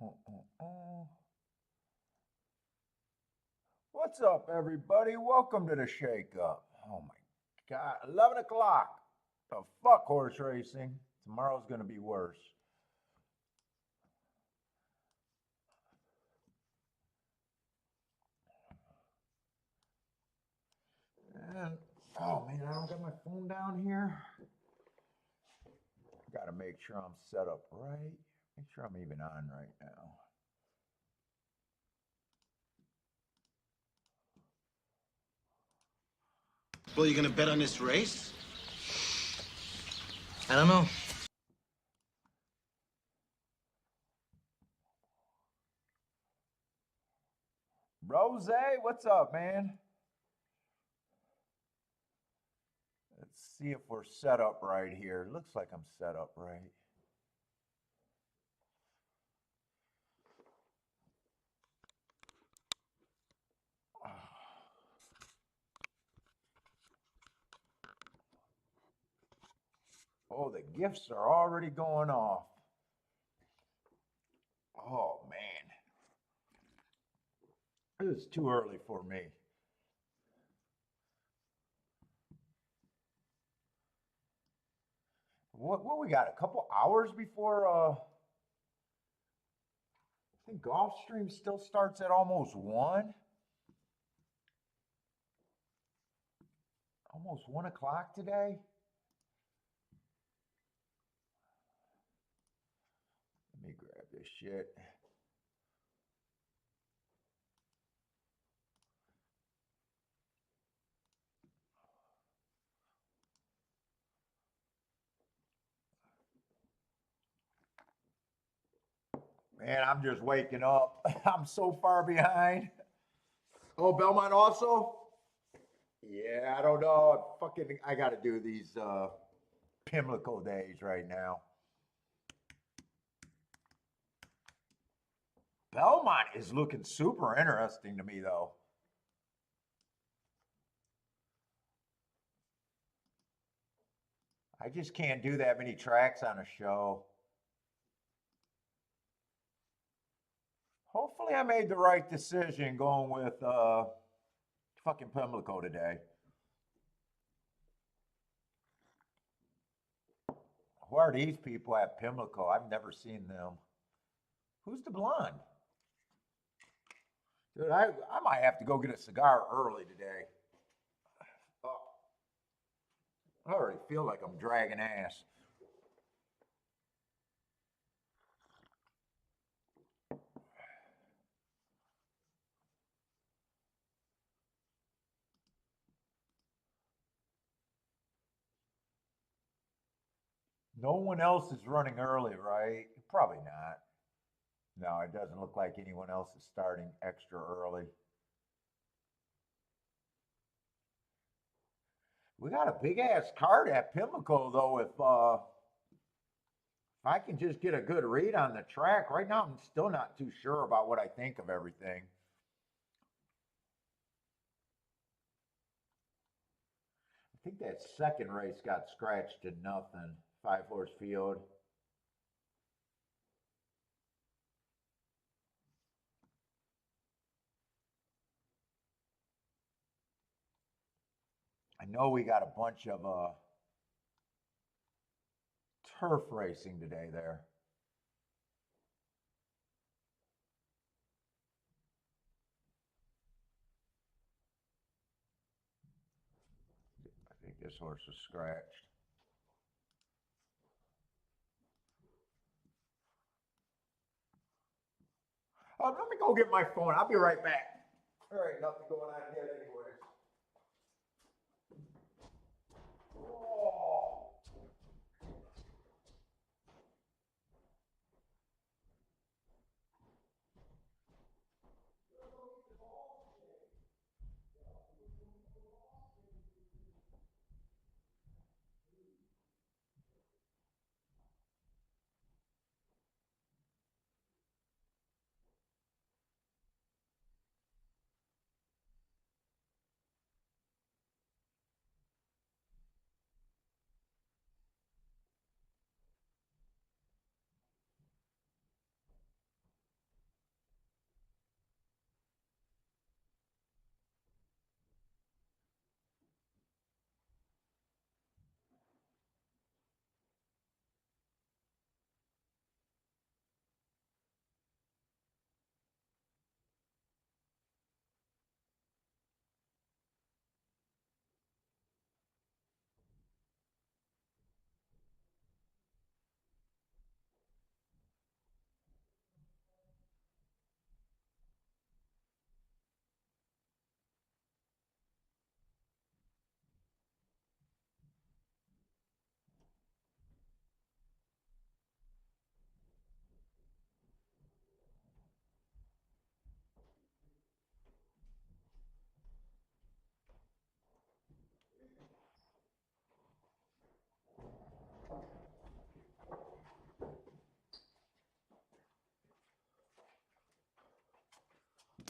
Uh. What's up, everybody? Welcome to the Shake Up. Oh my God, 11 o'clock. The fuck horse racing. Tomorrow's gonna be worse. And oh man, I don't got my phone down here. Gotta make sure I'm set up right. Make sure I'm even on right now. Well, you gonna bet on this race? I don't know. Rose, what's up, man? Let's see if we're set up right here. Looks like I'm set up right. Oh, the gifts are already going off. Oh, man. It is too early for me. What we got? A couple hours before I think Gulfstream still starts at almost 1. Almost 1 o'clock today. Let me grab this shit. Man, I'm just waking up. I'm so far behind. Oh, Belmont also? Yeah, I don't know. I got to do these Pimlico days right now. Belmont is looking super interesting to me, though. I just can't do that many tracks on a show. Hopefully, I made the right decision going with fucking Pimlico today. Who are these people at Pimlico? I've never seen them. Who's the blonde? Dude, I might have to go get a cigar early today. Oh, I already feel like I'm dragging ass. No one else is running early, right? Probably not. No, it doesn't look like anyone else is starting extra early. We got a big ass card at Pimlico though. If I can just get a good read on the track, right now I'm still not too sure about what I think of everything. I think that second race got scratched to nothing. 5-horse field. I know we got a bunch of turf racing today there. I think this horse was scratched. Let me go get my phone. I'll be right back. All right, nothing going on yet anyways. Oh.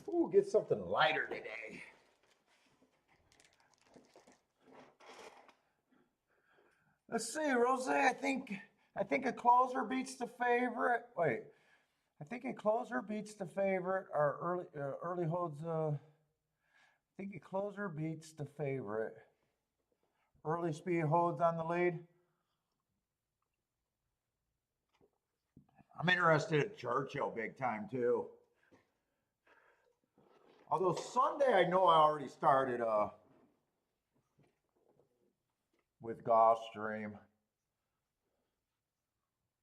Ooh, get something lighter today. Let's see, Rose. I think a closer beats the favorite. Wait, I think a closer beats the favorite. Our early holds. I think a closer beats the favorite. Early speed holds on the lead. I'm interested in Churchill big time too. Although Sunday, I know I already started with Gulfstream.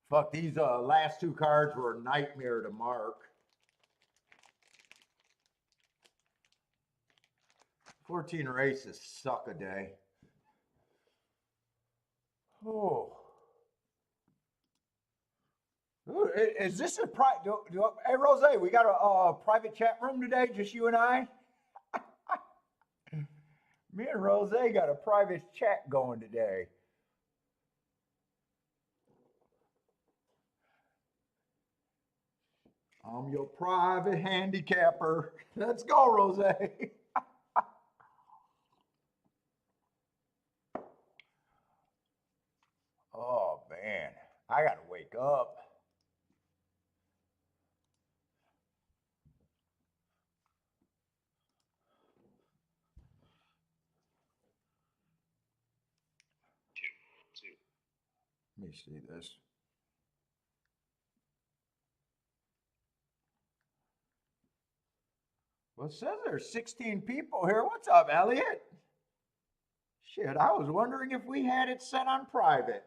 Fuck, these last two cards were a nightmare to mark. 14 races suck a day. Oh. Ooh, is this a private? Hey, Rose, we got a private chat room today, just you and I? Me and Rose got a private chat going today. I'm your private handicapper. Let's go, Rose. Oh, man. I got to wake up. Let me see this. Well, it says there's 16 people here. What's up, Elliot? Shit, I was wondering if we had it set on private.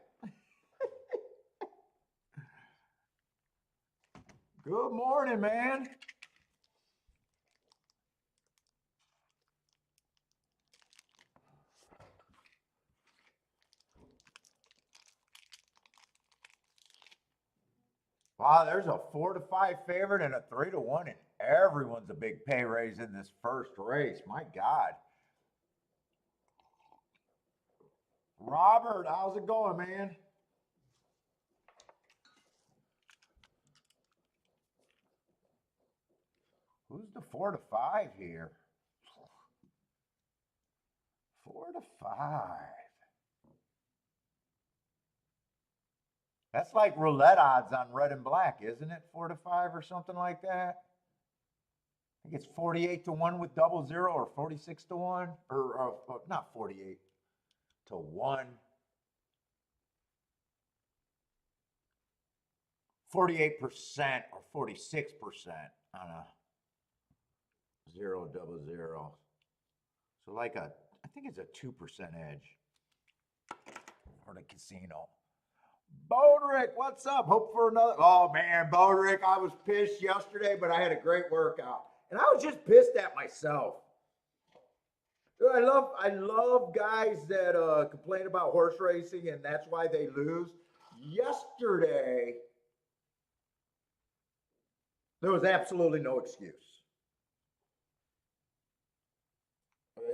Good morning, man. Wow, there's a 4-5 favorite and a 3-1, and everyone's a big pay raise in this first race. My God. Robert, how's it going, man? Who's the 4-5 here? 4-5. That's like roulette odds on red and black, isn't it? 4-5 or something like that. I think it's 48-1 with 00 or 46-1 or not 48-1. 48% or 46% on a 0-00. So like I think it's a 2% edge for the casino. Bodrick, what's up? Hope for another. Oh man, Bodrick, I was pissed yesterday, but I had a great workout. And I was just pissed at myself. Dude, I love guys that complain about horse racing and that's why they lose. Yesterday, there was absolutely no excuse.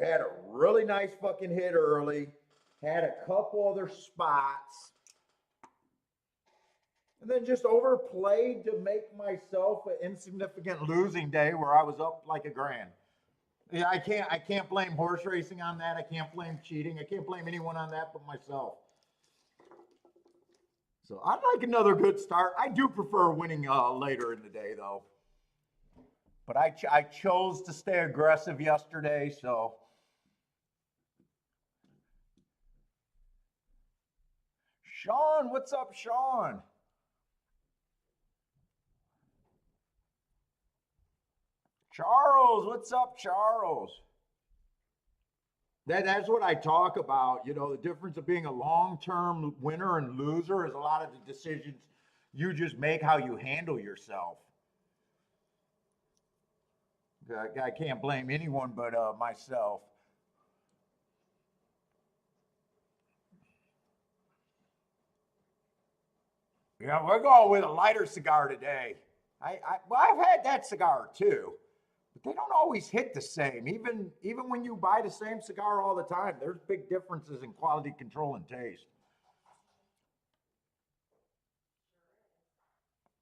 They had a really nice fucking hit early, had a couple other spots, and then just overplayed to make myself an insignificant losing day where I was up like $1,000. Yeah, I can't blame horse racing on that. I can't blame cheating. I can't blame anyone on that but myself. So I'd like another good start. I do prefer winning later in the day though. But I chose to stay aggressive yesterday, so. Sean, what's up, Sean? Charles, what's up, Charles? That's what I talk about. You know, the difference of being a long-term winner and loser is a lot of the decisions you just make, how you handle yourself. I can't blame anyone but myself. Yeah, we're going with a lighter cigar today. Well, I've had that cigar too, but they don't always hit the same. Even when you buy the same cigar all the time, there's big differences in quality control and taste.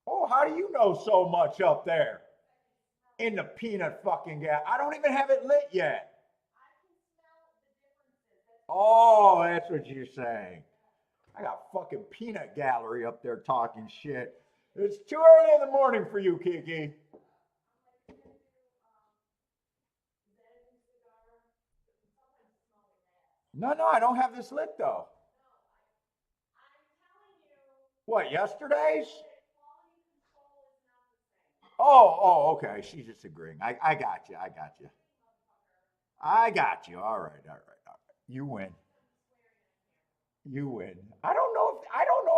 Oh, how do you know so much up there? in the peanut fucking gas. I don't even have it lit yet. Oh, that's what you're saying. I got fucking peanut gallery up there talking shit. It's too early in the morning for you, Kiki. No, I don't have this lit though. What, yesterday's? Okay. She's just agreeing. I got you. I got you. All right. You win. You win. I don't know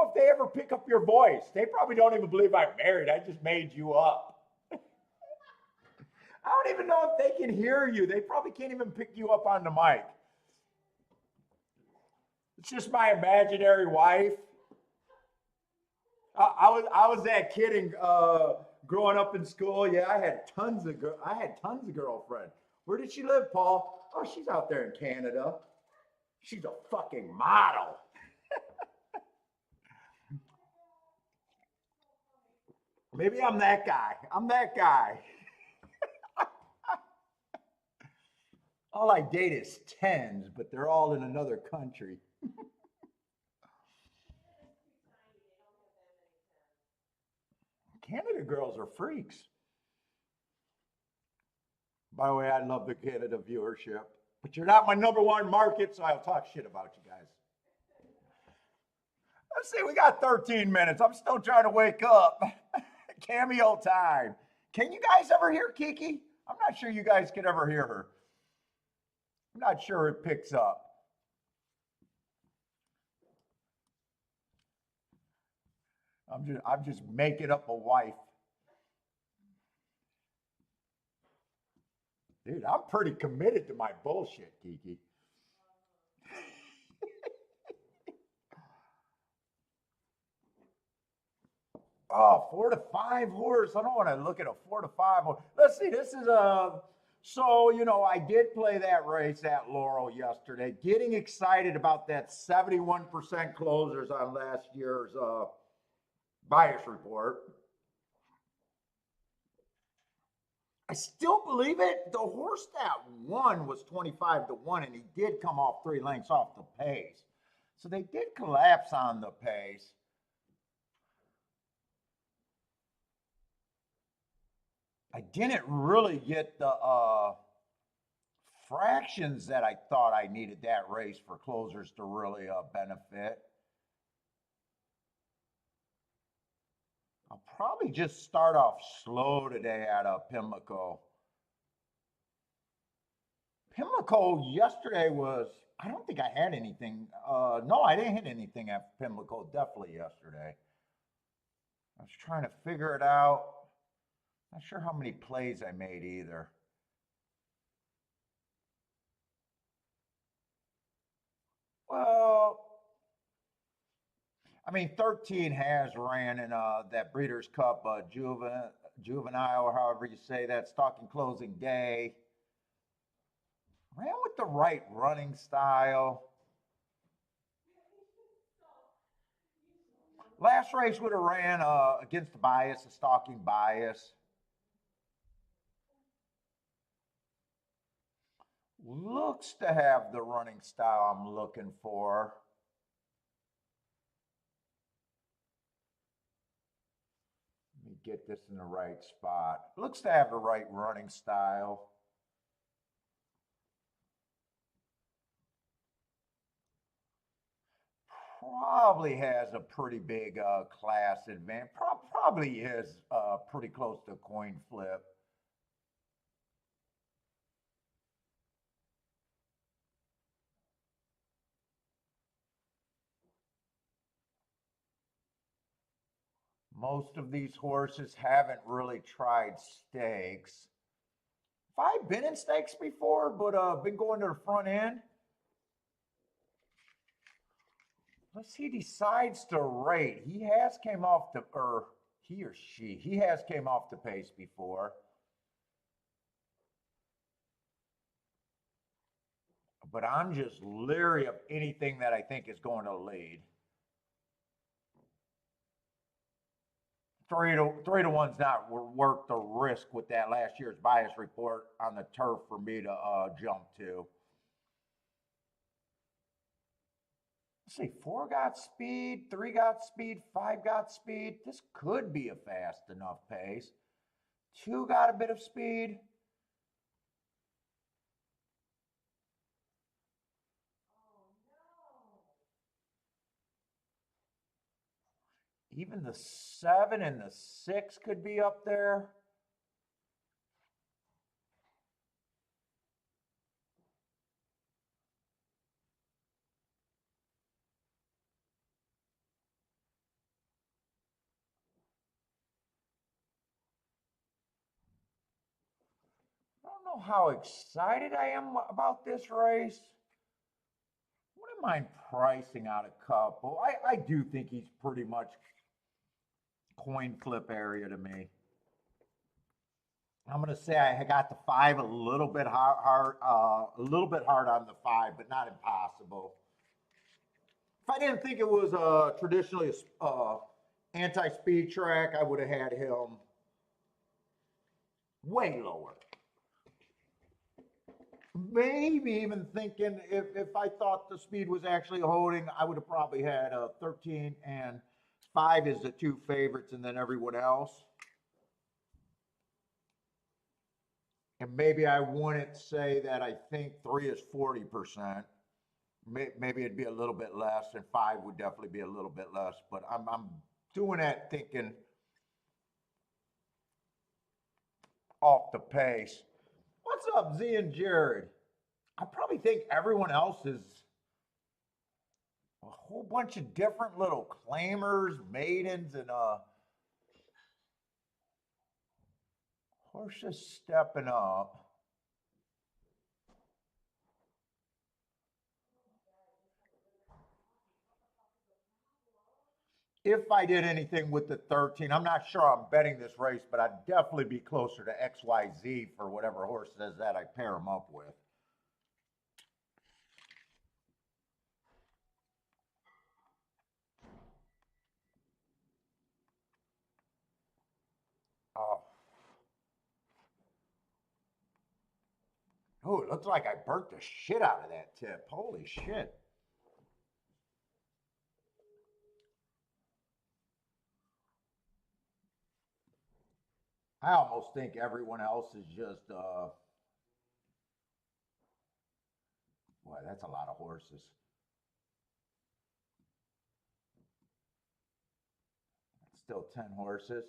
if they ever pick up your voice. They probably don't even believe I'm married. I just made you up. I don't even know if they can hear you. They probably can't even pick you up on the mic. It's just my imaginary wife. I was that kid in, growing up in school. Yeah, I had tons of girlfriends. Where did she live, Paul? Oh, she's out there in Canada. She's a fucking model. Maybe I'm that guy. All I date is tens, but they're all in another country. Canada girls are freaks. By the way, I love the Canada viewership, but you're not my number one market, so I'll talk shit about you guys. Let's see, we got 13 minutes. I'm still trying to wake up. Cameo time. Can you guys ever hear Kiki? I'm not sure you guys can ever hear her. I'm not sure it picks up. I'm just making up a wife. Dude, I'm pretty committed to my bullshit, Kiki. Oh, 4 to 5 horse. I don't want to look at a 4 to 5 horse. Let's see. This is a. So, I did play that race at Laurel yesterday. Getting excited about that 71% closers on last year's bias report. I still believe it. The horse that won was 25 to 1, and he did come off 3 lengths off the pace. So they did collapse on the pace. I didn't really get the fractions that I thought I needed that race for closers to really benefit. I'll probably just start off slow today at Pimlico. Pimlico yesterday was, I don't think I had anything. No, I didn't hit anything at Pimlico, definitely yesterday. I was trying to figure it out. Not sure how many plays I made either. Well, I mean, 13 has ran in that Breeders' Cup juvenile, or however you say that, stalking closing day. Ran with the right running style. Last race would have ran against the bias, a stalking bias. Looks to have the running style I'm looking for. Let me get this in the right spot. Looks to have the right running style. Probably has a pretty big class advantage. Probably is pretty close to a coin flip. Most of these horses haven't really tried stakes. I've been in stakes before, but been going to the front end. Unless he decides to rate. He has came off the, or he or she, he has came off the pace before. But I'm just leery of anything that I think is going to lead. 3-1's not worth the risk with that last year's bias report on the turf for me to jump to. Let's see, 4 got speed, 3 got speed, 5 got speed. This could be a fast enough pace. 2 got a bit of speed. Even the 7 and the 6 could be up there. I don't know how excited I am about this race. Wouldn't mind pricing out a couple. I do think he's pretty much coin flip area to me. I'm gonna say I got the 5 a little bit hard on the 5, but not impossible. If I didn't think it was traditionally a anti-speed track, I would have had him way lower. Maybe even thinking if I thought the speed was actually holding, I would have probably had 13 and 5 is the 2 favorites and then everyone else. And maybe I wouldn't say that I think 3 is 40%. Maybe it'd be a little bit less, and 5 would definitely be a little bit less. But I'm doing that thinking off the pace. What's up, Z and Jared? I probably think everyone else is a whole bunch of different little claimers, maidens, and horses stepping up. If I did anything with the 13, I'm not sure I'm betting this race, but I'd definitely be closer to XYZ for whatever horse says that I pair him up with. Oh. Oh, it looks like I burnt the shit out of that tip. Holy shit. I almost think everyone else is just, boy, that's a lot of horses. Still 10 horses.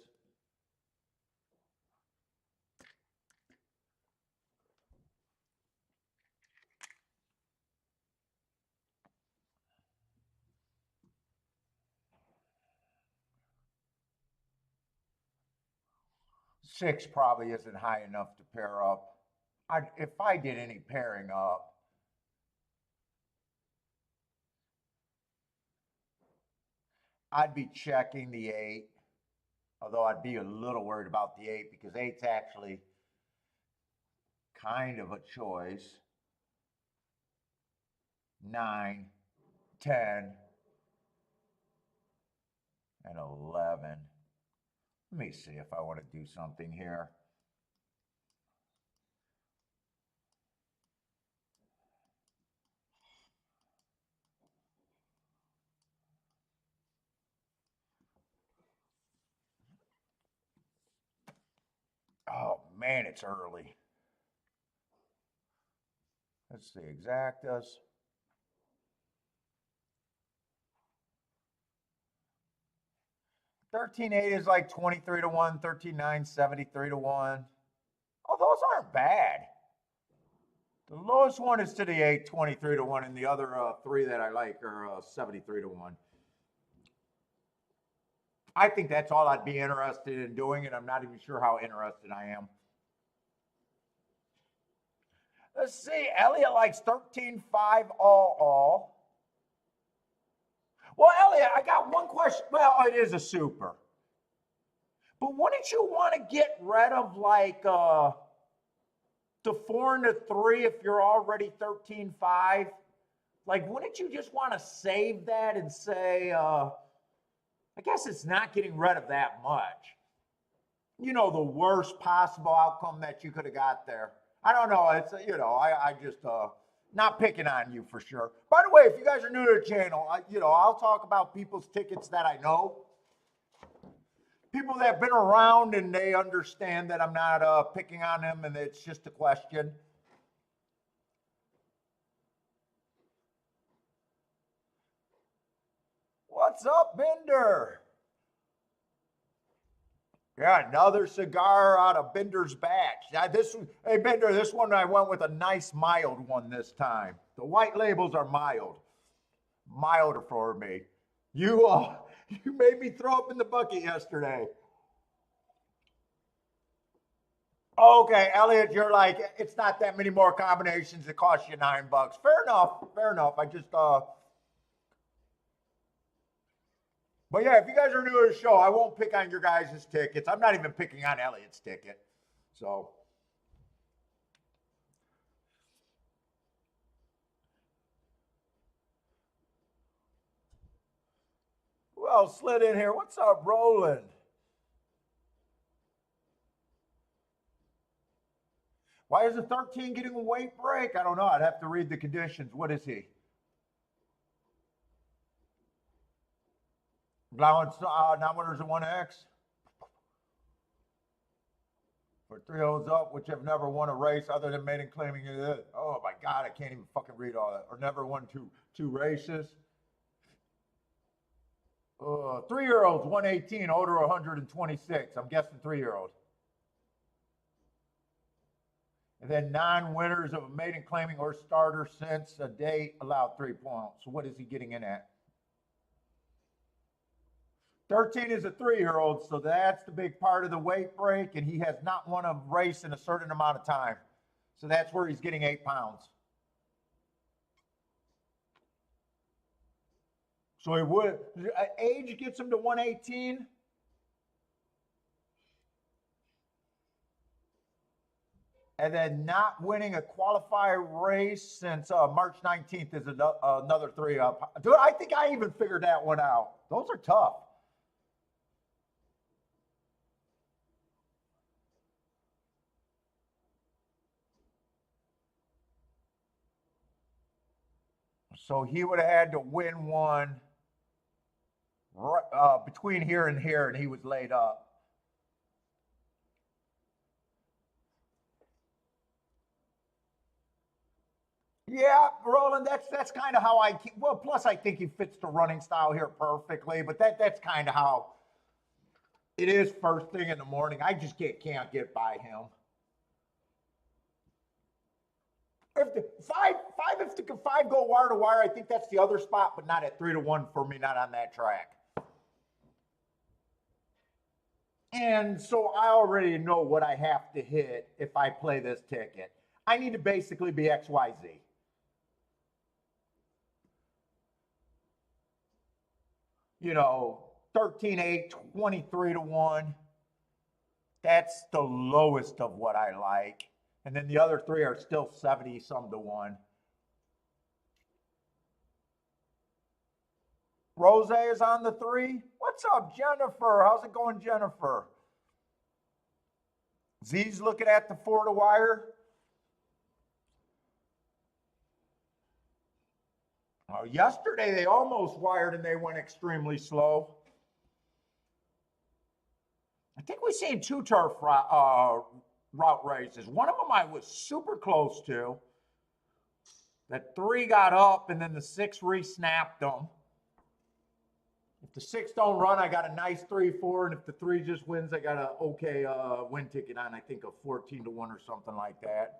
Six probably isn't high enough to pair up. If I did any pairing up, I'd be checking the 8, although I'd be a little worried about the 8 because 8's actually kind of a choice. 9, 10, and 11. Let me see if I want to do something here. Oh man, it's early. Let's see, exactas. $13.8 is like 23 to 1, 13.9, 73 to 1. Oh, those aren't bad. The lowest one is to the 8, 23 to 1, and the other 3 that I like are 73 to 1. I think that's all I'd be interested in doing, and I'm not even sure how interested I am. Let's see, Elliot likes 13.5 all. Well, Elliot, I got one question. Well, it is a super. But wouldn't you want to get rid of like the 4 and the 3 if you're already 13.5? Like, wouldn't you just want to save that and say, I guess it's not getting rid of that much. You know, the worst possible outcome that you could have got there. I don't know. It's, you know, I just, not picking on you for sure. By the way, if you guys are new to the channel, you know, I'll talk about people's tickets that I know. People that have been around and they understand that I'm not picking on them and it's just a question. What's up, Bender? Yeah, another cigar out of Bender's batch. Now, hey Bender, this one I went with a nice mild one this time. The white labels are mild, milder for me. You you made me throw up in the bucket yesterday. Okay, Elliot, you're like, it's not that many more combinations. It costs you $9. Fair enough. Fair enough. I just But yeah, if you guys are new to the show, I won't pick on your guys' tickets. I'm not even picking on Elliot's ticket. So who else slid in here? What's up, Roland? Why is the 13 getting a weight break? I don't know. I'd have to read the conditions. What is he? Allowance non-winners of 1X. For 3 holes up, which have never won a race other than maiden claiming it. Oh my God, I can't even fucking read all that. Or never won two races. 3-year-olds, 118, older 126. I'm guessing 3-year-old. And then non-winners of a maiden claiming or starter since a date allowed 3 points. So what is he getting in at? 13 is a 3-year-old, so that's the big part of the weight break, and he has not won a race in a certain amount of time. So that's where he's getting 8 pounds. So he would, age gets him to 118. And then not winning a qualifier race since March 19th is another 3 up. Dude, I think I even figured that one out. Those are tough. So he would have had to win one between here, and he was laid up. Yeah, Roland, that's kind of how well, plus I think he fits the running style here perfectly, but that's kind of how it is first thing in the morning. I just can't get by him. If the five go wire to wire, I think that's the other spot, but not at 3-1 for me, not on that track. And so I already know what I have to hit if I play this ticket. I need to basically be XYZ. You know, 13-8, 23-1. That's the lowest of what I like. And then the other 3 are still 70-some to 1. Rose is on the 3. What's up, Jennifer? How's it going, Jennifer? Z's looking at the 4 to wire. Yesterday they almost wired and they went extremely slow. I think we've seen 2 turf route races. One of them I was super close to. That 3 got up and then the 6 re-snapped them. If the 6 don't run, I got a nice 3-4, and if the 3 just wins, I got a okay win ticket on, I think, a 14-1 or something like that.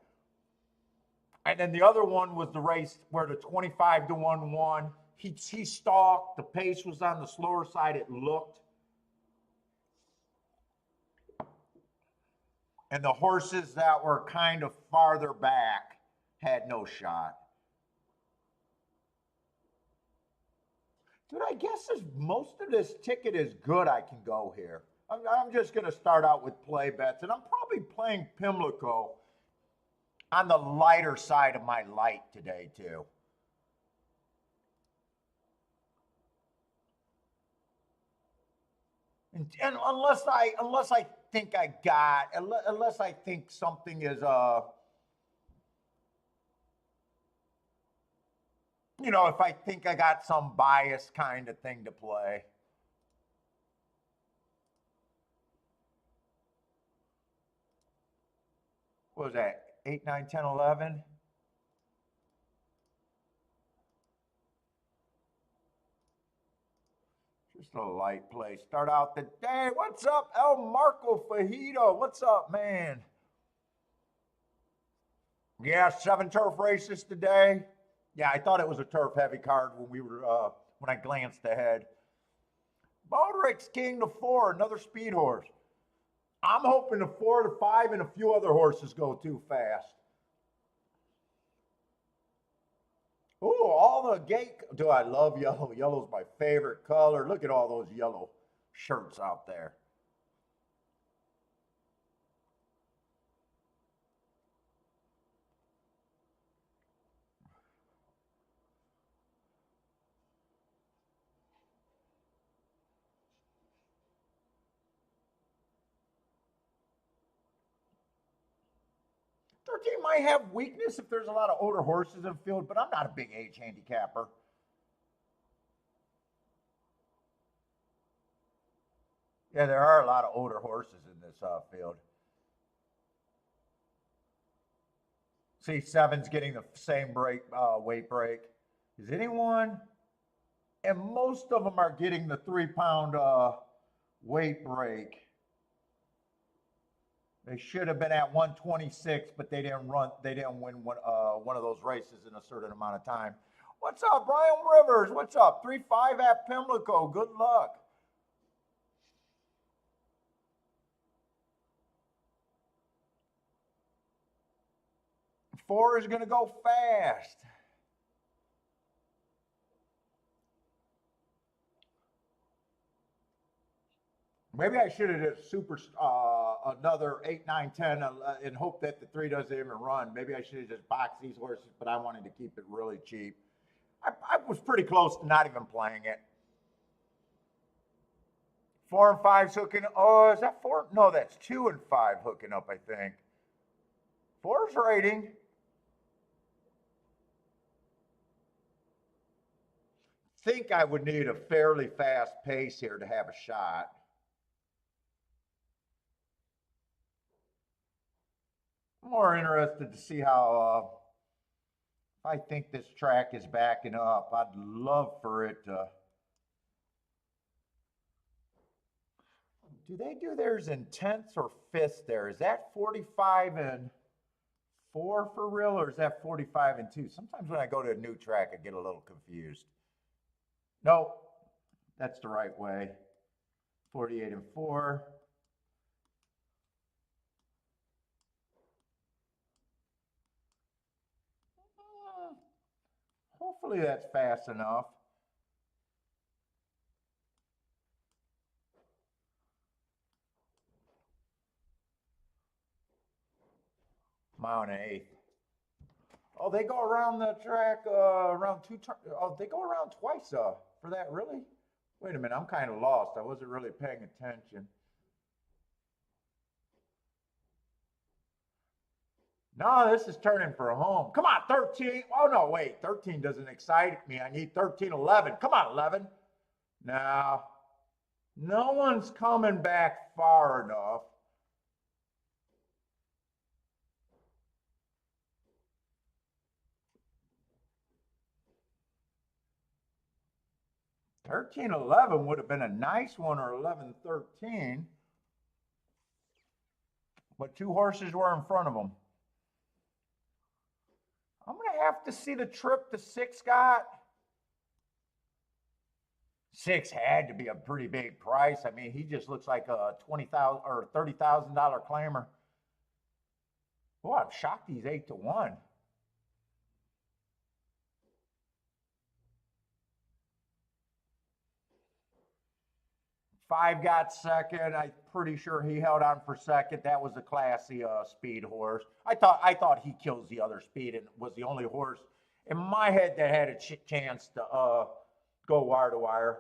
And then the other one was the race where the 25-1 won. He stalked. The pace was on the slower side, it looked. And the horses that were kind of farther back had no shot. Dude, I guess most of this ticket is good I can go here. I'm just going to start out with play bets, and I'm probably playing Pimlico on the lighter side of my light today, too. And unless I think I got, unless I think something is you know, if I think I got some bias kind of thing to play. What was that? 8, 9, 10, 11? Just a light play. Start out the day. What's up, El Marco Fajito? What's up, man? Yeah, 7 turf races today. Yeah, I thought it was a turf heavy card when we were when I glanced ahead. Bodrick's King to 4, another speed horse. I'm hoping the 4 to 5 and a few other horses go too fast. Oh, all the gate. Do I love yellow? Yellow's my favorite color. Look at all those yellow shirts out there. 13 might have weakness if there's a lot of older horses in the field, but I'm not a big age handicapper. Yeah, there are a lot of older horses in this field. See, 7's getting the same break, weight break. Is anyone? And most of them are getting the 3-pound weight break. They should have been at 126, but they didn't run. They didn't win one of those races in a certain amount of time. What's up, Brian Rivers? What's up? 3-5 at Pimlico. Good luck. Four is going to go fast. Maybe I should have just another 8, 9, 10 and hope that the 3 doesn't even run. Maybe I should have just boxed these horses, but I wanted to keep it really cheap. I was pretty close to not even playing it. 4 and 5's hooking. Oh, is that 4? No, that's 2 and 5 hooking up, I think. 4's rating. Think I would need a fairly fast pace here to have a shot. I'm more interested to see how, if I think this track is backing up, I'd love for it to. Do they do theirs in tenths or fifths there? Is that 45 and 4 for real, or is that 45 and 2? Sometimes when I go to a new track, I get a little confused. No, that's the right way. 48 and 4. Hopefully that's fast enough. Mile and an eighth. Oh, they go around the track around 2 turns. Oh, they go around twice for that, really? Wait a minute, I'm kind of lost. I wasn't really paying attention. No, this is turning for home. Come on, 13. Oh, no, wait. 13 doesn't excite me. I need 13, 11. Come on, 11. No. No one's coming back far enough. $13.11 would have been a nice one, or $11.13. But 2 horses were in front of them. I'm going to have to see the trip to 6 got. 6 had to be a pretty big price. I mean, he just looks like a $20,000 or $30,000 claimer. Boy, I'm shocked he's 8 to 1. 5 got second. I'm pretty sure he held on for second. That was a classy speed horse. I thought he kills the other speed and was the only horse in my head that had a chance to go wire to wire.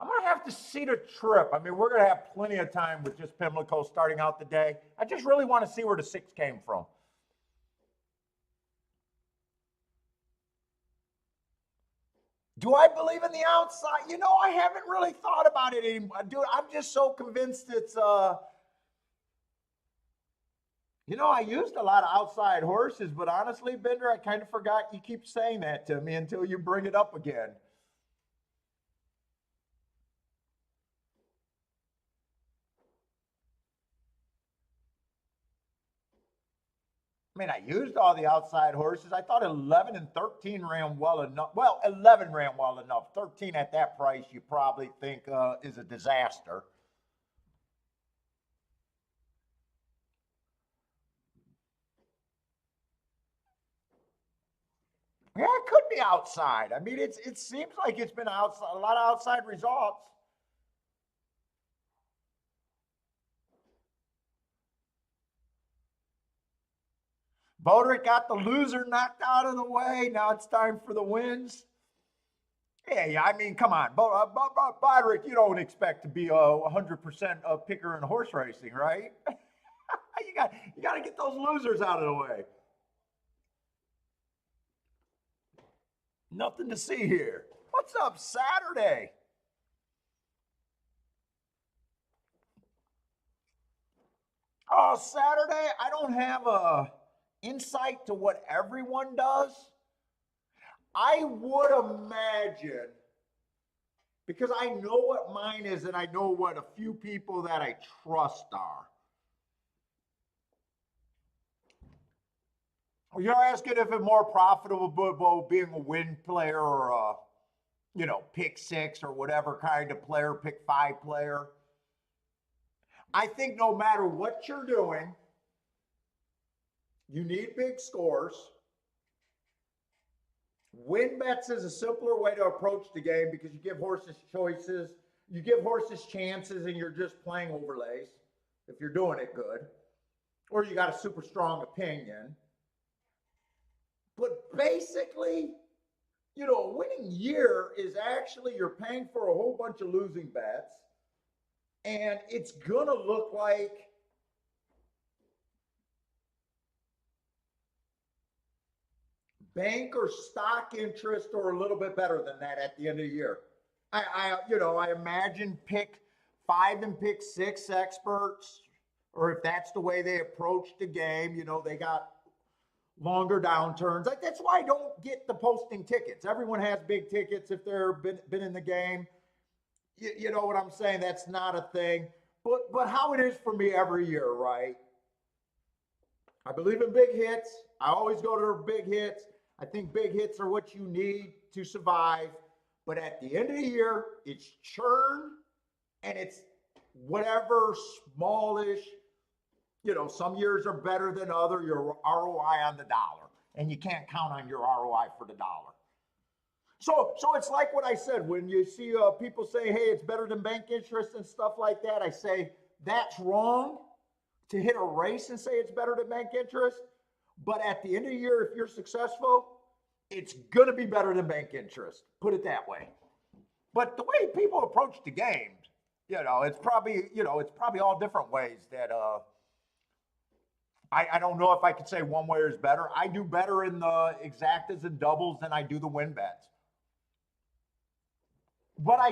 I'm going to have to see the trip. I mean, we're going to have plenty of time with just Pimlico starting out the day. I just really want to see where the 6 came from. Do I believe in the outside? You know, I haven't really thought about it anymore. Dude, I'm just so convinced it's you know, I used a lot of outside horses, but honestly, Bender, I kind of forgot you keep saying that to me until you bring it up again. I mean, I used all the outside horses. I thought 11 and 13 ran well enough. Well, 11 ran well enough. 13 at that price, you probably think is a disaster. Yeah, it could be outside. I mean, it seems like it's been outside, a lot of outside results. Boderick got the loser knocked out of the way. Now it's time for the wins. Yeah, I mean, come on, Boderick, you don't expect to be a 100% picker in horse racing, right? You got to get those losers out of the way. Nothing to see here. What's up, Saturday? Oh, Saturday, I don't have a insight to what everyone does. I would imagine, because I know what mine is and I know what a few people that I trust are. You're asking if it's more profitable being a win player or a, you know, pick 6 or whatever kind of player, pick 5 player. I think no matter what you're doing, you need big scores. Win bets is a simpler way to approach the game because you give horses choices, you give horses chances, and you're just playing overlays if you're doing it good. Or you got a super strong opinion. But basically, you know, a winning year is actually you're paying for a whole bunch of losing bets, and it's gonna look like bank or stock interest or a little bit better than that at the end of the year. I imagine pick 5 and pick 6 experts, or if that's the way they approach the game, you know, they got longer downturns. Like, that's why I don't get the posting tickets. Everyone has big tickets if they've been in the game. You know what I'm saying? That's not a thing. But how it is for me every year, right? I believe in big hits. I always go to big hits. I think big hits are what you need to survive. But at the end of the year, it's churn and it's whatever smallish, you know, some years are better than other, your ROI on the dollar. And you can't count on your ROI for the dollar. So it's like what I said, when you see people say, hey, it's better than bank interest and stuff like that, I say, that's wrong to hit a race and say it's better than bank interest. But at the end of the year, if you're successful, it's going to be better than bank interest. Put it that way. But the way people approach the game, it's probably all different ways that I don't know if I could say one way is better. I do better in the exactas and doubles than I do the win bets. But I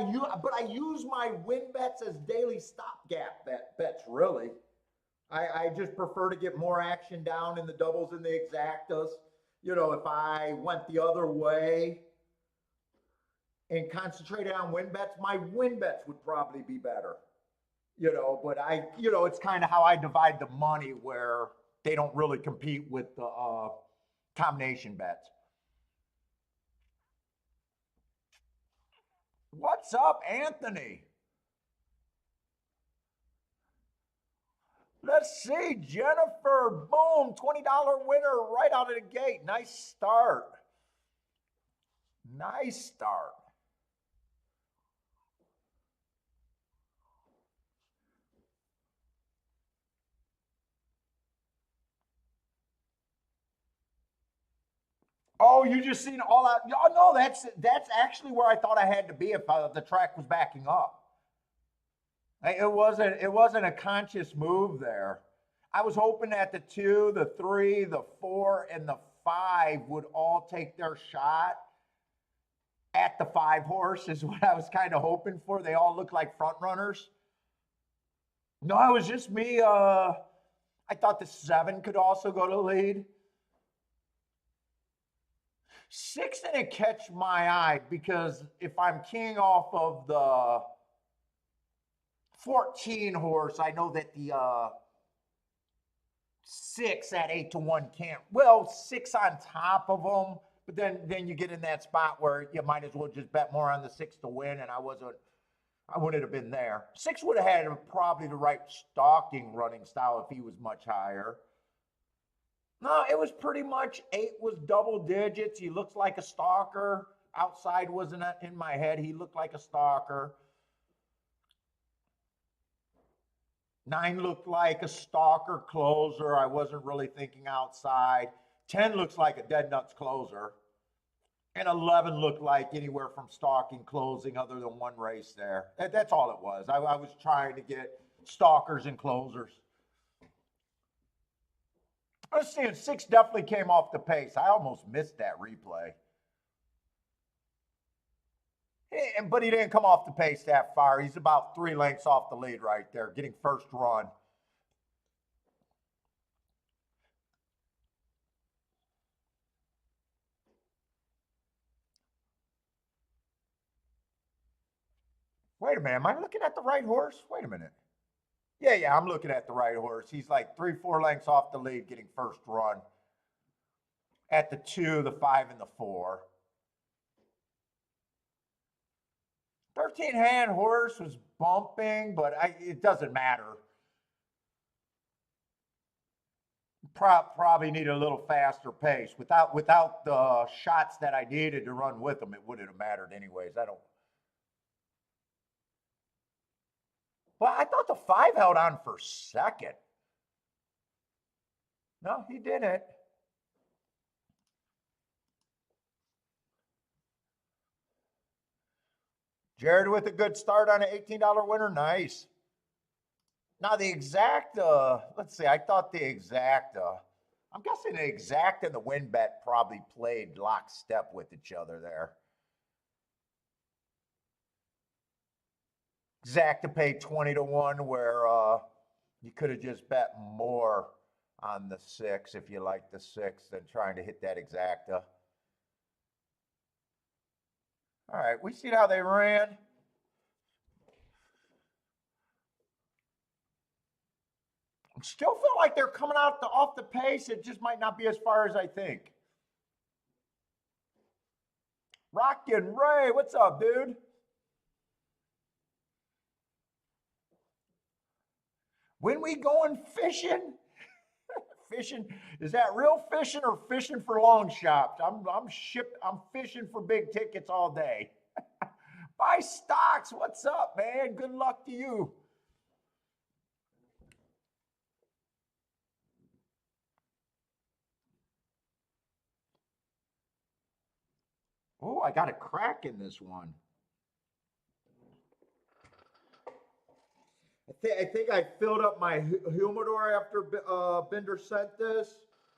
use my win bets as daily stopgap bets, really. I just prefer to get more action down in the doubles and the exactas. You know, if I went the other way and concentrated on win bets, my win bets would probably be better. But it's kind of how I divide the money where they don't really compete with the combination bets. What's up, Anthony? Let's see, Jennifer, boom, $20 winner right out of the gate. Nice start. Nice start. Oh, you just seen all out. Oh no, that's actually where I thought I had to be if the track was backing up. It wasn't a conscious move there. I was hoping that the 2, the 3, the 4, and the 5 would all take their shot at the 5 horse is what I was kind of hoping for. They all look like front runners. No, it was just me. I thought the 7 could also go to lead. 6 didn't catch my eye because if I'm keying off of the 14 horse, I know that the 6 at 8-1 can't. Well, 6 on top of them, but then you get in that spot where you might as well just bet more on the 6 to win, and I wouldn't have been there. 6 would have had probably the right stalking running style if he was much higher. No, it was pretty much 8 was double digits. He looks like a stalker. Outside wasn't in my head. He looked like a stalker. 9 looked like a stalker closer. I wasn't really thinking outside. 10 looks like a dead nuts closer. And 11 looked like anywhere from stalking, closing, other than one race there. That's all it was. I was trying to get stalkers and closers. I was seeing 6 definitely came off the pace. I almost missed that replay. But he didn't come off the pace that far. He's about 3 lengths off the lead right there, getting first run. Wait a minute, am I looking at the right horse? Wait a minute. Yeah, I'm looking at the right horse. He's like 3-4 lengths off the lead, getting first run. At the 2, the 5, and the 4. 13 hand horse was bumping, but it doesn't matter. Probably need a little faster pace. Without the shots that I needed to run with them, it wouldn't have mattered anyways. Well, I thought the 5 held on for second. No, he didn't. Jared with a good start on an $18 winner. Nice. Now the exacta, let's see, I thought the exacta, I'm guessing the exact and the win bet probably played lockstep with each other there. Exacta paid 20-1 where you could have just bet more on the 6 if you like the 6 than trying to hit that exacta. All right, we see how they ran. Still feel like they're coming out off the pace. It just might not be as far as I think. Rockin' Ray, what's up, dude? When we going fishing? Fishing, is that real fishing or fishing for long shops? I'm fishing for big tickets all day. Buy stocks, what's up, man? Good luck to you. Oh, I got a crack in this one. I think I filled up my humidor after Bender sent this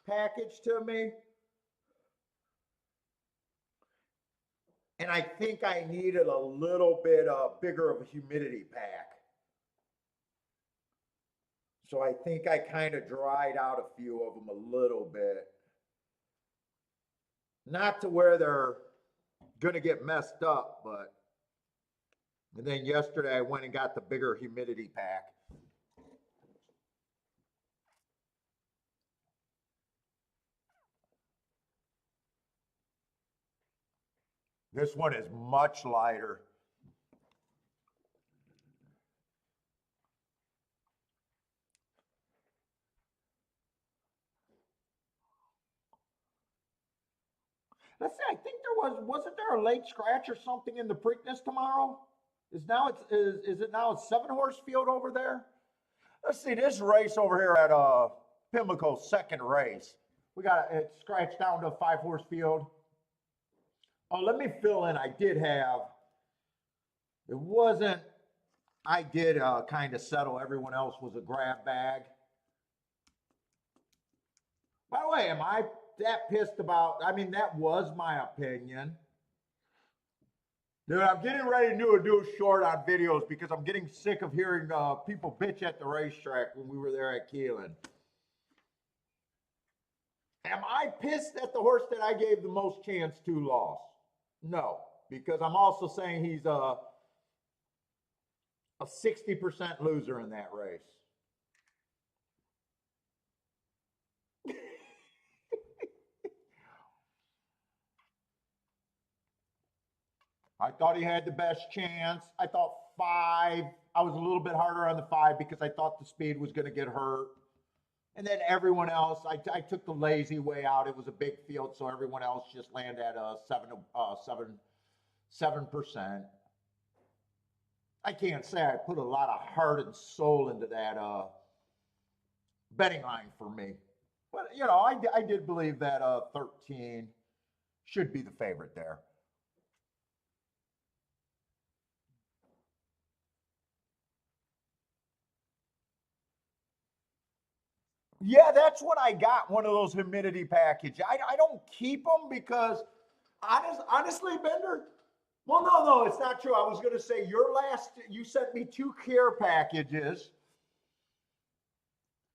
package to me. And I think I needed a little bit bigger of a humidity pack. So I think I kind of dried out a few of them a little bit. Not to where they're going to get messed up, but. And then yesterday I went and got the bigger humidity pack. This one is much lighter. Let's see, I think wasn't there a late scratch or something in the Preakness tomorrow? Is it now a 7-horse field over there? Let's see this race over here at Pimlico, second race. We got it scratched down to a 5-horse field. Oh, let me fill in. I did have, it wasn't, I did kind of settle. Everyone else was a grab bag. By the way, am I that pissed about, I mean, that was my opinion. Dude, I'm getting ready to do a short on videos because I'm getting sick of hearing people bitch at the racetrack when we were there at Keelan. Am I pissed at the horse that I gave the most chance to loss? No, because I'm also saying he's a 60% loser in that race. I thought he had the best chance. I thought 5. I was a little bit harder on the 5 because I thought the speed was going to get hurt. And then everyone else, I took the lazy way out. It was a big field, so everyone else just landed at 7%. I can't say I put a lot of heart and soul into that betting line for me. But, you know, I did believe that 13 should be the favorite there. Yeah, that's what I got, one of those humidity packages. I don't keep them because, honestly, Bender, well, no, it's not true. I was going to say you sent me 2 care packages.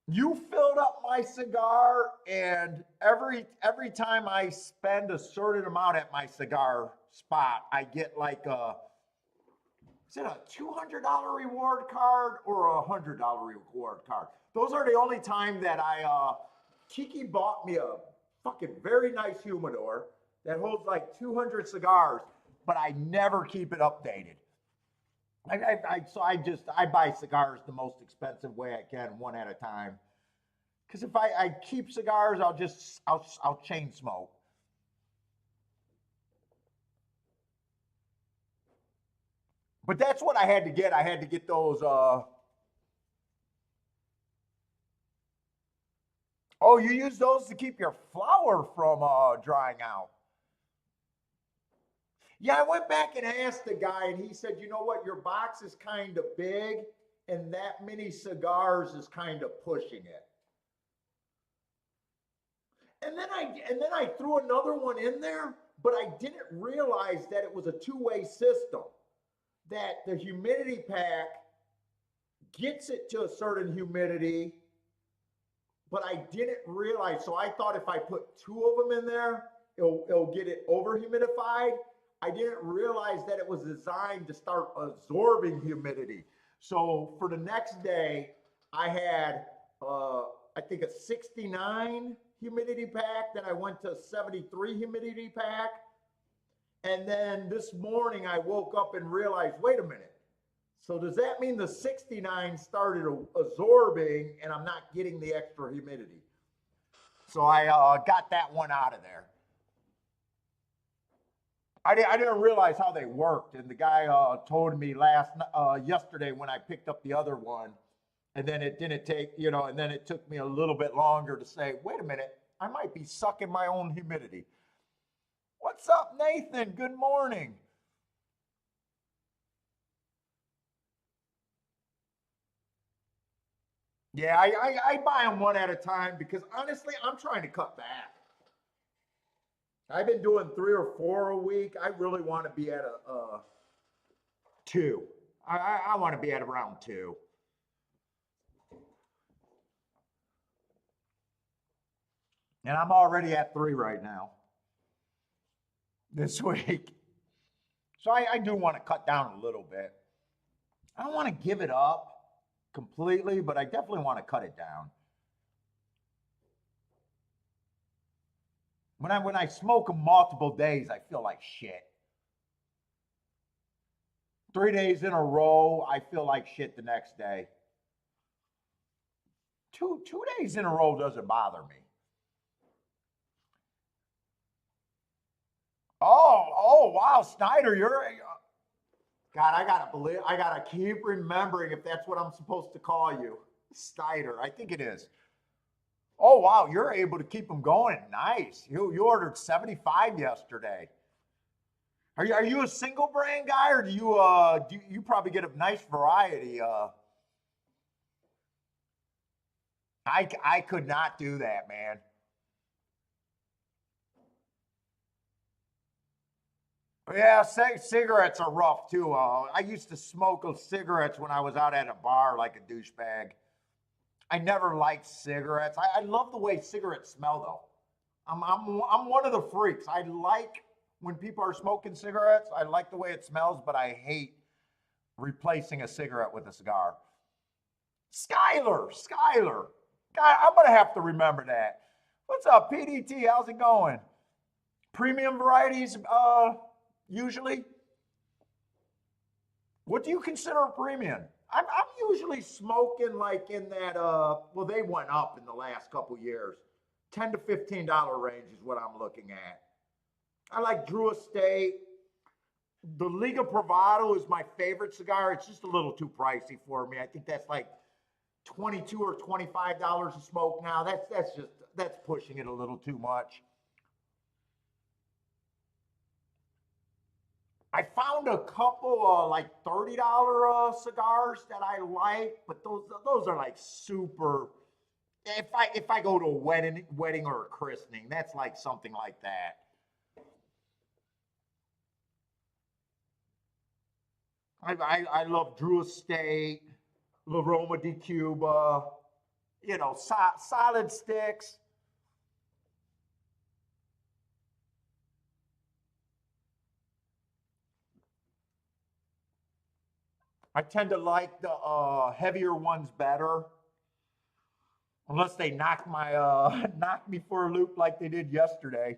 You filled up my cigar, and every time I spend a certain amount at my cigar spot, I get like is it a $200 reward card or a $100 reward card? Those are the only time that Kiki bought me a fucking very nice humidor that holds like 200 cigars, but I never keep it updated. So I buy cigars the most expensive way I can, one at a time. Because if I keep cigars, I'll chain smoke. But that's what I had to get. I had to get those. Oh, you use those to keep your flour from drying out. Yeah, I went back and asked the guy, and he said, "You know what? Your box is kind of big, and that many cigars is kind of pushing it." And then I threw another one in there, but I didn't realize that it was a two-way system. That the humidity pack gets it to a certain humidity, but I didn't realize. So I thought if I put 2 of them in there, it'll get it over humidified. I didn't realize that it was designed to start absorbing humidity. So for the next day, I had I think a 69 humidity pack. Then I went to a 73 humidity pack. And then this morning I woke up and realized, wait a minute. So does that mean the 69 started absorbing and I'm not getting the extra humidity? So I got that one out of there. I didn't realize how they worked, and the guy told me yesterday when I picked up the other one, and then it didn't take, and then it took me a little bit longer to say, wait a minute, I might be sucking my own humidity. What's up, Nathan? Good morning. Yeah, I buy them one at a time because honestly, I'm trying to cut back. I've been doing 3 or 4 a week. I really want to be at a 2. I want to be at around 2. And I'm already at 3 right now this week. So I do want to cut down a little bit. I don't want to give it up completely, but I definitely want to cut it down. When I smoke them multiple days, I feel like shit. 3 days in a row, I feel like shit the next day. Two days in a row doesn't bother me. Oh, wow, Snyder, God, I gotta keep remembering if that's what I'm supposed to call you. Snyder, I think it is. Oh, wow, you're able to keep them going. Nice. You ordered 75 yesterday. Are you a single brand guy, or do you probably get a nice variety? I could not do that, man. Yeah, cigarettes are rough too. I used to smoke cigarettes when I was out at a bar like a douchebag. I never liked cigarettes. I love the way cigarettes smell though. I'm one of the freaks. I like when people are smoking cigarettes. I like the way it smells, but I hate replacing a cigarette with a cigar. Skyler. God, I'm gonna have to remember that. What's up, PDT? How's it going? Premium varieties, usually. What do you consider a premium? I'm usually smoking like in that. Well, they went up in the last couple years. $10 to $15 range is what I'm looking at. I like Drew Estate. The Liga Privado is my favorite cigar. It's just a little too pricey for me. I think that's like $22 or $25 a smoke now. That's pushing it a little too much. I found a couple like $30 cigars that I like, but those are like super. If I go to a wedding or a christening, that's like something like that. I love Drew Estate, La Roma di Cuba, solid sticks. I tend to like the heavier ones better, unless they knock my knock me for a loop like they did yesterday.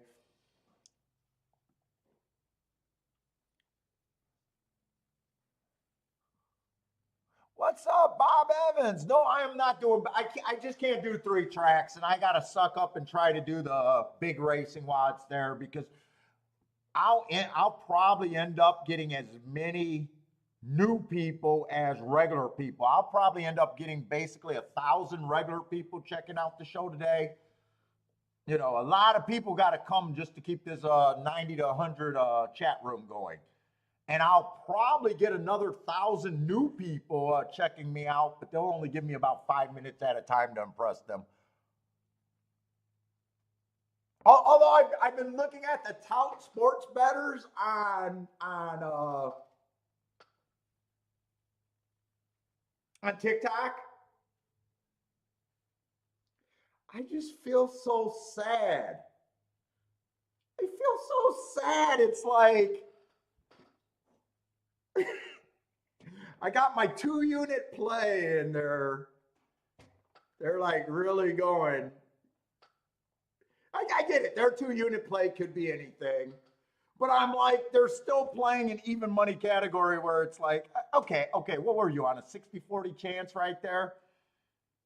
What's up, Bob Evans? No, I am not doing. I just can't do 3 tracks, and I got to suck up and try to do the big racing while it's there because I'll probably end up getting as many new people as regular people. I'll probably end up getting basically 1,000 regular people checking out the show today. A lot of people got to come just to keep this 90 to 100 chat room going. And I'll probably get another 1,000 new people checking me out, but they'll only give me about 5 minutes at a time to impress them. Although I've been looking at the tout sports betters on TikTok, I just feel so sad. I feel so sad. It's like I got my 2 unit play and they're like really going. I get it. Their 2 unit play could be anything. But I'm like, they're still playing an even money category where it's like, okay, what were you on? A 60-40 chance right there?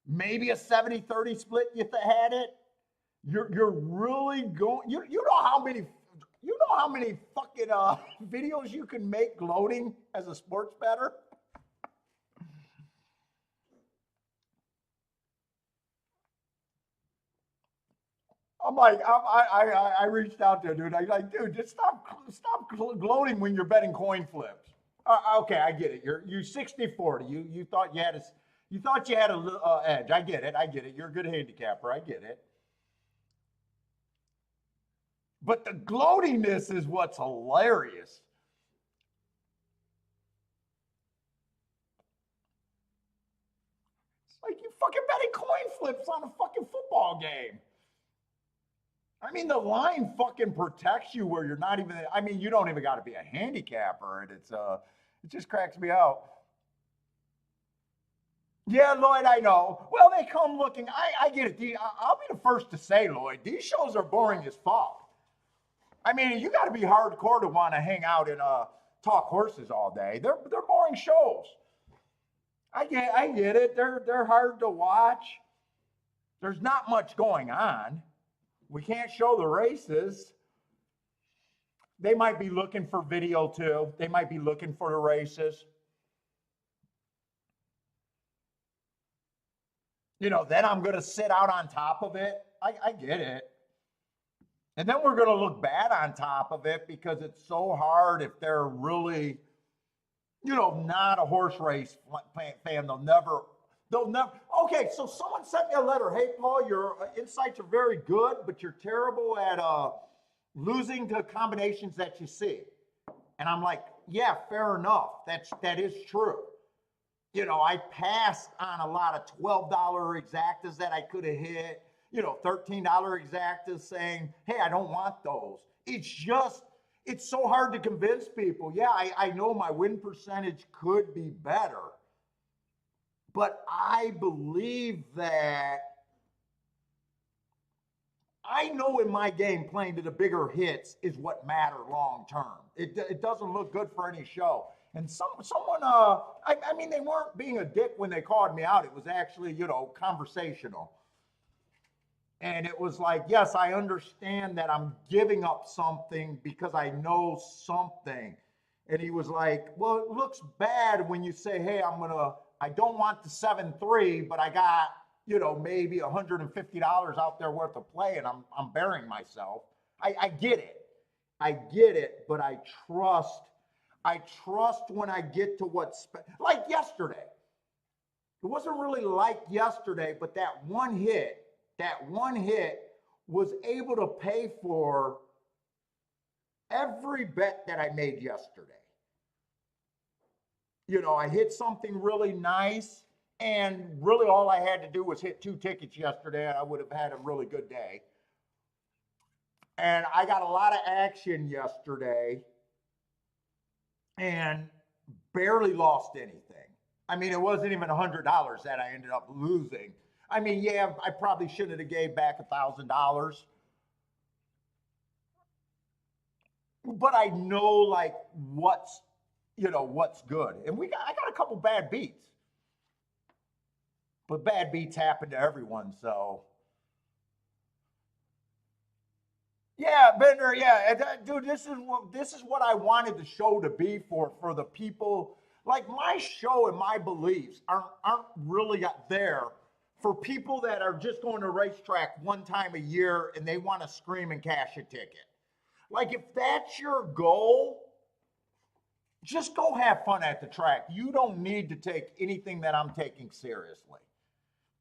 Maybe a 70-30 split if they had it. You're really going. You know how many fucking videos you can make gloating as a sports bettor. I'm like, I reached out to a dude. I like, dude, just stop gloating when you're betting coin flips. Okay, I get it. You 60-40. You thought you had a edge. I get it. You're a good handicapper. I get it. But the gloatiness is what's hilarious. It's like you fucking betting coin flips on a fucking football game. I mean, the line fucking protects you where you're not even. I mean, you don't even got to be a handicapper, and it just cracks me out. Yeah, Lloyd, I know. Well, they come looking. I get it. I'll be the first to say, Lloyd, these shows are boring as fuck. I mean, you got to be hardcore to want to hang out and talk horses all day. They're boring shows. I get it. They're hard to watch. There's not much going on. We can't show the races. They might be looking for video too. They might be looking for the races. Then I'm going to sit out on top of it. I get it. And then we're going to look bad on top of it because it's so hard if they're really, not a horse race fan. They'll never. Okay, so someone sent me a letter. Hey, Paul, your insights are very good, but you're terrible at losing to combinations that you see. And I'm like, yeah, fair enough. That is true. I passed on a lot of $12 exactas that I could have hit, $13 exactas saying, hey, I don't want those. It's so hard to convince people. Yeah, I know my win percentage could be better, but I believe that I know in my game playing to the bigger hits is what matter long term. It doesn't look good for any show. And someone, I mean, they weren't being a dick when they called me out. It was actually, conversational. And it was like, yes, I understand that I'm giving up something because I know something. And he was like, well, it looks bad when you say, hey, I don't want the 7-3, but I got, maybe $150 out there worth of play and I'm burying myself. I get it. I get it, but I trust when I get to like yesterday. It wasn't really like yesterday, but that one hit was able to pay for every bet that I made yesterday. I hit something really nice, and really all I had to do was hit 2 tickets yesterday, and I would have had a really good day. And I got a lot of action yesterday and barely lost anything. I mean, it wasn't even $100 that I ended up losing. I mean, yeah, I probably shouldn't have gave back $1,000. But I know like what's good. And I got a couple bad beats. But bad beats happen to everyone, so. Yeah, Bender, yeah. Dude, this is what I wanted the show to be for the people. Like my show and my beliefs aren't really there for people that are just going to a racetrack one time a year and they want to scream and cash a ticket. Like if that's your goal, just go have fun at the track. You don't need to take anything that I'm taking seriously.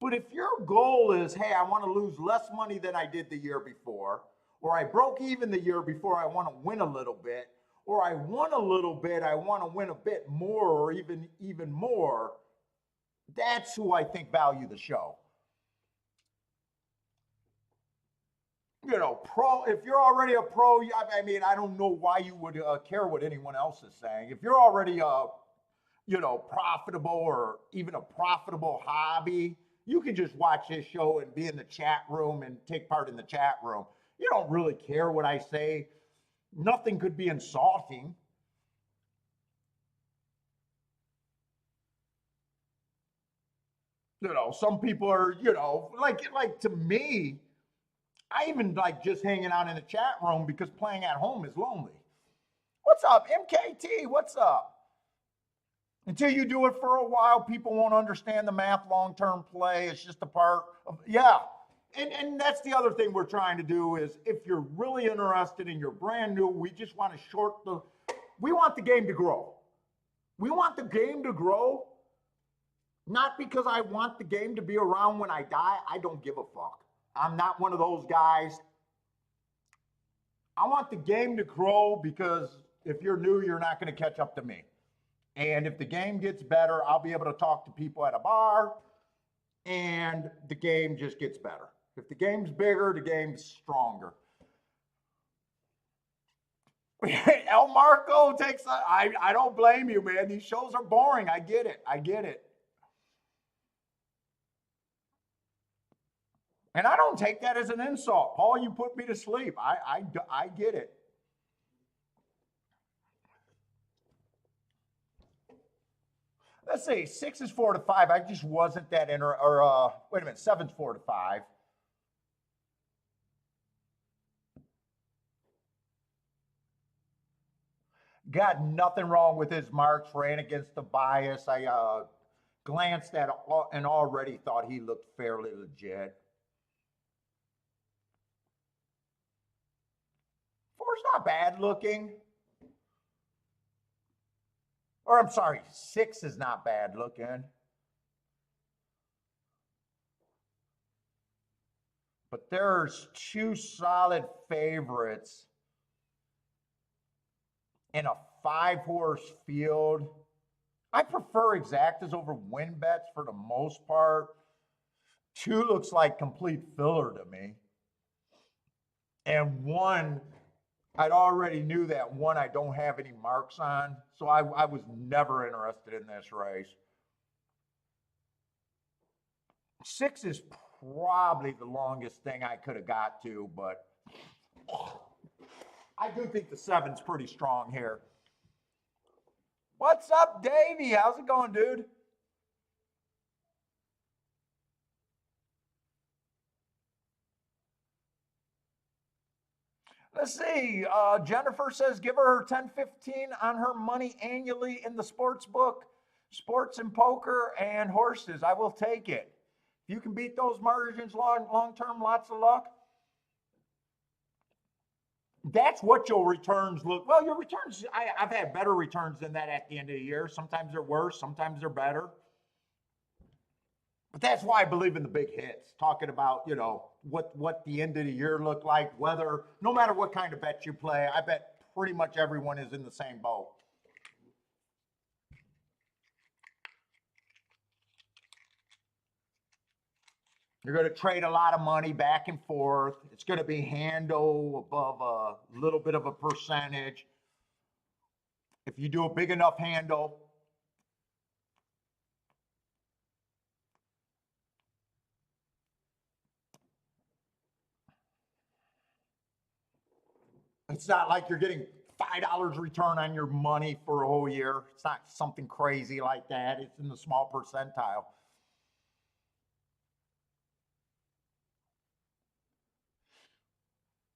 But if your goal is, hey, I want to lose less money than I did the year before, or I broke even the year before, I want to win a little bit, or I won a little bit, I want to win a bit more, or even more, that's who I think value the show. Pro, if you're already a pro, I mean, I don't know why you would care what anyone else is saying. If you're already profitable or even a profitable hobby, you can just watch this show and be in the chat room and take part in the chat room. You don't really care what I say. Nothing could be insulting. Some people are, like to me, I even like just hanging out in the chat room because playing at home is lonely. What's up, MKT? What's up? Until you do it for a while, people won't understand the math long-term play. It's just a part of, yeah. And that's the other thing we're trying to do is if you're really interested and you're brand new, we just want to we want the game to grow. We want the game to grow, not because I want the game to be around when I die. I don't give a fuck. I'm not one of those guys. I want the game to grow because if you're new, you're not going to catch up to me. And if the game gets better, I'll be able to talk to people at a bar and the game just gets better. If the game's bigger, the game's stronger. El Marco takes I don't blame you, man. These shows are boring. I get it. And I don't take that as an insult. Paul, you put me to sleep. I get it. Let's see, 6 is 4 to 5. I just wasn't that wait a minute, 7's 4 to 5. Got nothing wrong with his marks, ran against the bias. I glanced at and already thought he looked fairly legit. 4's not bad looking. Or I'm sorry, 6 is not bad looking. But there's 2 solid favorites in a 5-horse field. I prefer exactas over win bets for the most part. 2 looks like complete filler to me. And 1, I'd already knew that 1 I don't have any marks on. So I was never interested in this race. 6 is probably the longest thing I could have got to, but I do think the 7's pretty strong here. What's up, Davey? How's it going, dude? Let's see. Jennifer says give her 10-15 on her money annually in the sports book, sports and poker and horses. I will take it. If you can beat those margins long term, lots of luck. That's what your returns look. Well, your returns, I've had better returns than that at the end of the year. Sometimes they're worse, sometimes they're better. But that's why I believe in the big hits, talking about, what the end of the year looked like, whether, no matter what kind of bet you play, I bet pretty much everyone is in the same boat. You're going to trade a lot of money back and forth. It's going to be handle above a little bit of a percentage. If you do a big enough handle, it's not like you're getting $5 return on your money for a whole year. It's not something crazy like that. It's in the small percentile.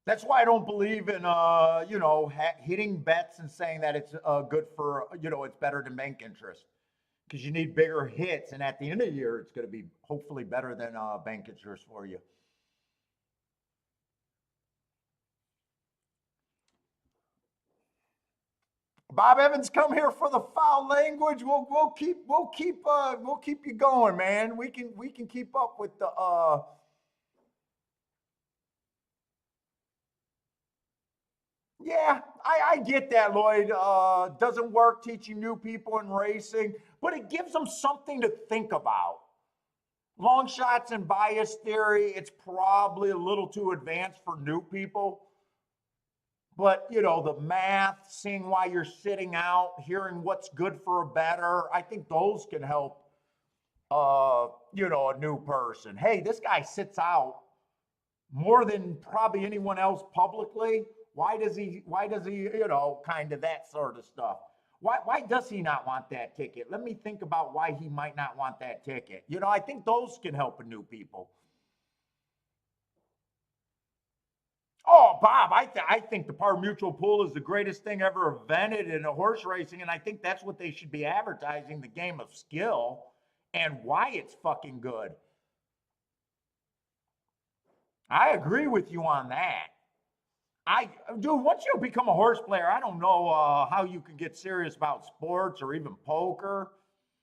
That's why I don't believe in, hitting bets and saying that it's good for, it's better than bank interest. Because you need bigger hits. And at the end of the year, it's going to be hopefully better than bank interest for you. Bob Evans, come here for the foul language. We'll keep you going, man. We can keep up with the Yeah, I get that, Lloyd. Doesn't work teaching new people in racing, but it gives them something to think about. Long shots and bias theory, it's probably a little too advanced for new people. But, the math, seeing why you're sitting out, hearing what's good for a bettor, I think those can help, a new person. Hey, this guy sits out more than probably anyone else publicly. Why does he, kind of that sort of stuff. Why does he not want that ticket? Let me think about why he might not want that ticket. I think those can help a new people. Oh, Bob, I think the par mutual pool is the greatest thing ever invented in a horse racing, and I think that's what they should be advertising, the game of skill and why it's fucking good. I agree with you on that. Dude, once you become a horse player, I don't know how you can get serious about sports or even poker.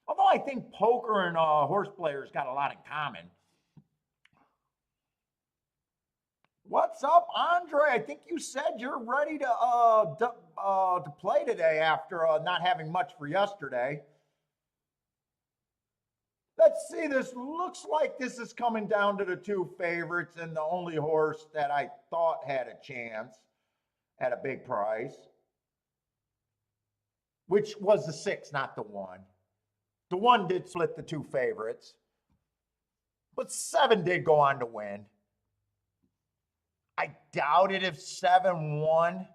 Although I think poker and horse players got a lot in common. What's up, Andre? I think you said you're ready to play today after not having much for yesterday. Let's see, this looks like this is coming down to the 2 favorites and the only horse that I thought had a chance at a big price, which was the 6, not the 1. The 1 did split the 2 favorites, but 7 did go on to win. I doubt it if 7 won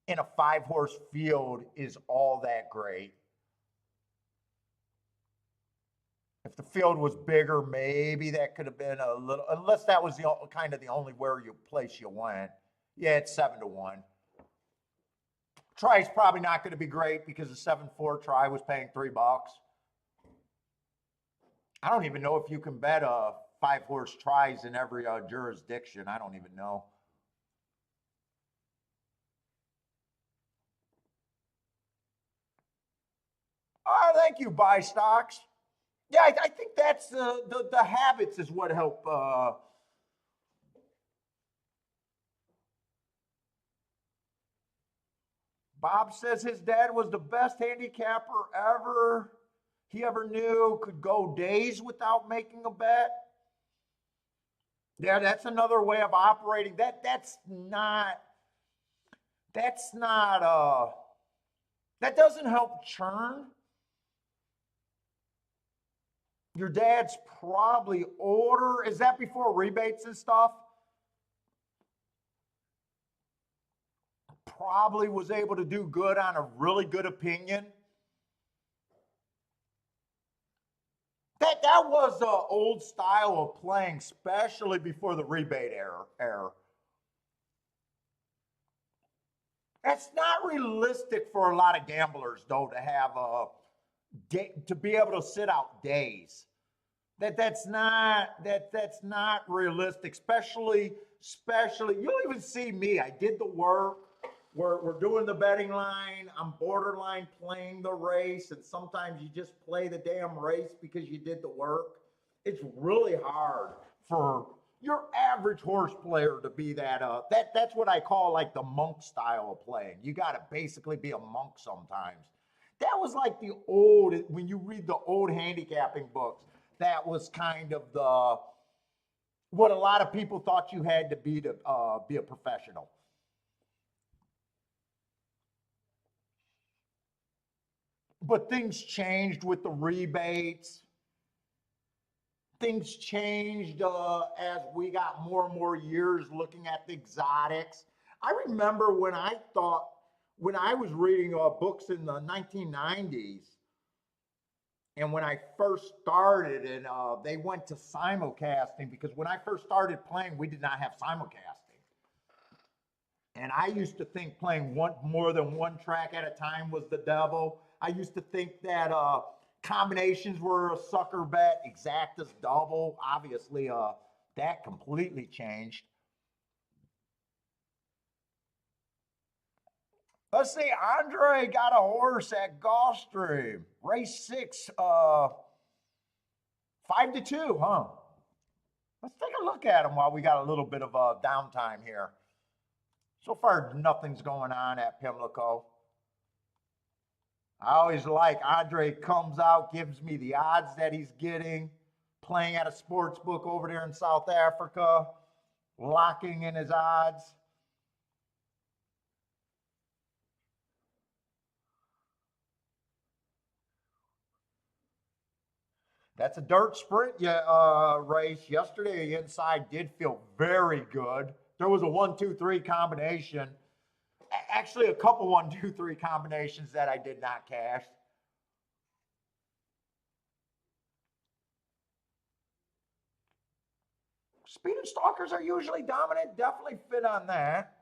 in a 5-horse field is all that great. If the field was bigger, maybe that could have been a little, unless that was the kind of the only place you went. Yeah, it's 7-1. Try's probably not going to be great because the 7-4 try was paying $3. I don't even know if you can bet 5-horse tries in every jurisdiction. I don't even know. Oh, thank you, buy stocks. Yeah, I think that's the habits is what help. Bob says his dad was the best handicapper ever he ever knew. Could go days without making a bet. Yeah, that's another way of operating. That's not that doesn't help churn. Your dad's probably older. Is that before rebates and stuff? Probably was able to do good on a really good opinion. That was the old style of playing, especially before the rebate era. That's not realistic for a lot of gamblers, though, to have to be able to sit out days. That's not realistic, especially you'll even see me. I did the work. We're doing the betting line. I'm borderline playing the race, and sometimes you just play the damn race because you did the work. It's really hard for your average horse player to be that's what I call like the monk style of playing. You got to basically be a monk sometimes. That was like the old, when you read the old handicapping books, that was kind of what a lot of people thought you had to be a professional. But things changed with the rebates. Things changed as we got more and more years looking at the exotics. I remember when I was reading books in the 1990s, and when I first started, and they went to simulcasting, because when I first started playing, we did not have simulcasting. And I used to think playing more than one track at a time was the devil. I used to think that combinations were a sucker bet, exactas double. Obviously, that completely changed. Let's see, Andre got a horse at Gulfstream, race 6, 5-2, huh? Let's take a look at him while we got a little bit of downtime here. So far, nothing's going on at Pimlico. I always like Andre comes out, gives me the odds that he's getting, playing at a sports book over there in South Africa, locking in his odds. That's a dirt sprint race. Yesterday, the inside did feel very good. There was a 1-2-3 combination. Actually, a couple 1-2-3 combinations that I did not cash. Speed and stalkers are usually dominant. Definitely fit on that.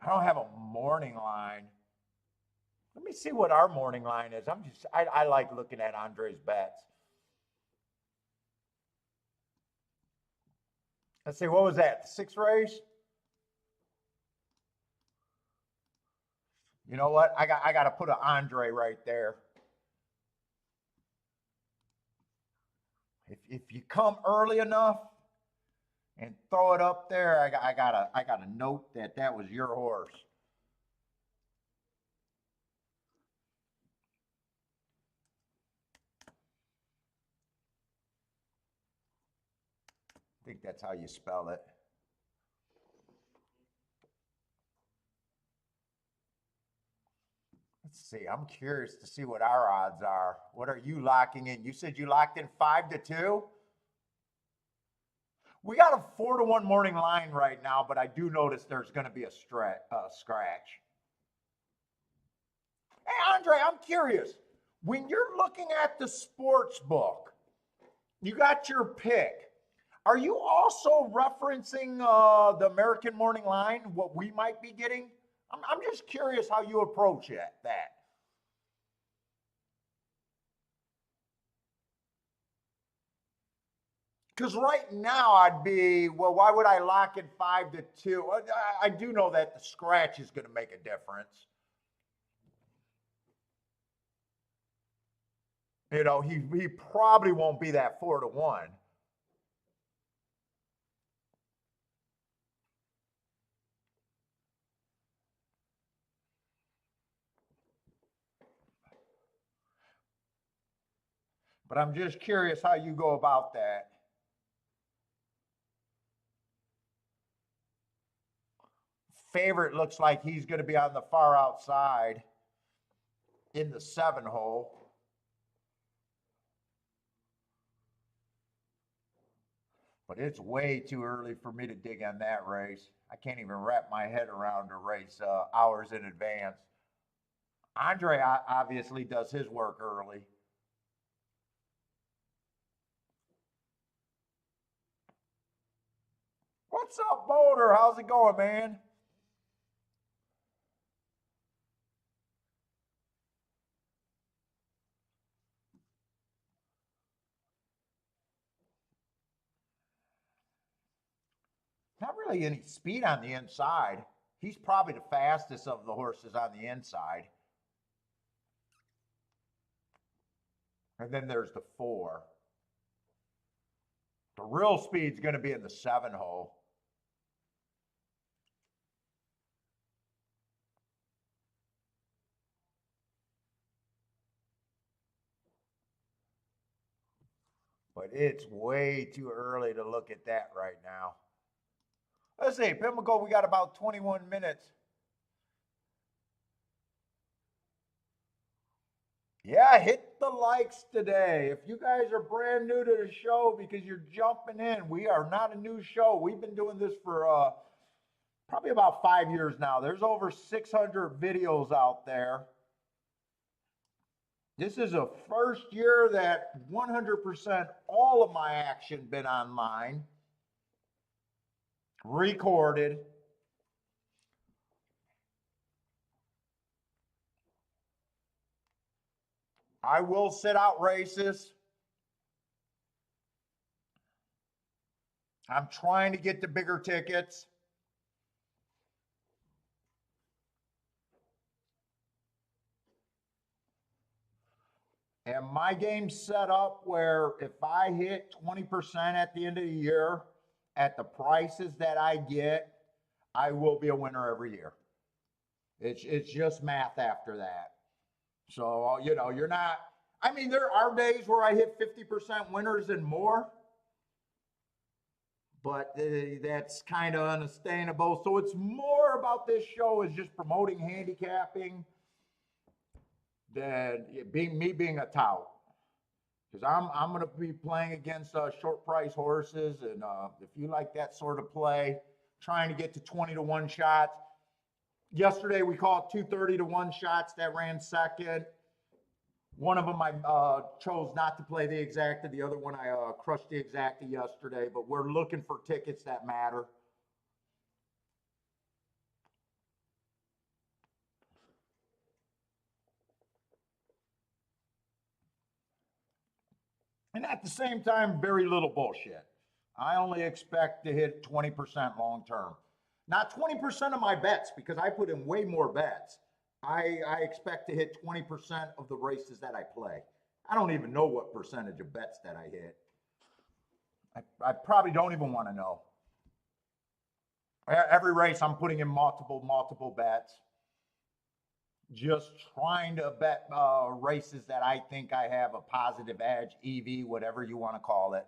I don't have a morning line. Let me see what our morning line is. I like looking at Andre's bets. Let's see, what was that? The 6th race? You know what? I got to put an Andre right there. If you come early enough and throw it up there, I got to note that was your horse. I think that's how you spell it. Let's see. I'm curious to see what our odds are. What are you locking in? You said you locked in 5-2? We got a 4-1 morning line right now, but I do notice there's going to be a scratch. Hey, Andre, I'm curious. When you're looking at the sports book, you got your pick. Are you also referencing the American morning line, what we might be getting? I'm just curious how you approach that. Because right now I'd be, well, why would I lock in 5-2? I do know that the scratch is going to make a difference. You know, he probably won't be that 4-1. But I'm just curious how you go about that. Favorite looks like he's going to be on the far outside in the 7 hole. But it's way too early for me to dig on that race. I can't even wrap my head around a race hours in advance. Andre obviously does his work early. What's up, Boulder? How's it going, man? Not really any speed on the inside. He's probably the fastest of the horses on the inside. And then there's the 4. The real speed's going to be in the 7 hole. But it's way too early to look at that right now. Let's see, Pimlico, we got about 21 minutes. Yeah, hit the likes today. If you guys are brand new to the show because you're jumping in, we are not a new show. We've been doing this for probably about 5 years now. There's over 600 videos out there. This is the first year that 100% all of my action been online, recorded. I will sit out races. I'm trying to get the bigger tickets. And my game's set up where if I hit 20% at the end of the year at the prices that I get, I will be a winner every year. It's just math after that. So, you know, you're not, I mean, there are days where I hit 50% winners and more, but that's kind of unsustainable. So it's more about this show is just promoting handicapping than being a tout. Because I'm going to be playing against short price horses, and if you like that sort of play, trying to get to 20-1 shots. Yesterday we called 230-1 shots that ran second. One of them I chose not to play the exacta. The other one I crushed the exacta yesterday. But we're looking for tickets that matter. And at the same time, very little bullshit. I only expect to hit 20% long term. Not 20% of my bets, because I put in way more bets. I expect to hit 20% of the races that I play. I don't even know what percentage of bets that I hit. I probably don't even want to know. Every race I'm putting in multiple bets. Just trying to bet races that I think I have a positive edge, EV, whatever you want to call it.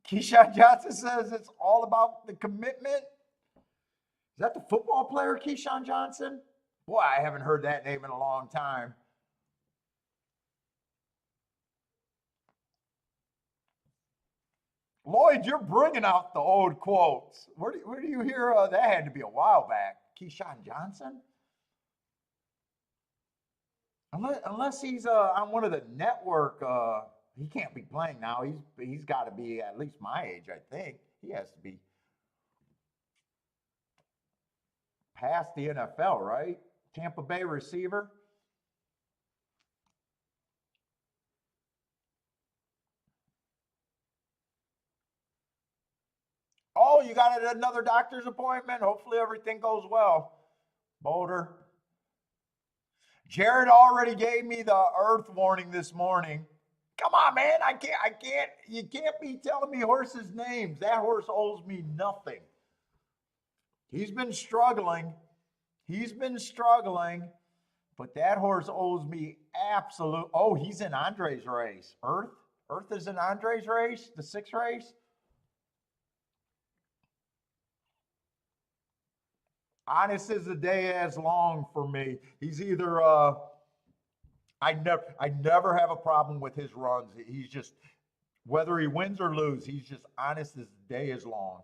Keyshawn Johnson says it's all about the commitment. Is that the football player, Keyshawn Johnson? Boy, I haven't heard that name in a long time. Lloyd, you're bringing out the old quotes. Where do you hear that? Had to be a while back. Keyshawn Johnson? Unless he's on one of the network, he can't be playing now. He's got to be at least my age, I think. He has to be. past the NFL, right? Tampa Bay receiver. Oh, you got another doctor's appointment? Hopefully everything goes well. Boulder. Jared already gave me the earth warning this morning. Come on, man. I can't, you can't be telling me horses' names. That horse owes me nothing. He's been struggling. He's been struggling, but that horse owes me absolute. Oh, he's in Andre's race. Earth? Earth is in Andre's race, the 6th race? Honest as the day as long for me. He's either I never have a problem with his runs. He's just whether he wins or loses, he's just honest as the day is long.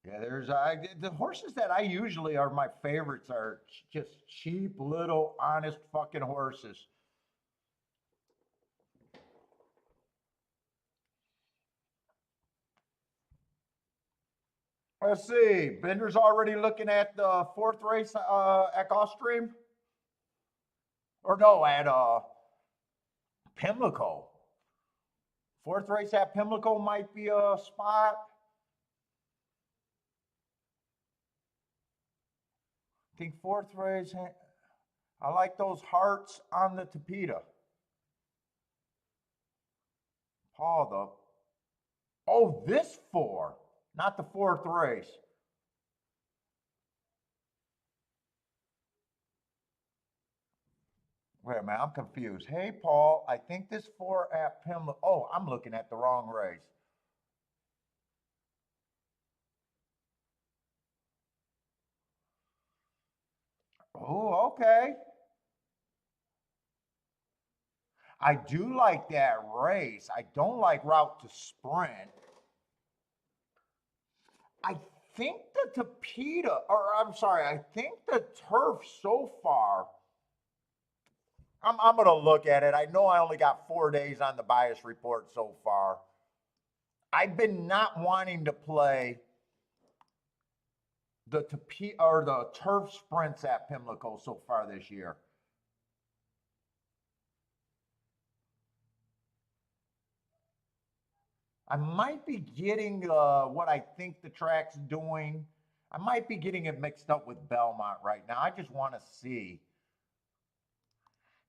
Yeah, the horses that I usually are my favorites are just cheap little honest fucking horses. Let's see. Bender's already looking at the 4th race at Gulfstream, or no, at Pimlico. 4th race at Pimlico might be a spot. I think 4th race. I like those hearts on the Tapeta. Paul, this 4, not the 4th race. Wait a minute, I'm confused. Hey, Paul, I think this 4 at Pimlico. Oh, I'm looking at the wrong race. Oh, okay. I do like that race. I don't like route to sprint. I think the Tapeta, or I'm sorry, I think the turf so far. I'm going to look at it. I know I only got 4 days on the bias report so far. I've been not wanting to play the Tapeta or the turf sprints at Pimlico so far this year. I might be getting what I think the track's doing. I might be getting it mixed up with Belmont right now. I just want to see.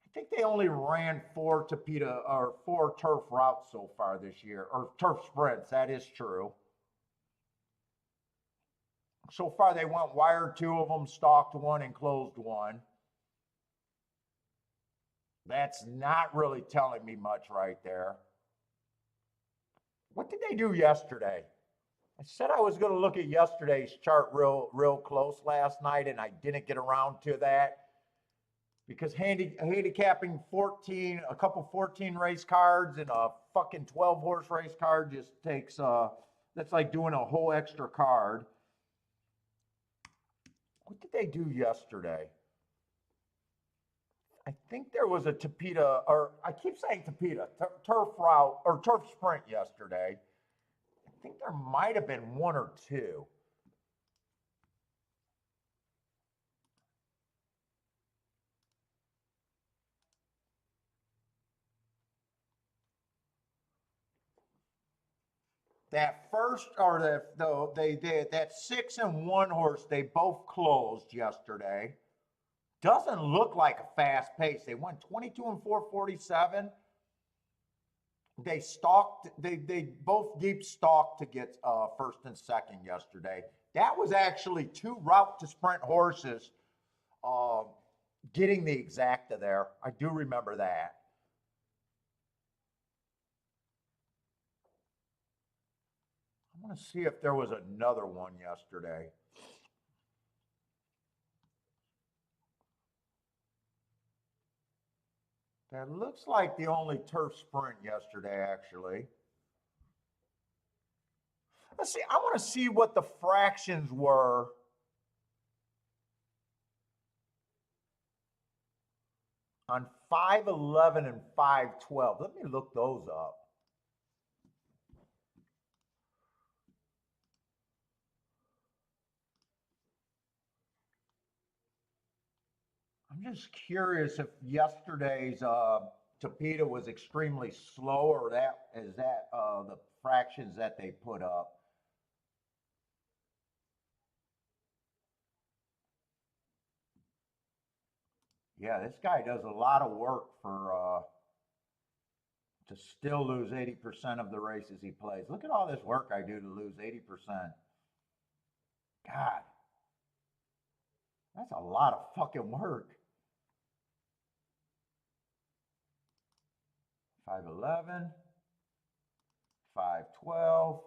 I think they only ran 4 Tapeta or 4 turf routes so far this year, or turf sprints. That is true. So far, they went wired 2 of them, stalked 1, and closed 1. That's not really telling me much right there. What did they do yesterday? I said I was going to look at yesterday's chart real close last night, and I didn't get around to that because handicapping 14, a couple 14 race cards and a fucking 12 horse race card just takes that's like doing a whole extra card. What did they do yesterday? I think there was a Tapeta, or I keep saying Tapeta, turf route or turf sprint yesterday. I think there might have been 1 or 2. That first, or they did that 6 and 1 horse, they both closed yesterday. Doesn't look like a fast pace. They went 22 and 447. They stalked, they both deep stalked to get first and second yesterday. That was actually 2 route to sprint horses uh, getting the exacta there. I do remember that. I want to see if there was another one yesterday. That looks like the only turf sprint yesterday, actually. Let's see. I want to see what the fractions were on 511 and 512. Let me look those up. I'm just curious if yesterday's Tapeta was extremely slow, or that is that the fractions that they put up. Yeah, this guy does a lot of work for to still lose 80% of the races he plays. Look at all this work I do to lose 80%. God, that's a lot of fucking work. 511, 512.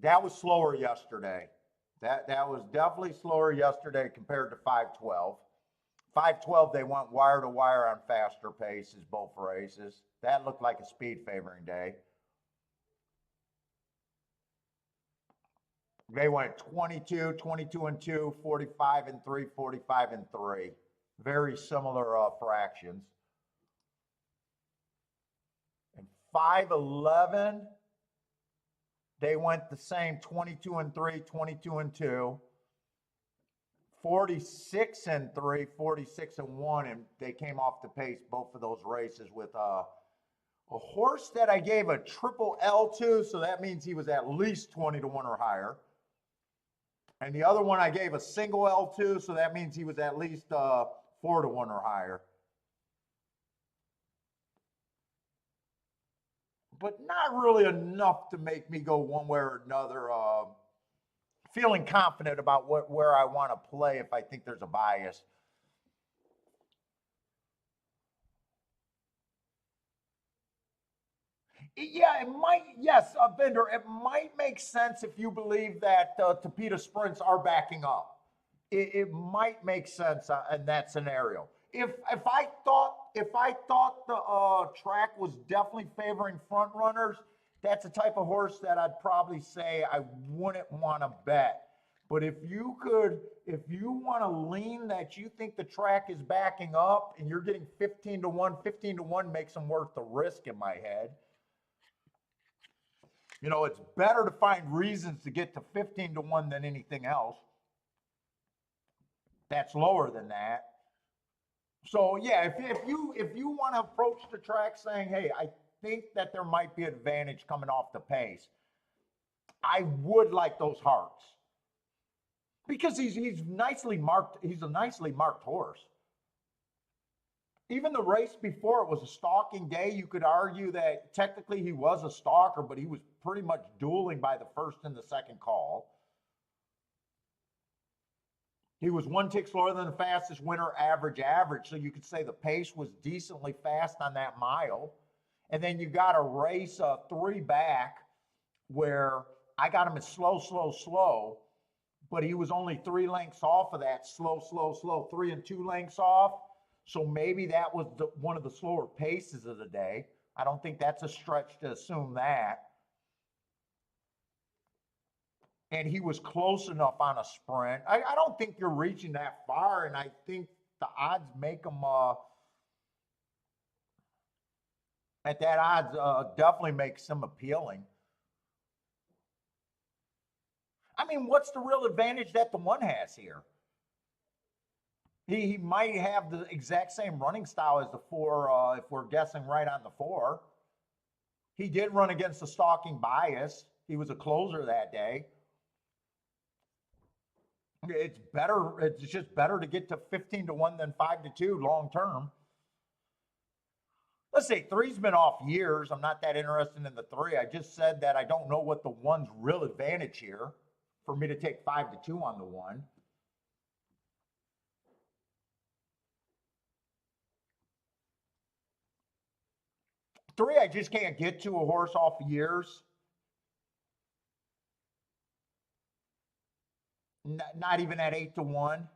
That was slower yesterday. That was definitely slower yesterday compared to 512. 512, they went wire to wire on faster paces, both races. That looked like a speed favoring day. They went 22, 22 and 2, 45 and 3, 45 and 3. Very similar fractions. And 511, they went the same 22 and 3, 22 and 2. 46 and 3, 46 and 1, and they came off the pace both of those races with a horse that I gave a triple L to, so that means he was at least 20 to 1 or higher. And the other one I gave a single L to, so that means he was at least 4 to 1 or higher. But not really enough to make me go one way or another. Feeling confident about where I want to play if I think there's a bias. Yeah, it might. Yes, Bender, it might make sense if you believe that Tapeta sprints are backing up. It might make sense in that scenario. If I thought the track was definitely favoring front runners, that's a type of horse that I'd probably say I wouldn't want to bet. But if you want to lean that you think the track is backing up and you're getting 15 to 1, 15 to 1 makes them worth the risk in my head. You know, it's better to find reasons to get to 15 to 1 than anything else. That's lower than that. So yeah, if you want to approach the track saying, hey, I think that there might be advantage coming off the pace, I would like those hearts. Because he's nicely marked, he's a nicely marked horse. Even the race before, it was a stalking day. You could argue that technically he was a stalker, but he was pretty much dueling by the first and the second call. He was 1 tick slower than the fastest winner average. So you could say the pace was decently fast on that mile. And then you got a race 3 back where I got him at slow, but he was only 3 lengths off of that slow, 3 and 2 lengths off. So maybe that was one of the slower paces of the day. I don't think that's a stretch to assume that. And he was close enough on a sprint. I don't think you're reaching that far, and I think the odds make him at that odds definitely makes him appealing. I mean, what's the real advantage that the 1 has here? He might have the exact same running style as the 4, if we're guessing right on the 4. He did run against the stalking bias. He was a closer that day. It's just better to get to 15 to 1 than 5 to 2 long term. Let's say 3's been off years. I'm not that interested in the 3. I just said that I don't know what the 1's real advantage here for me to take 5 to 2 on the 1. Three, I just can't get to a horse off years. Not even at 8 to 1.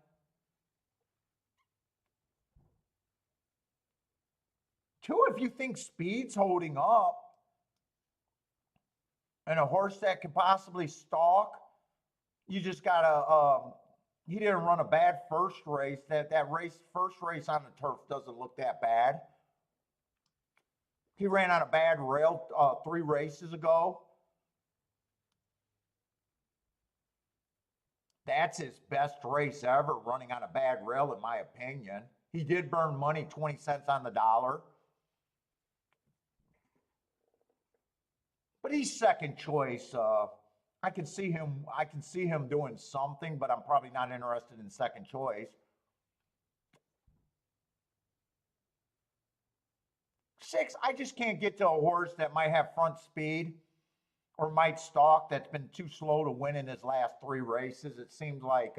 Two, if you think speed's holding up and a horse that could possibly stalk, you just gotta. He didn't run a bad first race. First race on the turf doesn't look that bad. He ran on a bad rail 3 races ago. That's his best race ever, running on a bad rail, in my opinion. He did burn money, 20 cents on the dollar. But he's second choice. I can see him doing something, but I'm probably not interested in second choice. 6, I just can't get to a horse that might have front speed or might stalk that's been too slow to win in his last 3 races. It seems like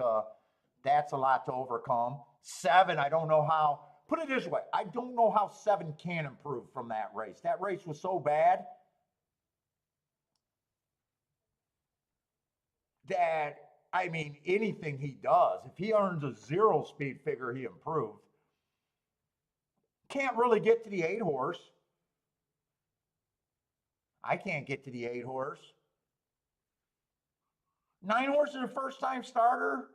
that's a lot to overcome. 7, I don't know how. Put it this way, I don't know how 7 can improve from that race. That race was so bad that, I mean, anything he does, if he earns a 0 speed figure, he improved. Can't really get to the 8 horse. I can't get to the 8 horse. 9 horse is a first time starter.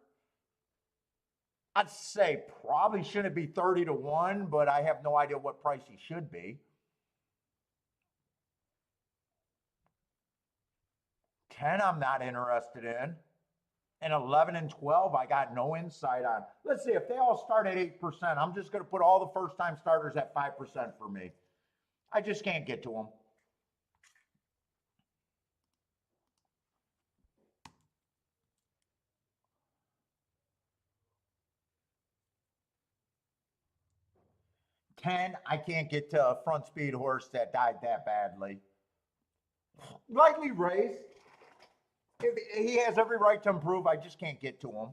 I'd say probably shouldn't be 30 to 1, but I have no idea what price he should be. 10, I'm not interested in. And 11 and 12, I got no insight on. Let's see, if they all start at 8%, I'm just going to put all the first time starters at 5% for me. I just can't get to them. I can't get to a front speed horse that died that badly. Likely race. He has every right to improve. I just can't get to him.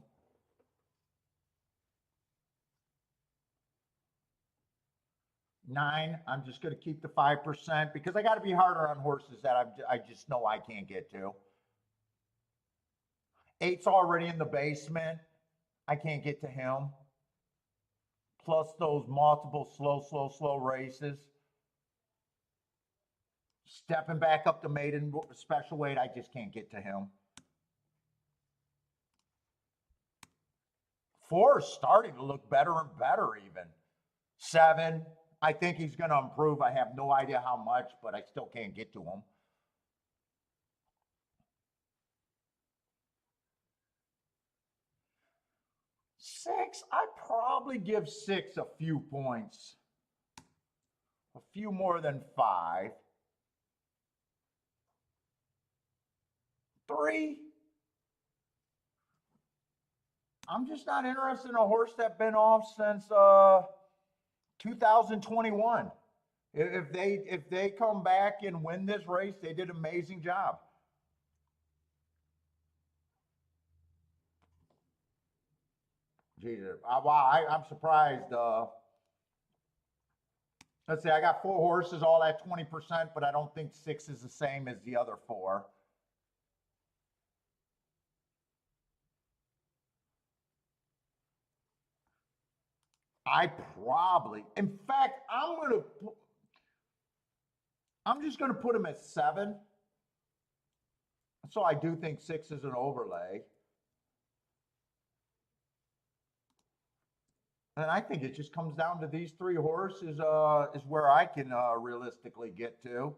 9, I'm just going to keep the 5% because I got to be harder on horses that I just know I can't get to. 8's already in the basement. I can't get to him. Plus those multiple slow races. Stepping back up to maiden special weight, I just can't get to him. 4 is starting to look better and better even. 7, I think he's going to improve. I have no idea how much, but I still can't get to him. 6, I'd probably give 6 a few points. A few more than 5. 3, I'm just not interested in a horse that's been off since 2021. If they come back and win this race, they did an amazing job. Jesus, wow, I'm surprised. Let's see, I got 4 horses, all at 20%, but I don't think 6 is the same as the other 4. In fact, I'm just gonna put him at 7. So I do think 6 is an overlay. And I think it just comes down to these 3 horses is where I can realistically get to.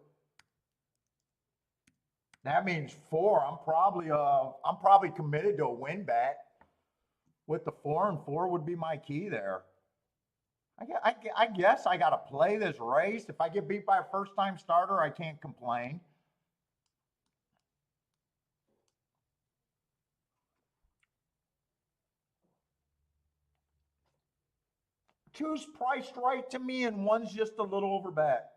That means 4. I'm probably committed to a win bet with the 4, and 4 would be my key there. I guess I got to play this race. If I get beat by a first-time starter, I can't complain. Two's priced right to me, and 1's just a little over bet.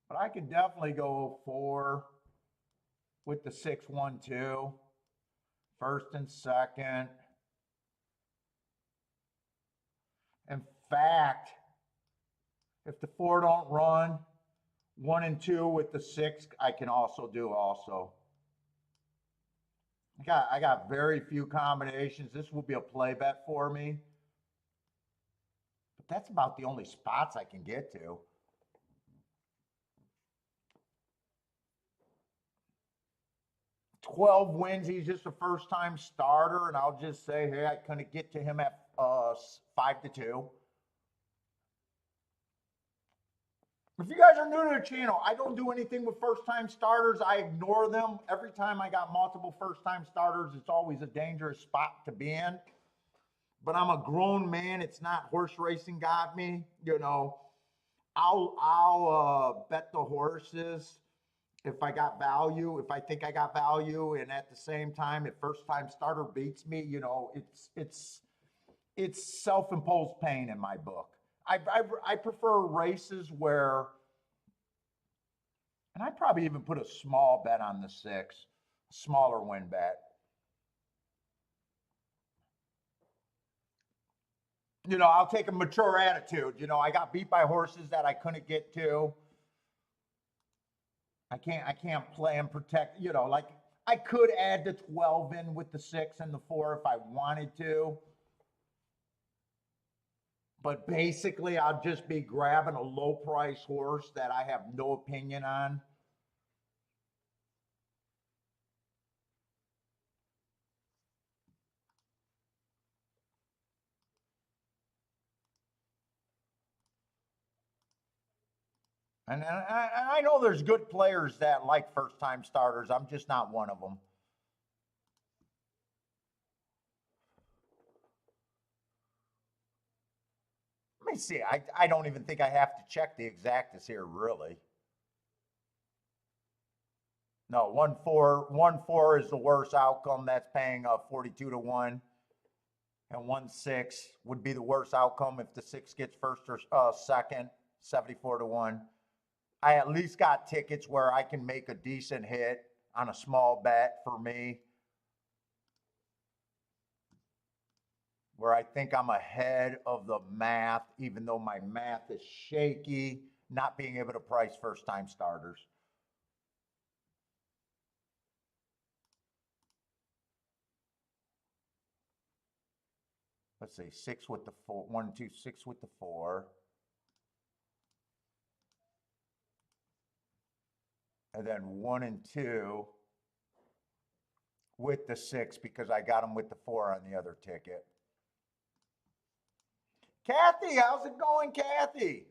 But I could definitely go 4 with the 6, 1, 2. First and second. In fact, if the 4 don't run, 1 and 2 with the 6, I can also do also. I got very few combinations. This will be a play bet for me. But that's about the only spots I can get to. "12 wins. He's just a first-time starter, and I'll just say, hey, I couldn't get to him at 5-2. If you guys are new to the channel, I don't do anything with first-time starters. I ignore them. Every time I got multiple first-time starters, it's always a dangerous spot to be in. But I'm a grown man. It's not horse racing got me. You know, I'll bet the horses if I got value, if I think I got value, and at the same time, if first-time starter beats me, you know, it's self-imposed pain in my book. I prefer races where, and I'd probably even put a small bet on the 6, smaller win bet. You know, I'll take a mature attitude. You know, I got beat by horses that I couldn't get to. I can't play and protect, you know, like I could add the 12 in with the 6 and the 4 if I wanted to. But basically, I'll just be grabbing a low price horse that I have no opinion on. And I know there's good players that like first-time starters. I'm just not one of them. Let me see. I don't even think I have to check the exactas here, really. No, 1-4 is the worst outcome. That's paying 42 to 1. And 1-6 would be the worst outcome if the 6 gets first or second, 74 to 1. I at least got tickets where I can make a decent hit on a small bet for me, where I think I'm ahead of the math, even though my math is shaky, not being able to price first-time starters. Let's see, 6 with the 4, 1, 2, 6 with the 4. And then 1 and 2 with the 6 because I got them with the 4 on the other ticket. Kathy, how's it going, Kathy?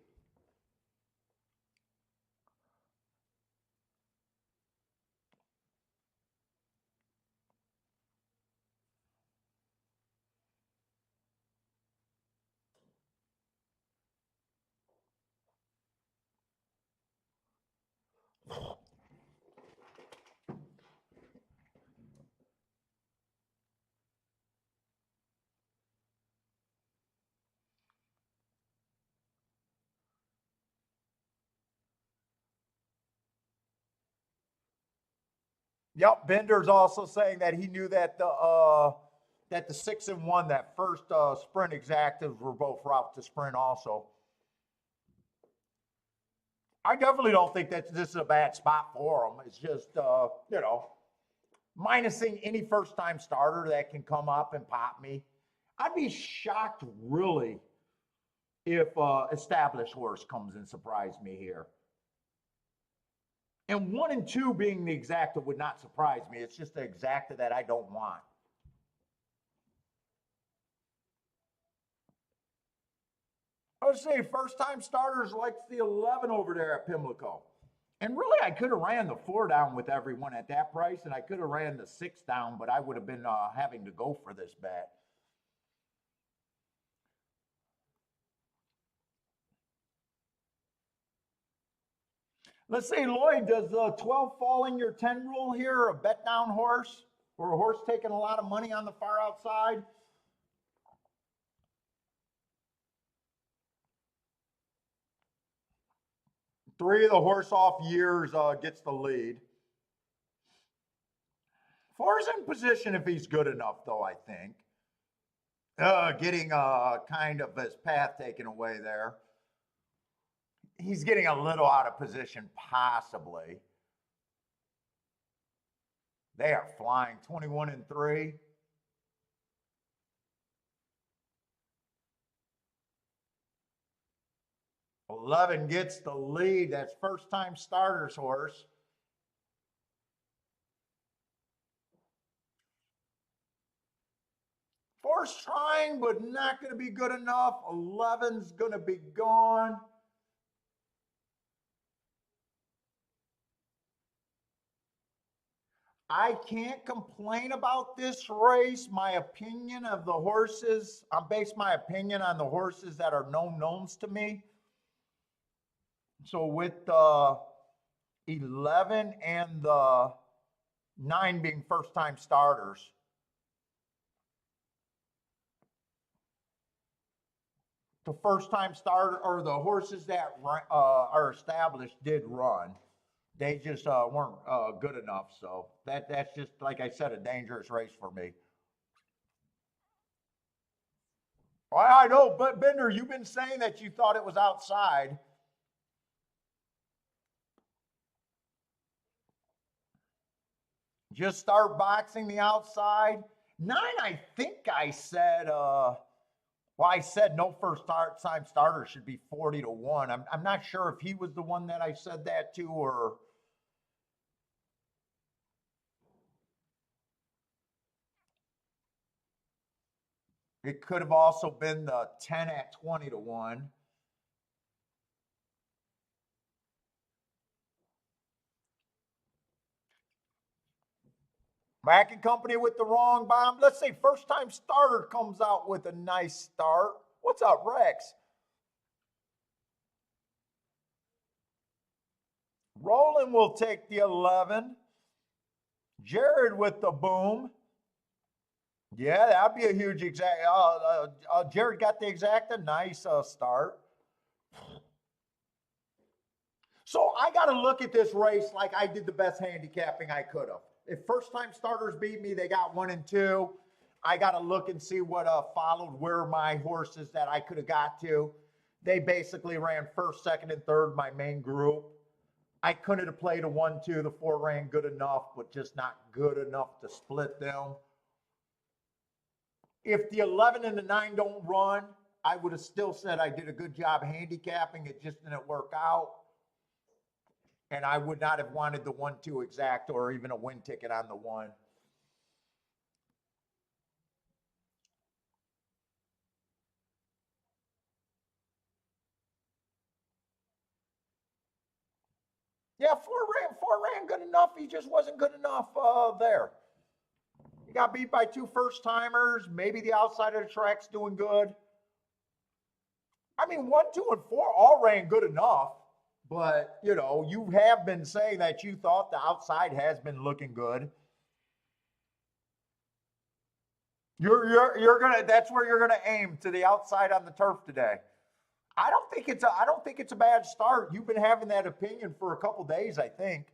Yep, Bender's also saying that he knew that the 6 and 1, that first sprint exactas were both route to sprint also. I definitely don't think that this is a bad spot for them. It's just you know, minusing any first-time starter that can come up and pop me. I'd be shocked, really, if established horse comes and surprised me here. And 1 and 2 being the exacta would not surprise me. It's just the exacta that I don't want. I would say first-time starters likes the 11 over there at Pimlico. And really, I could have ran the 4 down with everyone at that price, and I could have ran the 6 down, but I would have been having to go for this bet. Let's see, Lloyd, does 12 fall in your 10 rule here, a bet down horse, or a horse taking a lot of money on the far outside? Three of the horse off years gets the lead. 4's in position if he's good enough, though, I think. Getting kind of his path taken away there. He's getting a little out of position, possibly. They are flying 21 and 3. 11 gets the lead. That's first time starter's horse. Four's trying, but not going to be good enough. 11's going to be gone. I can't complain about this race. My opinion of the horses, I base my opinion on the horses that are known knowns to me. So with the 11 and the 9 being first time starters, the first time starter or the horses that are established did run. They just weren't good enough. So that's just, like I said, a dangerous race for me. I know, but Bender, you've been saying that you thought it was outside. Just start boxing the outside. 9, I think I said, I said no first time starter should be 40-1. I'm not sure if he was the one that I said that to, or it could have also been the 10 at 20-1. Mack and Company with the wrong bomb. Let's say first time starter comes out with a nice start. What's up, Rex? Roland will take the 11. Jared with the boom. Yeah, that'd be a huge exact. Jared got the exacta. Nice start. So I got to look at this race like I did the best handicapping I could have. If first time starters beat me, they got 1 and 2. I got to look and see what followed, where my horses that I could have got to. They basically ran first, second, and third, my main group. I couldn't have played a 1-2. The 4 ran good enough, but just not good enough to split them. If the 11 and the 9 don't run, I would have still said I did a good job handicapping. It just didn't work out. And I would not have wanted the 1-2 exact or even a win ticket on the 1. Yeah, four ran good enough. He just wasn't good enough there. He got beat by 2 first timers. Maybe the outside of the track's doing good. I mean, 1, 2, and 4 all ran good enough. But, you know, you have been saying that you thought the outside has been looking good. You're gonna, that's where you're gonna aim, to the outside on the turf today. I don't think it's a bad start. You've been having that opinion for a couple days, I think.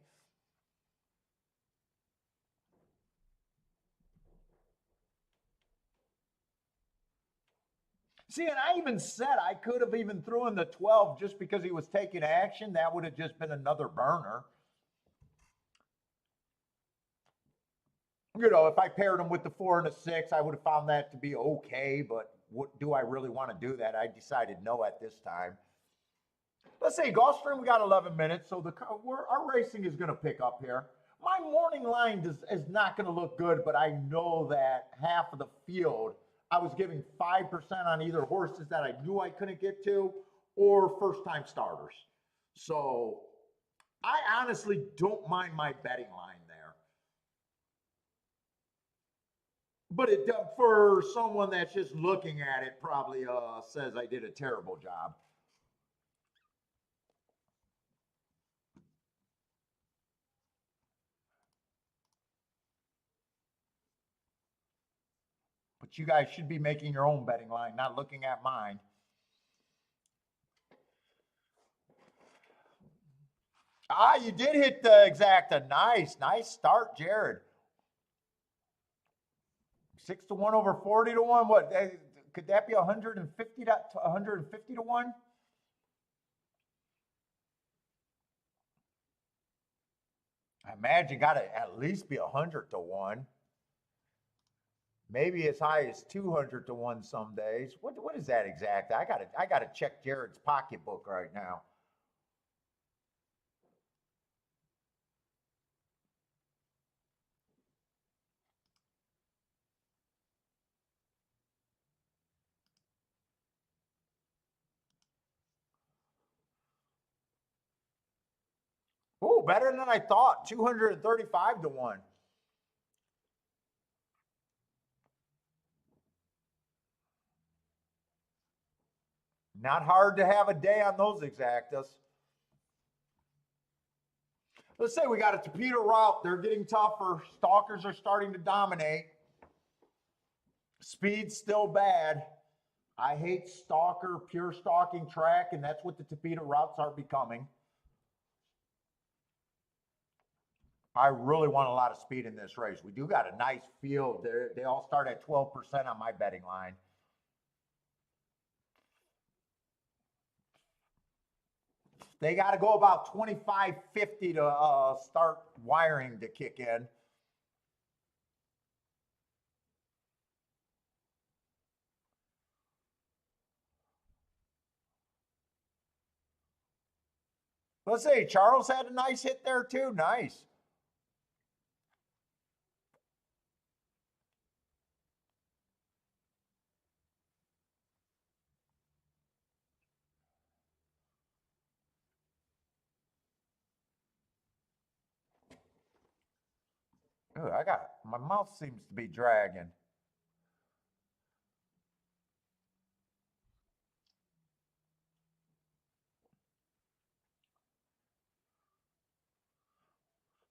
See, and I even said I could have even threw in the 12 just because he was taking action. That would have just been another burner. You know, if I paired him with the 4 and the 6, I would have found that to be okay. But do I really want to do that? I decided no at this time. Let's say Gulfstream, we got 11 minutes, so our racing is going to pick up here. My morning line is not going to look good, but I know that half of the field, I was giving 5% on either horses that I knew I couldn't get to or first-time starters. So I honestly don't mind my betting line there. But it, for someone that's just looking at it, probably says I did a terrible job. But you guys should be making your own betting line, not looking at mine. Ah, you did hit the exacta. Nice start, Jared. 6-1 over 40-1. What could that be? 150 to 150-1? I imagine got to at least be 100-1. Maybe as high as 200 to 1 some days. What is that exact? I gotta check Jared's pocketbook right now. Oh, better than I thought. 235 to 1. Not hard to have a day on those exactas. Let's say we got a torpedo route. They're getting tougher. Stalkers are starting to dominate. Speed's still bad. I hate stalker, pure stalking track, and that's what the torpedo routes are becoming. I really want a lot of speed in this race. We do got a nice field. They all start at 12% on my betting line. They got to go about 25.50 to start wiring to kick in. Let's say Charles had a nice hit there too. Nice. Ooh, my mouth seems to be dragging.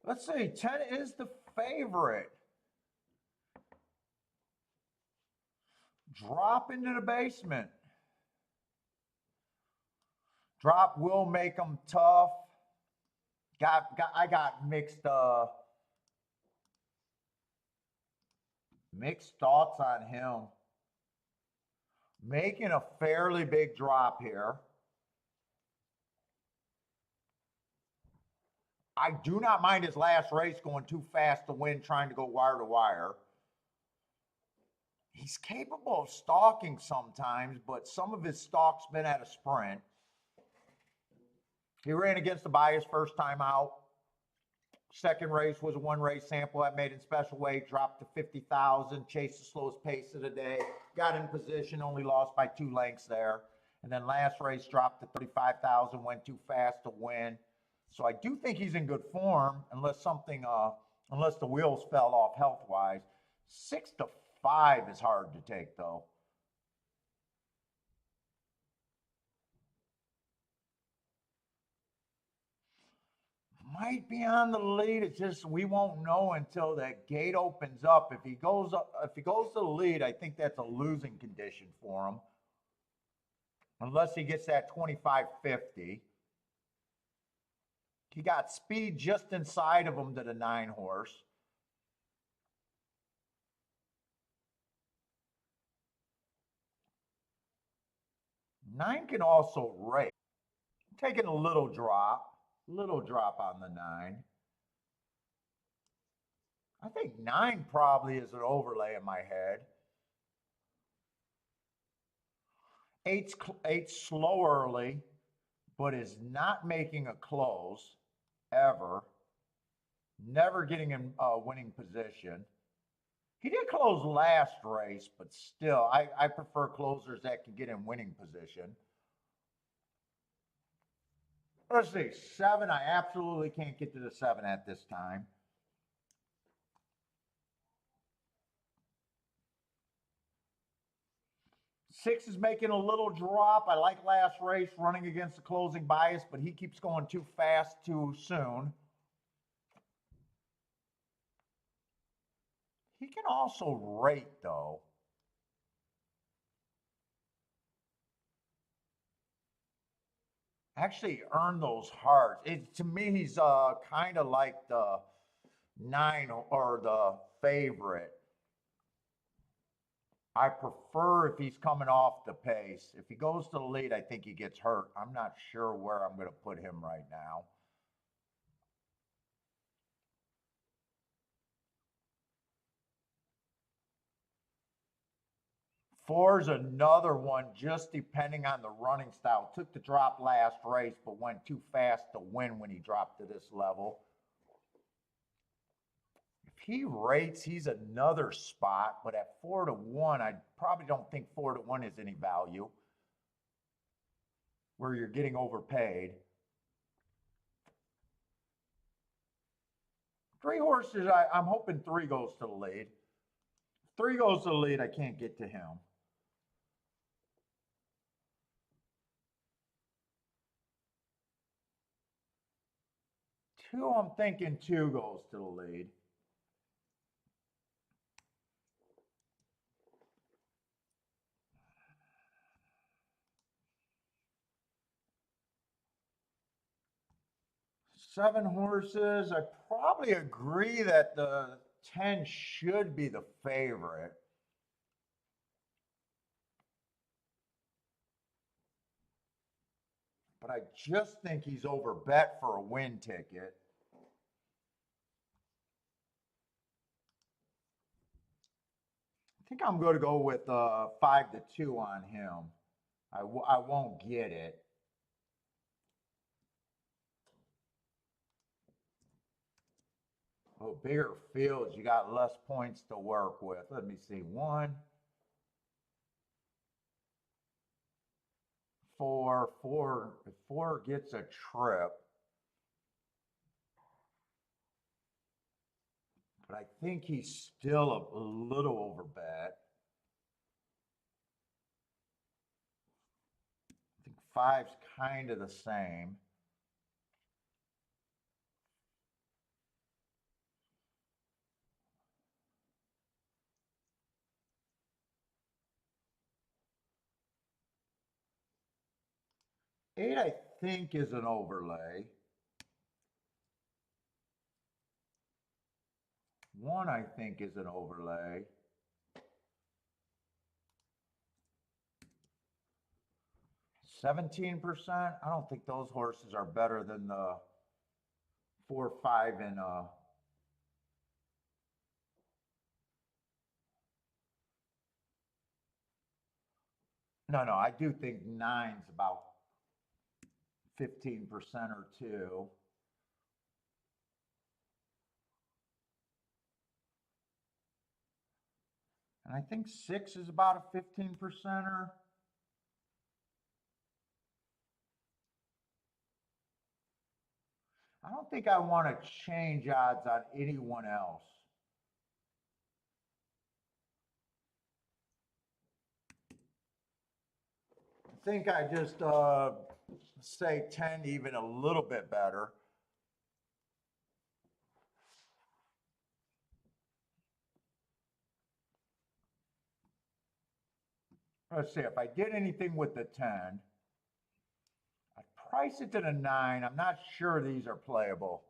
Let's see, 10 is the favorite. Drop into the basement. Drop will make them tough. I got mixed thoughts on him. Making a fairly big drop here. I do not mind his last race going too fast to win, trying to go wire to wire. He's capable of stalking sometimes, but some of his stalk's been at a sprint. He ran against the bias first time out. Second race was a one race sample that made in special weight, dropped to 50,000, chased the slowest pace of the day, got in position, only lost by 2 lengths there. And then last race dropped to 35,000, went too fast to win. So I do think he's in good form, unless the wheels fell off health wise. 6 to 5 is hard to take though. Might be on the lead. It's just we won't know until that gate opens up. If he goes to the lead, I think that's a losing condition for him. Unless he gets that 25.50. He got speed just inside of him to the 9 horse. Nine can also race. Taking a little drop on the 9. I think 9 probably is an overlay in my head. Eight's slow early, but is not making a close ever. Never getting in winning position. He did close last race, but still, I prefer closers that can get in winning position. Let's see, 7. I absolutely can't get to the 7 at this time. Six is making a little drop. I like last race running against the closing bias, but he keeps going too fast too soon. He can also rate though. Actually earn those hearts. To me, he's kind of like the 9 or the favorite. I prefer if he's coming off the pace. If he goes to the lead, I think he gets hurt. I'm not sure where I'm going to put him right now. Four's another one, just depending on the running style. Took the drop last race, but went too fast to win when he dropped to this level. If he rates, he's another spot, but at 4-1, I probably don't think 4-1 is any value where you're getting overpaid. 3 horses, I'm hoping 3 goes to the lead. 3 goes to the lead, I can't get to him. 2, I'm thinking 2 goes to the lead. Seven horses, I probably agree that the 10 should be the favorite. But I just think he's overbet for a win ticket. I think I'm going to go with 5-2 on him. I won't get it. Oh, bigger fields, you got less points to work with. Let me see. 1, 4, 4. If 4 gets a trip. But I think he's still a little overbet. I think 5's kind of the same. Eight, I think, is an overlay. 1, I think, is an overlay. 17%. I don't think those horses are better than the 4, 5, and no, I do think 9's about 15% or 2. And I think 6 is about a 15%er. I don't think I want to change odds on anyone else. I think I just say 10 even a little bit better. Let's see, if I did anything with the 10, I'd price it to the 9. I'm not sure these are playable.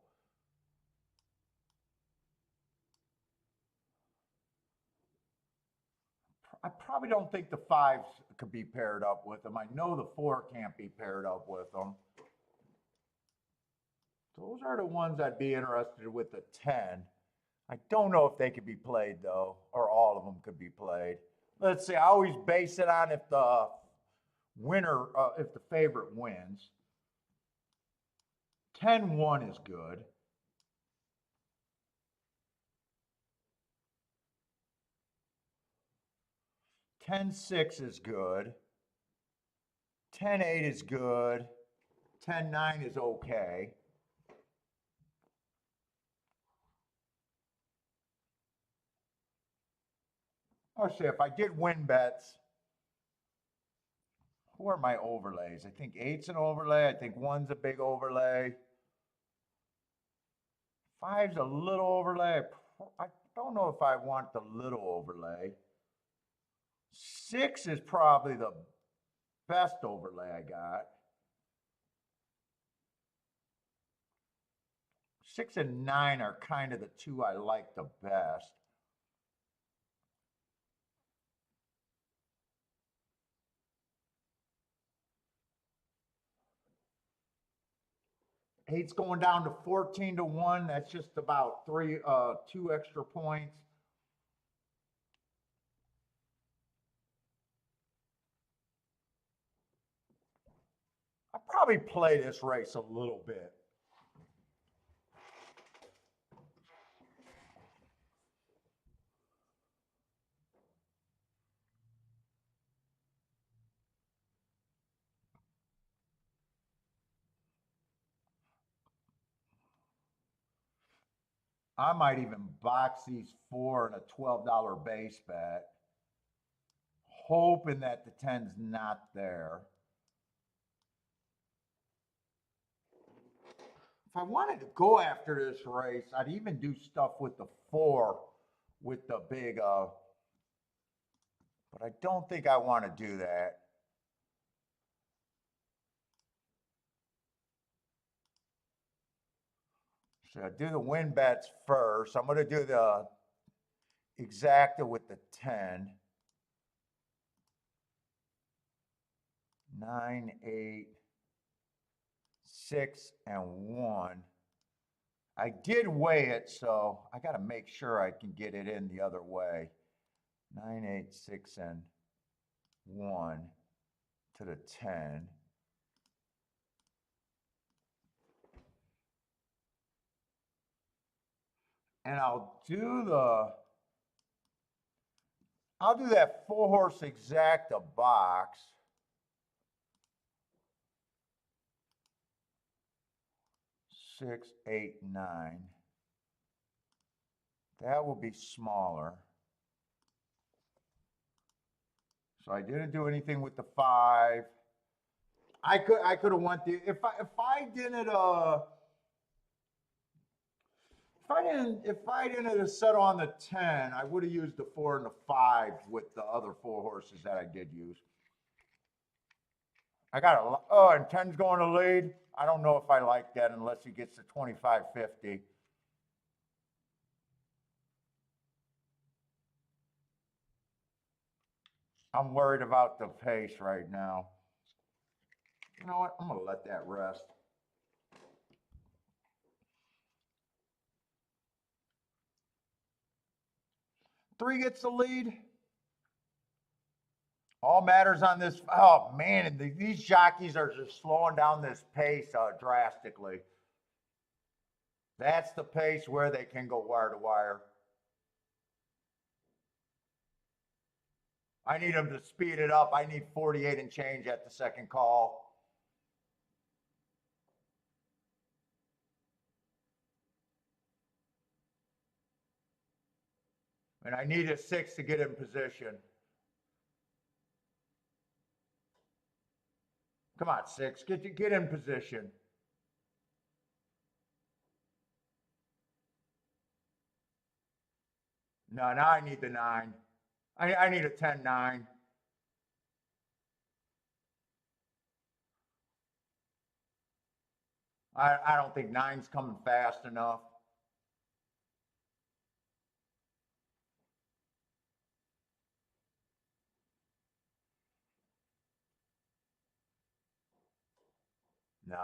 I probably don't think the 5s could be paired up with them. I know the 4 can't be paired up with them. Those are the ones I'd be interested with the 10. I don't know if they could be played, though, or all of them could be played. Let's see, I always base it on if the winner, if the favorite wins. 10-1 is good. 10-6 is good. 10-8 is good. 10-9 is okay. Let's see, if I did win bets, who are my overlays? I think 8's an overlay. I think 1's a big overlay. 5's a little overlay. I don't know if I want the little overlay. 6 is probably the best overlay I got. 6 and 9 are kind of the 2 I like the best. Eight's going down to 14-1. That's just about 2 extra points. probably play this race a little bit. I might even box these 4 in a $12 base bet, hoping that the 10's not there. If I wanted to go after this race, I'd even do stuff with the 4 with the big, but I don't think I want to do that. Should I do the win bets first? I'm going to do the exacta with the 10. 9, 8, 6, and 1. I did weigh it, so I got to make sure I can get it in the other way. 9, 8, 6, and 1 to the 10. And I'll do that 4-horse exacta box. 6, 8, 9. That will be smaller. So I didn't do anything with the 5. I could have went the if I didn't have set on the 10, I would have used the 4 and the 5 with the other 4 horses that I did use. I got and 10's going to lead. I don't know if I like that unless he gets to 25.50. I'm worried about the pace right now. You know what? I'm going to let that rest. Three gets the lead. All matters on this. Oh, man, these jockeys are just slowing down this pace drastically. That's the pace where they can go wire to wire. I need them to speed it up. I need 48 and change at the second call. And I need a 6 to get in position. Come on, 6, get in position. No, now I need the 9. I need a 10-9. I don't think 9's coming fast enough.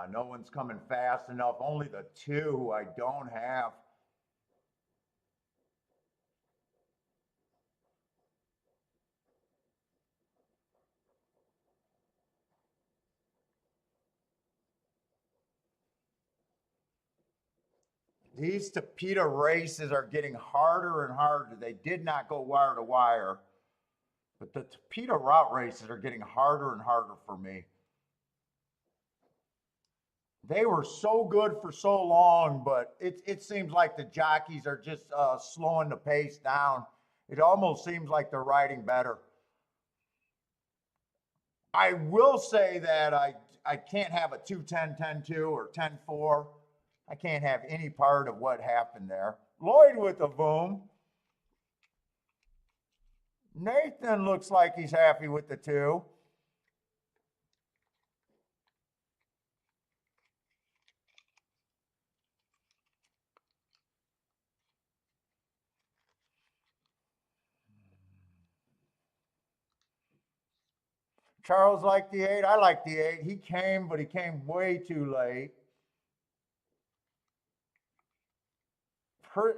No one's coming fast enough. Only the 2 who I don't have. These Tapeta races are getting harder and harder. They did not go wire to wire, but the Tapeta route races are getting harder and harder for me. They were so good for so long, but it seems like the jockeys are just slowing the pace down. It almost seems like they're riding better. I will say that I can't have a 2-10, 10-2 or 10-4. I can't have any part of what happened there. Lloyd with a boom. Nathan looks like he's happy with the 2. Charles liked the 8. I like the 8. He came, but he came way too late. Him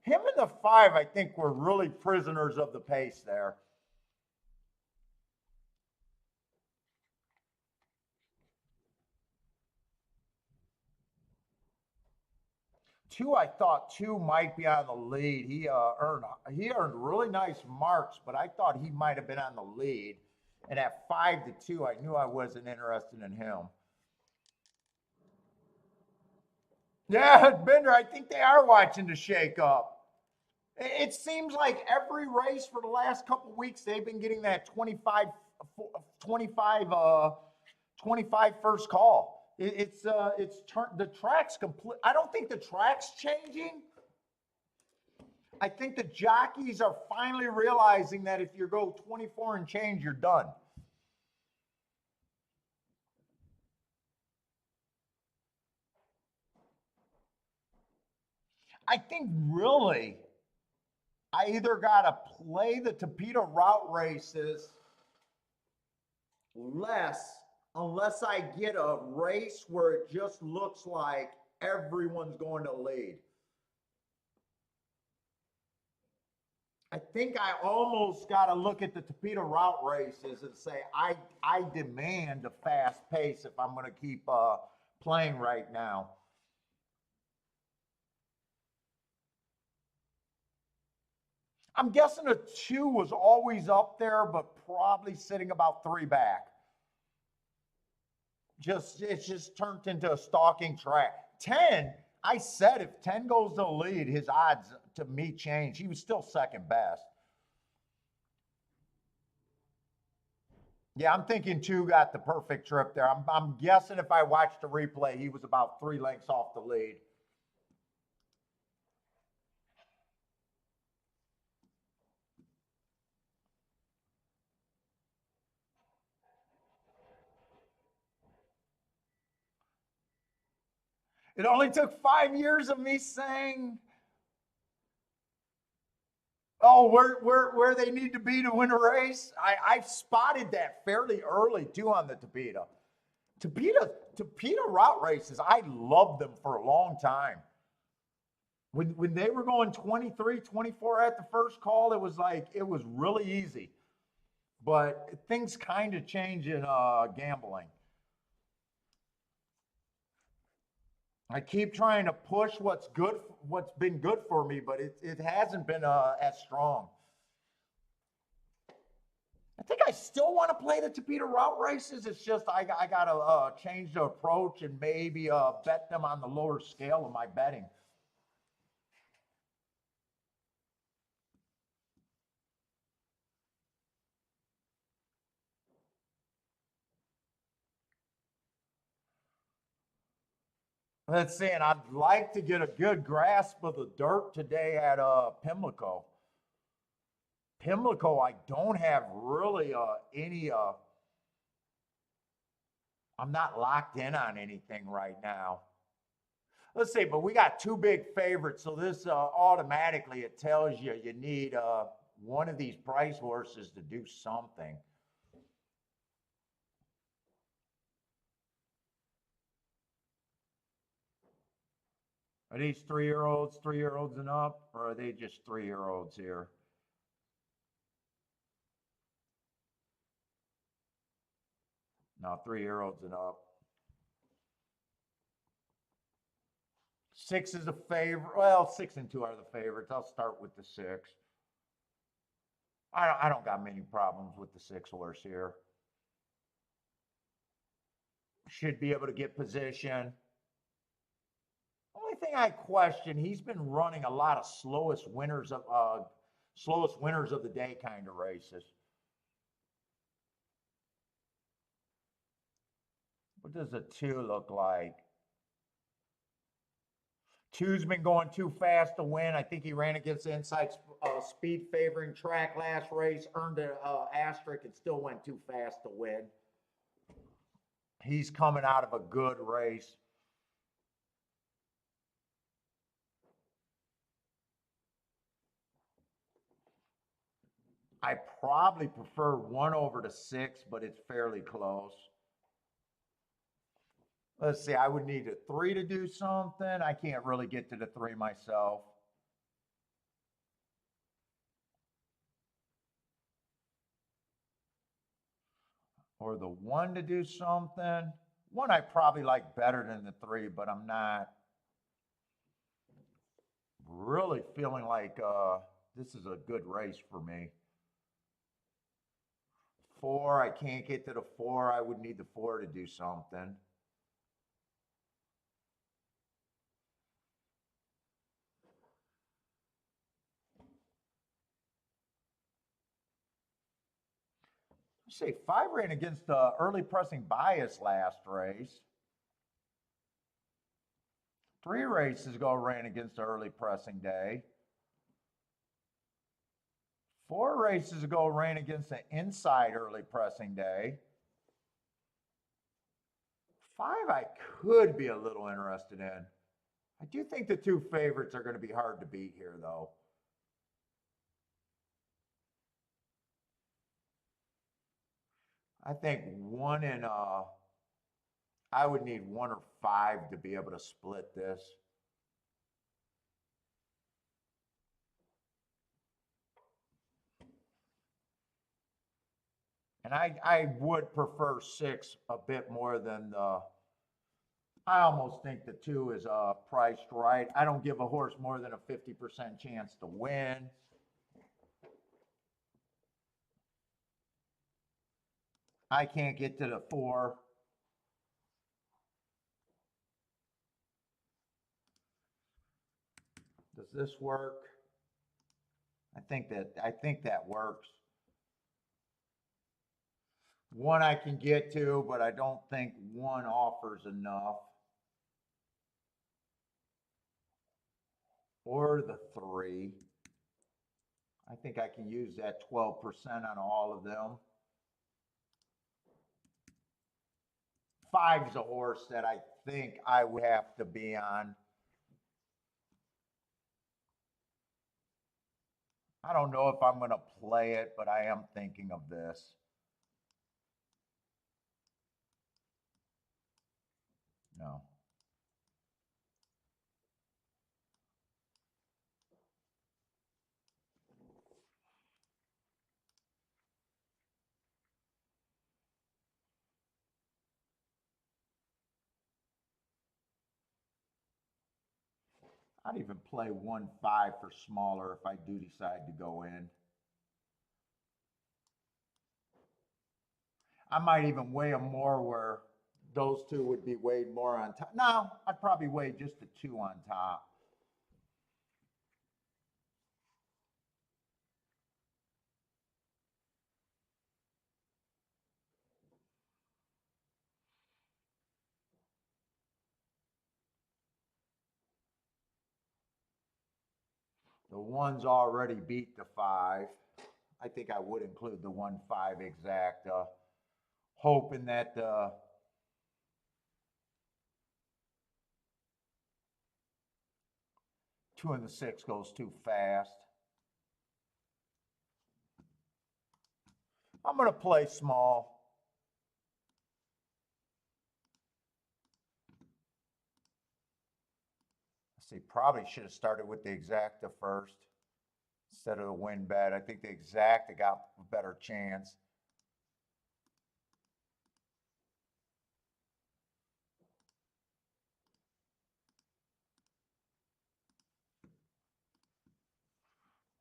and the 5, I think, were really prisoners of the pace there. two, I thought two might be on the lead. He earned really nice marks, but I thought he might have been on the lead. And at 5-2, I knew I wasn't interested in him. Yeah, Bender, I think they are watching the shake up. It seems like every race for the last couple of weeks, they've been getting that 25 first call. It's the track's complete. I don't think the track's changing. I think the jockeys are finally realizing that if you go 24 and change, you're done. I think really, I either got to play the Torpedo route races less, unless I get a race where it just looks like everyone's going to lead. I think I almost got to look at the Torpedo route races and say, I demand a fast pace if I'm going to keep playing right now. I'm guessing a 2 was always up there, but probably sitting about 3 back. It's just turned into a stalking track. 10, I said if 10 goes to the lead, his odds to me change. He was still second best. Yeah, I'm thinking 2 got the perfect trip there. I'm guessing if I watched the replay, he was about 3 lengths off the lead. It only took 5 years of me saying, oh, where they need to be to win a race. I spotted that fairly early too on the Torpedo. Torpedo route races, I loved them for a long time. When they were going 23, 24 at the first call, it was really easy. But things kind of change in gambling. I keep trying to push what's been good for me, but it hasn't been as strong. I think I still want to play the Torpedo route races. It's just I got to change the approach and maybe bet them on the lower scale of my betting. Let's see, and I'd like to get a good grasp of the dirt today at Pimlico. Pimlico, I don't have really any. I'm not locked in on anything right now. Let's see, but we got 2 big favorites, so this automatically it tells you need one of these price horses to do something. Are these 3-year-olds, 3-year-olds and up, or are they just 3-year-olds here? No, 3-year-olds and up. 6 is a favorite. Well, 6 and 2 are the favorites. I'll start with the 6. I don't got many problems with the 6 horse here. Should be able to get position. Only thing I question, he's been running a lot of slowest winners of the day kind of races. What does a 2 look like? 2's been going too fast to win. I think he ran against the inside speed favoring track last race, earned an asterisk, and still went too fast to win. He's coming out of a good race. I probably prefer 1 over to 6, but it's fairly close. Let's see, I would need a 3 to do something. I can't really get to the 3 myself. Or the 1 to do something. 1 I probably like better than the 3, but I'm not. Really feeling like this is a good race for me. 4, I can't get to the 4. I would need the 4 to do something. Say 5 ran against early pressing bias last race. 3 races ago ran against early pressing day. 4 races ago ran against an inside early pressing day. 5 I could be a little interested in. I do think the 2 favorites are going to be hard to beat here, though. I think 1 and I would need 1 or 5 to be able to split this. And I would prefer 6 a bit more than the. I almost think the 2 is priced right. I don't give a horse more than a 50% chance to win. I can't get to the 4. Does this work? I think that works. 1 I can get to, but I don't think 1 offers enough. Or the 3. I think I can use that 12% on all of them. 5's a horse that I think I would have to be on. I don't know if I'm going to play it, but I am thinking of this. No. I'd even play 1-5 for smaller if I do decide to go in. I might even weigh them more where those 2 would be weighed more on top. No, I'd probably weigh just the 2 on top. The 1's already beat the 5. I think I would include the 1-5 exact, hoping that 2 and the 6 goes too fast. I'm going to play small. See, probably should have started with the exacta first instead of the win bet. I think the exacta got a better chance.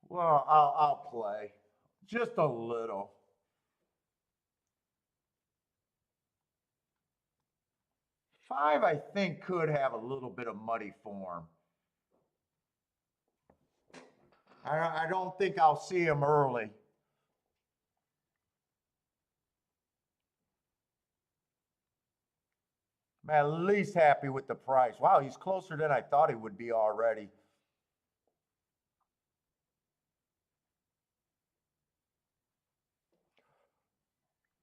Well, I'll play just a little. Five, I think, could have a little bit of muddy form. I don't think I'll see him early. I'm at least happy with the price. Wow, he's closer than I thought he would be already.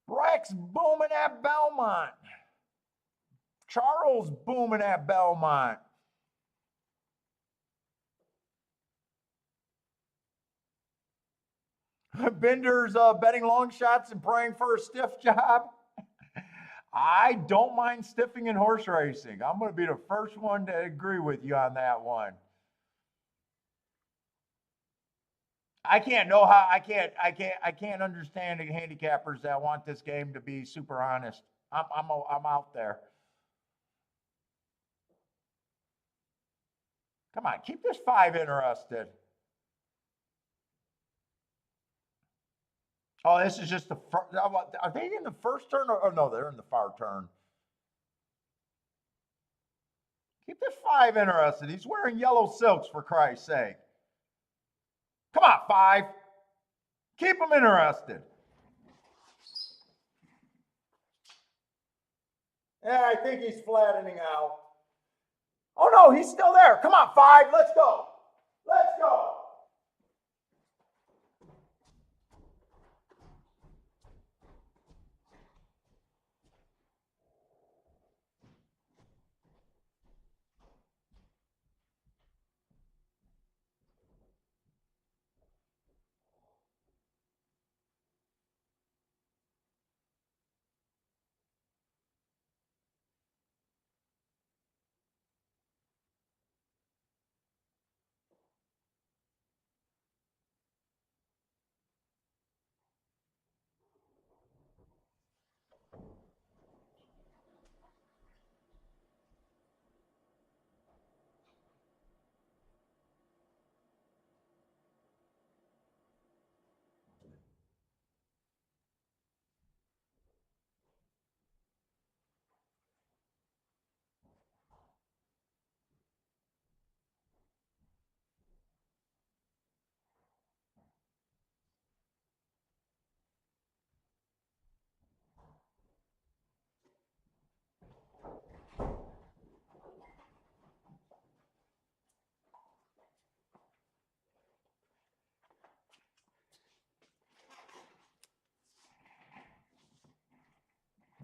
Rex booming at Belmont. Charles booming at Belmont. Bender's betting long shots and praying for a stiff job. I don't mind stiffing in horse racing. I'm going to be the first one to agree with you on that one. I can't understand the handicappers that want this game to be super honest. I'm out there. Come on, keep this 5 interested. Oh, this is just the first. Are they in the first turn or no? They're in the far turn. Keep this 5 interested. He's wearing yellow silks, for Christ's sake. Come on, 5. Keep him interested. Yeah, I think he's flattening out. Oh no, he's still there. Come on, 5. Let's go. Let's go.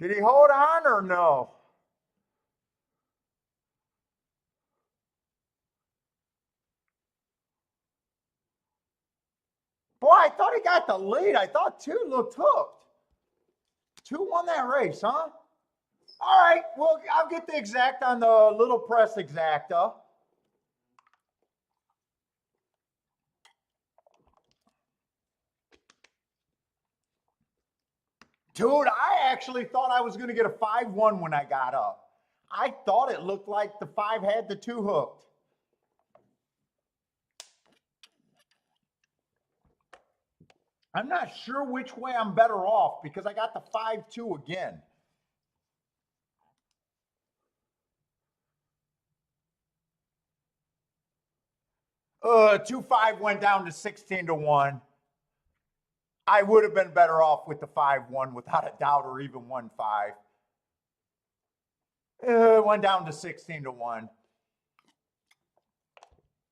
Did he hold on or no? Boy, I thought he got the lead. I thought 2 looked hooked. 2 won that race, huh? All right, well, I'll get the exact on the little press exacta. Dude, I actually thought I was going to get a 5-1 when I got up. I thought it looked like the 5 had the 2 hooked. I'm not sure which way I'm better off because I got the 5-2 again. Uh, 2-5 went down to 16-1. I would have been better off with the 5-1 without a doubt, or even 1-5. It went down to 16-1.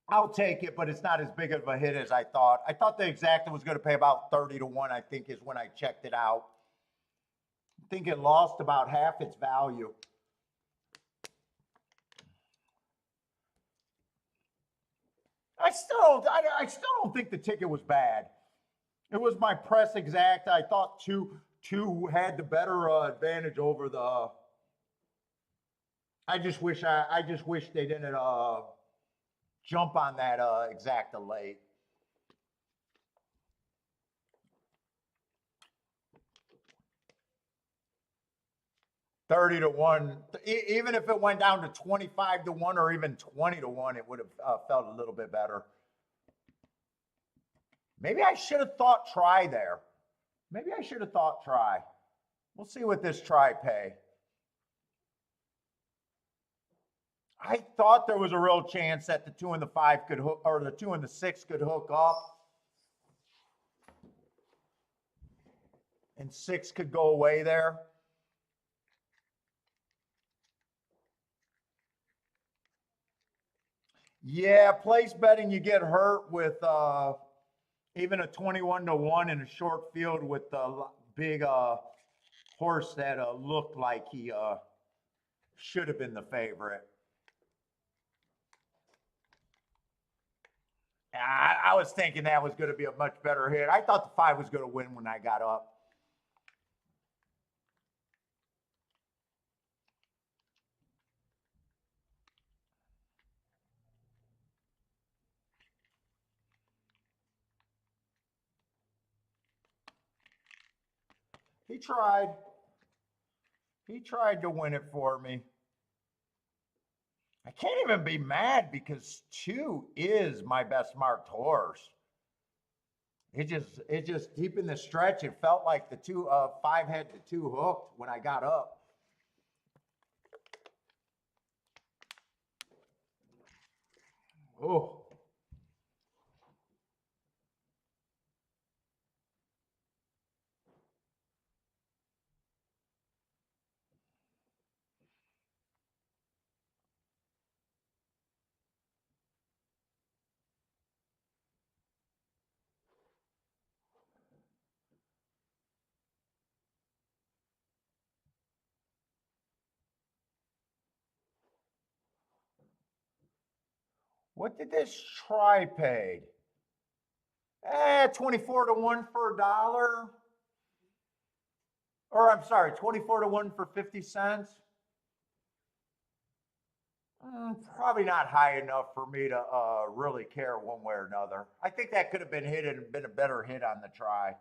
I'll take it, but it's not as big of a hit as I thought. I thought the exacta was going to pay about 30-1, I think, is when I checked it out. I think it lost about half its value. I still don't think the ticket was bad. It was my press exacta. I thought two had the better advantage over the. I just wish they didn't jump on that exacta late. $30-1. Even if it went down to 25-1 or even 20-1, it would have felt a little bit better. Maybe I should have thought try there. Maybe I should have thought try. We'll see what this try pay. I thought there was a real chance that the 2 and the 5 could hook, or the 2 and the 6 could hook up. And 6 could go away there. Yeah, place betting, you get hurt with even a 21-1 in a short field with the big horse that looked like he should have been the favorite. I was thinking that was going to be a much better hit. I thought the 5 was going to win when I got up. He tried. He tried to win it for me. I can't even be mad because 2 is my best marked horse. It just deep in the stretch, it felt like the 5 had the 2 hooked when I got up. Oh. What did this try paid? 24 to 1 for $1. Or I'm sorry, 24 to 1 for 50 cents. Probably not high enough for me to really care one way or another. I think that could have been hit and been a better hit on the try.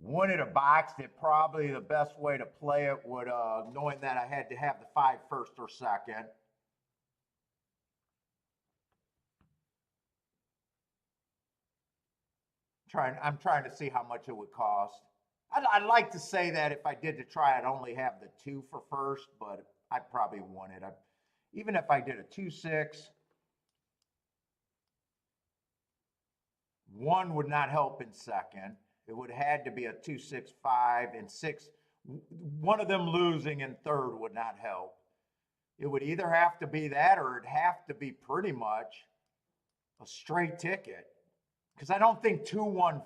Wanted a box that probably the best way to play it would, knowing that I had to have the 5 first or second. I'm trying to see how much it would cost. I'd like to say that if I did the try, I'd only have the 2 for first, but I probably won it. Even if I did a 2-6, 1 would not help in second. It would have had to be a 2-6-5 and 6. One of them losing in third would not help. It would either have to be that or it'd have to be pretty much a straight ticket. Because I don't think 2-1-5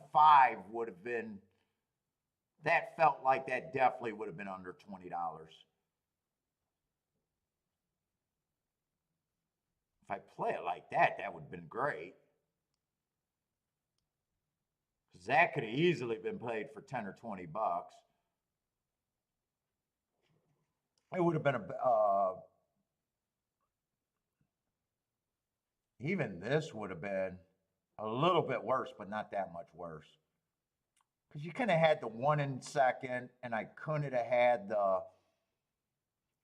would have been, that felt like that definitely would have been under $20. If I play it like that, that would have been great. Because that could have easily been played for 10 or 20 bucks. It would have been even this would have been a little bit worse, but not that much worse. Because you couldn't have had the 1 in second, and I couldn't have had the.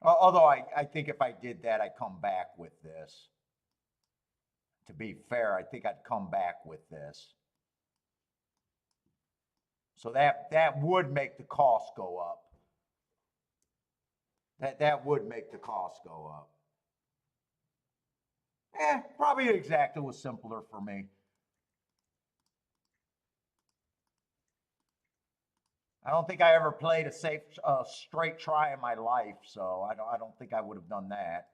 Although I think if I did that, I'd come back with this. To be fair, I think I'd come back with this. So that would make the cost go up. That would make the cost go up. Probably exacta was simpler for me. I don't think I ever played a safe straight try in my life, so I don't think I would have done that.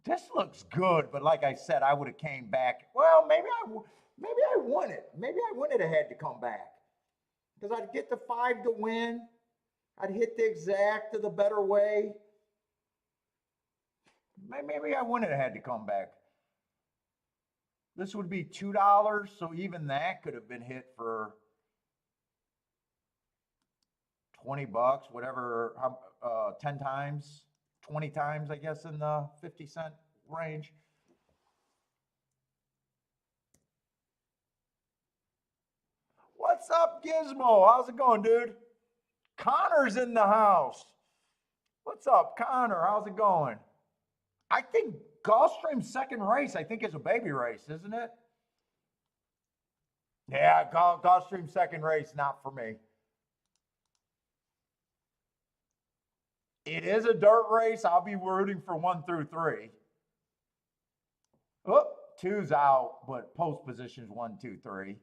This looks good, but like I said, I would have came back. Well, maybe I won it. Maybe I wouldn't have had to come back because I'd get the 5 to win. I'd hit the exact the better way. Maybe I wouldn't have had to come back. This would be $2, so even that could have been hit for 20 bucks, whatever, 10 times, 20 times, I guess, in the 50-cent range. What's up, Gizmo? How's it going, dude? Connor's in the house. What's up, Connor? How's it going? I think Gulfstream's second race, I think, is a baby race, isn't it? Yeah, Gulfstream's second race, not for me. It is a dirt race. I'll be rooting for 1 through 3. Oh, 2's out, but post positions 1, 2, 3.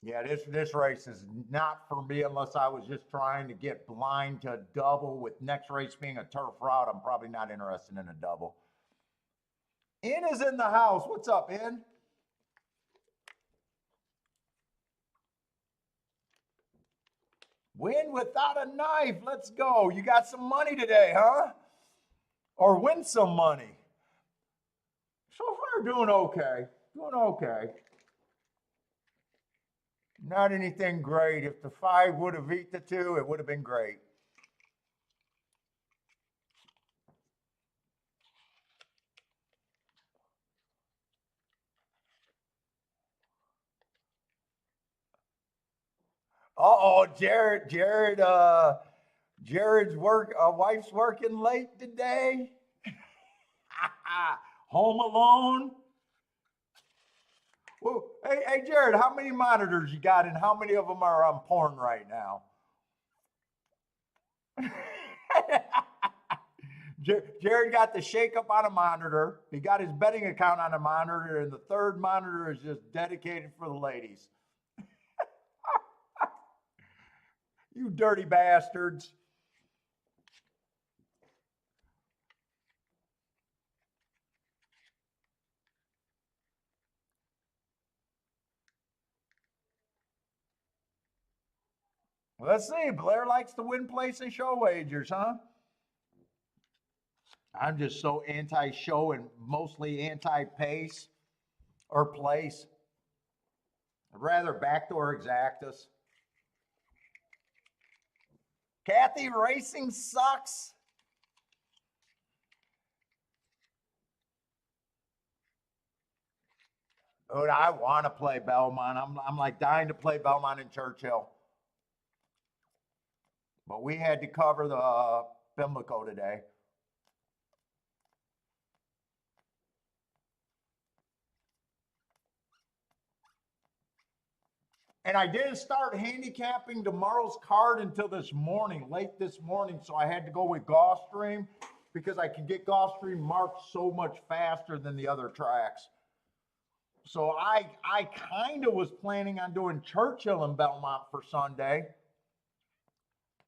Yeah, this race is not for me unless I was just trying to get blind to a double. With next race being a turf route, I'm probably not interested in a double. In is in the house. What's up, In? Win without a knife. Let's go. You got some money today, huh? Or win some money. So far, doing okay. Doing okay. Not anything great. If the 5 would have beat the 2, it would have been great. Uh-oh, Jared's wife's working late today. Home alone. Well, hey, Jared, how many monitors you got, and how many of them are on porn right now? Jared got the shake up on a monitor. He got his betting account on a monitor, and the third monitor is just dedicated for the ladies. You dirty bastards. Let's see. Blair likes to win place and show wagers, huh? I'm just so anti-show and mostly anti-pace or place. I'd rather backdoor exactus. Kathy, racing sucks. Dude, I want to play Belmont. I'm like dying to play Belmont and Churchill. But we had to cover the Pimlico today. And I didn't start handicapping tomorrow's card until this morning, late this morning. So I had to go with Gulfstream because I could get Gulfstream marked so much faster than the other tracks. So I kind of was planning on doing Churchill and Belmont for Sunday.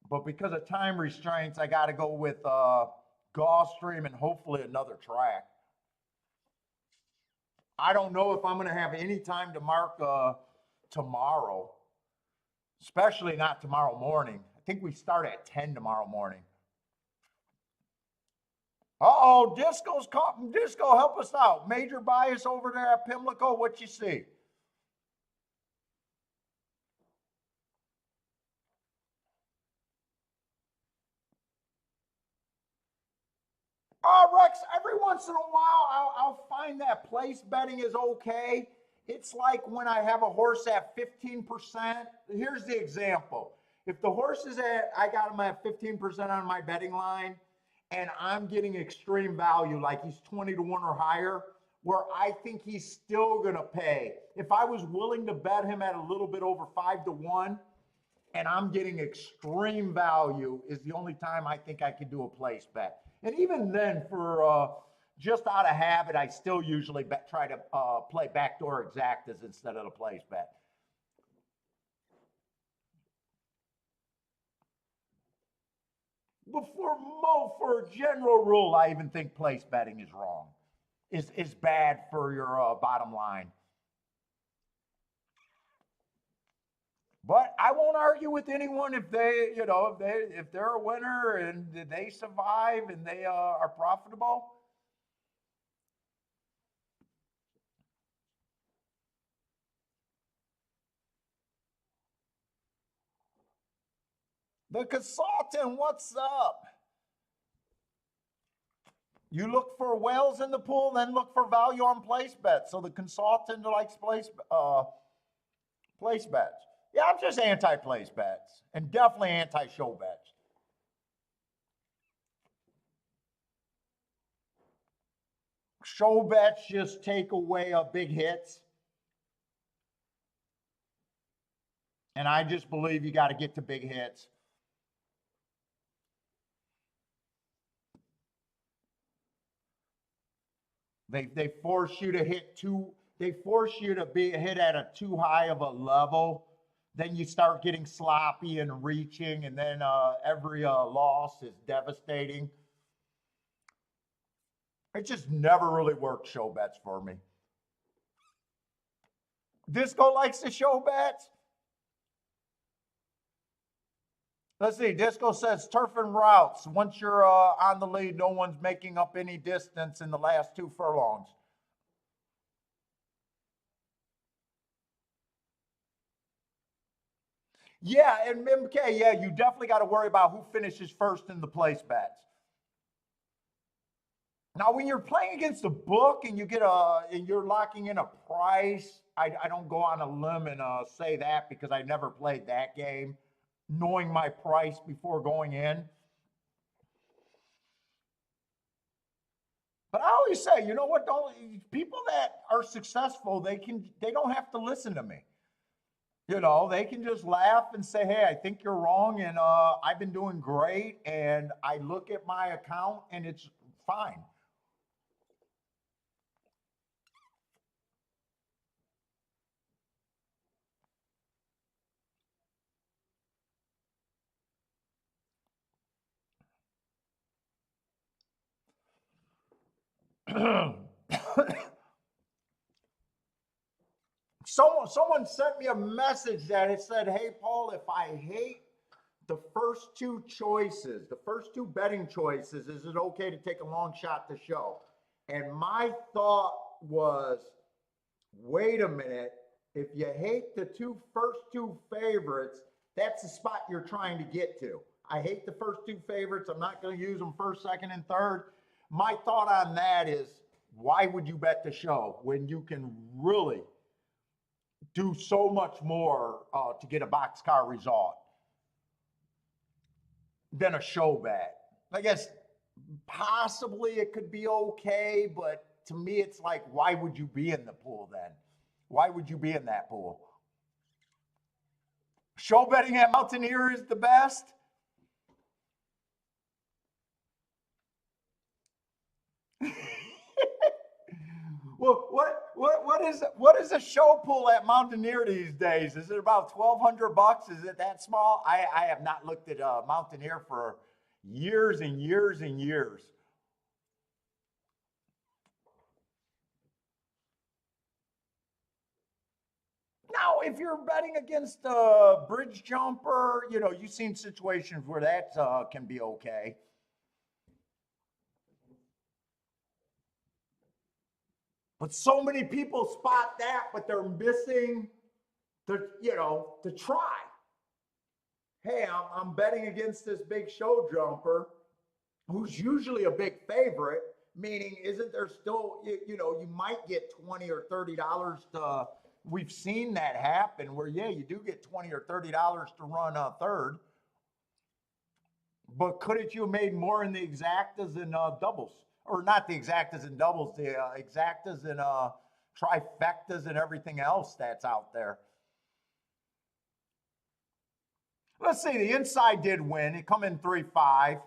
But because of time restraints, I got to go with Gulfstream and hopefully another track. I don't know if I'm going to have any time to mark tomorrow, especially not tomorrow morning. I think we start at 10 tomorrow morning. Uh-oh, Disco, help us out. Major bias over there at Pimlico, what you see? Rex, every once in a while, I'll find that place betting is okay. It's like when I have a horse at 15%. Here's the example. If the horse is I got him at 15% on my betting line, and I'm getting extreme value, like he's 20 to 1 or higher, where I think he's still going to pay. If I was willing to bet him at a little bit over 5 to 1, and I'm getting extreme value, is the only time I think I could do a place bet. And even then, for just out of habit, I still usually try to play backdoor exactas instead of the place bet. But for a general rule, I even think place betting is wrong, is bad for your bottom line. But I won't argue with anyone if they, if they're a winner and they survive and they are profitable. The consultant, what's up? You look for whales in the pool, then look for value on place bets. So the consultant likes place bets. Yeah, I'm just anti-place bets and definitely anti-show bets. Show bets just take away big hits. And I just believe you got to get to big hits. They force you to they force you to be hit at a too high of a level. Then you start getting sloppy and reaching, and then every loss is devastating. It just never really worked show bets for me. Disco likes to show bets. Let's see. Disco says turf and routes. Once you're on the lead, no one's making up any distance in the last 2 furlongs. Yeah, and MK, yeah, you definitely got to worry about who finishes first in the place bets. Now, when you're playing against a book and you're locking in a price, I don't go on a limb and say that because I never played that game, knowing my price before going in. But I always say, you know what? Don't people that are successful, they don't have to listen to me. You know, they can just laugh and say, "Hey, I think you're wrong, and I've been doing great." And I look at my account, and it's fine. Someone sent me a message that it said, "Hey, Paul, if I hate the first two choices, the first two betting choices, is it okay to take a long shot to show?" And my thought was, wait a minute. If you hate the first two favorites, that's the spot you're trying to get to. I hate the first two favorites. I'm not going to use them first, second, and third. My thought on that is, why would you bet the show when you can really do so much more to get a boxcar result than a show bet? I guess possibly it could be okay, but to me, it's like, why would you be in the pool then? Why would you be in that pool? Show betting at Mountaineer is the best. Well, what is a show pool at Mountaineer these days? Is it about $1,200? Is it that small? I have not looked at Mountaineer for years and years and years. Now, if you're betting against a bridge jumper, you know, you've seen situations where that can be okay. But so many people spot that, but they're missing the try. Hey, I'm betting against this big show jumper who's usually a big favorite, meaning isn't there still, you might get 20 or $30 to, we've seen that happen where, yeah, you do get 20 or $30 to run a third, but couldn't you have made more in the exactas and doubles? Or not the exactas and doubles, the exactas and trifectas and everything else that's out there. Let's see, the inside did win. It come in 3-5.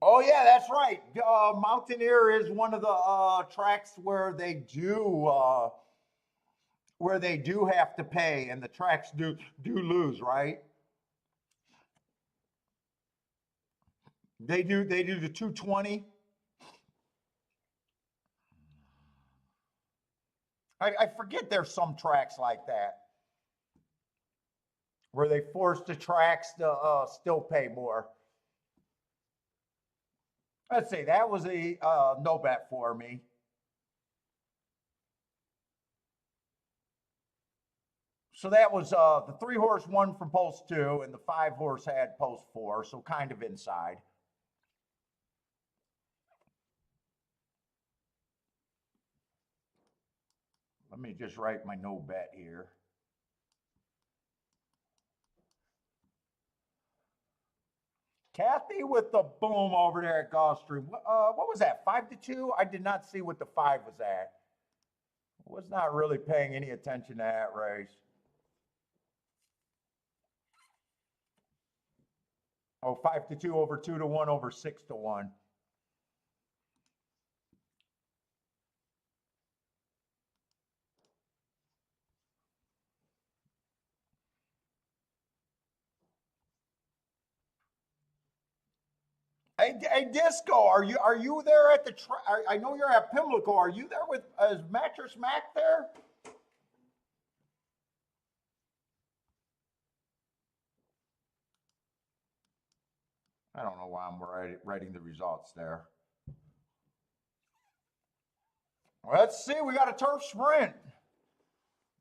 Oh yeah, that's right. Mountaineer is one of the tracks where they do have to pay, and the tracks do lose, right? They do the 220. I forget there's some tracks like that where they force the tracks to still pay more. Let's see, that was a no bet for me. So that was the 3-horse won from post 2, and the 5-horse had post 4, so kind of inside. Let me just write my no bet here. Kathy with the boom over there at Gulfstream. What was that? 5-2? I did not see what the 5 was at. Was not really paying any attention to that race. Oh, 5-2 over 2-1 over 6-1. Hey, Disco, are you there at the? I know you're at Pimlico. Are you there with Mattress Mac there? I don't know why I'm writing the results there. Let's see. We got a turf sprint.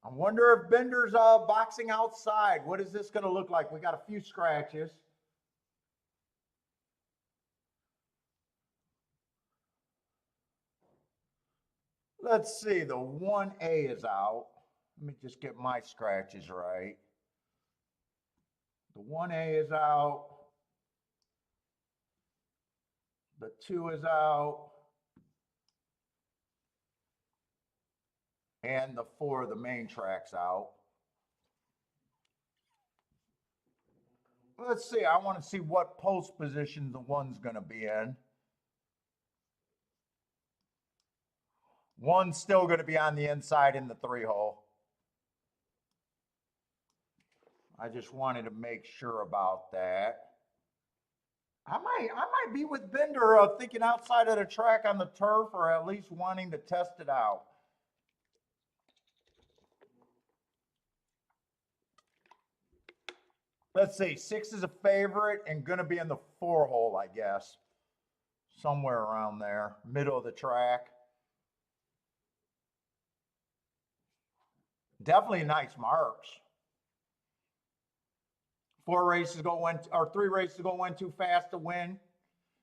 I wonder if Bender's boxing outside. What is this going to look like? We got a few scratches. Let's see, the 1A is out. Let me just get my scratches right. The 1A is out. The 2 is out. And the 4, the main track's out. Let's see, I want to see what post position the 1's going to be in. 1's still going to be on the inside in the 3-hole. I just wanted to make sure about that. I might be with Bender thinking outside of the track on the turf, or at least wanting to test it out. Let's see, 6 is a favorite and going to be in the 4-hole, I guess. Somewhere around there, middle of the track. Definitely nice marks. 4 races go one, or 3 races go one too fast to win.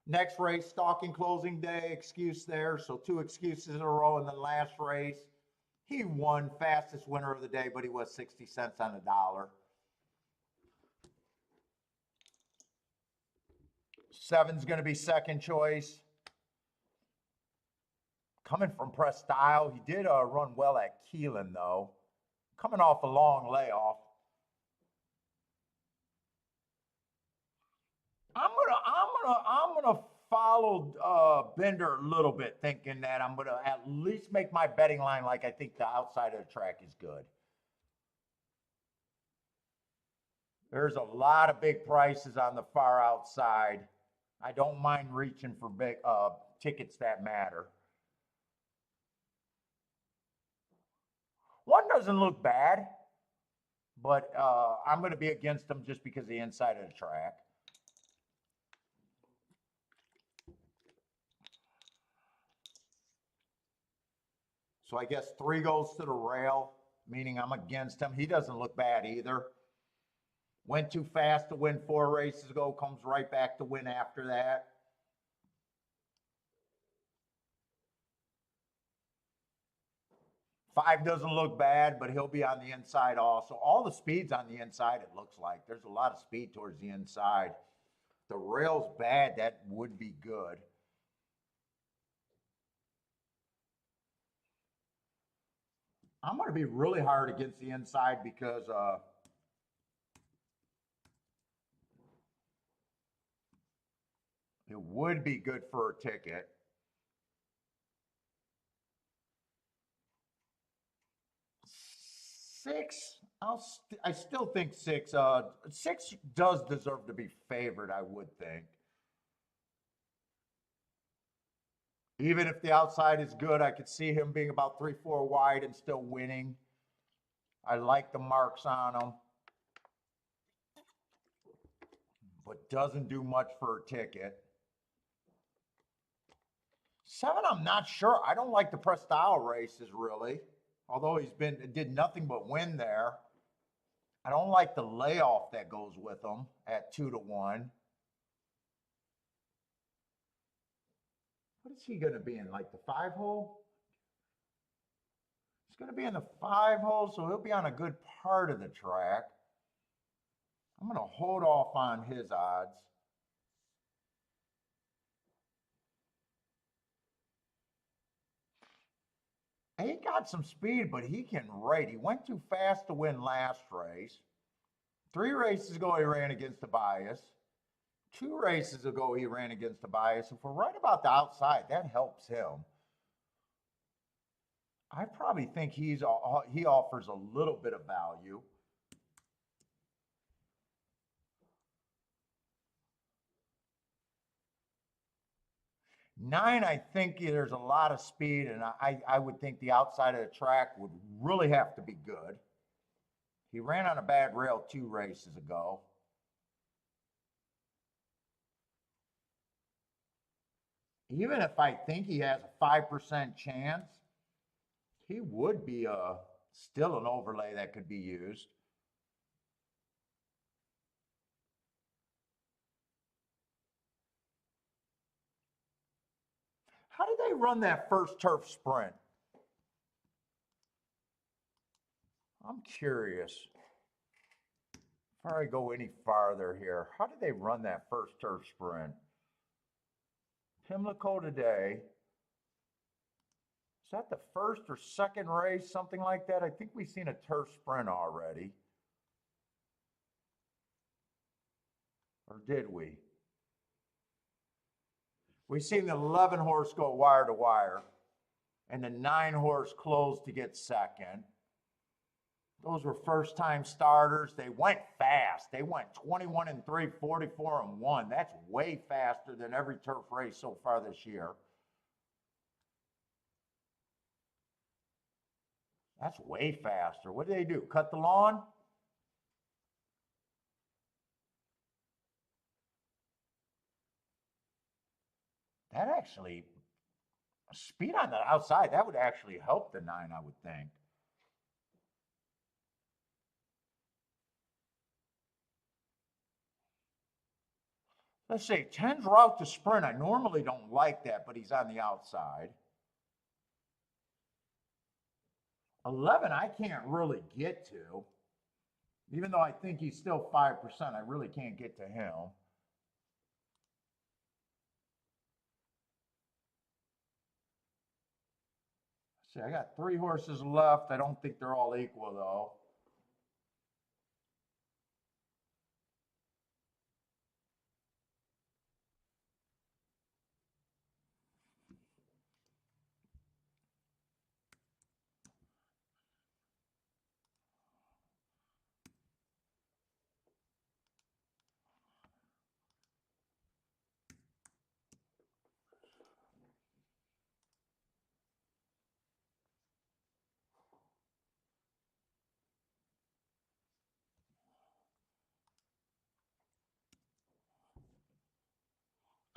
Next race, stalking closing day, excuse there. So 2 excuses in a row in the last race. He won, fastest winner of the day, but he was 60 cents on the dollar. 7's going to be second choice. Coming from Presque Isle, he did run well at Keelan though. Coming off a long layoff. I'm gonna follow Bender a little bit, thinking that I'm gonna at least make my betting line like I think the outside of the track is good. There's a lot of big prices on the far outside. I don't mind reaching for big tickets that matter. 1 doesn't look bad, but I'm going to be against him just because of the inside of the track. So I guess 3 goes to the rail, meaning I'm against him. He doesn't look bad either. Went too fast to win 4 races ago, comes right back to win after that. Five doesn't look bad, but he'll be on the inside also. All the speed's on the inside, it looks like. There's a lot of speed towards the inside. The rail's bad, that would be good. I'm going to be really hard against the inside because it would be good for a ticket. Six, I still think 6. 6 does deserve to be favored, I would think. Even if the outside is good, I could see him being about 3-4 wide and still winning. I like the marks on him, but doesn't do much for a ticket. 7, I'm not sure. I don't like the Presque Isle races really, although did nothing but win there. I don't like the layoff that goes with him at 2-1. What is he going to be in, like the 5-hole? He's going to be in the 5-hole, so he'll be on a good part of the track. I'm going to hold off on his odds. He got some speed, but he can rate. He went too fast to win last race. 3 races ago, he ran against the bias. 2 races ago, he ran against the bias. If we're right about the outside, that helps him. I probably think he offers a little bit of value. Nine, I think there's a lot of speed, and I would think the outside of the track would really have to be good. He ran on a bad rail 2 races ago. Even if I think he has a 5% chance, he would be Still an overlay that could be used. How did they run that first turf sprint? I'm curious. Before I go any farther here, how did they run that first turf sprint? Pimlico today. Is that the first or second race, something like that? I think we've seen a turf sprint already. Or did we? We've seen the 11 horse go wire to wire and the 9 horse close to get second. Those were first time starters. They went fast. They went 21 and 3, 44 and 1. That's way faster than every turf race so far this year. That's way faster. What did they do? Cut the lawn? That actually, speed on the outside, that would actually help the 9, I would think. Let's see, 10's route to sprint. I normally don't like that, but he's on the outside. 11, I can't really get to. Even though I think he's still 5%, I really can't get to him. See, I got 3 horses left. I don't think they're all equal, though.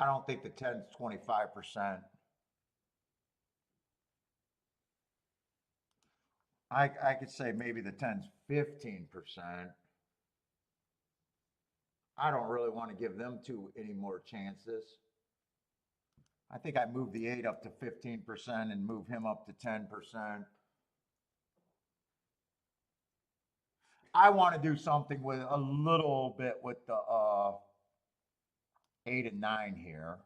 I don't think the 10's 25%. I could say maybe the 10's 15%. I don't really want to give them any more chances. I think I move the 8 up to 15% and move him up to 10%. I want to do something with a little bit with the 8 and 9 here.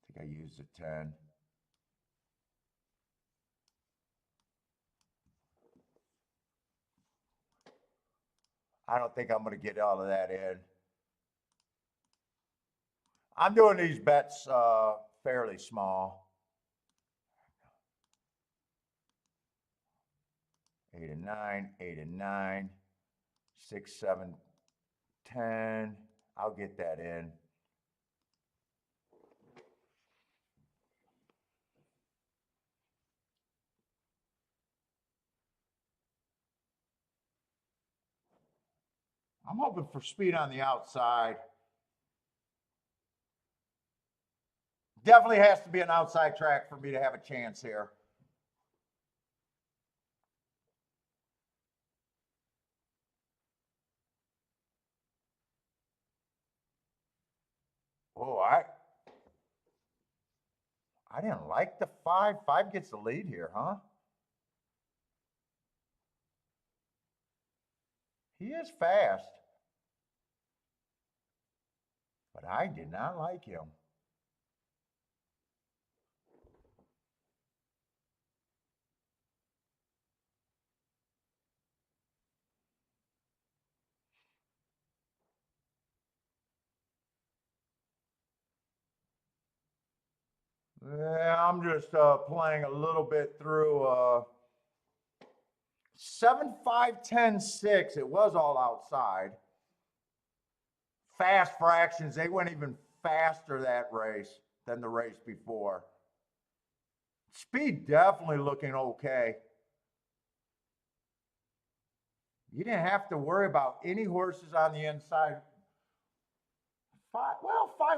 I think I used a 10. I don't think I'm going to get all of that in. I'm doing these bets fairly small. 8 and 9, 8 and 9, 6, 7, 10. I'll get that in. I'm hoping for speed on the outside. Definitely has to be an outside track for me to have a chance here. Oh, I didn't like the 5. 5 gets the lead here, huh? He is fast. But I did not like him. Yeah, I'm just playing a little bit through 7, 5, 10, 6. It was all outside. Fast fractions. They went even faster that race than the race before. Speed definitely looking okay. You didn't have to worry about any horses on the inside. Five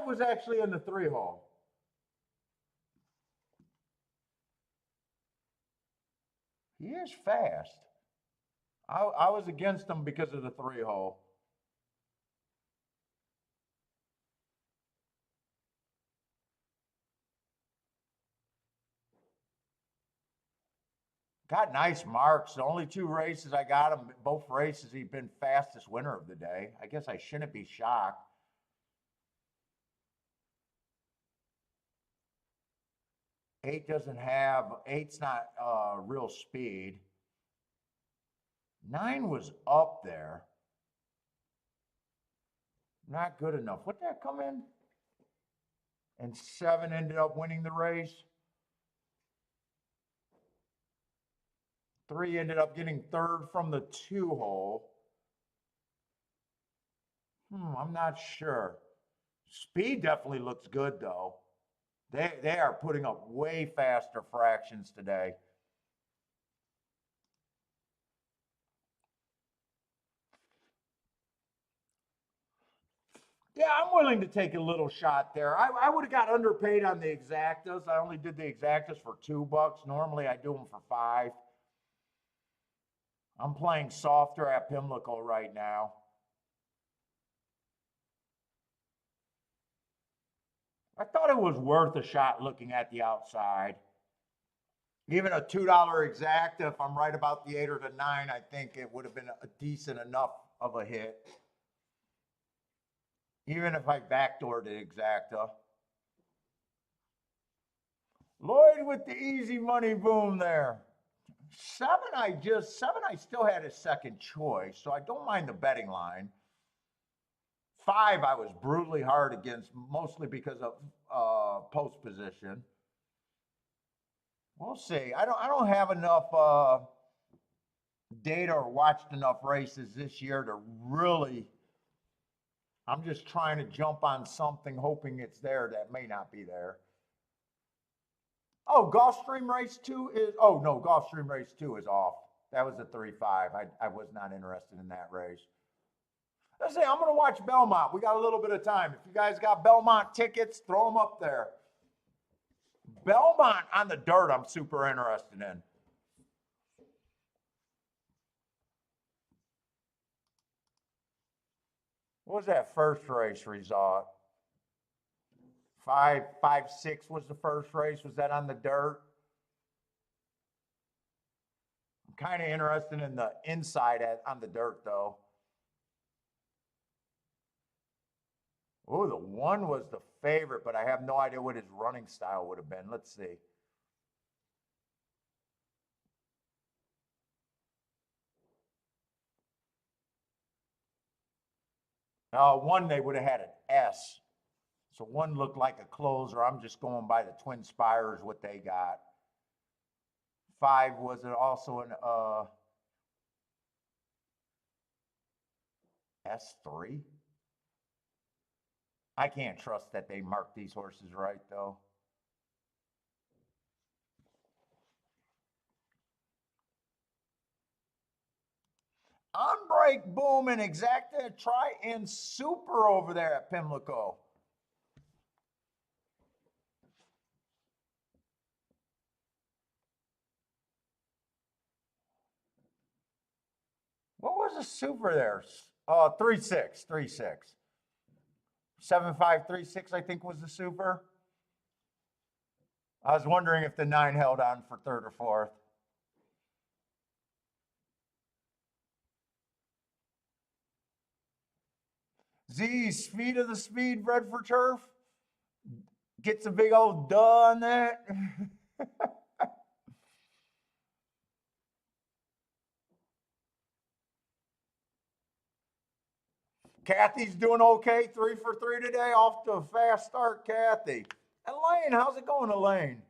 was actually in the 3-hole. He is fast. I was against him because of the 3-hole. Got nice marks. The only 2 races I got him, both races, he's been fastest winner of the day. I guess I shouldn't be shocked. 8's not real speed. 9 was up there. Not good enough. What did that come in? And 7 ended up winning the race. 3 ended up getting 3rd from the 2-hole. I'm not sure. Speed definitely looks good, though. They are putting up way faster fractions today. Yeah, I'm willing to take a little shot there. I would have got underpaid on the exactas. I only did the exactas for $2. Normally I do them for 5. I'm playing softer at Pimlico right now. I thought it was worth a shot looking at the outside. Even a $2 exacta, if I'm right about the 8 or the 9, I think it would have been a decent enough of a hit. Even if I backdoored the exacta. Lloyd with the easy money boom there. 7, I still had a second choice, so I don't mind the betting line. 5, I was brutally hard against, mostly because of post position. We'll see. I don't have enough data or watched enough races this year to really. I'm just trying to jump on something, hoping it's there that may not be there. Oh, Gulfstream Race 2 is. Oh no, Gulfstream Race 2 is off. That was a 3-5. I was not interested in that race. Let's say I'm going to watch Belmont. We got a little bit of time. If you guys got Belmont tickets, throw them up there. Belmont on the dirt, I'm super interested in. What was that first race result? 5-6 was the first race. Was that on the dirt? I'm kind of interested in the inside on the dirt, though. Oh, the 1 was the favorite, but I have no idea what his running style would have been. Let's see. No, 1 they would have had an S. So 1 looked like a closer. I'm just going by the Twin Spires, what they got. 5 was it also an S3? I can't trust that they marked these horses right, though. On-break boom and exacta try and super over there at Pimlico. What was the super there? 3-6. 7-5-3-6, I think, was the super. I was wondering if the 9 held on for 3rd or 4th. Z, speed of the speed bred for turf. Gets a big old duh on that. Kathy's doing okay, 3 for 3 today. Off to a fast start, Kathy. Elaine, how's it going, Elaine?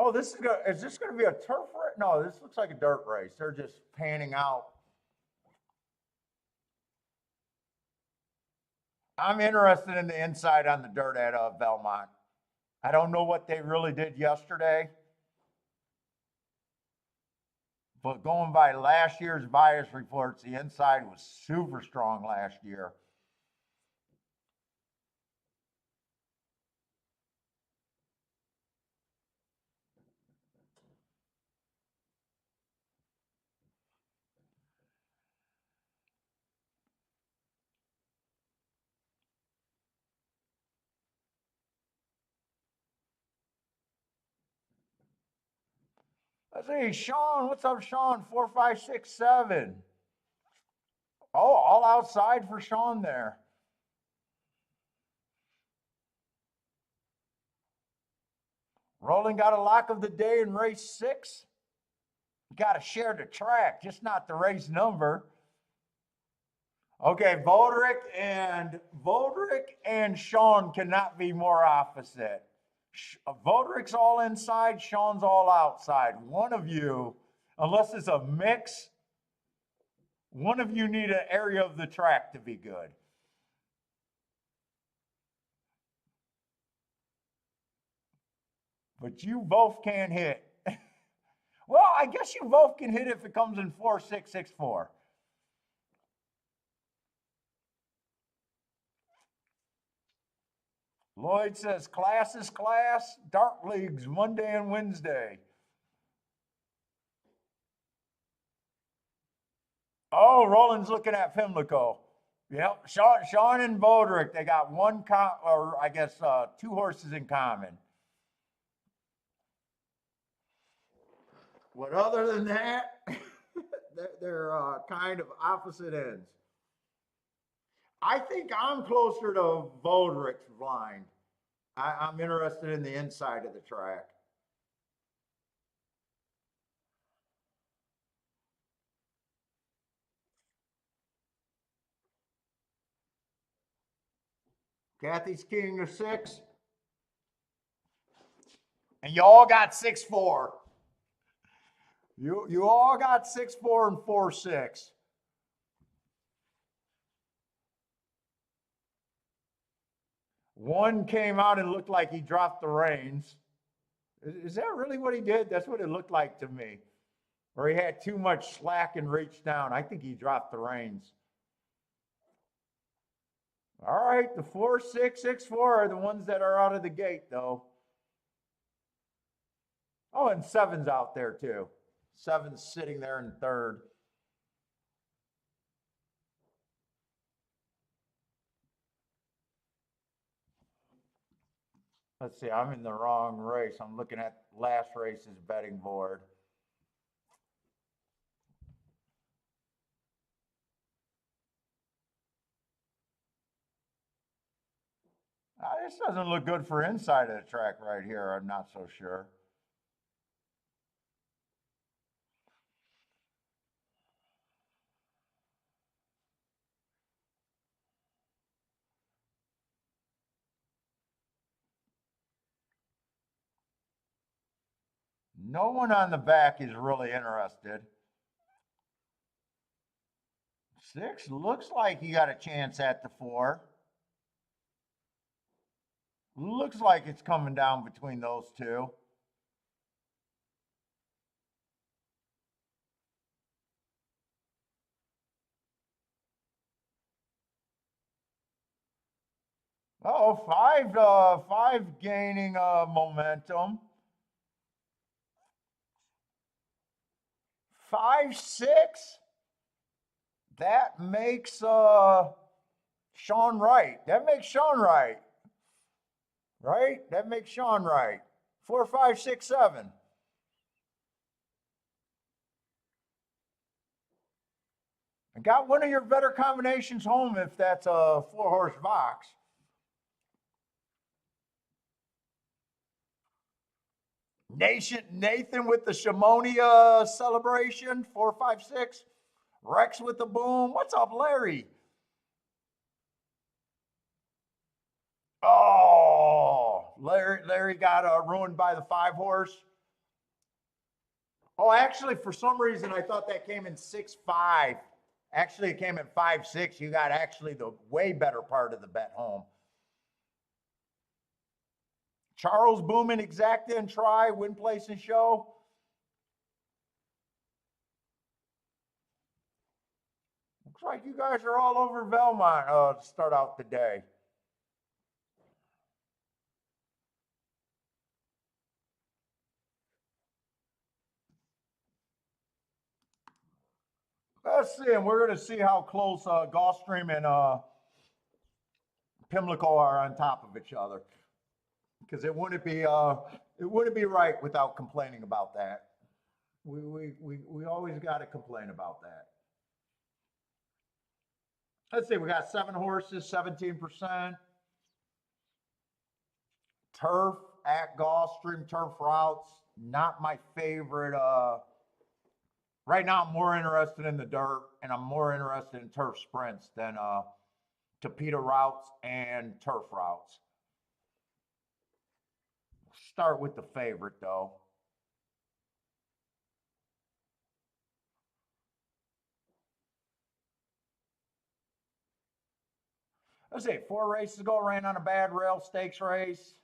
Oh, is this going to be a turf race? No, this looks like a dirt race. They're just panning out. I'm interested in the inside on the dirt at Belmont. I don't know what they really did yesterday, but going by last year's bias reports, the inside was super strong last year. Let's see, Sean, what's up, Sean? 4567. Oh, all outside for Sean there. Roland got a lock of the day in race 6. Got to share the track, just not the race number. Okay, Voldrick and Sean cannot be more opposite. Voldrick's all inside, Sean's all outside. One of you, unless it's a mix, one of you need an area of the track to be good. But you both can't hit. Well, I guess you both can hit if it comes in 4-6-6-4. Lloyd says class is class, dark leagues Monday and Wednesday. Oh, Roland's looking at Pimlico. Yep, Sean and Voldrick, they got two horses in common. But other than that, they're kind of opposite ends. I think I'm closer to Voldrick's blind. I'm interested in the inside of the track. Kathy's king of 6. And you all got 6-4. You all got 6-4 and 4-6. One came out and looked like he dropped the reins. Is that really what he did? That's what it looked like to me. Or he had too much slack and reached down. I think he dropped the reins. All right, the 4-6-6-4 are the ones that are out of the gate, though. Oh, and 7's out there, too. 7's sitting there in 3rd. Let's see, I'm in the wrong race. I'm looking at last race's betting board. This doesn't look good for inside of the track right here. I'm not so sure. No one on the back is really interested. 6 looks like he got a chance at the 4. Looks like it's coming down between those two. Oh, 5 gaining momentum. 5-6. That makes Sean right. That makes Sean right. Right? That makes Sean right. 4, 5, 6, 7. I got one of your better combinations home if that's a 4-horse box. Nathan with the Shimonia celebration, 4, 5, 6. Rex with the boom. What's up, Larry? Oh, Larry got ruined by the 5-horse. Oh, actually, for some reason, I thought that came in 6-5 Actually, it came in 5-6. You got actually the way better part of the bet home. Charles Booman, exacta and try, win, place, and show. Looks like you guys are all over Belmont to start out the day. Let's see, and we're going to see how close Gulfstream and Pimlico are on top of each other, because it wouldn't be right without complaining about that. We always got to complain about that. Let's see, we got 7 horses, 17%. Turf at Gulfstream, turf routes, not my favorite. Right now, I'm more interested in the dirt, and I'm more interested in turf sprints than torpedo routes and turf routes. Start with the favorite, though. Let's see, 4 races ago, ran on a bad rail stakes race.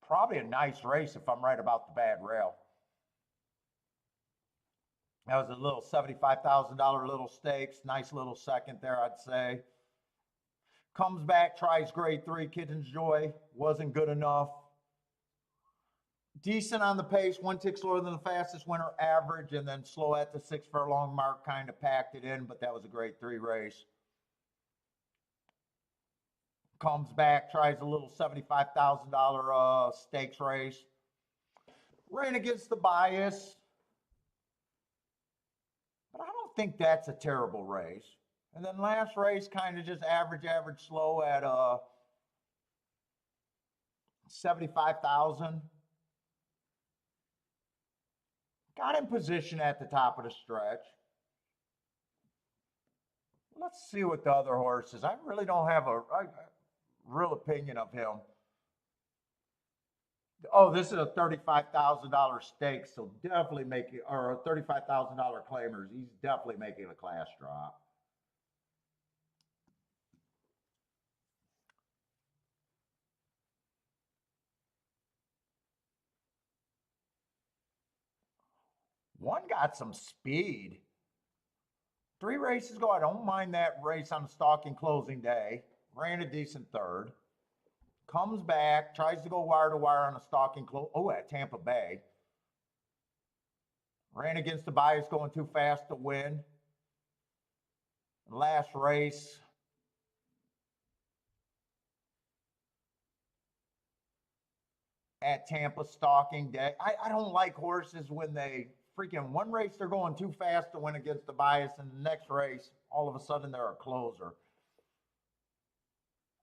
Probably a nice race if I'm right about the bad rail. That was a little $75,000 little stakes. Nice little second there, I'd say. Comes back, tries grade 3, Kitten's Joy. Wasn't good enough. Decent on the pace, 1 tick slower than the fastest winner average, and then slow at the 6 furlong mark, kind of packed it in, but that was a grade 3 race. Comes back, tries a little $75,000 stakes race. Ran against the bias. But I don't think that's a terrible race. And then last race, kind of just average, slow at 75,000. Got in position at the top of the stretch. Let's see what the other horse is. I really don't have a real opinion of him. Oh, this is a $35,000 stake, so definitely make it, or a $35,000 claimers. He's definitely making a class drop. One got some speed. 3 races ago, I don't mind that race on the stalking closing day. Ran a decent third. Comes back, tries to go wire to wire on a stalking close. Oh, at Tampa Bay. Ran against the bias, going too fast to win. Last race. At Tampa, stalking day. I don't like horses when they freaking, one race they're going too fast to win against the bias, and the next race, all of a sudden they're a closer.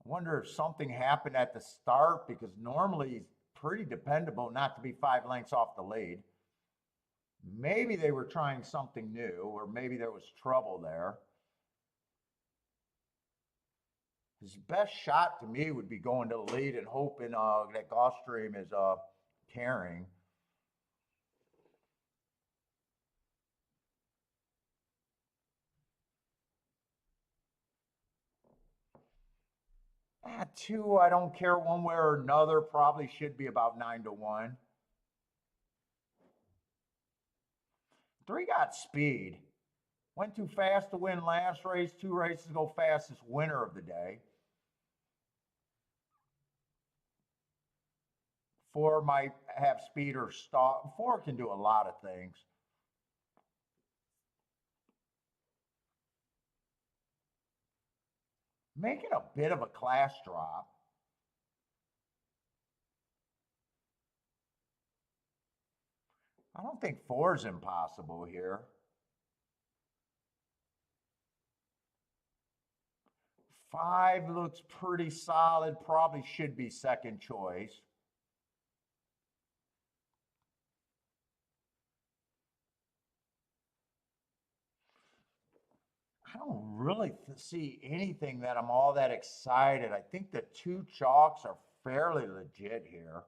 I wonder if something happened at the start, because normally he's pretty dependable not to be 5 lengths off the lead. Maybe they were trying something new, or maybe there was trouble there. His best shot to me would be going to the lead and hoping that Gulfstream is carrying. At 2, I don't care one way or another. Probably should be about 9-1. 3 got speed. Went too fast to win last race. 2 races ago, fastest winner of the day. 4 might have speed or stop. 4 can do a lot of things. Making a bit of a class drop. I don't think 4 is impossible here. 5 looks pretty solid. Probably should be second choice. I don't really see anything that I'm all that excited. I think the 2 chalks are fairly legit here.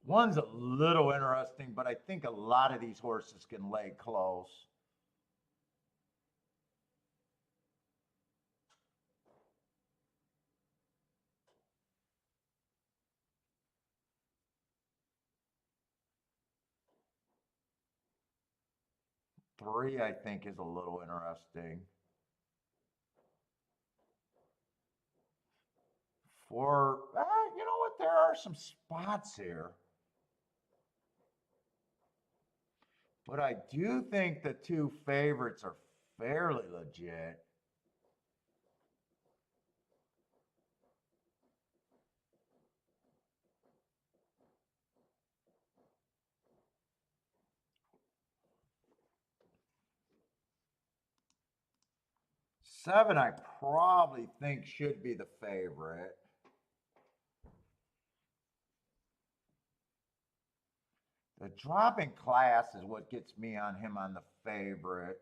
One's a little interesting, but I think a lot of these horses can lay close. Three, I think, is a little interesting. Four, you know what? There are some spots here. But I do think the two favorites are fairly legit. Seven, I probably think should be the favorite. The drop in class is what gets me on him on the favorite.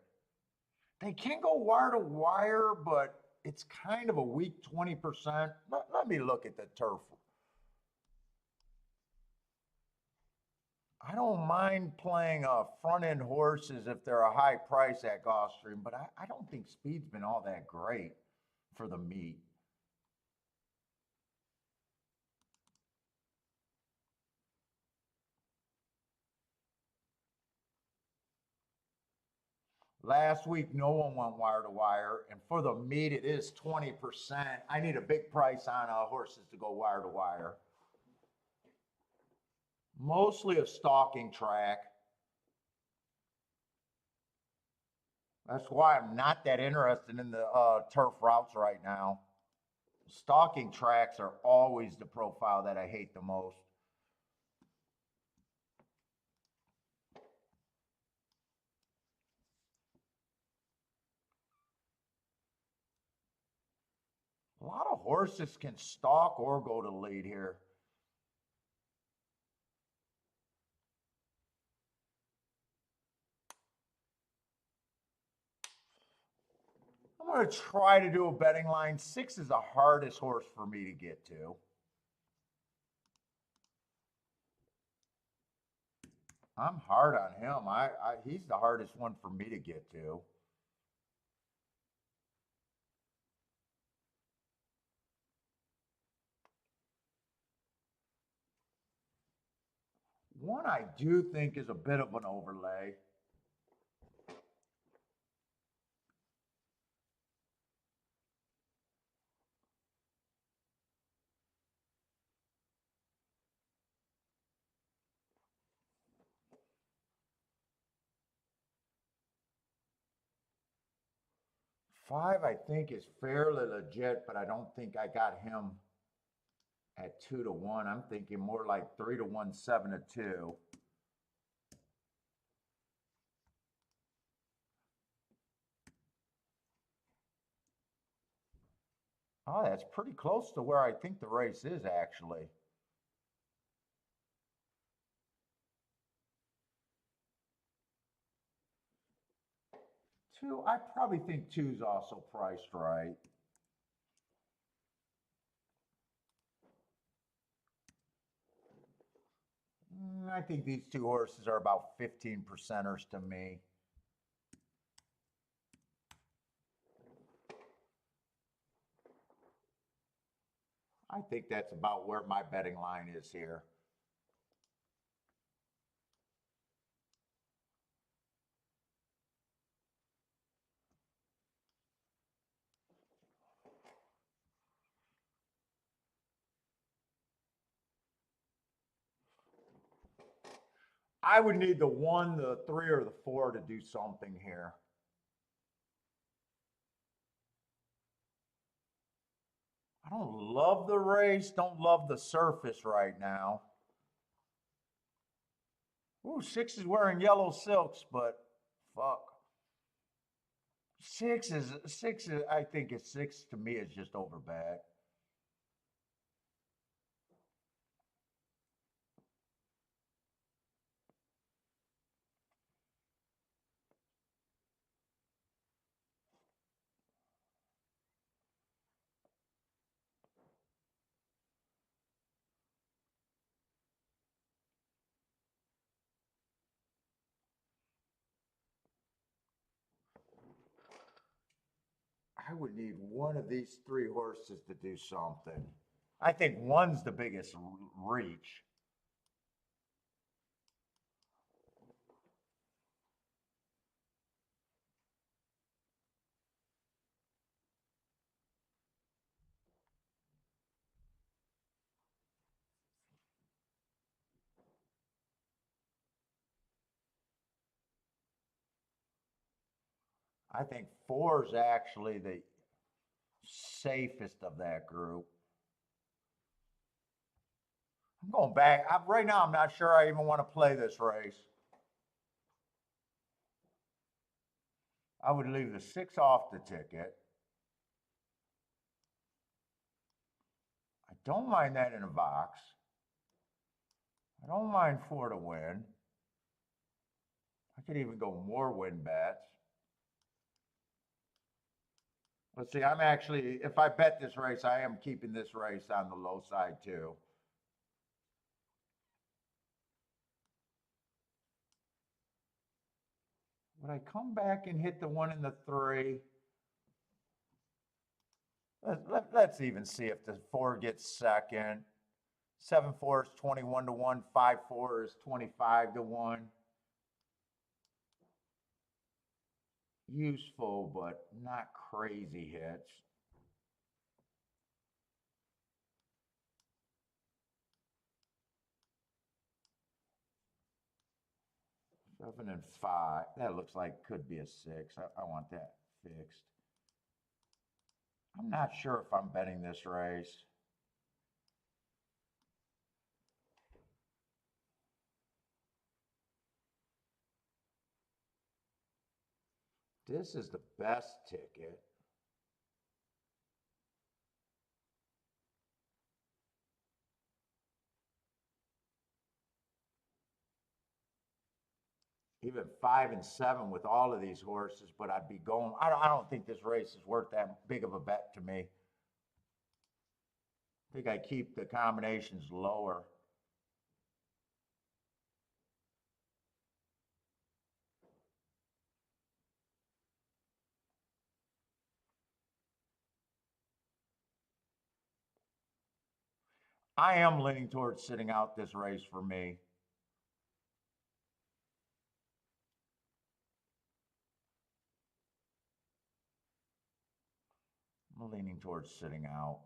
They can go wire to wire, but it's kind of a weak 20%. Let me look at the turf. I don't mind playing front end horses if they're a high price at Gulfstream, but I don't think speed's been all that great for the meet. Last week, no one went wire to wire, and for the meet, it is 20%. I need a big price on horses to go wire to wire. Mostly a stalking track. That's why I'm not that interested in the turf routes right now. Stalking tracks are always the profile that I hate the most. A lot of horses can stalk or go to lead here. I'm going to try to do a betting line. Six is the hardest horse for me to get to. I'm hard on him. He's the hardest one for me to get to. One I do think is a bit of an overlay. Five, I think, is fairly legit, but I don't think I got him at 2-1. I'm thinking more like 3-1, 7-2. Oh, that's pretty close to where I think the race is actually. Two, I probably think two's also priced right. I think these two horses are about 15 percenters to me. I think that's about where my betting line is here. I would need the one, the three, or the four to do something here. I don't love the race, don't love the surface right now. Ooh, six is wearing yellow silks, but fuck. I think it's six to me is just over bad. I would need one of these three horses to do something. I think one's the biggest reach. I think four is actually the safest of that group. I'm going back. Right now, I'm not sure I even want to play this race. I would leave the 6 off the ticket. I don't mind that in a box. I don't mind 4 to win. I could even go more win bets. Let's see, I'm actually, if I bet this race, I am keeping this race on the low side too. Would I come back and hit the 1 and the 3? Let's even see if the 4 gets second. 7-4 is 21 to 1. 5-4 is 25 to 1. Useful, but not crazy hits. 7 and 5. That looks like could be a 6. I want that fixed. I'm not sure if I'm betting this race. This is the best ticket. Even 5 and 7 with all of these horses, but I'd be going. I don't think this race is worth that big of a bet to me. I think I keep the combinations lower. I am leaning towards sitting out this race for me. I'm leaning towards sitting out.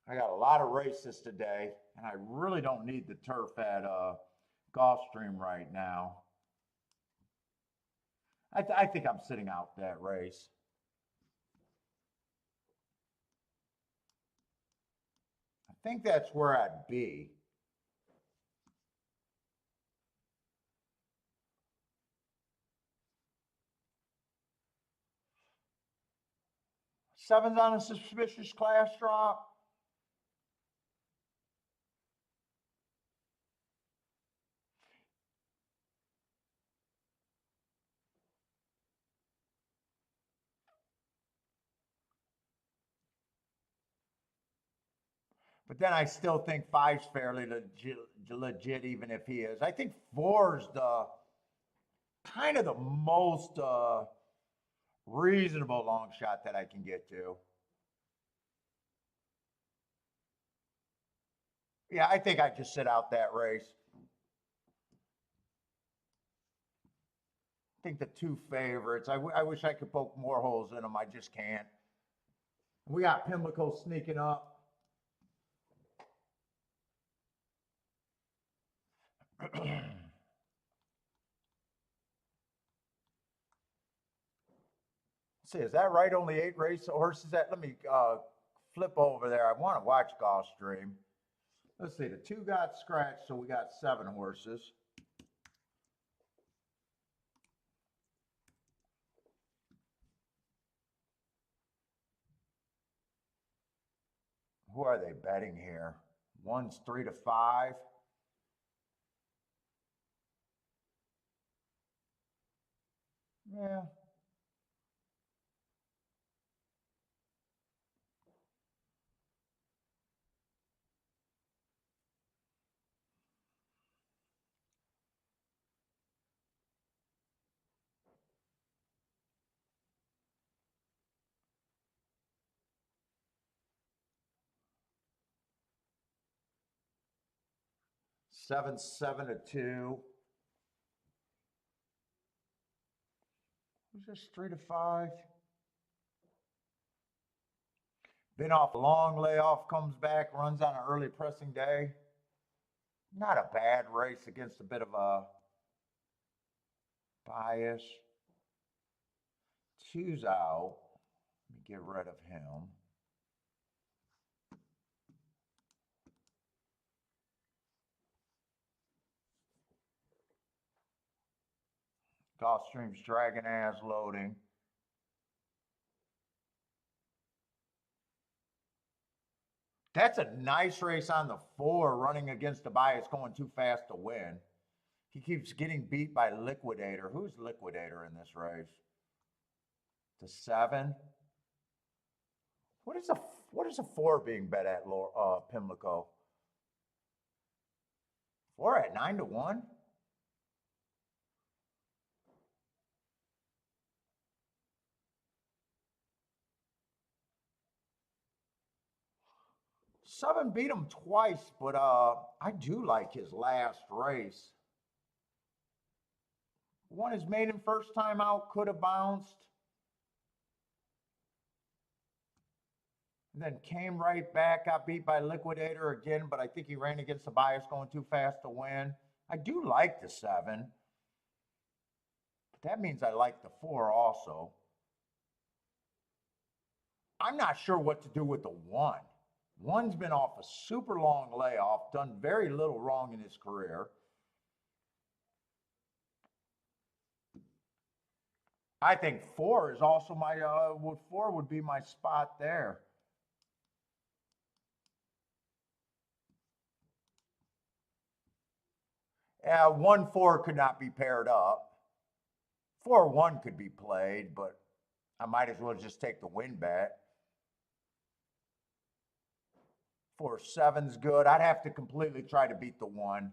I got a lot of races today, and I really don't need the turf at Gulfstream right now. I think I'm sitting out that race. I think that's where I'd be. Seven's on a suspicious class drop. But then I still think 5's fairly legit, even if he is. I think 4's the kind of the most reasonable long shot that I can get to. Yeah, I think I just sit out that race. I think the 2 favorites. I wish I could poke more holes in them. I just can't. We got Pimlico sneaking up. See, is that right? Only 8 race horses. Let me flip over there. I want to watch Gulfstream. Let's see. The 2 got scratched, so we got 7 horses. Who are they betting here? One's 3 to 5. Yeah. 7, 7 to 2. Who's this? 3 to 5. Been off a long layoff, comes back, runs on an early pressing day. Not a bad race against a bit of a bias. 2's out. Let me get rid of him. Gulfstream's dragging ass loading. That's a nice race on the 4, running against the bias, going too fast to win. He keeps getting beat by Liquidator. Who's Liquidator in this race? The 7. What is a 4 being bet at Pimlico? 4 at 9 to 1? Seven beat him twice, but I do like his last race. Won his maiden first time out, could have bounced. And then came right back, got beat by Liquidator again, but I think he ran against the bias going too fast to win. I do like the 7. But that means I like the 4 also. I'm not sure what to do with the 1. 1's been off a super long layoff, done very little wrong in his career. I think 4 is also my, 4 would be my spot there. Yeah, 1-4 could not be paired up. 4-1 could be played, but I might as well just take the win bet. 4-7's good. I'd have to completely try to beat the 1.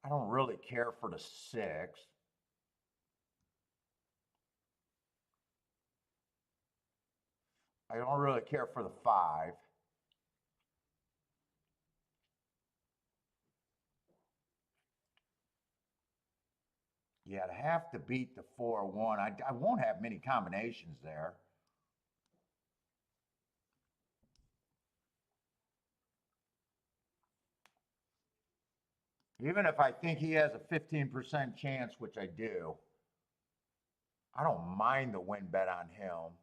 I don't really care for the 6. I don't really care for the 5. Yeah, I'd have to beat the 4-1. I won't have many combinations there. Even if I think he has a 15% chance, which I do, I don't mind the win bet on him.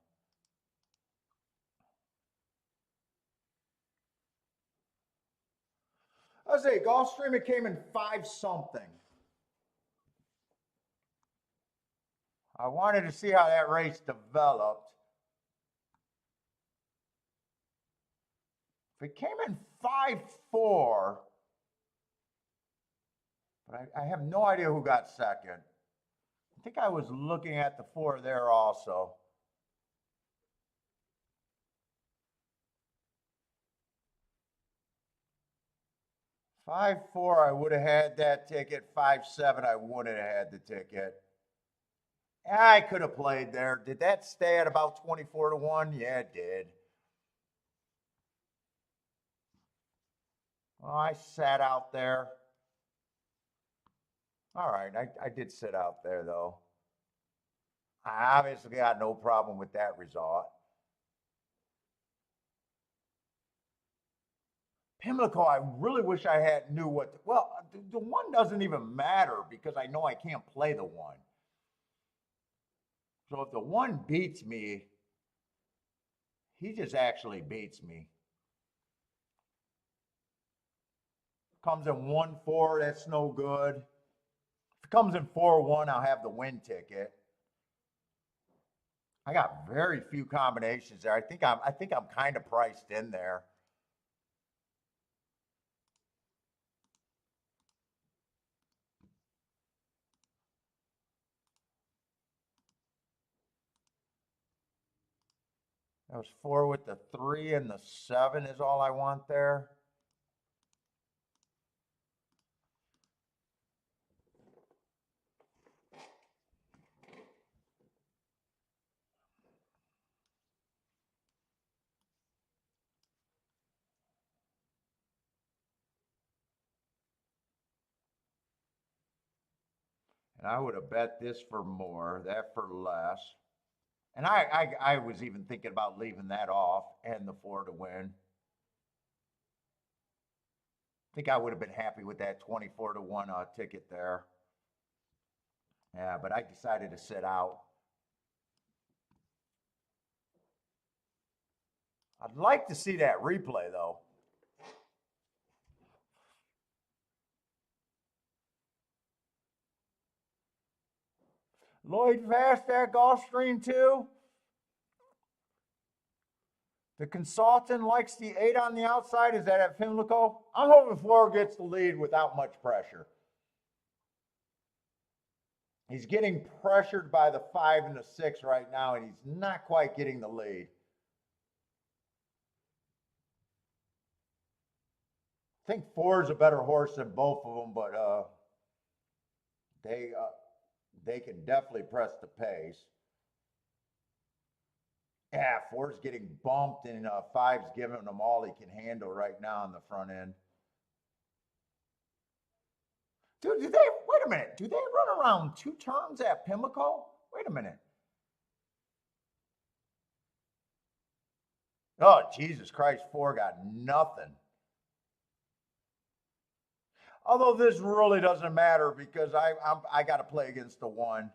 I was say Gulfstream, it came in 5 something. I wanted to see how that race developed. If it came in 5-4, but I have no idea who got second. I think I was looking at the 4 there also. $5-4, I would have had that ticket. 5-7, I wouldn't have had the ticket. I could have played there. Did that stay at about 24 to 1? Yeah, it did. Well, I sat out there. All right, I did sit out there, though. I obviously got no problem with that result. Pimlico, I really wish I had knew what. Well, the 1 doesn't even matter because I know I can't play the 1. So if the 1 beats me, he just actually beats me. Comes in 1-4, that's no good. If it comes in 4-1, I'll have the win ticket. I got very few combinations there. I think I'm kind of priced in there. That was 4 with the 3 and the 7 is all I want there. And I would have bet this for more, that for less. And I was even thinking about leaving that off and the 4 to win. I think I would have been happy with that 24 to 1 ticket there. Yeah, but I decided to sit out. I'd like to see that replay though. Lloyd Fast at Gulfstream too. The consultant likes the 8 on the outside. Is that at Pimlico? I'm hoping Fleur gets the lead without much pressure. He's getting pressured by the 5 and the 6 right now, and he's not quite getting the lead. I think 4 is a better horse than both of them, but they can definitely press the pace. Yeah, 4's getting bumped, and 5's giving him all he can handle right now on the front end. Dude, wait a minute. Do they run around 2 turns at Pimlico? Wait a minute. Oh, Jesus Christ, 4 got nothing. Although this really doesn't matter because I got to play against the 1.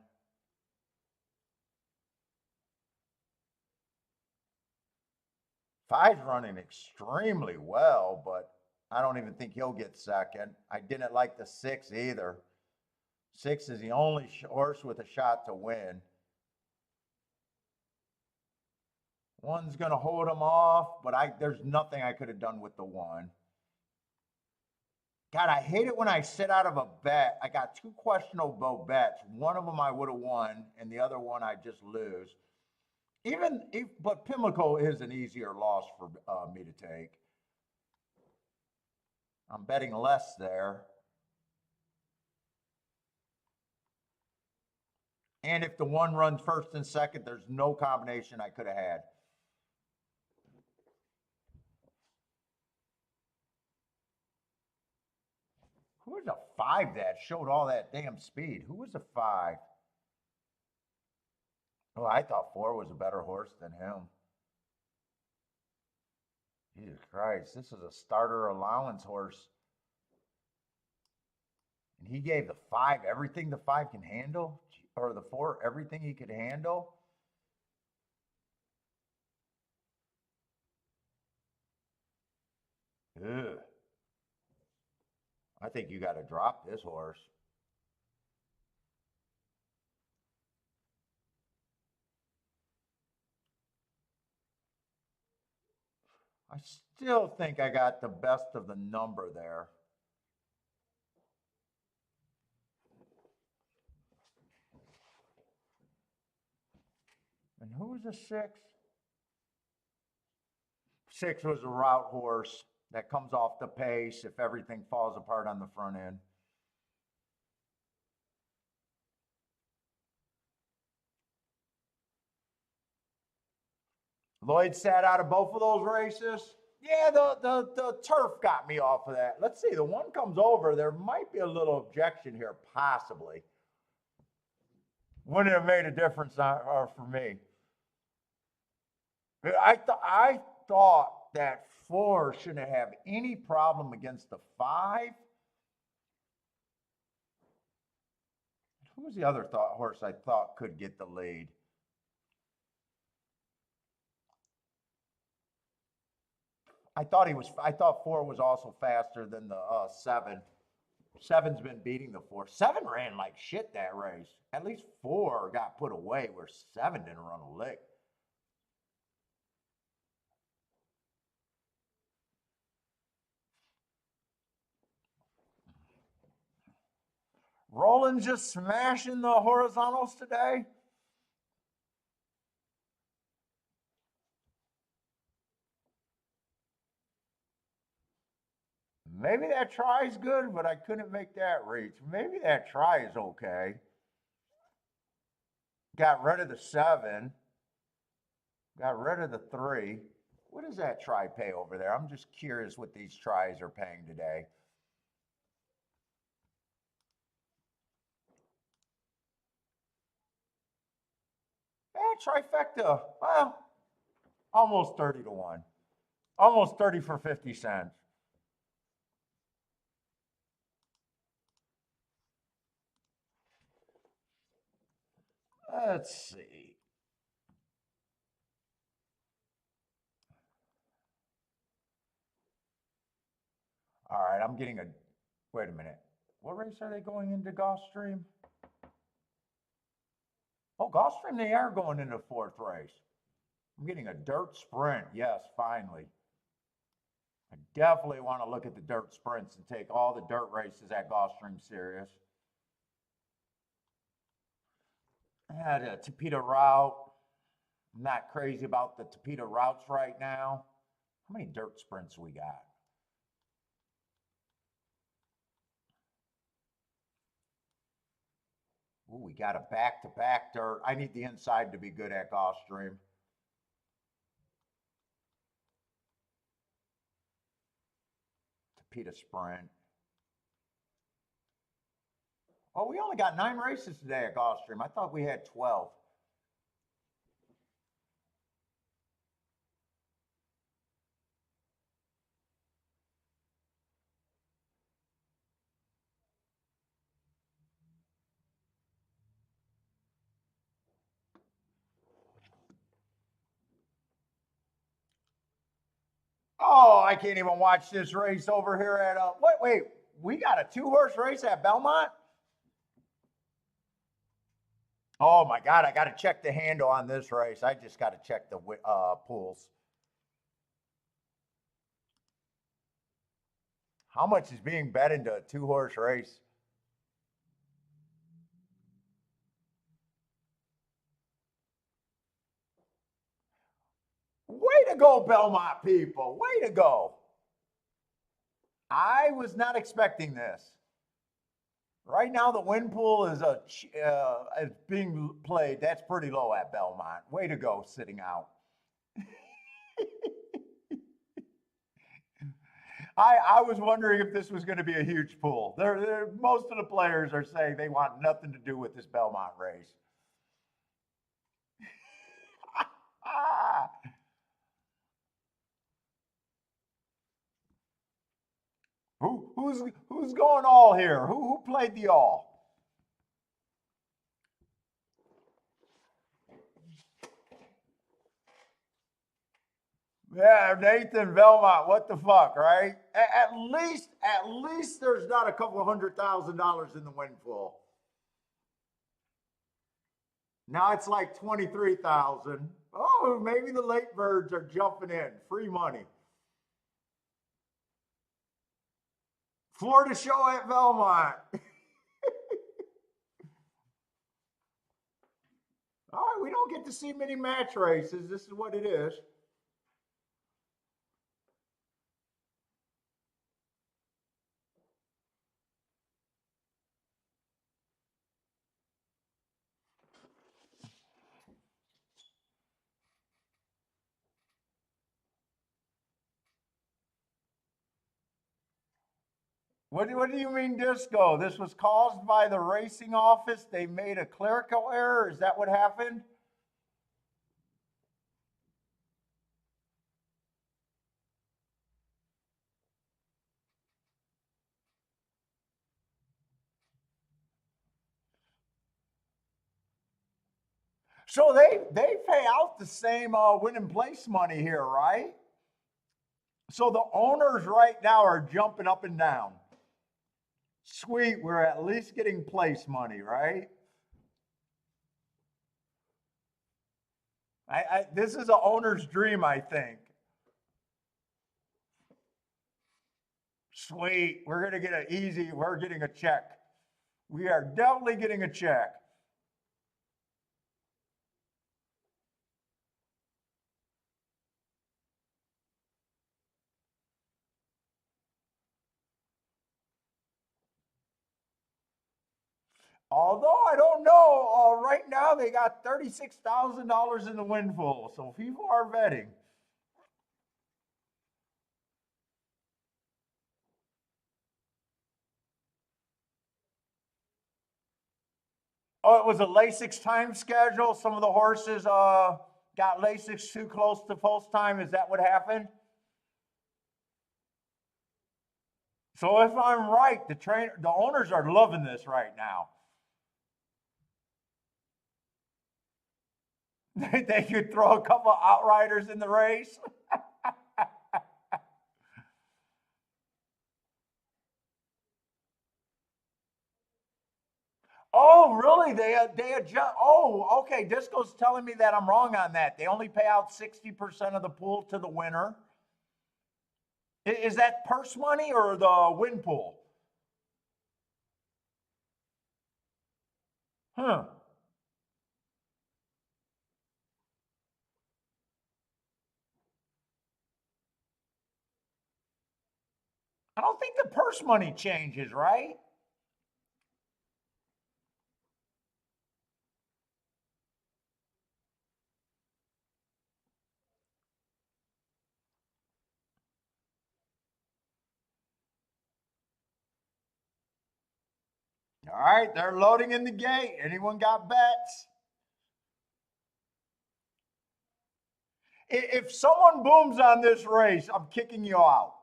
Five's running extremely well, but I don't even think he'll get second. I didn't like the 6 either. 6 is the only horse with a shot to win. 1's going to hold him off, but there's nothing I could have done with the 1. God, I hate it when I sit out of a bet. I got 2 questionable bets. One of them I would have won, and the other one I just lose. But Pimlico is an easier loss for me to take. I'm betting less there. And if the 1 runs first and second, there's no combination I could have had. Who was a 5 that showed all that damn speed? Who was a 5? Oh, I thought 4 was a better horse than him. Jesus Christ, this is a starter allowance horse. And he gave the 5 everything the 5 can handle? Or the 4 everything he could handle? Ugh. I think you got to drop this horse. I still think I got the best of the number there. And who was the 6? 6 was a route horse that comes off the pace if everything falls apart on the front end. Lloyd sat out of both of those races. Yeah, the turf got me off of that. Let's see, the 1 comes over. There might be a little objection here, possibly. Wouldn't have made a difference for me. I thought that 4 shouldn't have any problem against the 5. Who was the other horse I thought could get the lead? I thought 4 was also faster than the 7. 7's been beating the 4. 7 ran like shit that race. At least 4 got put away where 7 didn't run a lick. Roland just smashing the horizontals today. Maybe that try is good, but I couldn't make that reach. Maybe that try is okay. Got rid of the 7. Got rid of the 3. What does that try pay over there? I'm just curious what these tries are paying today. trifecta. Well, almost 30 to 1. Almost 30 for 50 cents. Let's see. All right, I'm getting a, wait a minute. What race are they going into Gulfstream? Oh, Gulfstream, they are going into fourth race. I'm getting a dirt sprint. Yes, finally. I definitely want to look at the dirt sprints and take all the dirt races at Gulfstream serious. I had a Tapeta route. I'm not crazy about the Tapeta routes right now. How many dirt sprints we got? Ooh, we got a back-to-back dirt. I need the inside to be good at Gulfstream. Tapeta sprint. Oh, we only got 9 races today at Gulfstream. I thought we had 12. Oh, I can't even watch this race over here at wait, we got a 2-horse race at Belmont? Oh my God, I got to check the handle on this race. I just got to check the pools. How much is being bet into a 2-horse race? Way to go, Belmont people. Way to go. I was not expecting this. Right now, the win pool is being played. That's pretty low at Belmont. Way to go, sitting out. I was wondering if this was going to be a huge pool. Most of the players are saying they want nothing to do with this Belmont race. Who's going all here? Who played the all? Yeah, Nathan Belmont. What the fuck, right? At least there's not a couple of $100,000 in the win pool. Now it's like 23,000. Oh, maybe the late birds are jumping in. Free money. Florida show at Belmont. All right, we don't get to see many match races. This is what it is. What do you mean disco? This was caused by the racing office. They made a clerical error. Is that what happened? So they pay out the same win and place money here, right? So the owners right now are jumping up and down. Sweet, we're at least getting place money, right? This is an owner's dream, I think. Sweet, we're gonna get an easy. We're getting a check. We are definitely getting a check. Although I don't know, right now they got $36,000 in the windfall, so people are betting. Oh, it was a Lasix time schedule. Some of the horses got Lasix too close to post time. Is that what happened? So if I'm right, the owners are loving this right now. They could throw a couple of outriders in the race. Oh, really? They adjust. Oh, okay. Disco's telling me that I'm wrong on that. They only pay out 60% of the pool to the winner. Is that purse money or the win pool? Huh. I don't think the purse money changes, right? All right, they're loading in the gate. Anyone got bets? If someone booms on this race, I'm kicking you out.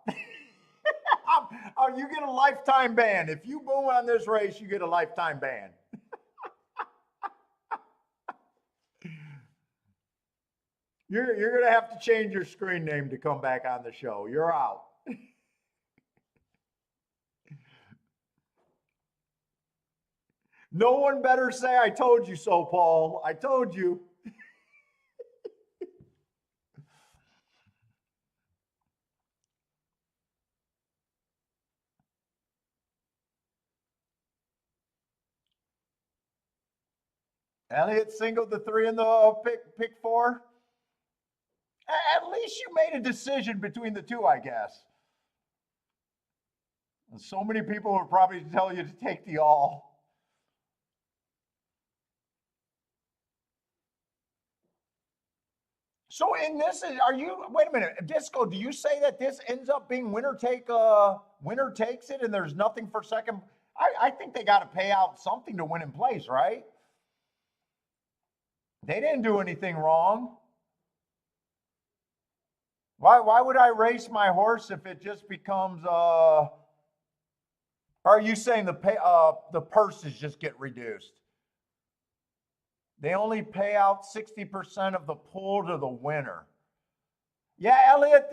You get a lifetime ban. If you boom on this race, you get a lifetime ban. You're gonna have to change your screen name to come back on the show. You're out. No one better say I told you so, Paul. I told you. Elliott singled the three in the pick four. At least you made a decision between the two, I guess. And so many people would probably tell you to take the all. So in this, are you? Wait a minute, Disco. Do you say that this ends up being winner takes it, and there's nothing for second? I think they got to pay out something to win in place, right? They didn't do anything wrong. Why would I race my horse if it just becomes are you saying the purses just get reduced? They only pay out 60% of the pool to the winner. Yeah, Elliot,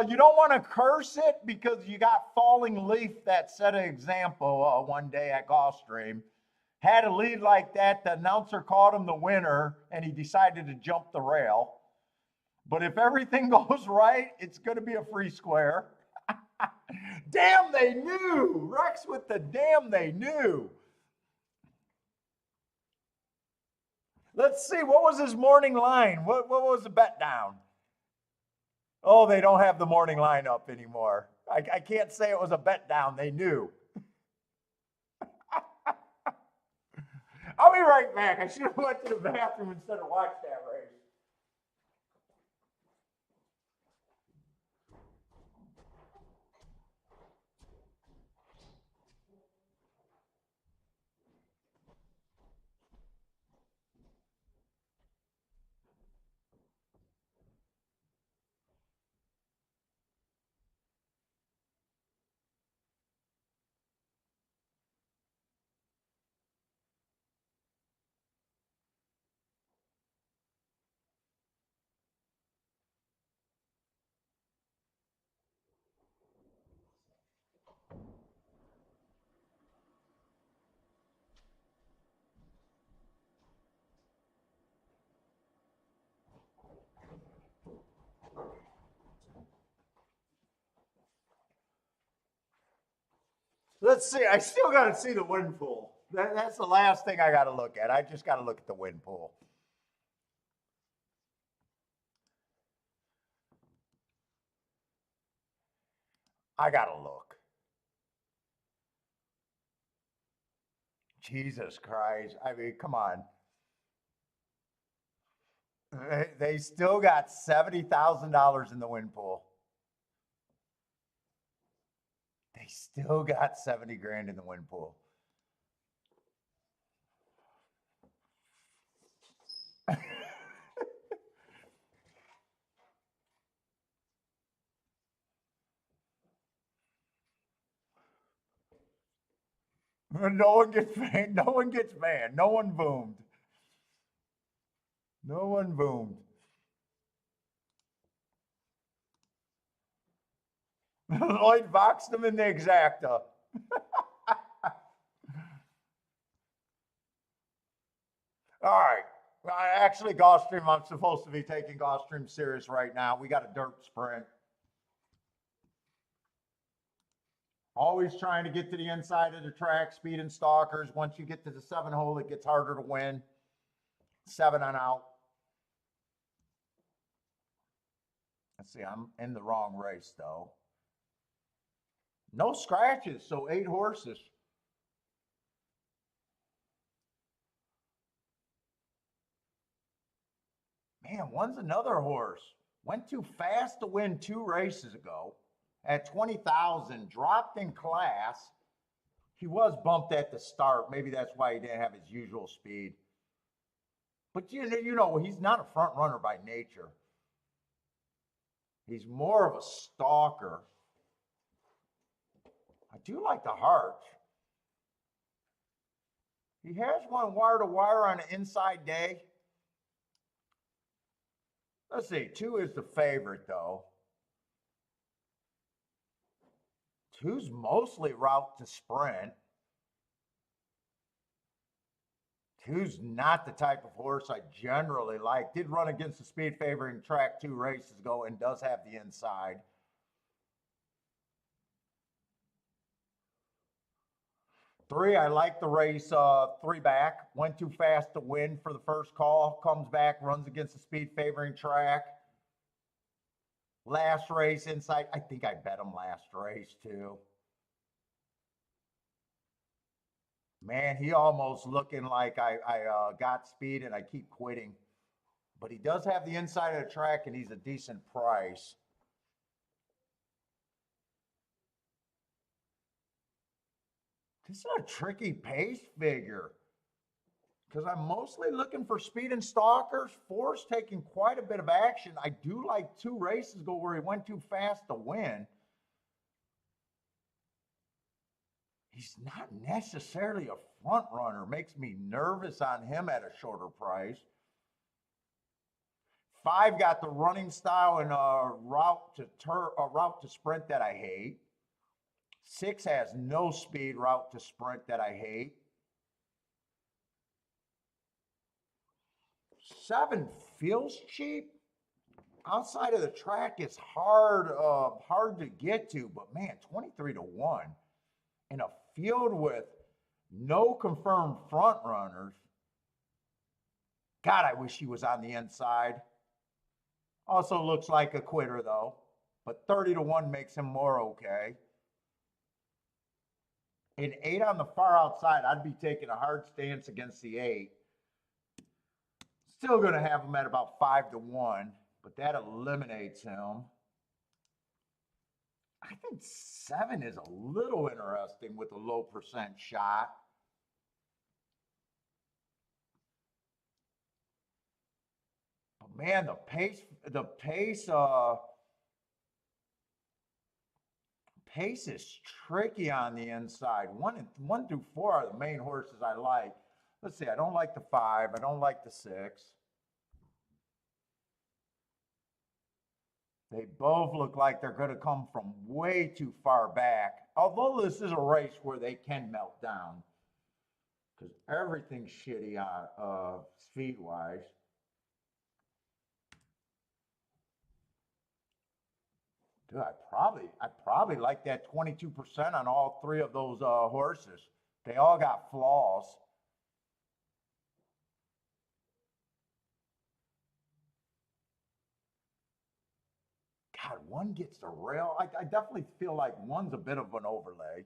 you don't want to curse it because you got Falling Leaf that set an example one day at Gulfstream. Had a lead like that, the announcer called him the winner, and he decided to jump the rail. But if everything goes right, it's going to be a free square. Damn, they knew. Rex with the damn, they knew. Let's see, what was his morning line? What was the bet down? Oh, they don't have the morning line up anymore. I can't say it was a bet down. They knew. I'll be right back. I should have went to the bathroom instead of watched that race. Let's see. I still got to see the wind pool. That's the last thing I got to look at. I just got to look at the wind pool. I got to look. Jesus Christ. I mean, come on. They still got $70,000 in the wind pool. They still got 70 grand in the wind pool. No one gets banned. No one gets banned. No one boomed. No one boomed. Lloyd boxed him in the exacta. All right. Actually, Gulfstream, I'm supposed to be taking Gulfstream serious right now. We got a dirt sprint. Always trying to get to the inside of the track, speed and stalkers. Once you get to the 7 hole, it gets harder to win. 7 on out. Let's see, I'm in the wrong race though. No scratches, so 8 horses. Man, one's another horse. Went too fast to win 2 races ago at 20,000, dropped in class. He was bumped at the start. Maybe that's why he didn't have his usual speed. But you know, he's not a front runner by nature. He's more of a stalker. I do like the heart. He has one wire to wire on an inside day. Let's see, 2 is the favorite though. 2's mostly route to sprint. 2's not the type of horse I generally like. Did run against the speed favoring track 2 races ago and does have the inside. 3, I like the race 3 back. Went too fast to win for the first call. Comes back, runs against the speed favoring track. Last race inside. I think I bet him last race too. Man, he almost looking like I got speed and I keep quitting. But he does have the inside of the track and he's a decent price. This is a tricky pace figure because I'm mostly looking for speed and stalkers. 4's taking quite a bit of action. I do like 2 races ago where he went too fast to win. He's not necessarily a front runner. Makes me nervous on him at a shorter price. 5 got the running style and a route to sprint that I hate. 6 has no speed route to sprint that I hate. 7 feels cheap. Outside of the track is hard to get to, but man, 23 to 1 in a field with no confirmed front runners. God, I wish he was on the inside. Also looks like a quitter though, but 30 to 1 makes him more okay. An 8 on the far outside, I'd be taking a hard stance against the 8. Still going to have him at about 5 to 1, but that eliminates him. I think 7 is a little interesting with a low percent shot. But man, pace is tricky on the inside. 1 through 4 are the main horses I like. Let's see, I don't like the 5. I don't like the 6. They both look like they're going to come from way too far back. Although this is a race where they can melt down. Because everything's shitty on speed-wise. Dude, I probably like that 22% on all 3 of those horses. They all got flaws. God, 1 gets the rail. I definitely feel like 1's a bit of an overlay.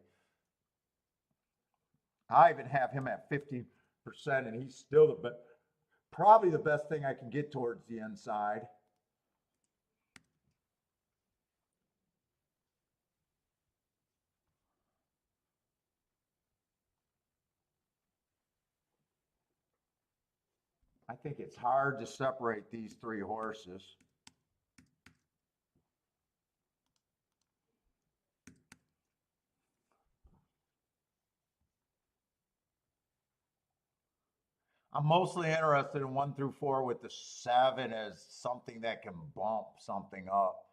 I even have him at 50%, and he's still probably the best thing I can get towards the inside. I think it's hard to separate these 3 horses. I'm mostly interested in 1 through 4 with the 7 as something that can bump something up.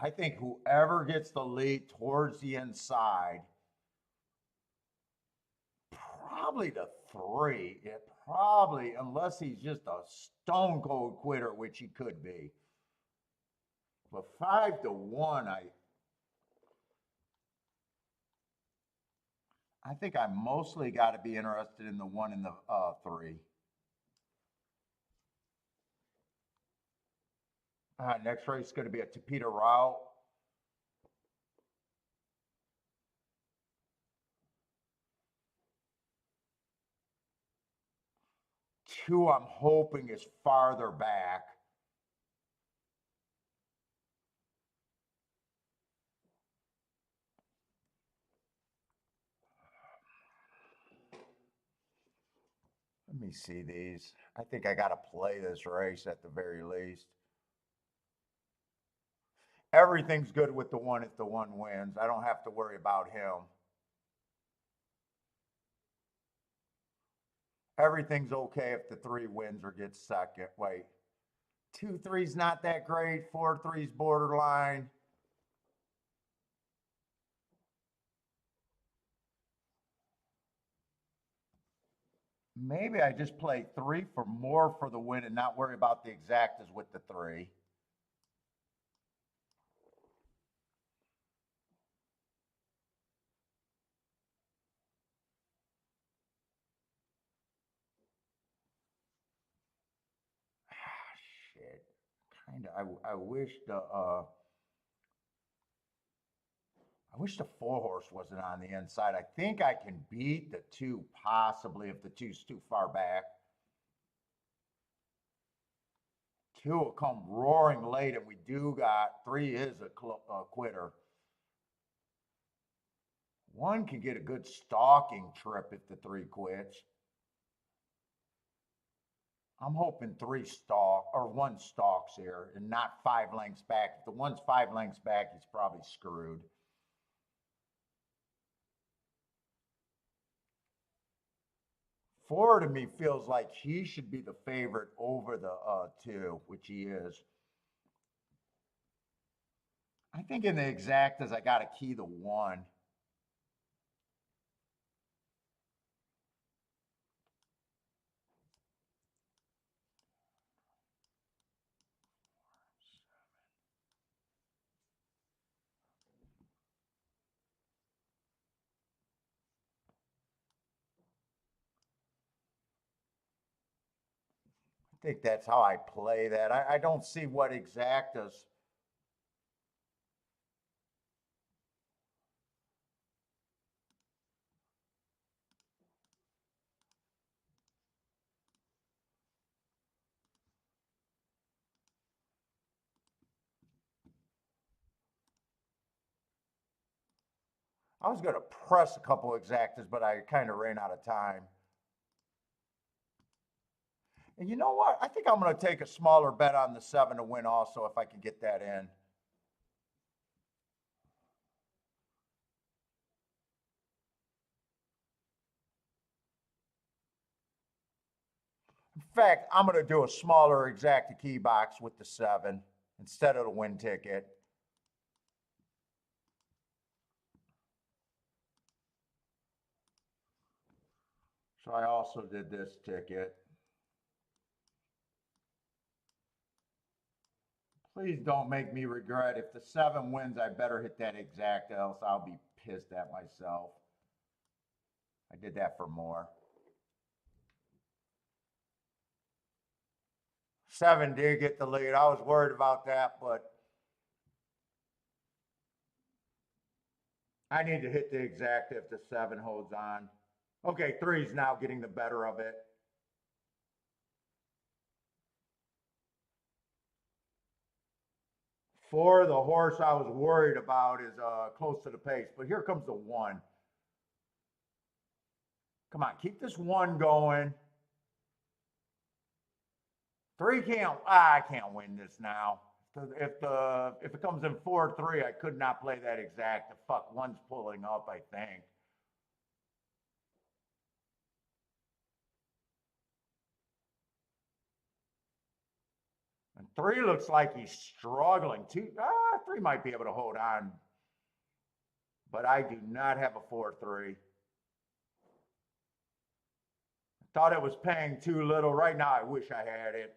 I think whoever gets the lead towards the inside, probably the 3. It probably, unless he's just a stone cold quitter, which he could be. But 5-1, I think I mostly got to be interested in the 1 and the 3. Next race is going to be a Tapeta route. 2, I'm hoping is farther back. Let me see these. I think I got to play this race at the very least. Everything's good with the 1 if the 1 wins. I don't have to worry about him. Everything's okay if the 3 wins or gets second. Wait, 2-3's not that great. 4-3's borderline. Maybe I just play 3 for more for the win and not worry about the exactas with the 3. Shit. Kind of. I wish the 4 horse wasn't on the inside. I think I can beat the 2 possibly if the 2's too far back. 2 will come roaring late, and we do got 3 is a quitter. 1 can get a good stalking trip if the 3 quits. I'm hoping 3 stalk or 1 stalks here and not 5 lengths back. If the 1's 5 lengths back, he's probably screwed. 4 to me feels like he should be the favorite over the 2, which he is. I think in the exactas, I got to key the 1. I think that's how I play that. I don't see what exactas. I was going to press a couple exactas, but I kind of ran out of time. And you know what? I think I'm going to take a smaller bet on the 7 to win also if I can get that in. In fact, I'm going to do a smaller exacta key box with the 7 instead of the win ticket. So I also did this ticket. Please don't make me regret. If the 7 wins, I better hit that exacta, else I'll be pissed at myself. I did that for more. 7 did get the lead. I was worried about that, but I need to hit the exacta if the 7 holds on. Okay, 3's now getting the better of it. 4, the horse I was worried about, is close to the pace. But here comes the 1. Come on, keep this 1 going. 3 can't, I can't win this now. If it comes in 4-3, I could not play that exact. The fuck, one's pulling up, I think. And 3 looks like he's struggling. 3 might be able to hold on, but I do not have a 4-3. Thought it was paying too little. Right now, I wish I had it.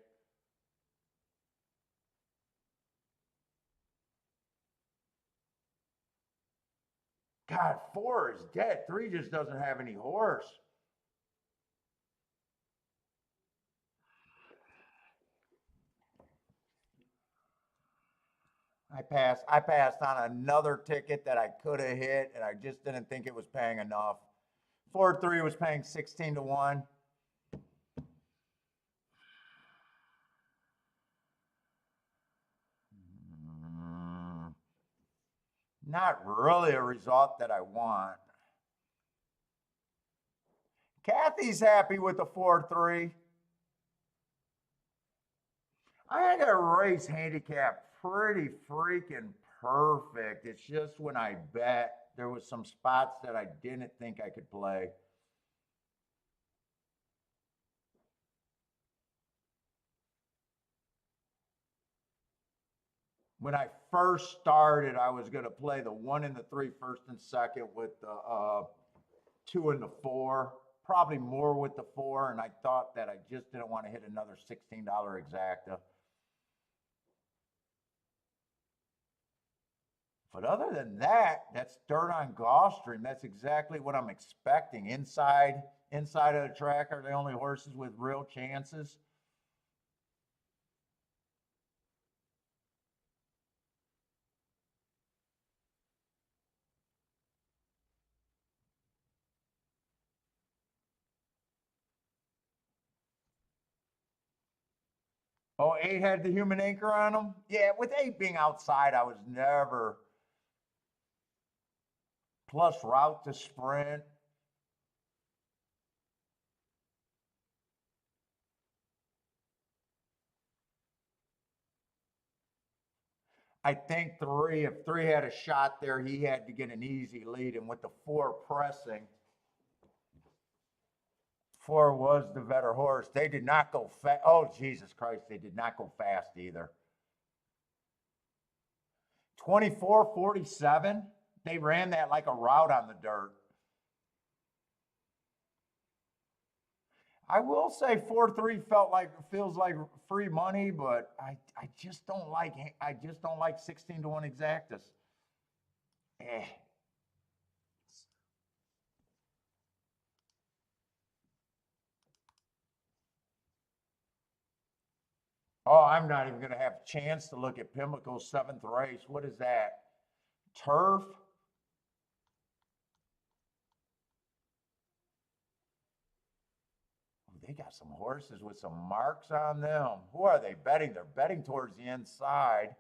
God, 4 is dead. 3 just doesn't have any horse. I passed on another ticket that I could have hit, and I just didn't think it was paying enough. 4-3 was paying 16 to 1. Not really a result that I want. Kathy's happy with the 4-3. I had a race handicap pretty freaking perfect. It's just when I bet, there was some spots that I didn't think I could play. When I first started, I was going to play the 1 and the 3 first and second with the 2 and the 4, probably more with the 4, and I thought that I just didn't want to hit another $16 exacta. But other than that, that's dirt on Gulfstream. That's exactly what I'm expecting. Inside of the track are the only horses with real chances. Oh, 8 had the human anchor on them? Yeah, with 8 being outside, I was never. Plus route to sprint. I think 3, if 3 had a shot there, he had to get an easy lead. And with the 4 pressing, 4 was the better horse. They did not go fast. Oh, Jesus Christ, they did not go fast either. 24:47. They ran that like a route on the dirt. I will say 4-3 feels like free money, but I just don't like 16 to 1 exactas. Eh. Oh, I'm not even going to have a chance to look at Pimlico's 7th race. What is that? Turf? Oh, they got some horses with some marks on them. Who are they betting? They're betting towards the inside.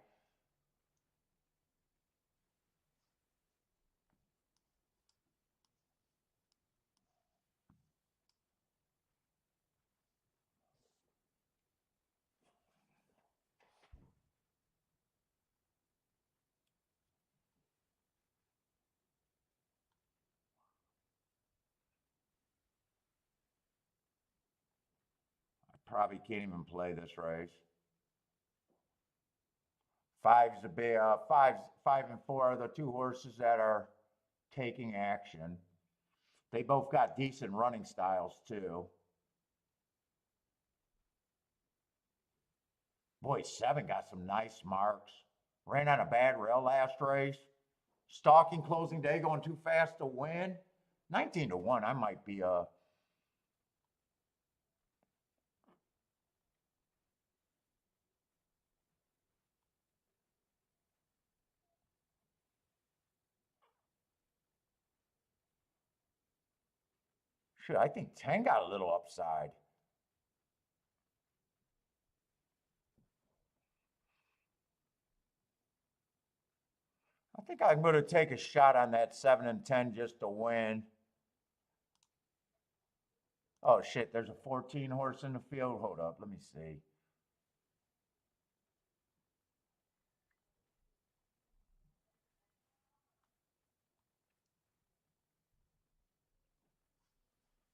I probably can't even play this race. Five and 4 are the 2 horses that are taking action. They both got decent running styles too. Boy, 7 got some nice marks. Ran on a bad rail last race. Stalking closing day, going too fast to win. 19 to 1, I might be shit, I think 10 got a little upside. I think I'm going to take a shot on that 7 and 10 just to win. Oh shit, there's a 14 horse in the field. Hold up, let me see.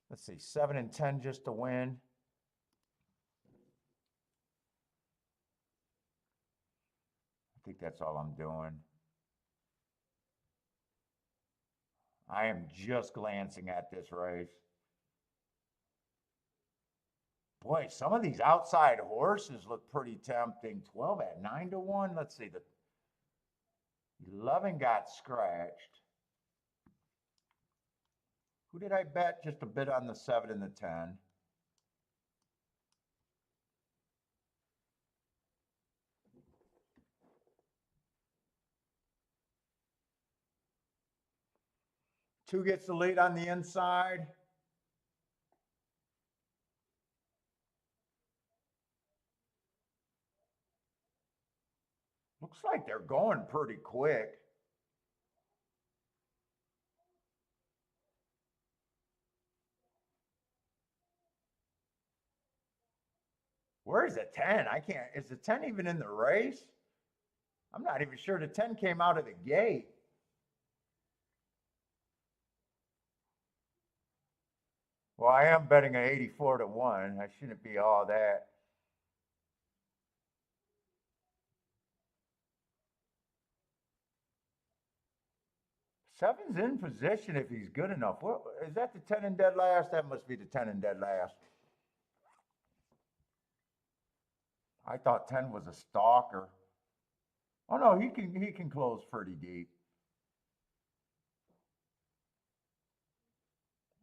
Let's see, 7 and 10 just to win. I think that's all I'm doing. I am just glancing at this race. Boy, some of these outside horses look pretty tempting. 12 at 9 to 1. Let's see, the 11 got scratched. Who did I bet? Just a bit on the 7 and the 10. Two gets the lead on the inside. Looks like they're going pretty quick. Where's the 10? I can't. Is the 10 even in the race? I'm not even sure the 10 came out of the gate. Well, I am betting an 84 to 1. I shouldn't be all that. Seven's in position if he's good enough. What is that? The 10 in dead last? That must be the 10 in dead last. I thought 10 was a stalker. Oh no, he can close pretty deep.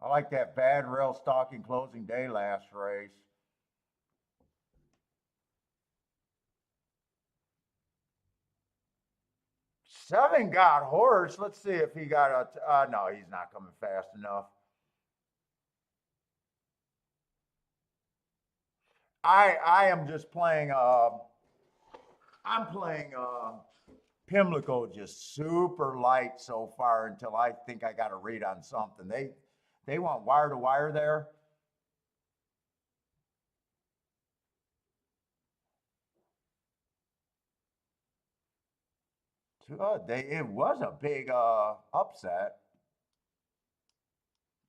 I like that bad rail stalking closing day last race. Seven got horse. Let's see if he got a. No, he's not coming fast enough. I am just playing. I'm playing Pimlico just super light so far until I think I got a read on something. They want wire to wire there. It was a big upset.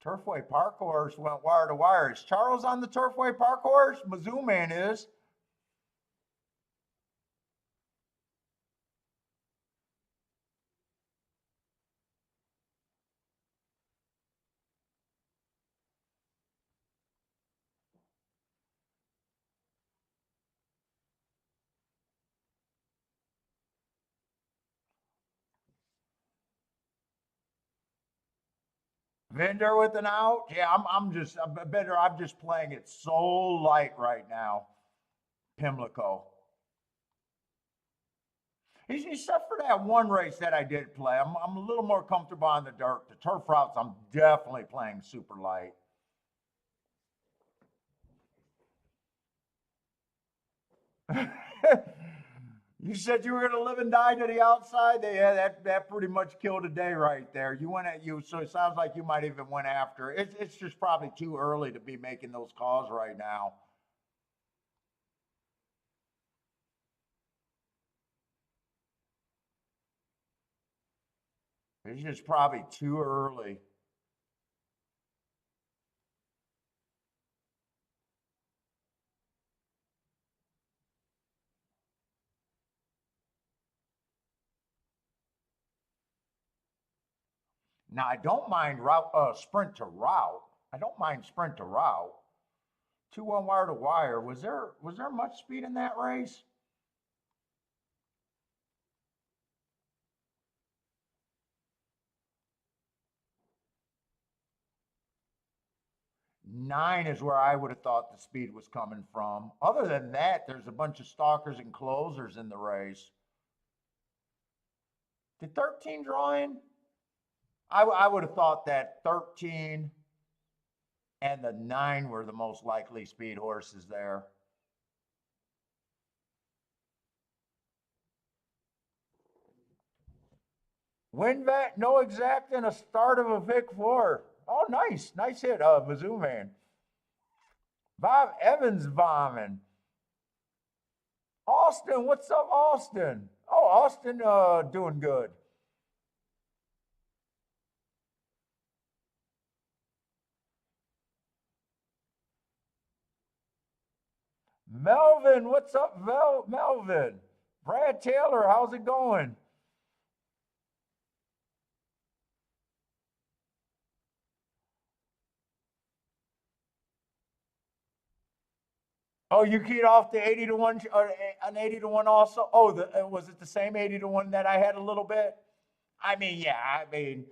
Turfway Park horse went wire to wire. Is Charles on the Turfway Park horse? Mizzou man is. Vendor with an out. Yeah, I'm just playing it so light right now. Pimlico. Except for that one race that I did play, I'm a little more comfortable on the dirt. The turf routes, I'm definitely playing super light. You said you were going to live and die to the outside. Yeah, that pretty much killed a day right there. You went at you, so it sounds like you might even went after. It's just probably too early to be making those calls right now. It's just probably too early. Now I don't mind sprint to route. I don't mind sprint to route. 2-1 wire to wire. Was there much speed in that race? Nine is where I would have thought the speed was coming from. Other than that, there's a bunch of stalkers and closers in the race. Did 13 draw in? I would have thought that 13 and the 9 were the most likely speed horses there. Winvet, no exact, and a start of a Vic 4. Oh, nice. Nice hit, Mizzou man. Bob Evans bombing. Austin, what's up, Austin? Oh, Austin doing good. Melvin, what's up, Melvin? Brad Taylor, how's it going? Oh, you keyed off the 80 to 1 or an 80 to 1 also? Oh, was it the same 80 to 1 that I had a little bit? I mean, yeah, I mean,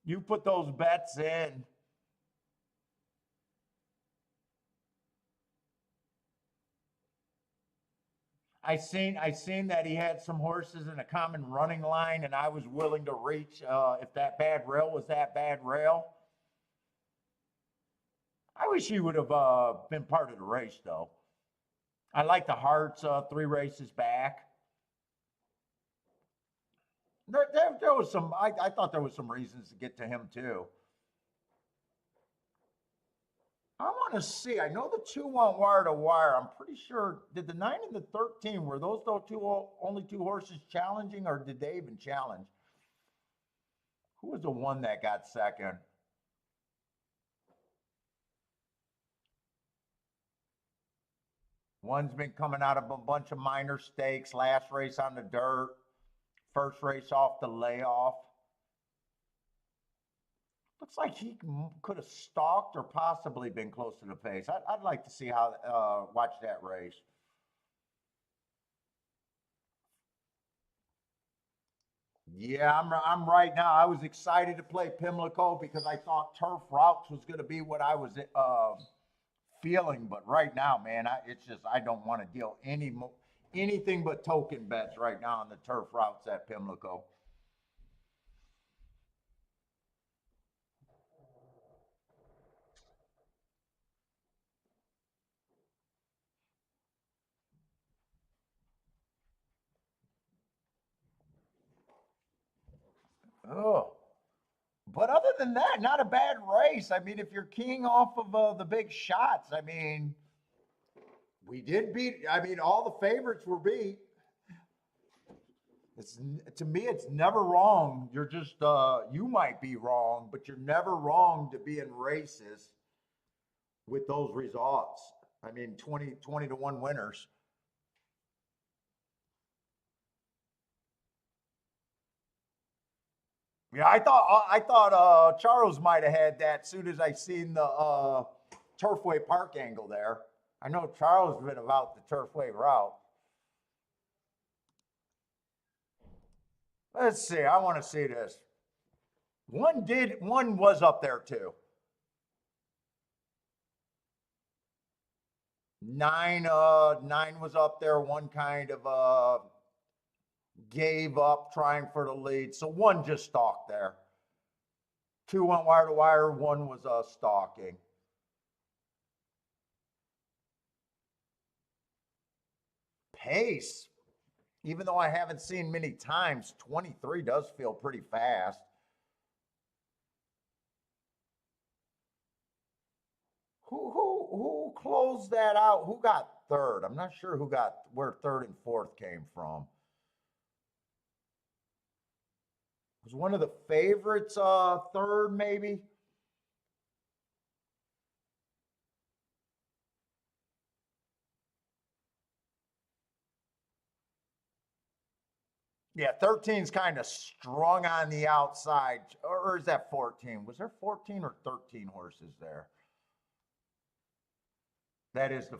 you put those bets in. I seen that he had some horses in a common running line, and I was willing to reach if that bad rail was that bad rail. I wish he would have been part of the race though. I like the Hearts 3 races back. There was some. I thought there was some reasons to get to him too. I want to see. I know the 2 went wire to wire. I'm pretty sure. Did the 9 and the 13 were those the only 2 horses challenging, or did they even challenge? Who was the one that got second? One's been coming out of a bunch of minor stakes. Last race on the dirt. First race off the layoff. Looks like he could have stalked or possibly been close to the pace. I'd like to see how watch that race. Yeah, I'm right now. I was excited to play Pimlico because I thought turf routes was going to be what I was feeling. But right now, man, it's just I don't want to deal anything but token bets right now on the turf routes at Pimlico. Oh, but other than that, not a bad race. I mean, if you're keying off of the big shots, I mean, we did beat. I mean, all the favorites were beat. It's to me, it's never wrong. You're just you might be wrong, but you're never wrong to be in races with those results. I mean, 20 to 1 winners. Yeah, I thought Charles might have had that soon as I seen the Turfway Park angle there. I know Charles been about the Turfway route. Let's see. I want to see this. One was up there too. 9 was up there. One kind of gave up trying for the lead. So one just stalked there. 2 went wire to wire. One was stalking. Pace, even though I haven't seen many times, 23 does feel pretty fast. Who closed that out? Who got third? I'm not sure who got where third and fourth came from. Was one of the favorites third maybe? Yeah, 13's kind of strong on the outside. Or is that 14? Was there 14 or 13 horses there? That is the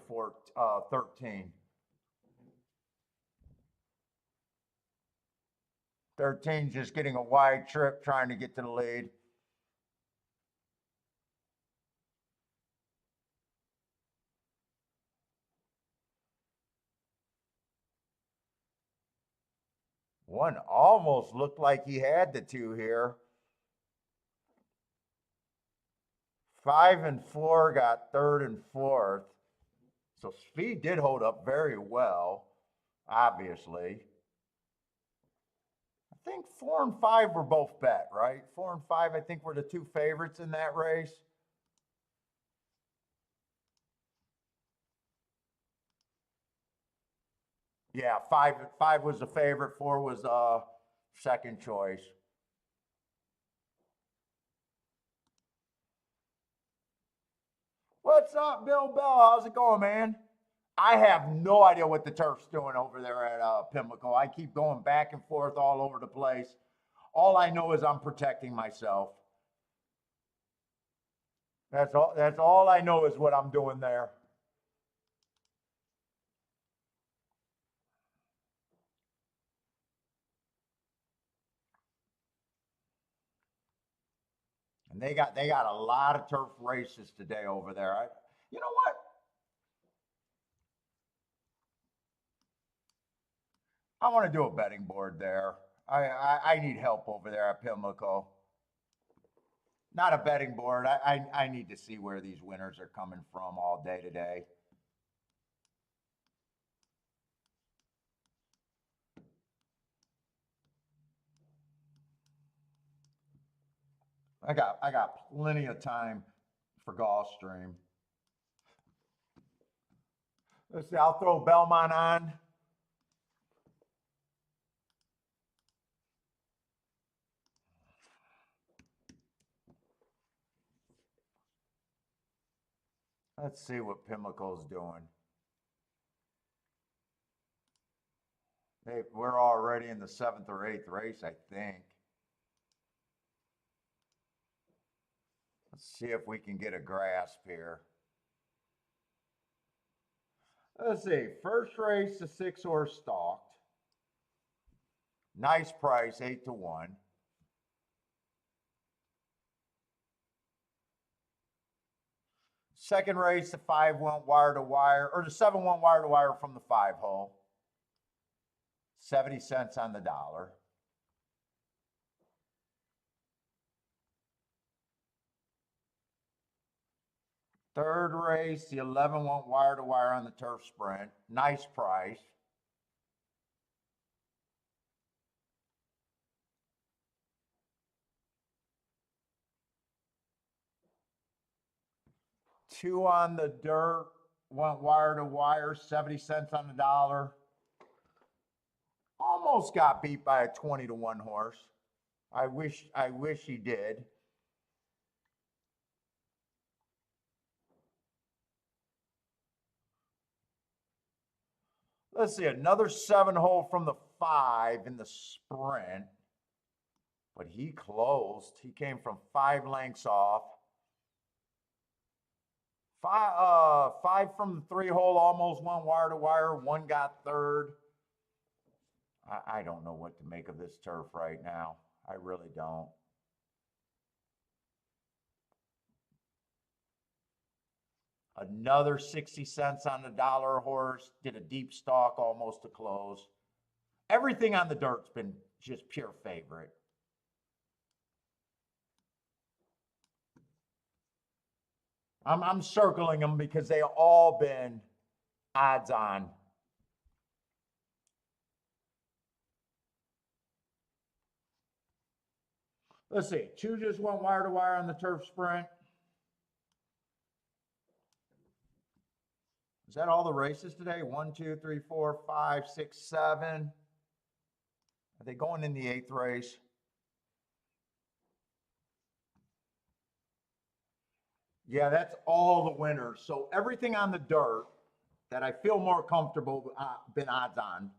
13. 13 just getting a wide trip trying to get to the lead. One almost looked like he had the 2 here. 5 and 4 got third and fourth. So speed did hold up very well, obviously. I think 4 and 5 were both bet, right? 4 and 5, I think, were the 2 favorites in that race. Yeah, five was the favorite, 4 was second choice. What's up, Bill Bell? How's it going, man? I have no idea what the turf's doing over there at Pimlico. I keep going back and forth all over the place. All I know is I'm protecting myself. That's all. That's all I know is what I'm doing there. And they got a lot of turf races today over there. You know what? I want to do a betting board there. I need help over there at Pimlico. Not a betting board. I need to see where these winners are coming from all day today. I got plenty of time for Gulfstream. Let's see, I'll throw Belmont on. Let's see what Pimlico's doing. We're already in the 7th or 8th race, I think. Let's see if we can get a grasp here. Let's see. First race, the 6-horse stalked. Nice price, 8-1. Second race, the 5 went wire to wire, or the 7 went wire to wire from the 5 hole. 70 cents on the dollar. Third race, the 11 went wire to wire on the turf sprint. Nice price. Two on the dirt, went wire to wire, 70 cents on the dollar. Almost got beat by a 20-1 horse. I wish he did. Let's see, another 7 hole from the 5 in the sprint. But he closed. He came from 5 lengths off. Five from the 3 hole almost went wire to wire. 1 got third. I don't know what to make of this turf right now. I really don't. Another 60 cents on the dollar horse. Did a deep stalk almost to close. Everything on the dirt's been just pure favorite. I'm circling them because they all been odds on. Let's see. 2 just went wire to wire on the turf sprint. Is that all the races today? 1, 2, 3, 4, 5, 6, 7. Are they going in the 8th race? Yeah, that's all the winners. So everything on the dirt that I feel more comfortable been odds on.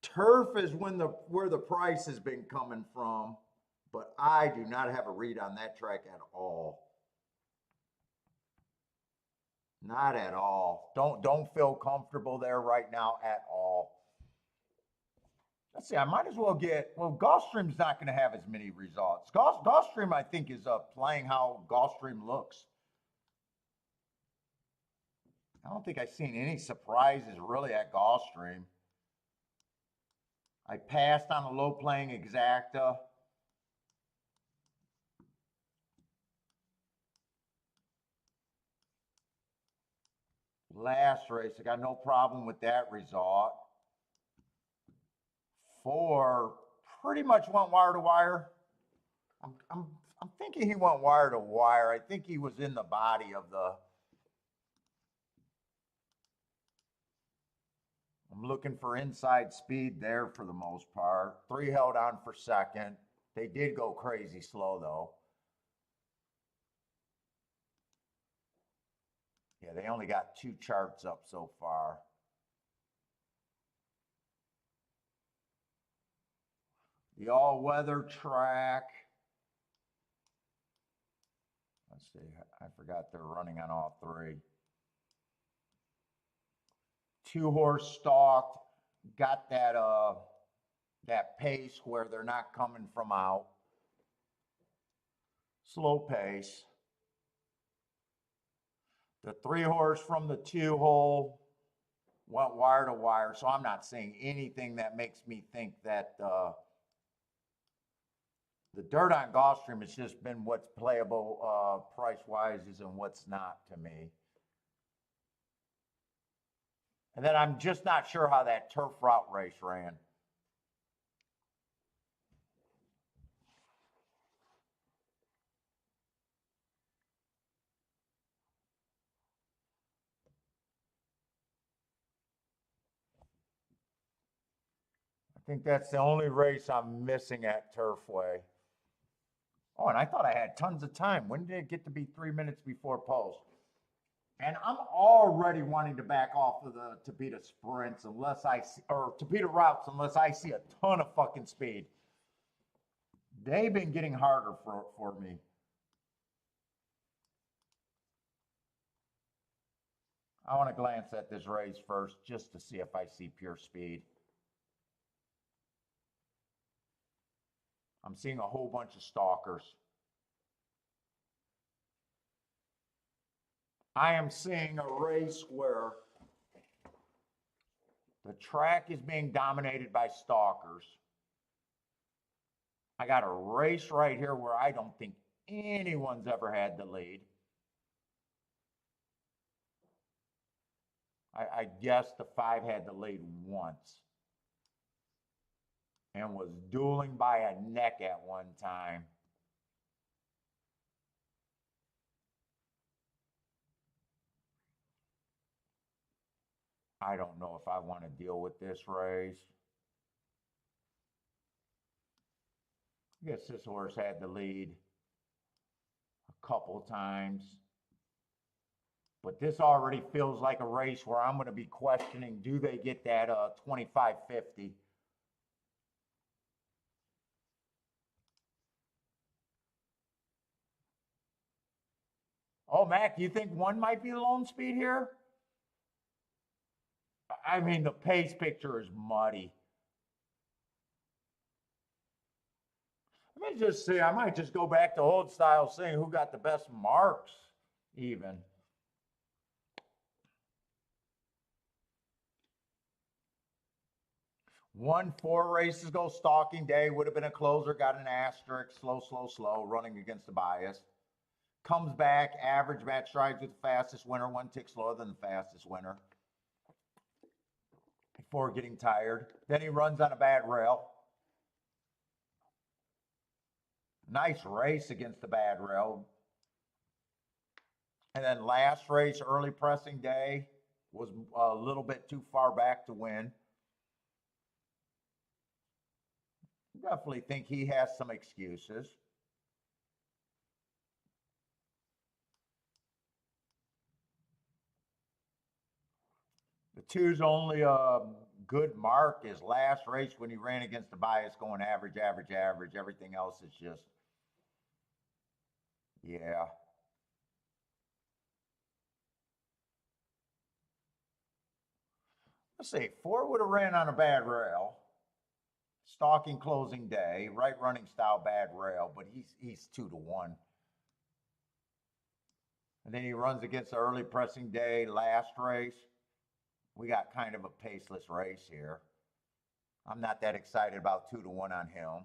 Turf is where the price has been coming from, but I do not have a read on that track at all. Not at all. Don't feel comfortable there right now at all. Let's see, I might as well Gulfstream's not going to have as many results. Gulfstream, I think, is playing how Gulfstream looks. I don't think I've seen any surprises really at Gulfstream. I passed on a low playing exacta. Last race, I got no problem with that result. 4 pretty much went wire to wire. I'm thinking he went wire to wire. I think he was in the body of the. I'm looking for inside speed there for the most part. 3 held on for second. They did go crazy slow though. Yeah, Yeah, they only got 2 charts up so far. The all-weather track. Let's see, I forgot they're running on all 3. 2-horse stalked, got that pace where they're not coming from out. Slow pace. The 3-horse from the 2-hole went wire to wire, so I'm not seeing anything that makes me think that the dirt on Gulfstream has just been what's playable price-wise and what's not to me. And then I'm just not sure how that turf route race ran. I think that's the only race I'm missing at Turfway. Oh, and I thought I had tons of time. When did it get to be 3 minutes before post? And I'm already wanting to back off of the Tapeta sprints unless I see, or Tapeta routes unless I see a ton of fucking speed. They've been getting harder for me. I want to glance at this race first just to see if I see pure speed. I'm seeing a whole bunch of stalkers. I am seeing a race where the track is being dominated by stalkers. I got a race right here where I don't think anyone's ever had the lead. I guess the 5 had the lead once and was dueling by a neck at one time. I don't know if I want to deal with this race. I guess this horse had the lead a couple times. But this already feels like a race where I'm going to be questioning, do they get that 25.50? Oh, Mac, you think 1 might be the lone speed here? I mean, the pace picture is muddy. Let me just see. I might just go back to old style, seeing who got the best marks even. Won 4 races ago, stalking day, would have been a closer, got an asterisk, slow, running against the bias. Comes back, average match strides with the fastest winner, 1 tick slower than the fastest winner. Before getting tired. Then he runs on a bad rail. Nice race against the bad rail. And then last race, early pressing day, was a little bit too far back to win. Definitely think he has some excuses. The 2's only good mark is last race when he ran against the bias, going average. Everything else is just, yeah. Let's see, 4 would have ran on a bad rail. Stalking closing day, right running style, bad rail, but he's 2-1. And then he runs against the early pressing day last race. We got kind of a paceless race here. I'm not that excited about 2-1 on him.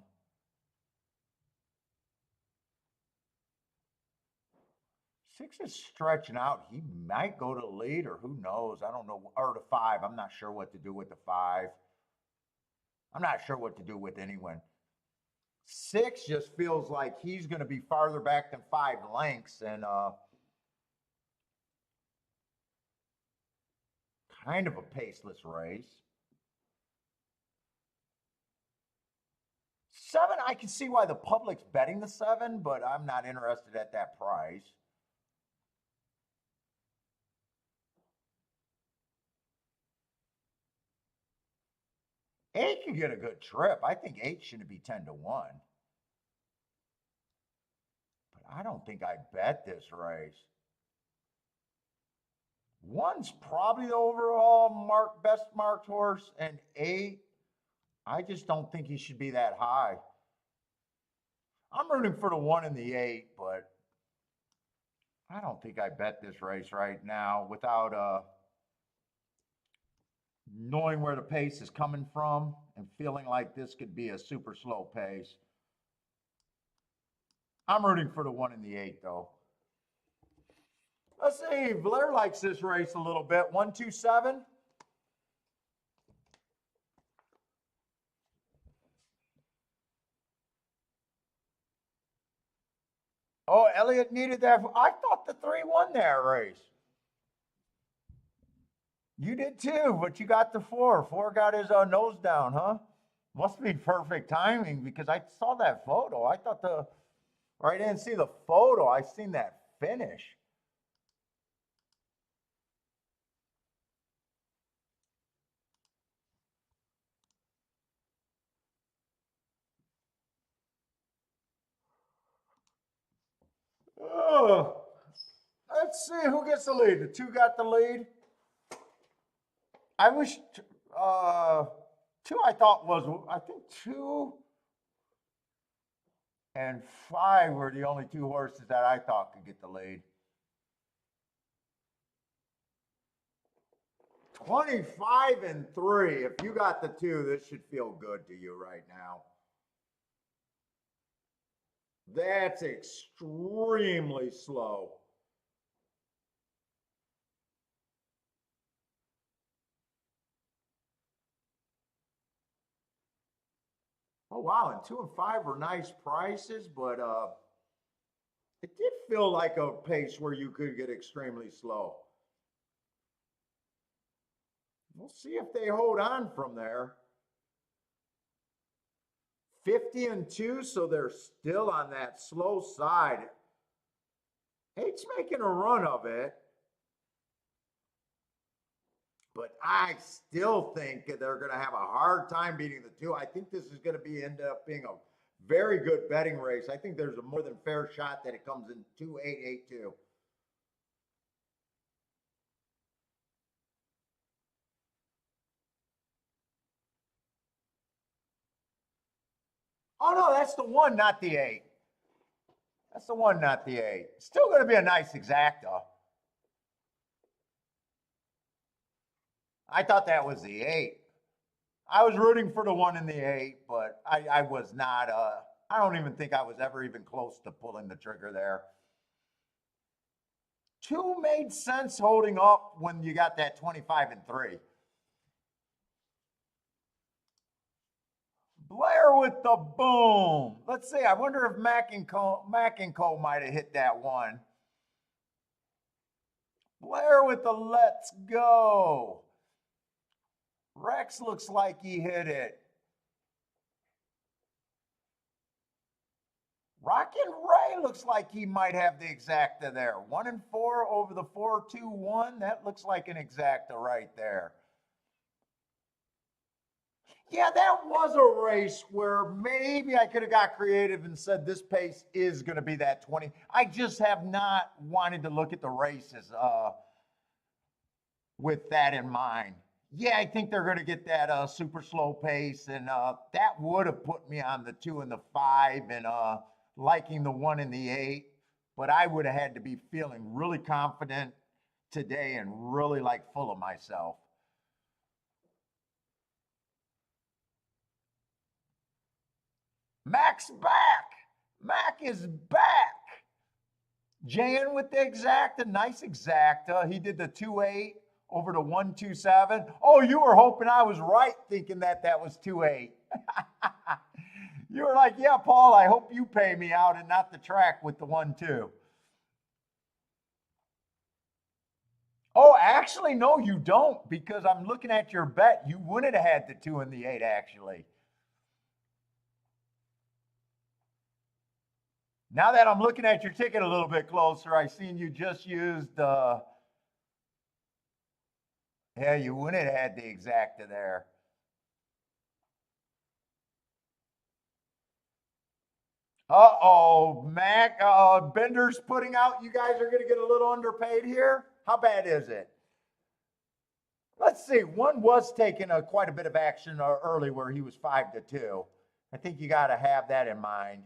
6 is stretching out. He might go to the lead, or who knows? I don't know. Or the 5. I'm not sure what to do with the 5. I'm not sure what to do with anyone. 6 just feels like he's going to be farther back than 5 lengths, and kind of a paceless race. 7, I can see why the public's betting the 7, but I'm not interested at that price. 8 could get a good trip. I think 8 shouldn't be 10 to 1. But I don't think I bet this race. 1's probably the overall best marked horse, and 8, I just don't think he should be that high. I'm rooting for the 1 and the 8, but I don't think I bet this race right now without knowing where the pace is coming from and feeling like this could be a super slow pace. I'm rooting for the 1 and the 8, though. Let's see. Blair likes this race a little bit. 127. Oh, Elliott needed that. I thought the 3 won that race. You did too, but you got the 4. 4 got his nose down, huh? Must be perfect timing because I saw that photo. I thought or I didn't see the photo. I seen that finish. Oh, let's see who gets the lead. The 2 got the lead. I wish 2 I thought I think 2 and 5 were the only 2 horses that I thought could get the lead. 25 and 3. If you got the 2, this should feel good to you right now. That's extremely slow. Oh, wow. And 2 and 5 were nice prices, but it did feel like a pace where you could get extremely slow. We'll see if they hold on from there. 50 and 2, so they're still on that slow side. 8's making a run of it. But I still think they're going to have a hard time beating the 2. I think this is going to end up being a very good betting race. I think there's a more than fair shot that it comes in 2-8-8-2. Oh, no, that's the 1, not the 8. That's the 1, not the 8. Still going to be a nice exacta. I thought that was the 8. I was rooting for the 1 and the 8, but I was not. I don't even think I was ever even close to pulling the trigger there. 2 made sense holding up when you got that 25 and 3. Blair with the boom. Let's see. I wonder if Mac and Co might have hit that 1. Blair with the let's go. Rex looks like he hit it. Rockin' Ray looks like he might have the exacta there. 1 and 4 over the 4-2-1. That looks like an exacta right there. Yeah, that was a race where maybe I could have got creative and said this pace is going to be that 20. I just have not wanted to look at the races with that in mind. Yeah, I think they're going to get that super slow pace, and that would have put me on the 2 and the 5 and liking the 1 and the 8. But I would have had to be feeling really confident today and really full of myself. Mac's back. Mac is back. Jan with the exacta, nice exacta. He did the 2-8 over to 1-2-7. Oh, you were hoping I was right thinking that was 2-8. You were like, yeah, Paul, I hope you pay me out and not the track with the 1-2. Oh, actually, no, you don't, because I'm looking at your bet. You wouldn't have had the 2 and the 8, actually. Now that I'm looking at your ticket a little bit closer, I seen you just used, yeah, you wouldn't have had the exacta there. Uh-oh, Mac, Bender's putting out, you guys are going to get a little underpaid here. How bad is it? Let's see. One was taking quite a bit of action early where he was 5-2. I think you got to have that in mind.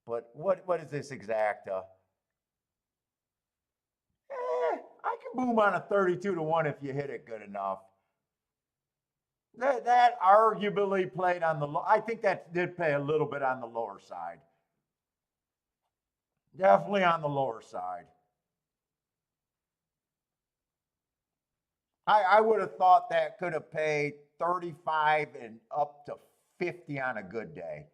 But what is this exacta? I can boom on a 32-1 if you hit it good enough. That arguably played on the low. I think that did pay a little bit on the lower side. Definitely on the lower side. I would have thought that could have paid 35 and up to 50 on a good day.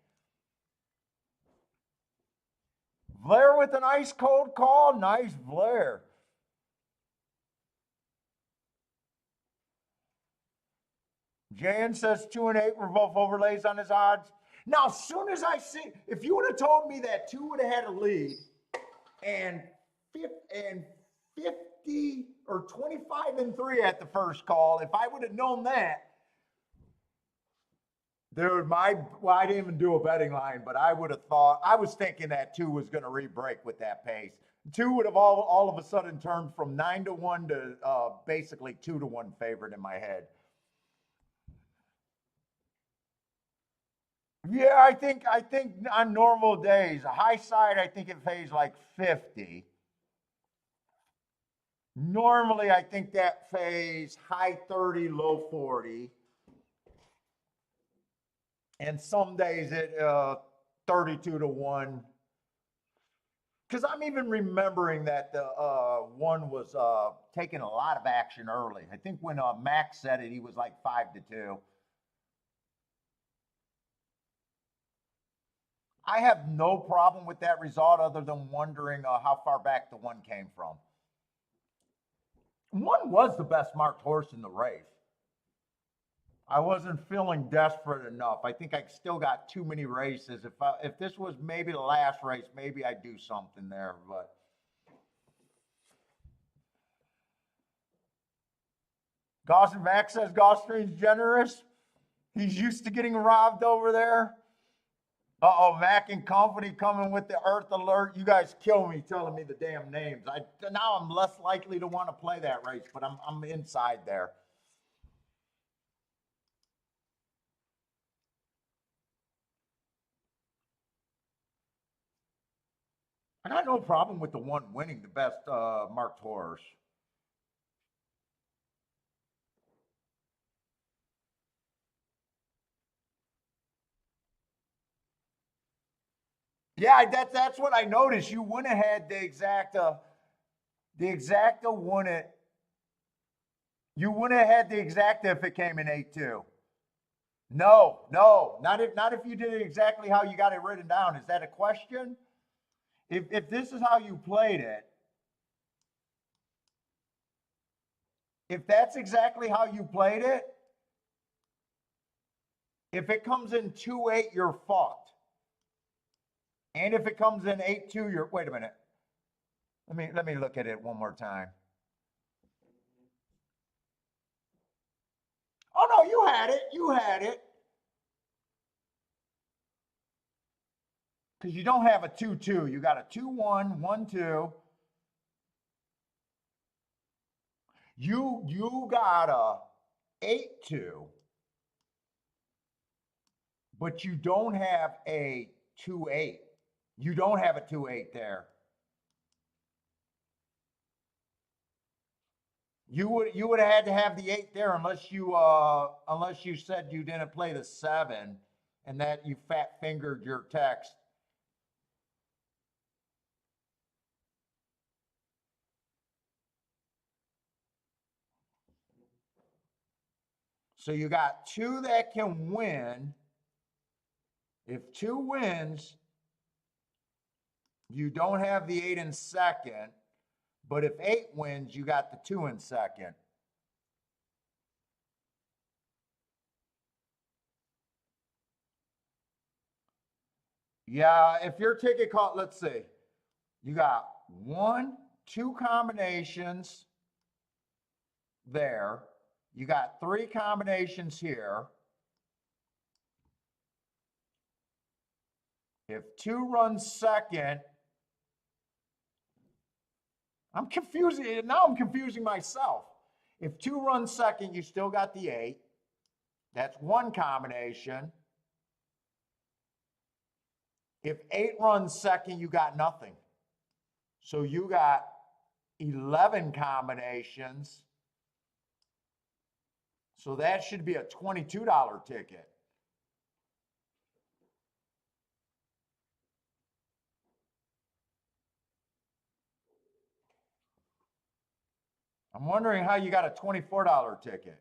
Blair with an ice cold call. Nice, Blair. Jan says 2 and 8 were both overlays on his odds. Now, as soon as I see, if you would have told me that 2 would have had a lead and 50 or 25-3 at the first call, if I would have known that, dude, well, I didn't even do a betting line, but I would have thought, I was thinking that 2 was going to re-break with that pace. 2 would have all of a sudden turned from 9-1 to basically 2-1 favorite in my head. Yeah, I think on normal days, a high side, I think it pays like 50. Normally, I think that pays high 30, low 40. And some days it 32-1. Because I'm even remembering that the one was taking a lot of action early. I think when Max said it, he was like 5-2. I have no problem with that result other than wondering how far back the one came from. One was the best marked horse in the race. I wasn't feeling desperate enough. I think I still got too many races. If this was maybe the last race, maybe I'd do something there. But Gosling Max says Gulfstream's generous. He's used to getting robbed over there. Uh-oh, Mac and Company coming with the Earth Alert. You guys kill me telling me the damn names. Now I'm less likely to want to play that race, but I'm inside there. I got no problem with the one winning the best marked horse. Yeah, that's what I noticed. You wouldn't have had the exacta won it. You wouldn't have had the exacta if it came in 8-2. No, not if you did it exactly how you got it written down. Is that a question? If this is how you played it, if that's exactly how you played it, if it comes in 2-8, you're fucked. And if it comes in 8-2, you're, wait a minute. Let me look at it one more time. Oh no, you had it. You had it. Because you don't have a 2-2. You got a 2-1, 1-2. You got a 8-2. But you don't have a 2-8. You don't have a 2-8 there. You would have had to have the 8 there unless you said you didn't play the 7 and that you fat fingered your text. So you got 2 that can win. If 2 wins, you don't have the 8 in second. But if 8 wins, you got the 2 in second. Yeah, if your ticket caught, let's see, you got 1, 2 combinations there. You got 3 combinations here. If 2 runs second, I'm confusing. Now I'm confusing myself. If 2 runs second, you still got the 8. That's one combination. If 8 runs second, you got nothing. So you got 11 combinations. So that should be a $22 ticket. I'm wondering how you got a $24 ticket.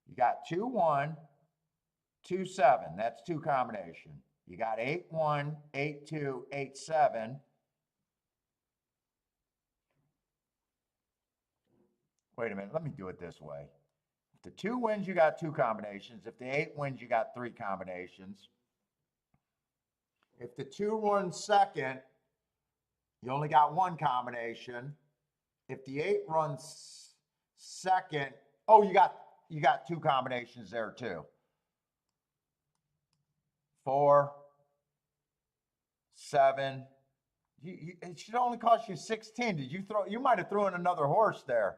You got 2-1, 2-7. That's 2 combination. You got 8-1, 8-2, 8-7. Wait a minute, let me do it this way. If the 2 wins, you got 2 combinations. If the 8 wins, you got 3 combinations. If the 2 runs second, you only got 1 combination. If the 8 runs second, oh, you got 2 combinations there too. 4, 7. It should only cost you 16. Did you throw? You might have thrown another horse there.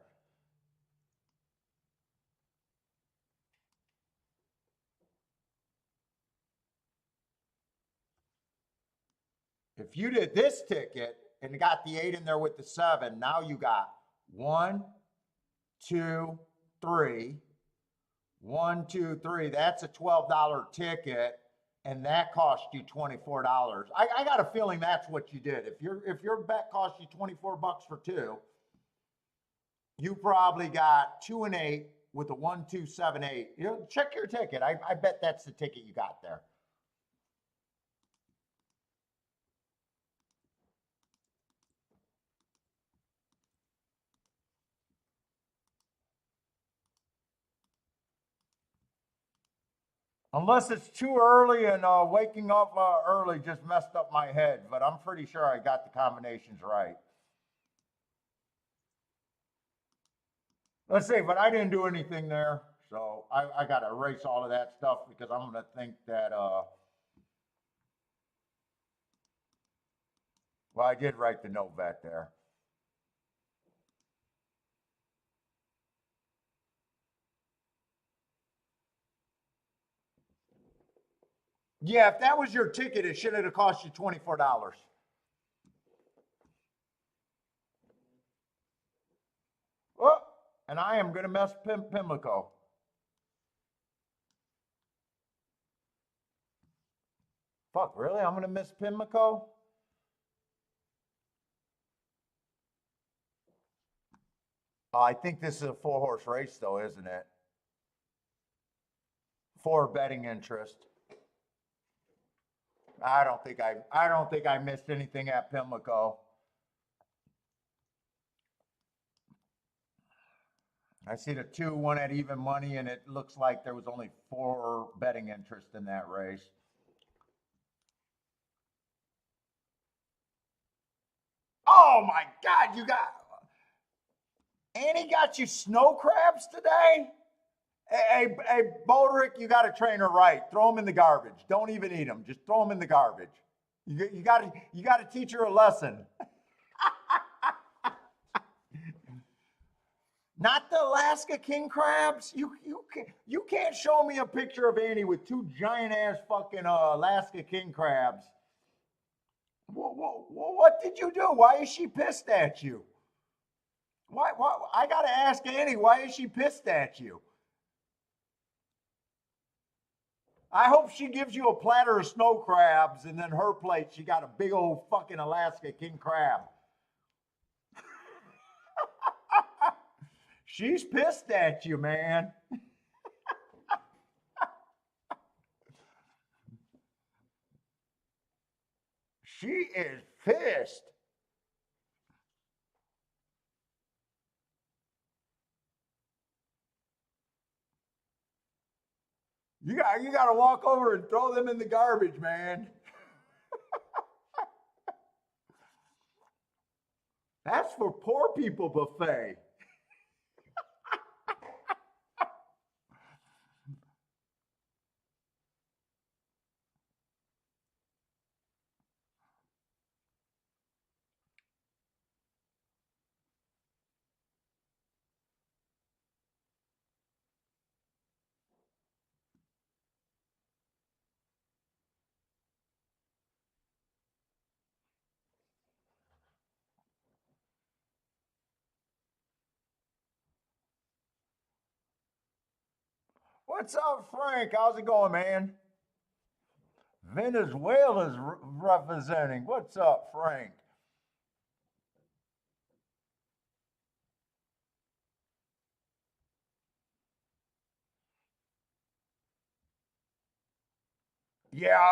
If you did this ticket and got the 8 in there with the 7, now you got 1, 2, 3. 1, 2, 3. That's a $12 ticket, and that cost you $24. I got a feeling that's what you did. If your bet cost you $24 for 2, you probably got 2 and 8 with a 1, 2, 7, 8. You know, check your ticket. I bet that's the ticket you got there. Unless it's too early and waking up early just messed up my head, but I'm pretty sure I got the combinations right. Let's see, but I didn't do anything there, so I got to erase all of that stuff because I'm going to think that, well, I did write the no bet there. Yeah, if that was your ticket, it should have cost you $24. Oh, and I am going to mess Pimlico. Fuck, really? I'm going to miss Pimlico? I think this is a 4-horse race, though, isn't it? 4 betting interest. I don't think I missed anything at Pimlico. I see the 2-1 at even money, and it looks like there was only 4 betting interest in that race. Oh my God, Annie got you snow crabs today? Hey, Boderick, you got to train her right. Throw them in the garbage. Don't even eat them. Just throw them in the garbage. You got to teach her a lesson. Not the Alaska king crabs. You can't show me a picture of Annie with 2 giant ass fucking Alaska king crabs. What did you do? Why is she pissed at you? Why? I gotta ask Annie. Why is she pissed at you? I hope she gives you a platter of snow crabs, and then her plate she got a big old fucking Alaska king crab. She's pissed at you, man. She is pissed. You got to walk over and throw them in the garbage, man. That's for poor people buffet. What's up, Frank? How's it going, man? Venezuela's representing. What's up, Frank? Yeah,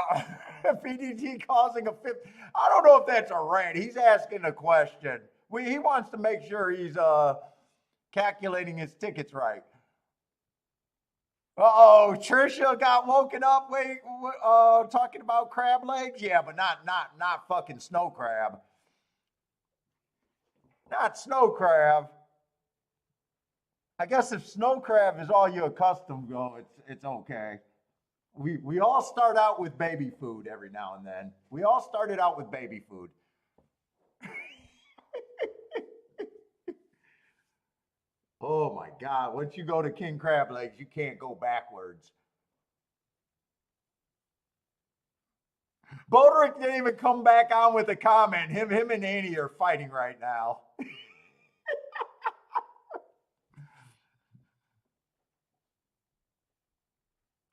PDT causing a fifth. I don't know if that's a rant. He's asking a question. He wants to make sure he's calculating his tickets right. Uh-oh, Churchill got woken up. Wait, talking about crab legs. Yeah, but not fucking snow crab. Not snow crab. I guess if snow crab is all you're accustomed to, it's okay. We all start out with baby food every now and then. We all started out with baby food. Oh my God! Once you go to king crab legs, you can't go backwards. Boderick didn't even come back on with a comment. Him and Annie are fighting right now.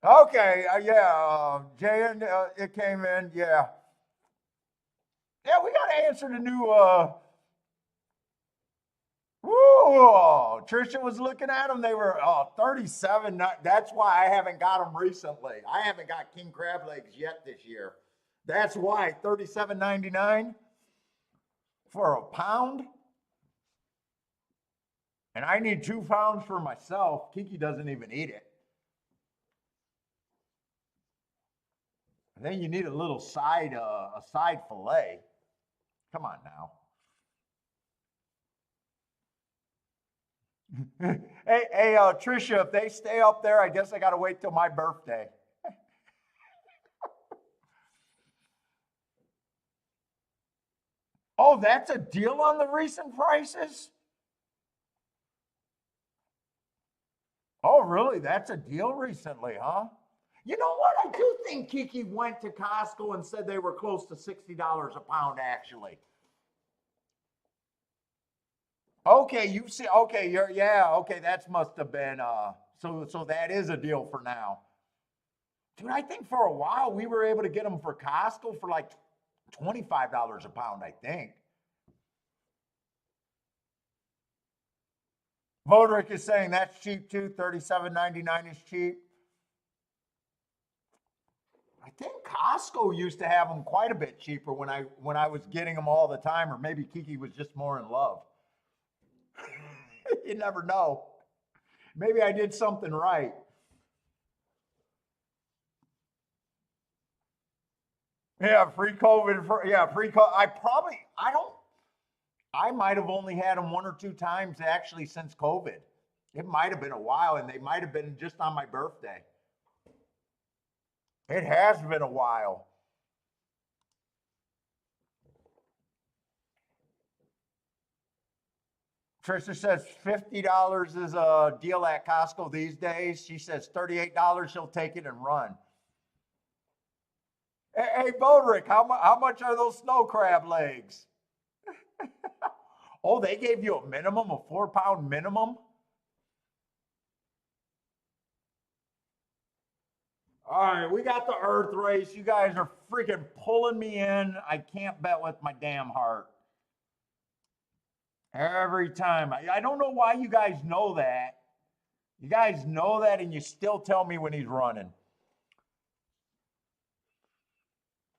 Okay, yeah, Jan, it came in, yeah. Yeah, we got to answer the new, whoa, Trisha was looking at them. They were 37. That's why I haven't got them recently. I haven't got king crab legs yet this year. That's why, 37.99 for a pound. And I need 2 pounds for myself. Kiki doesn't even eat it. And then you need a little side, a side fillet. Come on now. Hey, Trisha, if they stay up there, I guess I got to wait till my birthday. Oh, that's a deal on the recent prices? Oh, really? That's a deal recently, huh? You know what? I do think Kiki went to Costco and said they were close to $60 a pound, actually. Okay, you see, okay, yeah, okay, that must have been, so that is a deal for now. Dude, I think for a while we were able to get them for Costco for like $25 a pound, I think. Vodrick is saying that's cheap too. 37.99 is cheap. I think Costco used to have them quite a bit cheaper when I was getting them all the time, or maybe Kiki was just more in love. You never know. Maybe I did something right. Yeah, free COVID. Yeah, free COVID. I might have only had them 1 or 2 times actually since COVID. It might have been a while, and they might have been just on my birthday. It has been a while. Trisha says $50 is a deal at Costco these days. She says $38, she'll take it and run. Hey, Bodrick, how much are those snow crab legs? Oh, they gave you a minimum, a 4 pound minimum? All right, we got the Earth race. You guys are freaking pulling me in. I can't bet with my damn heart. Every time. I don't know why you guys know that. You guys know that, and you still tell me when he's running.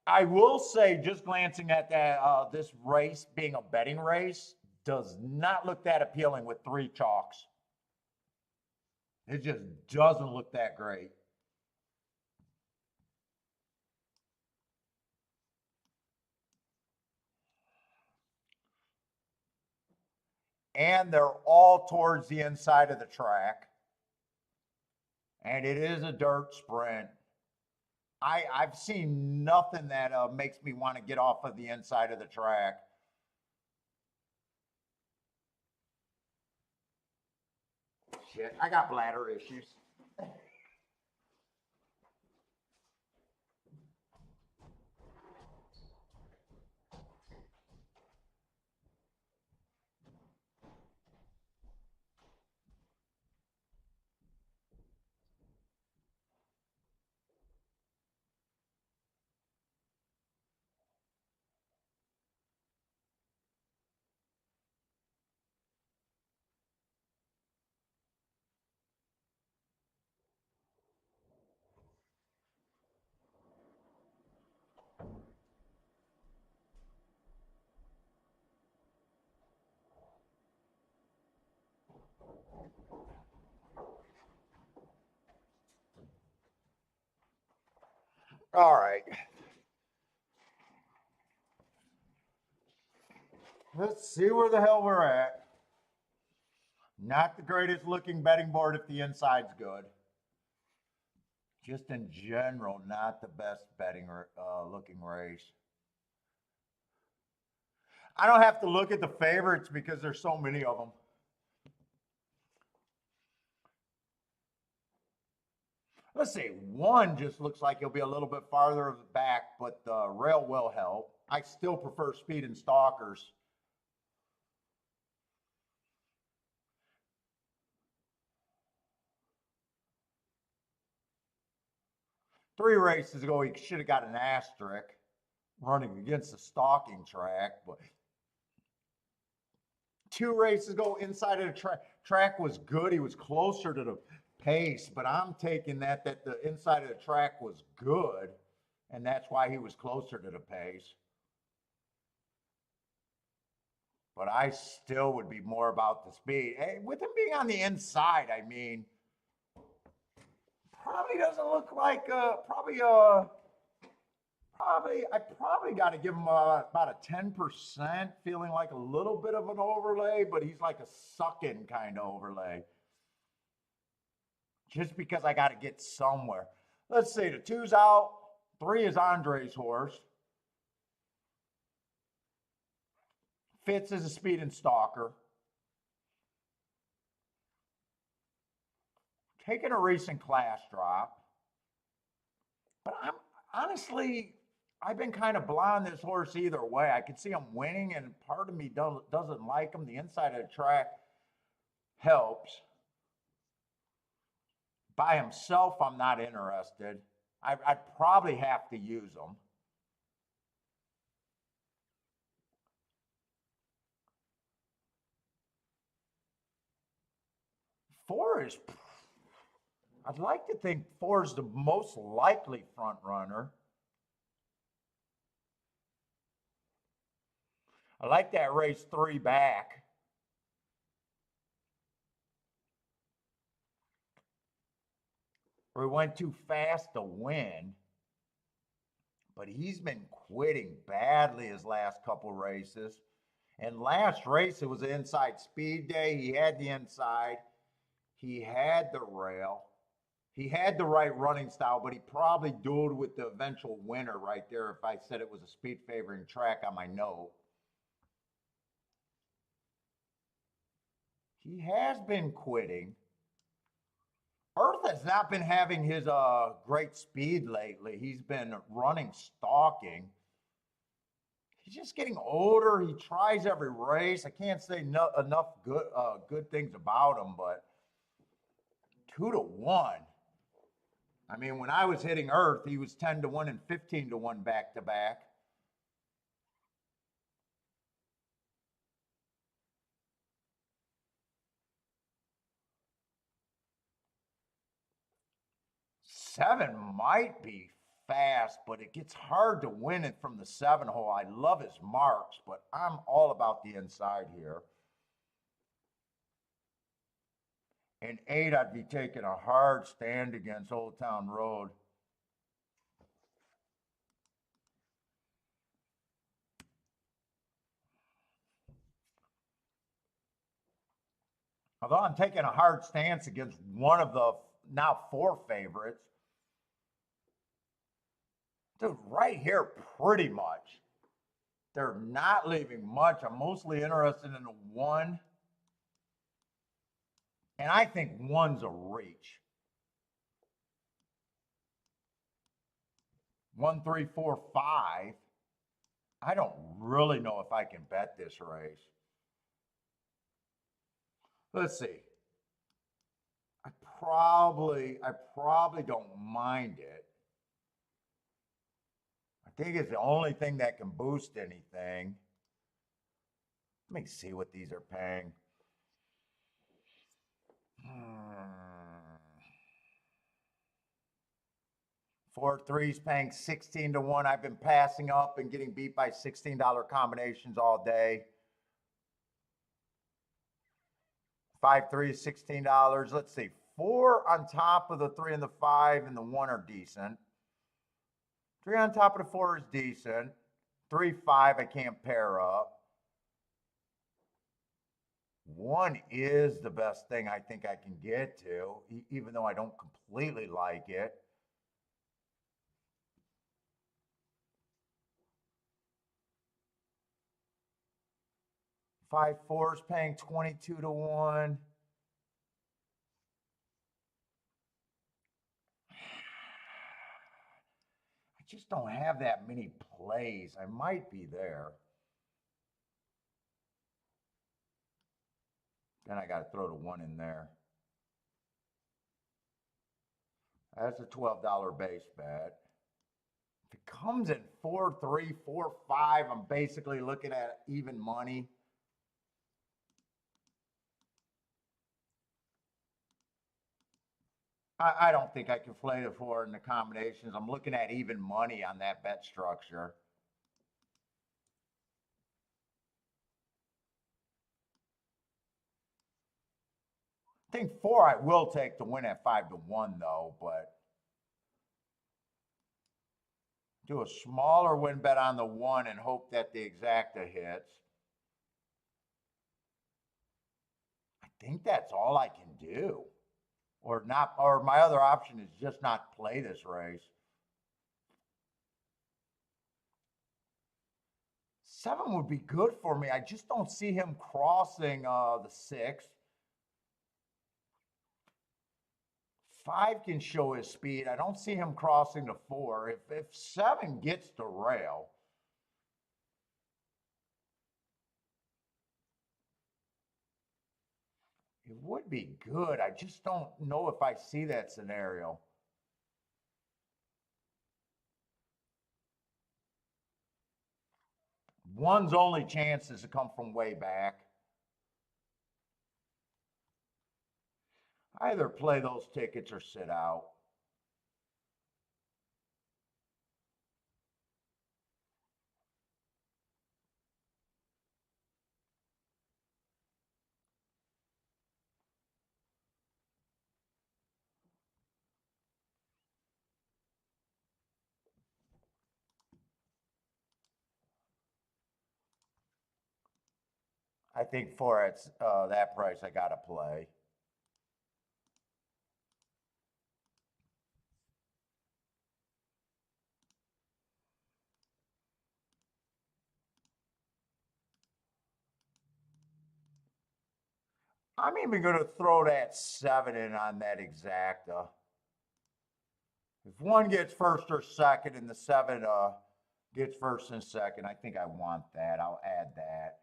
I will say, just glancing at that, this race being a betting race does not look that appealing with 3 chalks. It just doesn't look that great. And they're all towards the inside of the track. And it is a dirt sprint. I've seen nothing that makes me want to get off of the inside of the track. Shit, I got bladder issues. All right. Let's see where the hell we're at. Not the greatest looking betting board if the inside's good. Just in general, not the best betting looking race. I don't have to look at the favorites because there's so many of them. Let's see, one just looks like he'll be a little bit farther back, but the rail will help. I still prefer speed and stalkers. Three races ago, he should have got an asterisk running against the stalking track, but two races ago, inside of the track was good. He was closer to the pace, but I'm taking that the inside of the track was good, and that's why he was closer to the pace. But I still would be more about the speed. Hey, with him being on the inside, I mean, probably doesn't look like I probably got to give him about a 10%, feeling like a little bit of an overlay, but he's like a sucking kind of overlay. Just because I got to get somewhere. Let's see, the 2's out. 3 is Andre's horse. Fitz is a speed and stalker. Taking a recent class drop. But honestly, I've been kind of blind on this horse either way. I could see him winning, and part of me doesn't like him. The inside of the track helps. By himself, I'm not interested. I'd probably have to use him. Four is, I'd like to think 4 is the most likely front runner. I like that race 3 back. We went too fast to win, but he's been quitting badly his last couple races. And last race, it was an inside speed day. He had the inside. He had the rail. He had the right running style, but he probably dueled with the eventual winner right there if I said it was a speed favoring track on my note. He has been quitting. Earth has not been having his great speed lately. He's been running stalking. He's just getting older. He tries every race. I can't say enough good things about him, but 2-1. I mean, when I was hitting Earth, he was 10-1 and 15-1 back to back. Seven might be fast, but it gets hard to win it from the 7 hole. I love his marks, but I'm all about the inside here. And 8, I'd be taking a hard stand against Old Town Road. Although I'm taking a hard stance against one of the now 4 favorites. Dude, right here, pretty much. They're not leaving much. I'm mostly interested in the 1. And I think 1's a reach. 1, 3, 4, 5. I don't really know if I can bet this race. Let's see. I probably don't mind it. I think it's the only thing that can boost anything. Let me see what these are paying. 4-3's paying 16-1. I've been passing up and getting beat by $16 combinations all day. 5, 3 is $16. Let's see. 4 on top of the 3 and the 5 and the 1 are decent. 3 on top of the 4 is decent. 3, 5, I can't pair up. 1 is the best thing I think I can get to, even though I don't completely like it. Five, 4 is paying 22 to 1. I just don't have that many plays. I might be there. Then I got to throw the 1 in there. That's a $12 base bet. If it comes in 4, 3, 4, 5, I'm basically looking at even money. I don't think I can play the 4 in the combinations. I'm looking at even money on that bet structure. I think 4 I will take to win at 5 to 1 though, but do a smaller win bet on the 1 and hope that the exacta hits. I think that's all I can do. Or not, or my other option is just not play this race. 7 would be good for me. I just don't see him crossing the 6. 5 can show his speed. I don't see him crossing the 4. If 7 gets the rail, it would be good. I just don't know if I see that scenario. One's only chance is to come from way back. Either play those tickets or sit out. I think for it's that price, I got to play. I'm even going to throw that 7 in on that exacta. If 1 gets first or second and the 7 gets first and second, I think I want that. I'll add that.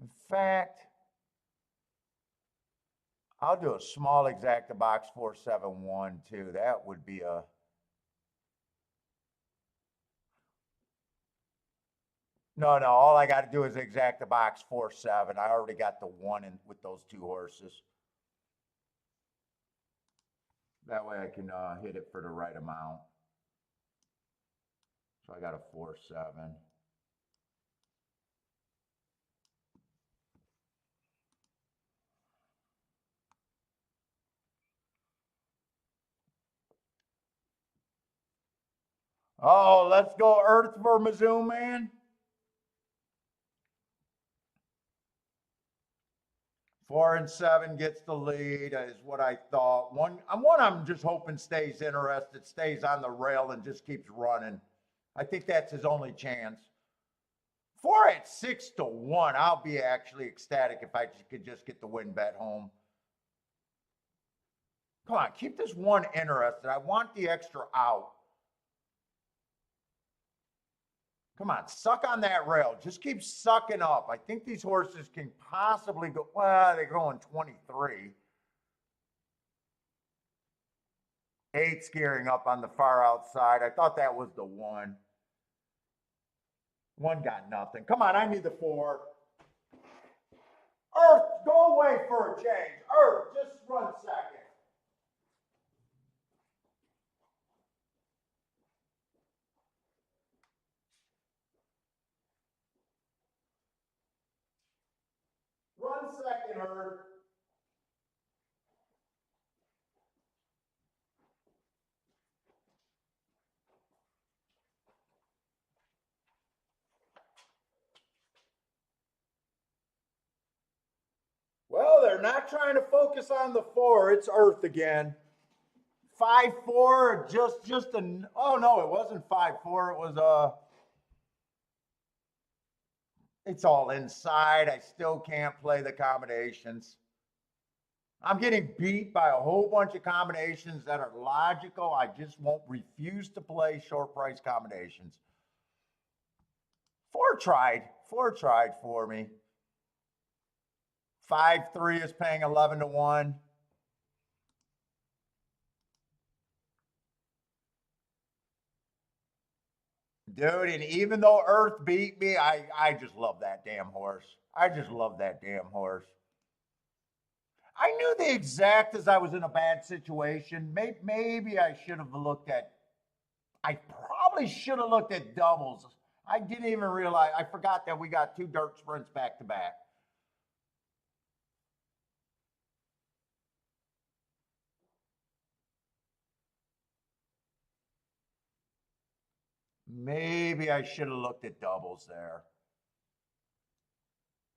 In fact, I'll do a small exacta box 471 too. That would be a. No, all I got to do is exacta box 4-7. I already got the 1 in with those 2 horses. That way I can hit it for the right amount. So I got a 4-7. Oh, let's go Earth for Mizzou, man. 4 and 7 gets the lead is what I thought. One I'm just hoping stays interested, stays on the rail and just keeps running. I think that's his only chance. 4 at 6 to 1. I'll be actually ecstatic if I could just get the win bet home. Come on, keep this 1 interested. I want the extra out. Come on, suck on that rail. Just keep sucking up. I think these horses can possibly go, well, they're going 23. 8's gearing up on the far outside. I thought that was the 1. 1 got nothing. Come on, I need the 4. Earth, go away for a change. Earth, just run second. second, Herb. Well, they're not trying to focus on the 4. It's Earth again. 5-4, just a. Oh no, it wasn't 5-4. It was It's all inside. I still can't play the combinations. I'm getting beat by a whole bunch of combinations that are logical. I just won't refuse to play short price combinations. 4 tried for me. 5-3 is paying 11 to 1. Dude, and even though Earth beat me, I just love that damn horse. I just love that damn horse. I knew the exact as I was in a bad situation. Maybe I should have looked at, I probably should have looked at doubles. I didn't even realize, I forgot that we got 2 dirt sprints back to back. Maybe I should have looked at doubles there.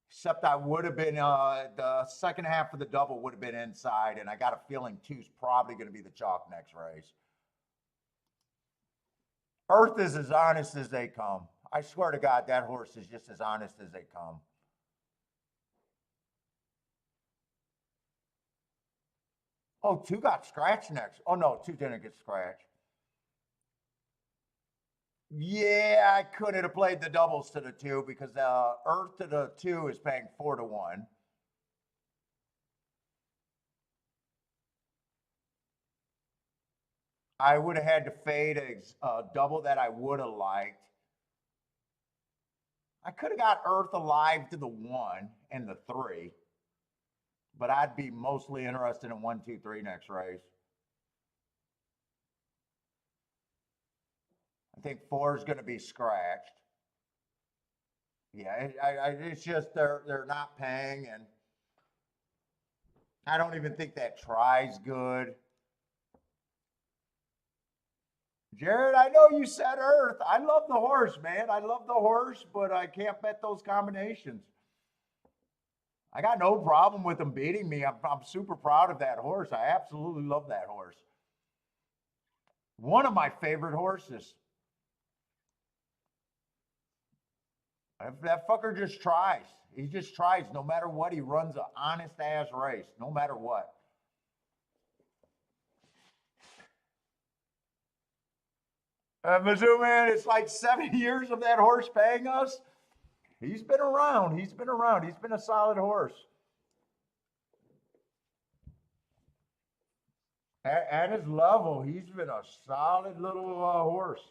Except I would have been, the second half of the double would have been inside, and I got a feeling 2's probably going to be the chalk next race. Earth is as honest as they come. I swear to God, that horse is just as honest as they come. Oh, 2 got scratched next. Oh, no, 2 didn't get scratched. Yeah, I couldn't have played the doubles to the 2 because Earth to the 2 is paying 4 to 1. I would have had to fade a double that I would have liked. I could have got Earth alive to the 1 and the 3, but I'd be mostly interested in 1, 2, 3 next race. I think 4 is going to be scratched. Yeah, it's just they're not paying, and I don't even think that try's good. Jared, I know you said Earth. I love the horse, man. I love the horse, but I can't bet those combinations. I got no problem with him beating me. I'm super proud of that horse. I absolutely love that horse. One of my favorite horses. That fucker just tries. He just tries no matter what. He runs an honest ass race, no matter what. Mizzou, man, it's like 7 years of that horse paying us. He's been around. He's been around. He's been a solid horse. At his level, he's been a solid little horse.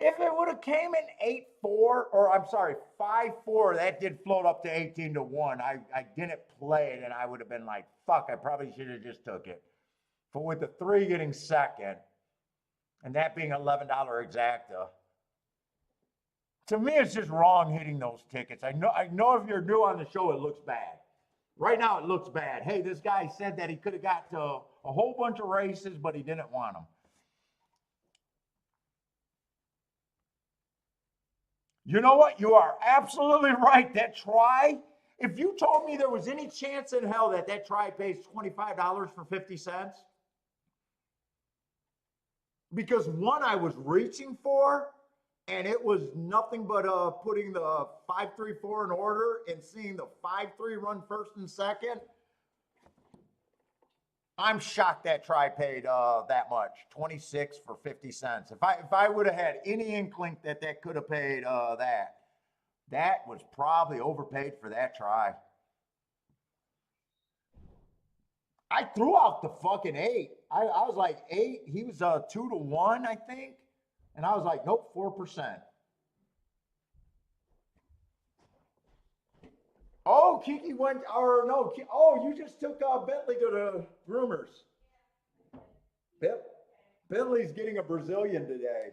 If it would have came in 8-4, or I'm sorry, 5-4, that did float up to 18 to 1. I didn't play it, and I would have been like, fuck, I probably should have just took it. But with the 3 getting second, and that being $11 exacta, to me, it's just wrong hitting those tickets. I know if you're new on the show, it looks bad. Right now, it looks bad. Hey, this guy said that he could have got to a whole bunch of races, but he didn't want them. You know what? You are absolutely right. That try, if you told me there was any chance in hell that try pays $25 for 50 cents, because one I was reaching for, and it was nothing but putting the 5-3-4 in order and seeing the 5-3 run first and second. I'm shocked that try paid that much, 26 for 50 cents. If I would have had any inkling that could have paid that was probably overpaid for that try. I threw out the fucking 8. I was like 8. He was 2 to 1, I think, and I was like, nope, 4%. Oh, Kiki went, or no, oh, you just took Bentley to the groomers. Yep. Finley's getting a Brazilian today.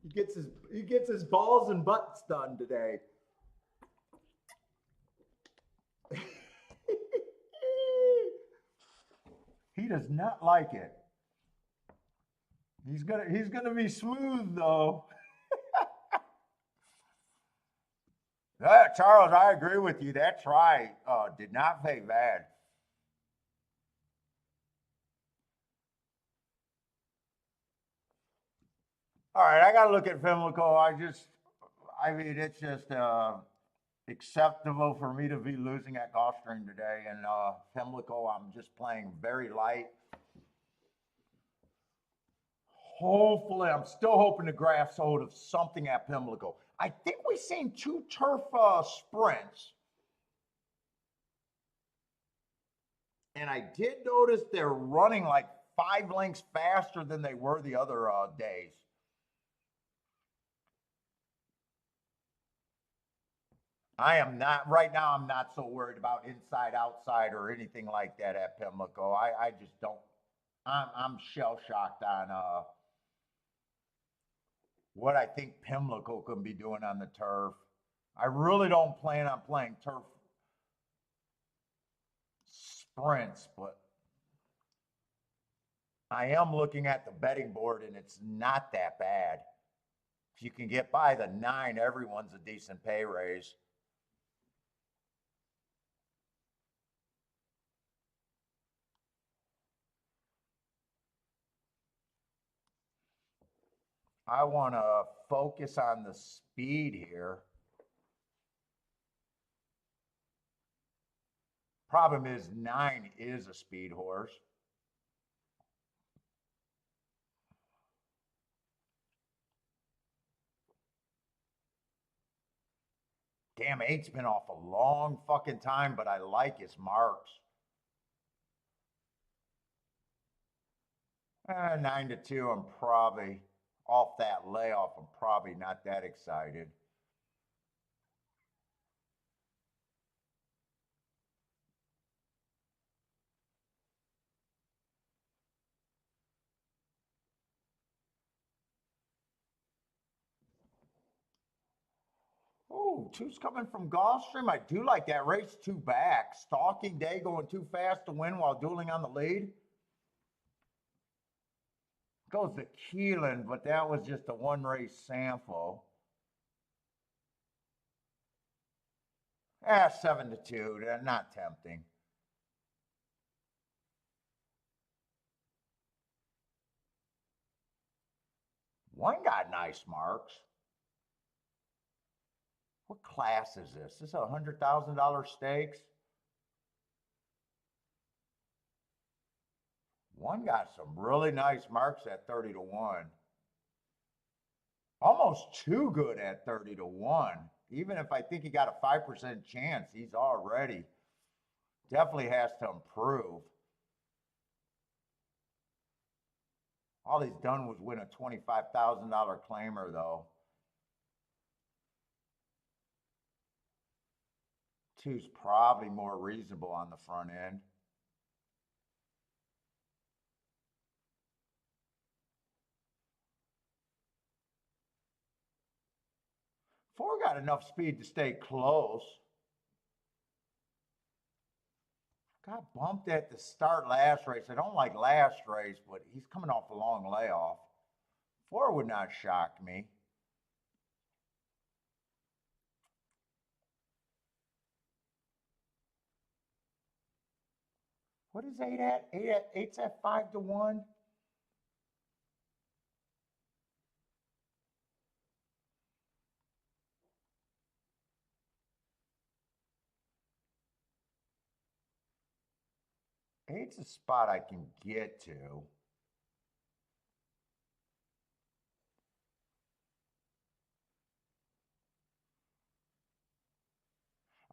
He gets his balls and butts done today. He does not like it. He's gonna be smooth though. Yeah, Charles, I agree with you. That try did not pay bad. All right, I got to look at Pimlico. I mean, it's just acceptable for me to be losing at Gulfstream today. And Pimlico, I'm just playing very light. Hopefully, I'm still hoping to grab hold of something at Pimlico. I think we've seen two turf sprints. And I did notice they're running like 5 lengths faster than they were the other days. I am not right now. I'm not so worried about inside, outside, or anything like that at Pimlico. I just don't. I'm shell shocked on what I think Pimlico can be doing on the turf. I really don't plan on playing turf sprints, but I am looking at the betting board, and it's not that bad. If you can get by the 9, everyone's a decent pay raise. I want to focus on the speed here. Problem is 9 is a speed horse. Damn, 8's been off a long fucking time, but I like his marks. 9-2, I'm probably off that layoff. I'm probably not that excited. Oh, 2's coming from Gulfstream. I do like that race 2 back. Stalking Day going too fast to win while dueling on the lead. Goes to Keelan, but that was just a 1 race sample. 7-2. They're not tempting. One got nice marks. What class is this? This is $100,000 stakes. One got some really nice marks at 30-1. Almost too good at 30-1. Even if I think he got a 5% chance, he's already definitely has to improve. All he's done was win a $25,000 claimer, though. 2's probably more reasonable on the front end. Four got enough speed to stay close. Got bumped at the start last race. I don't like last race, but he's coming off a long layoff. 4 would not shock me. What is 8 at? 8's at 5-1. Eight's a spot I can get to.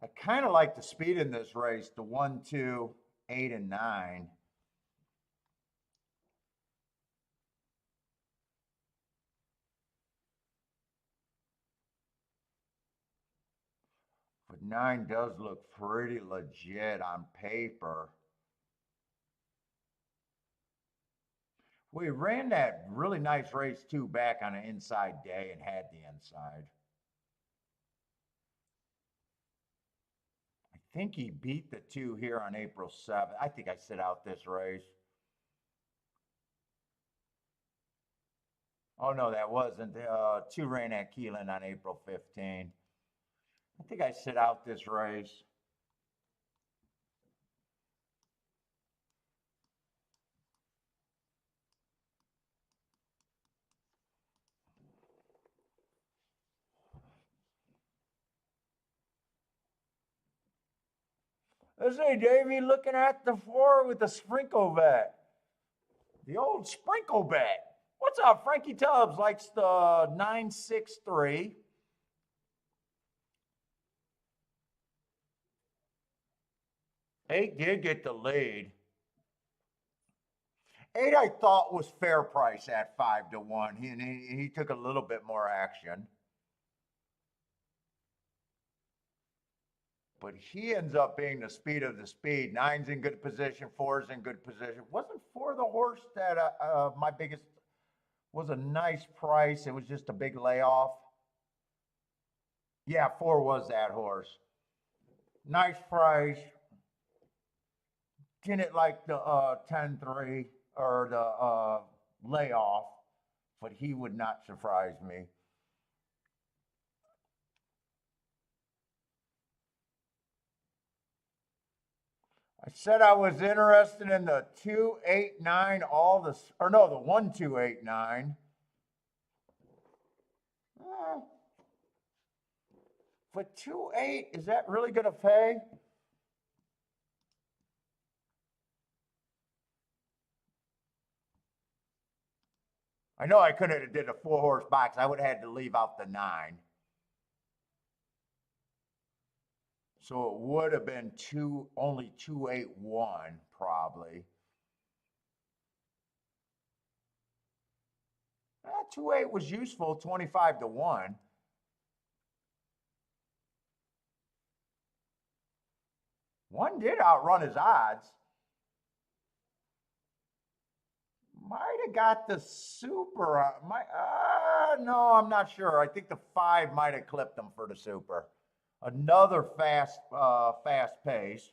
I kind of like the speed in this race, the 1, 2, 8, and 9. But 9 does look pretty legit on paper. We ran that really nice race too back on an inside day and had the inside. I think he beat the 2 here on April 7th. I think I sit out this race. Oh no, that wasn't. 2 ran at Keelan on April 15th. I think I sit out this race. Let's see, Davey looking at the floor with the sprinkle bet. The old sprinkle bet. What's up? Frankie Tubbs likes the 963. Eight did get the lead. 8 I thought was fair price at 5-1. He took a little bit more action. But he ends up being the speed of the speed. 9's in good position, 4's in good position. Wasn't 4 the horse that my biggest was a nice price? It was just a big layoff. Yeah, 4 was that horse. Nice price. Didn't like the 10-3 or the layoff, but he would not surprise me. I said I was interested in the 289, the 1289. But 28, is that really going to pay? I know I couldn't have did a 4-horse box. I would have had to leave out the 9. So it would have been only 281 probably. 2-8 was useful, 25-1. One did outrun his odds. Might have got the super. No, I'm not sure. I think the 5 might have clipped him for the super. Another fast pace.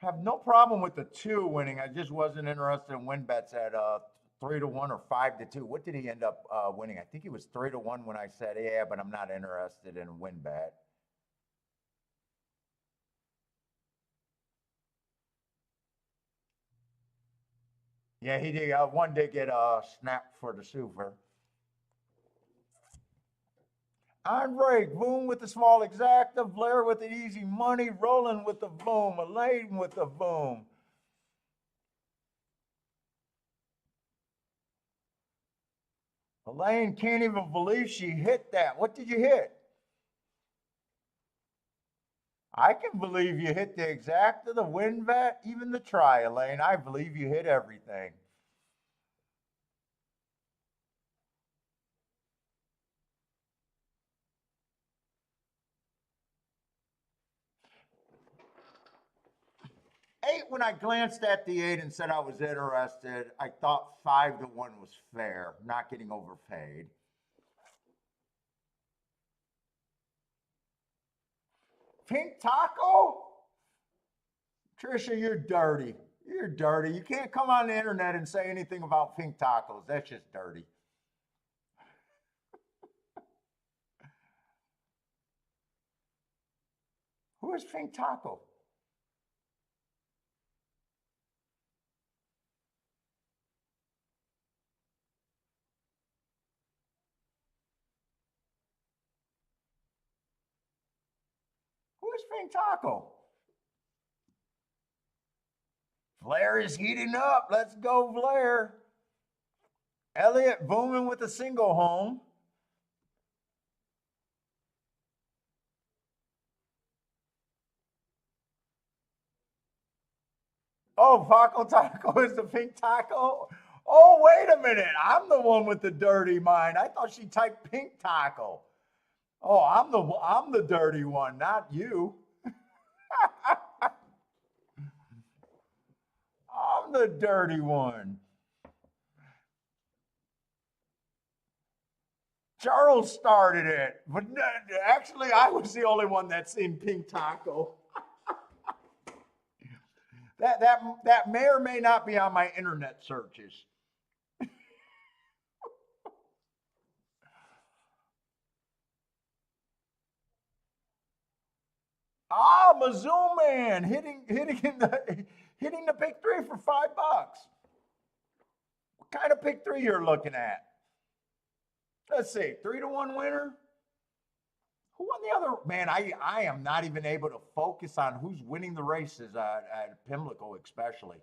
Have no problem with the 2 winning. I just wasn't interested in win bets at 3-1 or 5-2. What did he end up winning? I think he was 3-1 when I said, yeah, but I'm not interested in a win bet. Yeah, he did. One did get snapped for the super. Andre, boom with the small exacta, Blair with the easy money, Roland with the boom, Elaine with the boom. Elaine can't even believe she hit that. What did you hit? I can believe you hit the exacta, the win bet, even the try, Elaine. I believe you hit everything. Eight, when I glanced at the 8 and said I was interested, I thought 5-1 was fair, not getting overpaid. Pink Taco? Trisha, you're dirty. You're dirty. You can't come on the internet and say anything about pink tacos. That's just dirty. Who is Pink Taco? Who is Pink Taco? Blair is heating up. Let's go, Blair. Elliott booming with a single home. Oh, Paco Taco is the Pink Taco? Oh, wait a minute. I'm the one with the dirty mind. I thought she typed Pink Taco. Oh, I'm the dirty one, not you. I'm the dirty one. Charles started it, but actually I was the only one that seen Pink Taco. That may or may not be on my internet searches. Ah, Mizzou man hitting the pick three for $5. What kind of pick three you're looking at? Let's see, 3-1 winner. Who won the other? Man, I am not even able to focus on who's winning the races at Pimlico, especially.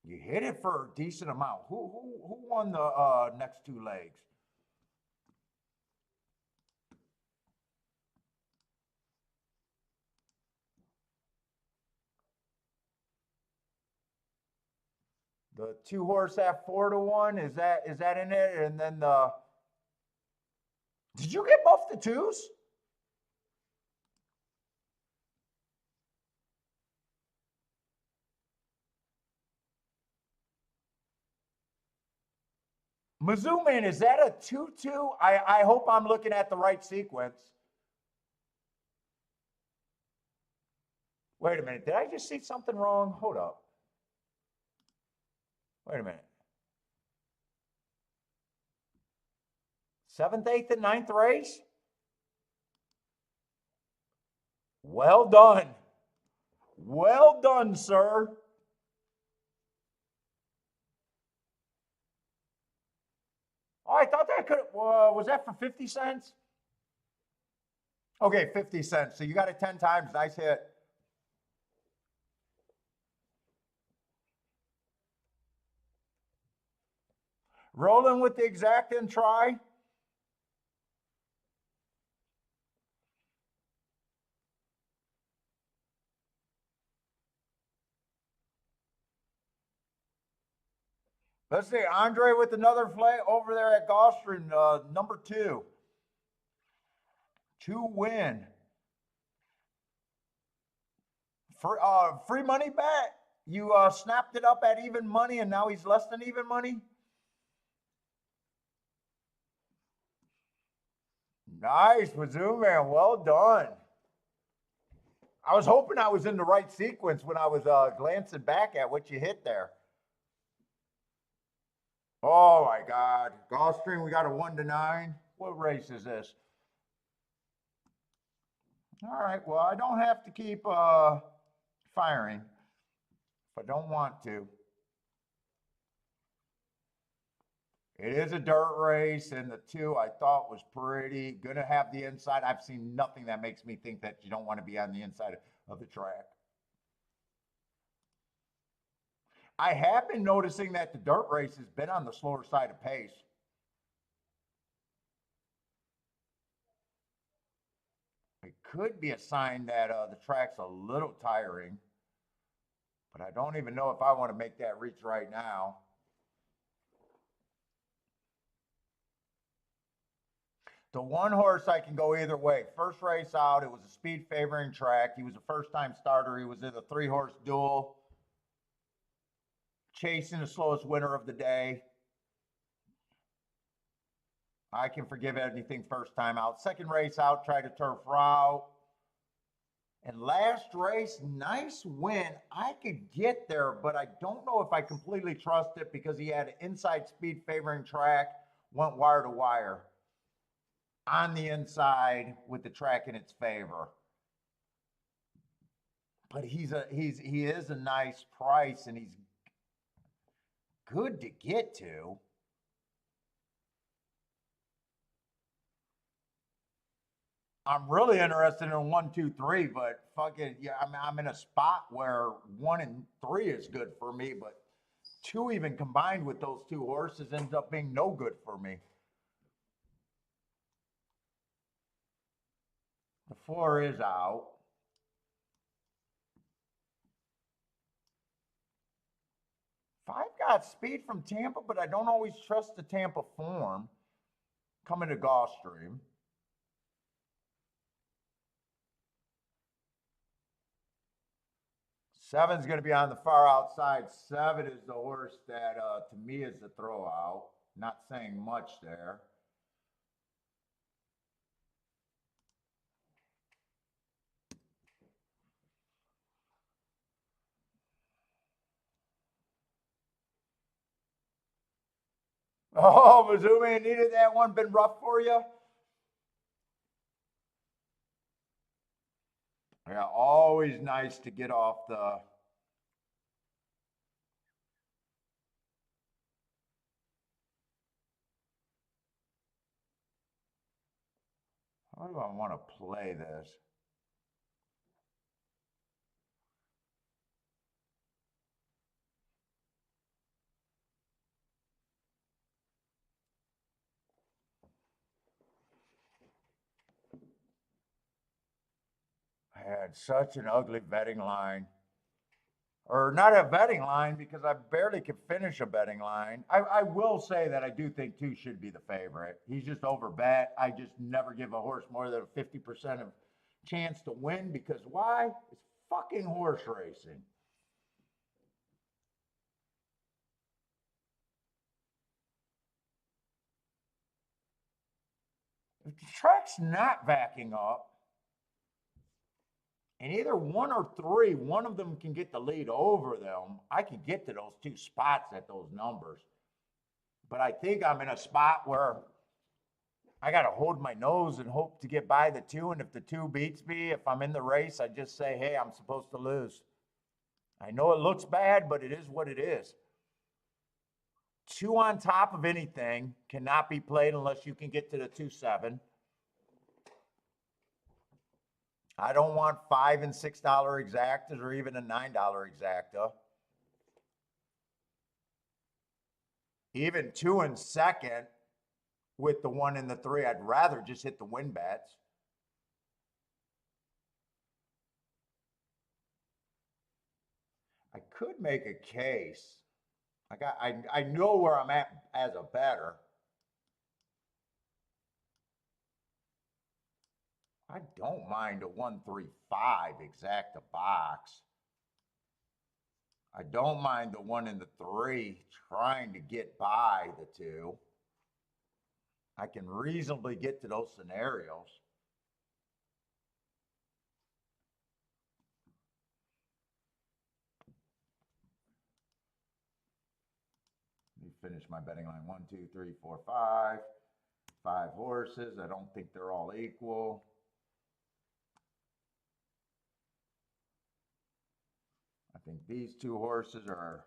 You hit it for a decent amount. Who won the next two legs? The 2-horse at 4-1, is that in it? And then did you get both the twos? Mizzou man, is that a 2-2? I hope I'm looking at the right sequence. Wait a minute, did I just see something wrong? Hold up. Wait a minute. 7th, 8th, and 9th race? Well done. Well done, sir. Oh, I thought that could, was that for 50 cents? Okay, 50 cents. So you got it 10 times. Nice hit. Rolling with the exact and try. Let's see, Andre with another play over there at Gulfstream, number 2. 2 win. Free money bet. You snapped it up at even money, and now he's less than even money. Nice, Mizzou man. Well done. I was hoping I was in the right sequence when I was glancing back at what you hit there. Oh my God. Gulfstream, we got a 1-9. What race is this? All right, well, I don't have to keep firing if I don't want to. It is a dirt race, and the 2 I thought was pretty. Going to have the inside. I've seen nothing that makes me think that you don't want to be on the inside of the track. I have been noticing that the dirt race has been on the slower side of pace. It could be a sign that the track's a little tiring, but I don't even know if I want to make that reach right now. The 1 horse, I can go either way. First race out, it was a speed favoring track. He was a first-time starter. He was in a 3-horse duel, chasing the slowest winner of the day. I can forgive anything first time out. Second race out, tried a turf route. And last race, nice win. I could get there, but I don't know if I completely trust it because he had an inside speed favoring track, went wire to wire on the inside with the track in its favor. But he is a nice price, and he's good to get to. I'm really interested in 1, 2, 3, but fuck it, yeah, I'm in a spot where 1 and 3 is good for me, but 2 even combined with those 2 horses ends up being no good for me. The 4 is out. 5 got speed from Tampa, but I don't always trust the Tampa form coming to Gulfstream. 7's going to be on the far outside. 7 is the horse that, to me, is the throw out. Not saying much there. Oh, Mizumi needed that one. Been rough for you? Yeah, always nice to get off the... How do I want to play this? I had such an ugly betting line. Or not a betting line because I barely could finish a betting line. I will say that I do think 2 should be the favorite. He's just over bet. I just never give a horse more than a 50% of chance to win because why? It's fucking horse racing. If the track's not backing up, and either 1 or 3, one of them can get the lead over them, I can get to those 2 spots at those numbers. But I think I'm in a spot where I got to hold my nose and hope to get by the 2. And if the 2 beats me, if I'm in the race, I just say, hey, I'm supposed to lose. I know it looks bad, but it is what it is. 2 on top of anything cannot be played unless you can get to the 2-7. I don't want $5 and $6 exactas or even a $9 exacta. Even 2 and second with the 1 and the 3, I'd rather just hit the win bets. I could make a case. I know where I'm at as a bettor. I don't mind a 1-3-5 exacta box. I don't mind the 1 and the 3 trying to get by the 2. I can reasonably get to those scenarios. Let me finish my betting line. 1, 2, 3, 4, 5. 5 horses. I don't think they're all equal. I think these 2 horses are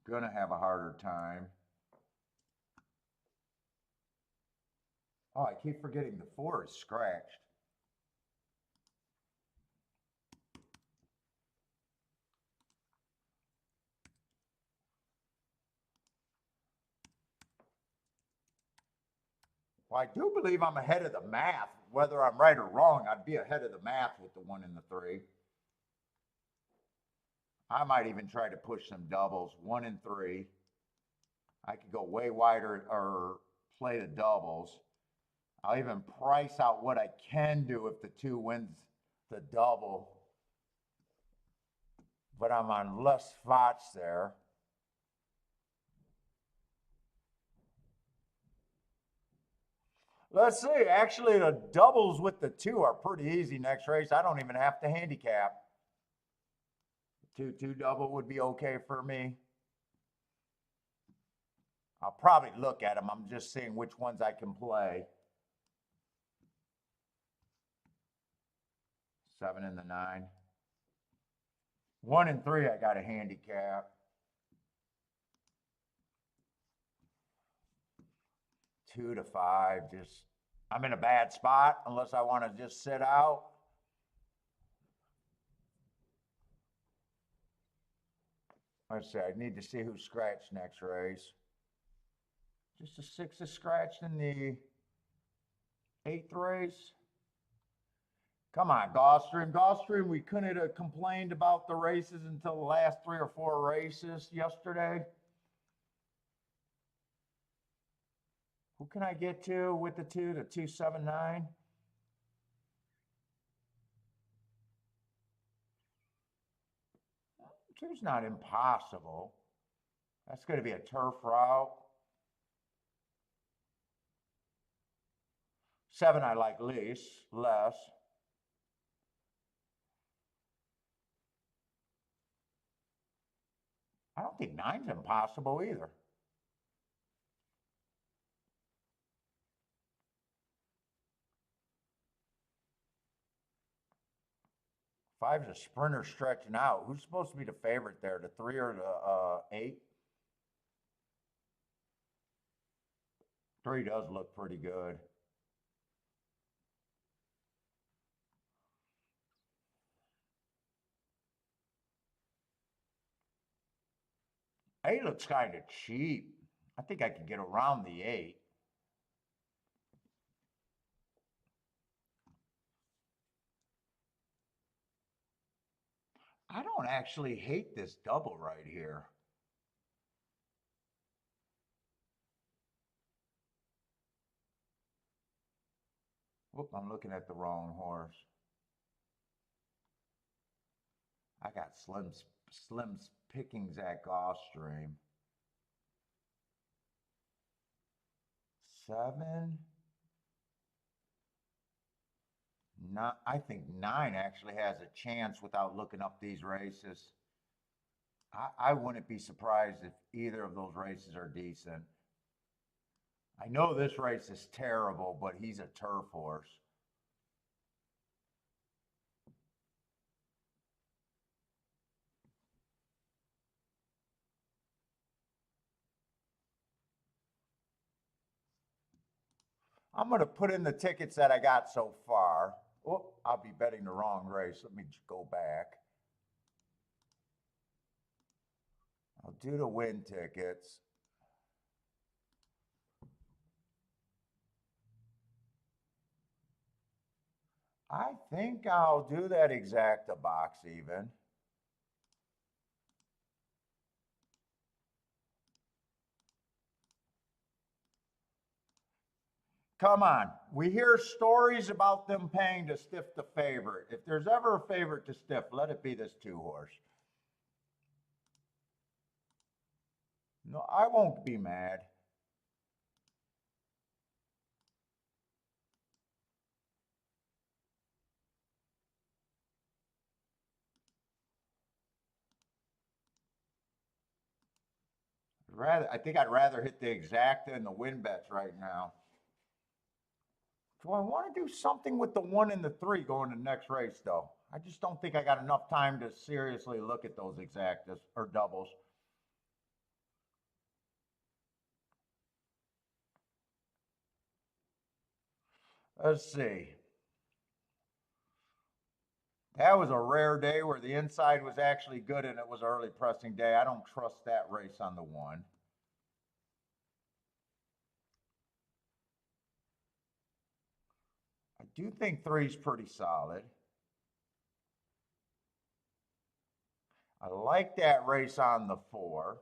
going to have a harder time. Oh, I keep forgetting the 4 is scratched. Well, I do believe I'm ahead of the math. Whether I'm right or wrong, I'd be ahead of the math with the 1 and the 3. I might even try to push some doubles, 1 and 3. I could go way wider or play the doubles. I'll even price out what I can do if the 2 wins the double. But I'm on less spots there. Let's see. Actually, the doubles with the 2 are pretty easy next race. I don't even have to handicap. 2-2 double would be okay for me. I'll probably look at them. I'm just seeing which ones I can play. 7 and the 9. 1 and 3, I got a handicap. 2 to 5, just, I'm in a bad spot unless I want to just sit out. Let's see, I need to see who scratched next race. Just a 6 is scratched in the 8th race. Come on, Gulfstream. Gulfstream, we couldn't have complained about the races until the last 3 or 4 races yesterday. Who can I get to with the 2 to 279? Two's not impossible. That's going to be a turf route. 7 I like less. I don't think 9's impossible either. 5's a sprinter stretching out. Who's supposed to be the favorite there, the 3 or the 8? 3 does look pretty good. Eight looks kind of cheap. I think I could get around the 8. I don't actually hate this double right here. Whoop, I'm looking at the wrong horse. I got Slim's pickings at Gulfstream. 7. Not, I think 9 actually has a chance without looking up these races. I wouldn't be surprised if either of those races are decent. I know this race is terrible, but he's a turf horse. I'm going to put in the tickets that I got so far. Oh, I'll be betting the wrong race. Let me go back. I'll do the win tickets. I think I'll do that exacta box even. Come on. We hear stories about them paying to stiff the favorite. If there's ever a favorite to stiff, let it be this 2 horse. No, I won't be mad. I think I'd rather hit the exacta and the win bets right now. Do I want to do something with the 1 and the 3 going to the next race, though? I just don't think I got enough time to seriously look at those exactas or doubles. Let's see. That was a rare day where the inside was actually good and it was early pressing day. I don't trust that race on the 1. I do think 3's pretty solid. I like that race on the 4.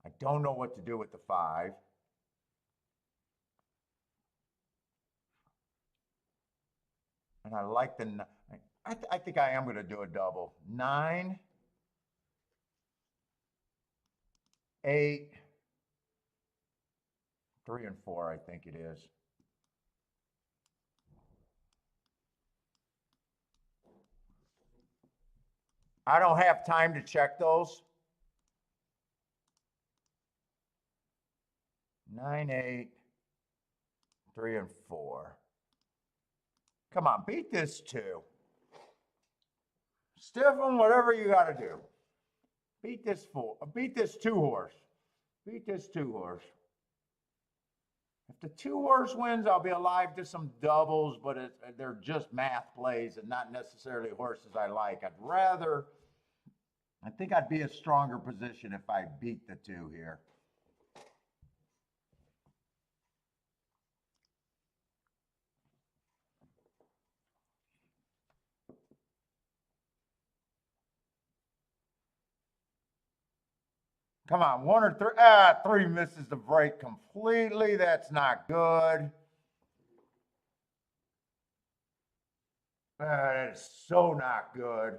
I don't know what to do with the 5. And I like the, I think I am going to do a double. 9, 8, 3 and 4, I think it is. I don't have time to check those. 9, 8, 3 and 4. Come on, beat this 2. Stiff them, whatever you got to do. Beat this 4. Beat this 2 horse. Beat this 2 horse. If the 2 horse wins, I'll be alive to some doubles, but they're just math plays and not necessarily horses I like. I think I'd be a stronger position if I beat the 2 here. Come on, 1 or 3. 3 misses the break completely. That's not good. That is so not good.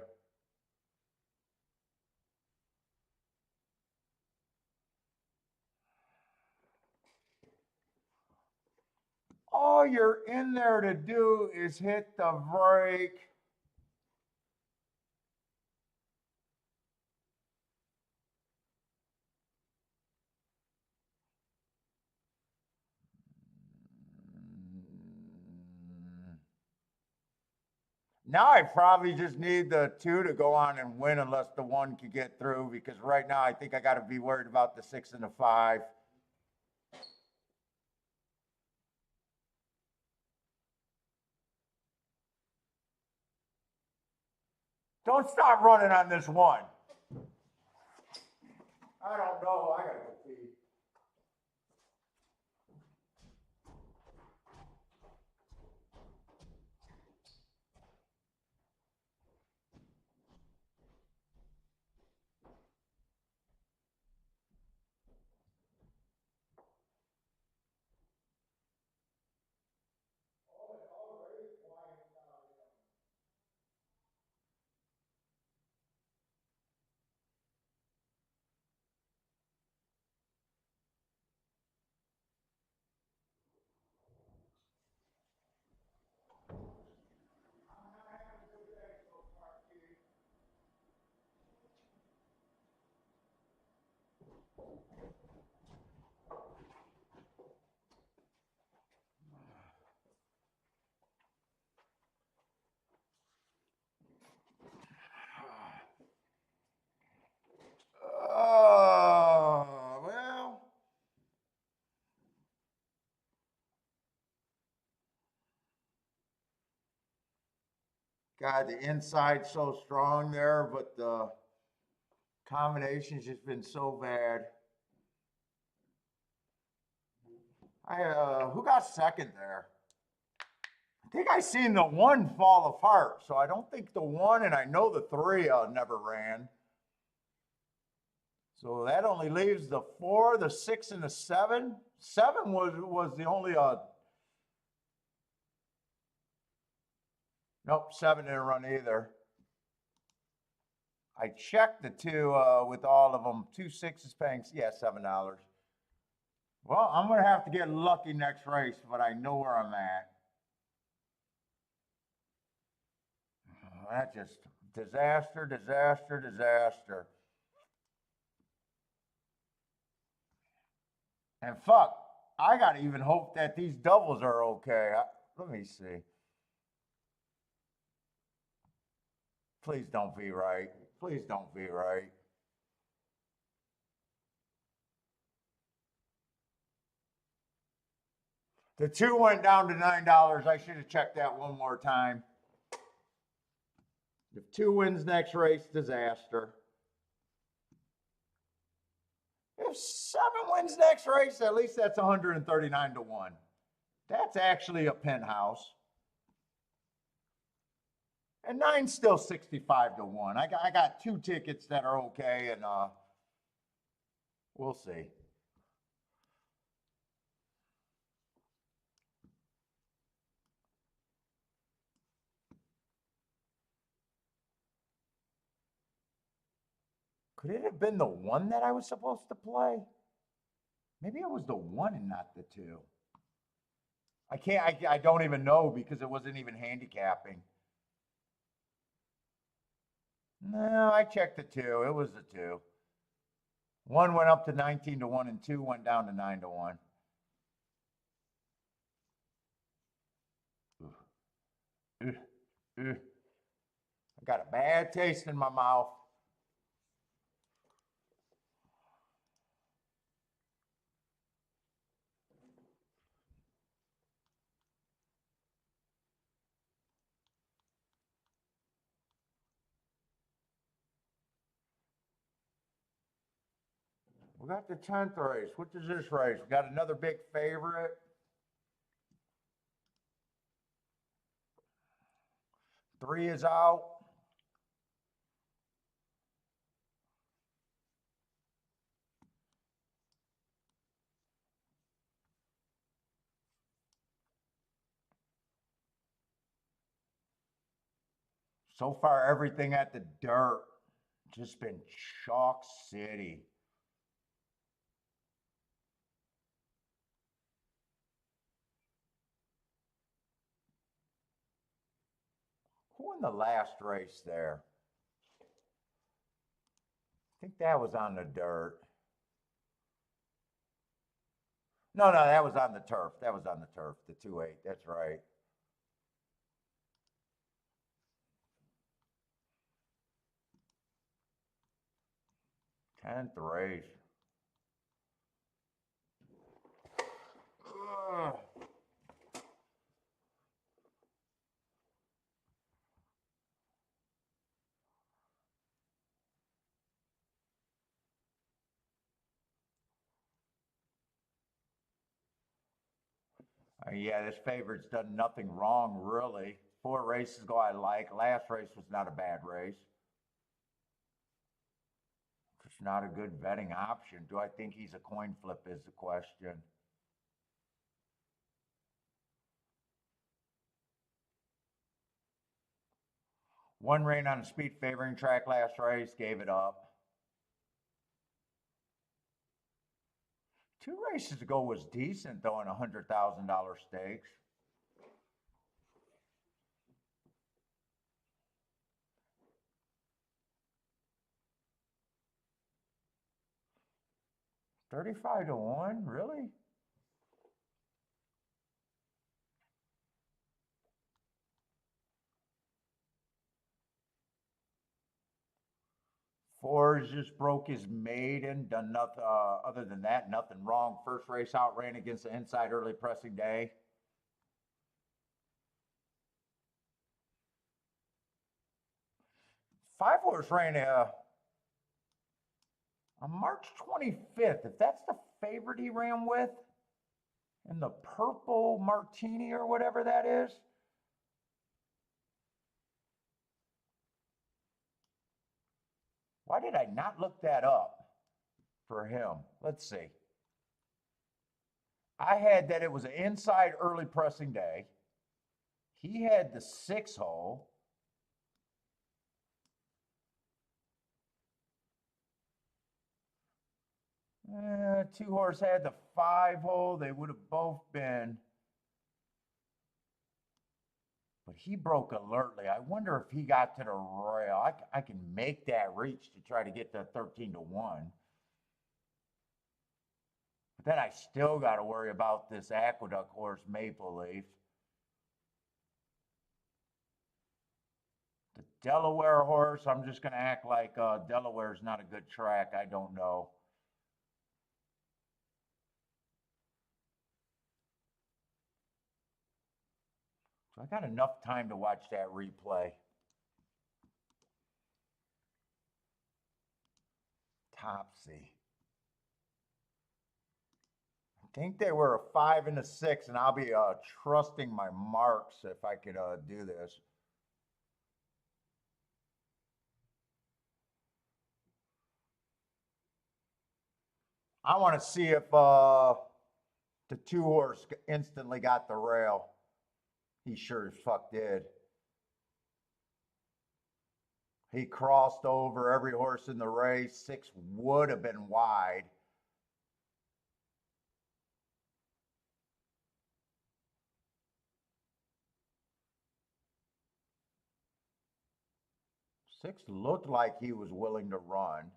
All you're in there to do is hit the brake. Now I probably just need the 2 to go on and win unless the 1 can get through, because right now I think I got to be worried about the 6 and the 5. Don't stop running on this 1. I don't know. I got to go pee. Oh, well. God, the inside's so strong there, but the combination's just been so bad. Who got second there? I think I seen the 1 fall apart, so I don't think the 1, and I know the 3 never ran. So that only leaves the 4, the 6, and the 7. 7 was the only nope, 7 didn't run either. I checked the 2 with all of them. 2 6s paying, yeah, $7. Well, I'm gonna have to get lucky next race, but I know where I'm at. That just disaster, disaster, disaster. And fuck, I gotta even hope that these doubles are okay. Let me see. Please don't be right. Please don't be right. The 2 went down to $9. I should have checked that one more time. If 2 wins next race, disaster. If 7 wins next race, at least that's 139 to 1. That's actually a penthouse. And 9's still 65 to 1. I got 2 tickets that are okay, and we'll see. Could it have been the 1 that I was supposed to play? Maybe it was the 1 and not the 2. I can't, I don't even know because it wasn't even handicapping. No, I checked the 2. It was the 2. 1 went up to 19 to 1 and 2 went down to 9 to 1. I got a bad taste in my mouth. We got the 10th race. What is this race? We got another big favorite. 3 is out. So far, everything at the dirt just been chalk city. Who won the last race there? I think that was on the dirt. No, that was on the turf. That was on the turf, the 2-8. That's right. 10th race. Ugh. Yeah, this favorite's done nothing wrong, really. 4 races ago, I like. Last race was not a bad race. Just not a good betting option. Do I think he's a coin flip is the question. One rain on a speed favoring track last race, gave it up. 2 races ago was decent, though, in $100,000 stakes. $35 to 1, really? Fours just broke his maiden, done nothing other than that, nothing wrong. First race out, ran against the inside early pressing day. Five horse ran on March 25th. If that's the favorite he ran with, in the purple martini or whatever that is. Why did I not look that up for him? Let's see. I had that it was an inside early pressing day. He had the 6 hole. Two horse had the 5 hole. They would have both been. But he broke alertly. I wonder if he got to the rail. I can make that reach to try to get to 13 to 1. But then I still got to worry about this Aqueduct horse, Maple Leaf. The Delaware horse, I'm just going to act like Delaware's not a good track. I don't know. So I got enough time to watch that replay. Topsy. I think they were a 5 and a 6, and I'll be trusting my marks if I could do this. I want to see if the 2 horse instantly got the rail. He sure as fuck did. He crossed over every horse in the race. 6 would have been wide. Six looked like he was willing to run.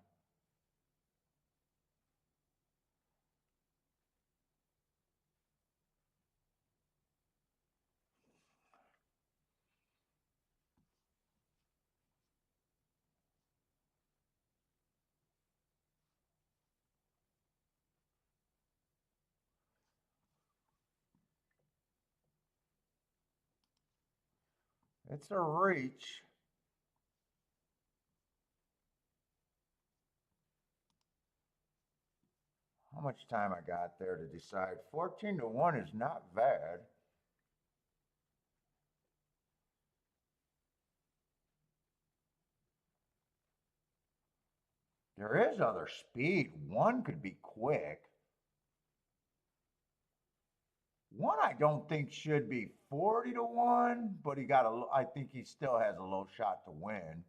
It's a reach. How much time I got there to decide? 14 to 1 is not bad. There is other speed. 1 could be quick. 1 I don't think should be 40 to 1, but I think he still has a low shot to win.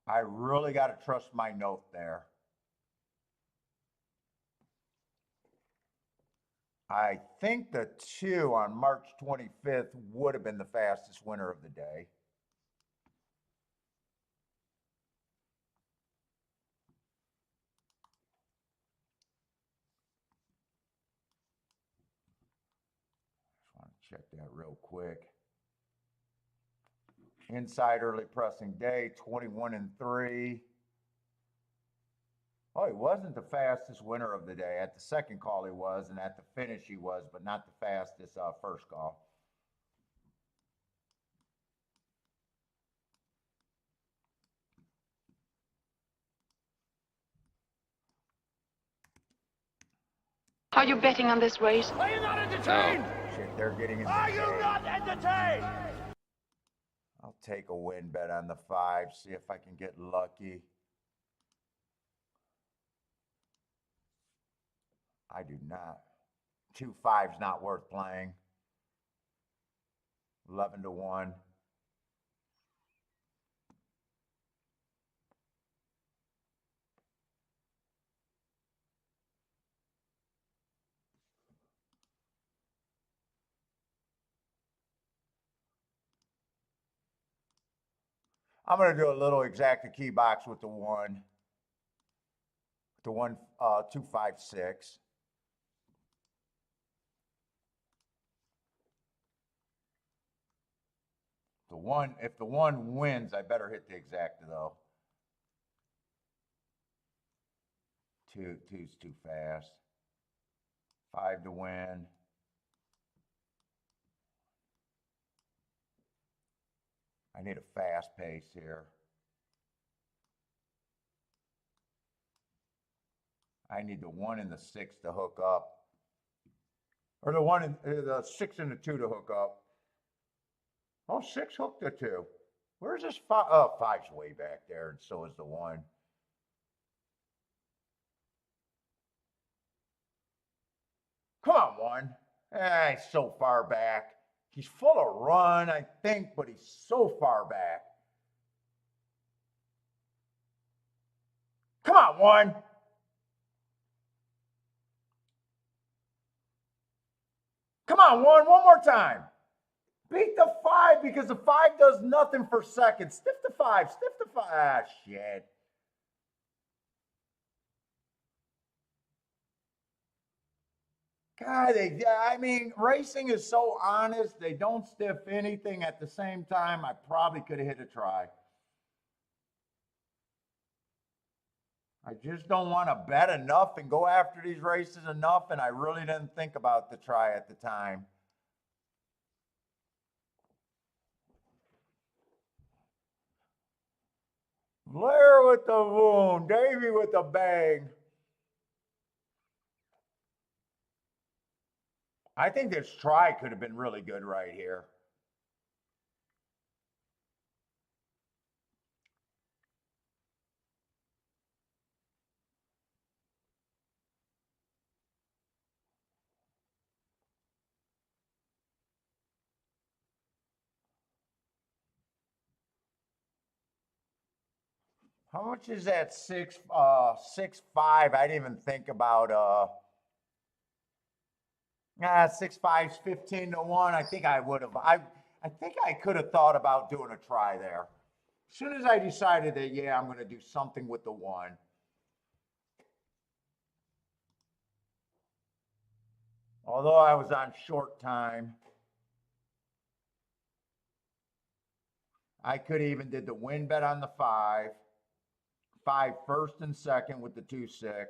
I really got to trust my note there. I think the 2 on March 25th would have been the fastest winner of the day. Just want to check that real quick. Inside early pressing day, 21 and 3. Oh, he wasn't the fastest winner of the day. At the second call he was, and at the finish he was, but not the fastest first call. Are you betting on this race? Are you not entertained? Oh. Shit, they're getting entertained. Are you not entertained? I'll take a win bet on the 5, see if I can get lucky. I do not. 2-5's not worth playing. 11 to 1. I'm going to do a little exacta key box with the 1. The 1, 2, 5, 6. The 1, if the 1 wins, I better hit the exacta though. 2's too fast. 5 to win. I need a fast pace here. I need the 1 and the 6 to hook up. Or the 1 and the 6 and the 2 to hook up. Oh, 6 hooked the 2. Where's this 5? Oh, 5's way back there, and so is the 1. Come on, 1. He's so far back. He's full of run, I think, but he's so far back. Come on, 1. Come on, 1 more time. Beat the 5 because the 5 does nothing for seconds. Stiff the 5, stiff the 5. Ah, shit. God, I mean, racing is so honest. They don't stiff anything at the same time. I probably could have hit a try. I just don't want to bet enough and go after these races enough, and I really didn't think about the try at the time. Blair with the wound, Davey with the bang. I think this try could have been really good right here. How much is that 6-5? I didn't even think about 6-5's 15 to 1. I think I would have. I think I could have thought about doing a try there. As soon as I decided that, yeah, I'm going to do something with the 1. Although I was on short time, I could have even did the win bet on the 5. 5 first and second with the 2-6.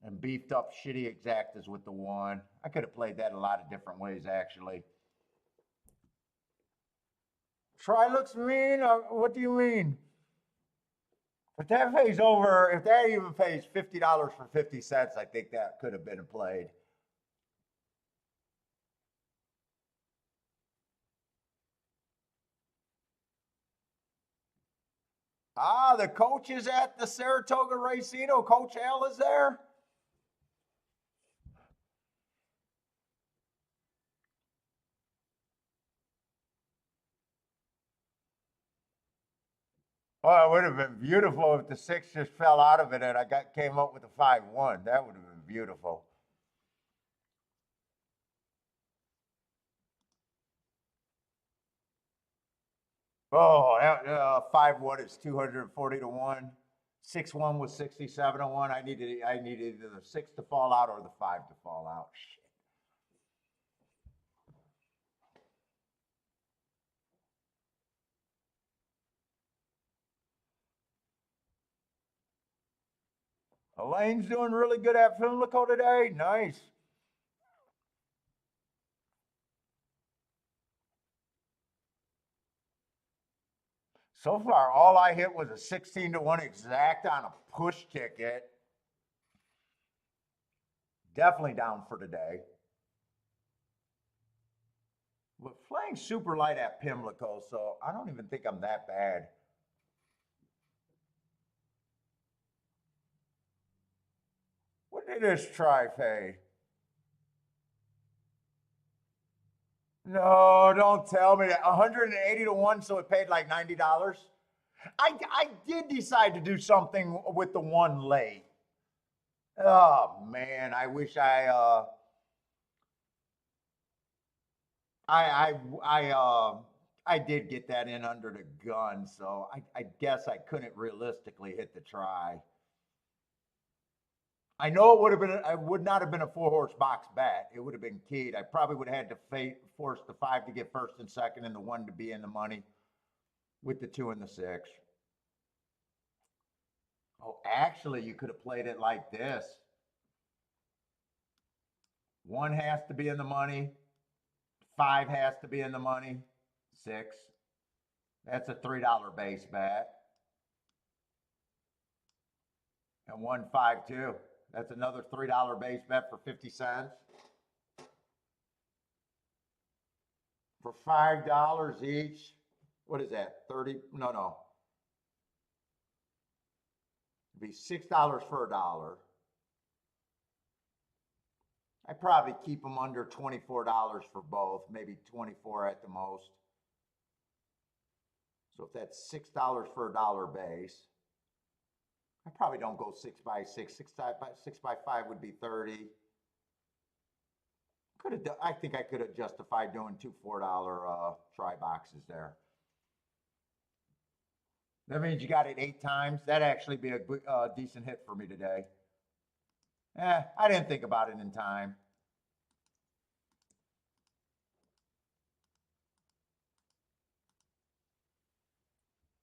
And beefed up shitty exactas with the 1. I could have played that a lot of different ways, actually. Try looks mean? What do you mean? If that pays over, if that even pays $50 for 50 cents, I think that could have been played. Ah, the coach is at the Saratoga Racino. Coach Al is there. Oh, it would have been beautiful if the 6 just fell out of it and came up with a 5-1. That would have been beautiful. Oh, 5-1 is 240 to 1. 6-1 was 67 to 1. I needed either the 6 to fall out or the 5 to fall out. Shit. Elaine's doing really good at Pimlico today. Nice. So far, all I hit was a 16 to 1 exact on a push ticket. Definitely down for today. But playing super light at Pimlico, so I don't even think I'm that bad. What did this try pay? No, don't tell me that. 180 to 1, so it paid like $90. I did decide to do something with the one late. Oh man, I wish I I I did get that in under the gun, so I guess I couldn't realistically hit the try. I know I would not have been a 4-horse box bet. It would have been keyed. I probably would have had to force the 5 to get first and second and the 1 to be in the money with the 2 and the 6. Oh, actually, you could have played it like this. 1 has to be in the money. 5 has to be in the money. 6. That's a $3 base bet. And 1, 5, 2. That's another $3 base bet for 50 cents. For $5 each. What is that? 30? No. It'd be $6 for $1. I probably keep them under $24 for both, maybe 24 at the most. So if that's $6 for $1 base, I probably don't go 6 by 6. 6 by 5 would be 30. I think I could have justified doing 2 $4 try boxes there. That means you got it 8 times. That'd actually be a decent hit for me today. I didn't think about it in time.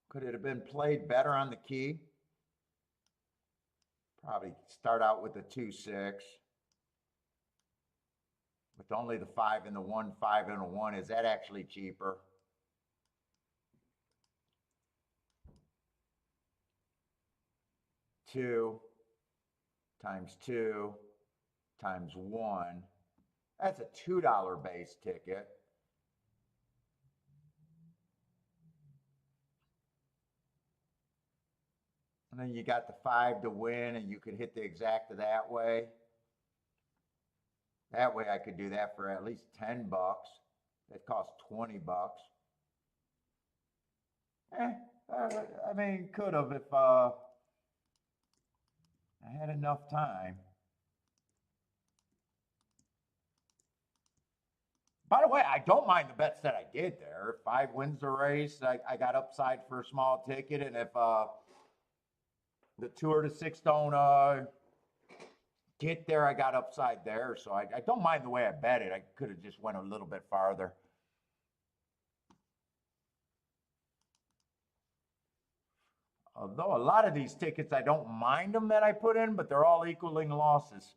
Could it have been played better on the key? Probably start out with a 2-6. With only the 5 and the 1, 5 and a 1. Is that actually cheaper? Two times 2 times 1. That's a $2 base ticket. And then you got the 5 to win, and you could hit the exacta that way. That way I could do that for at least $10. It costs $20. I mean, could have if I had enough time. By the way, I don't mind the bets that I did there. If 5 wins the race, I got upside for a small ticket, and if the 2 or the 6 don't get there, I got upside there. So I don't mind the way I bet it. I could have just went a little bit farther. Although a lot of these tickets, I don't mind them that I put in, but they're all equaling losses.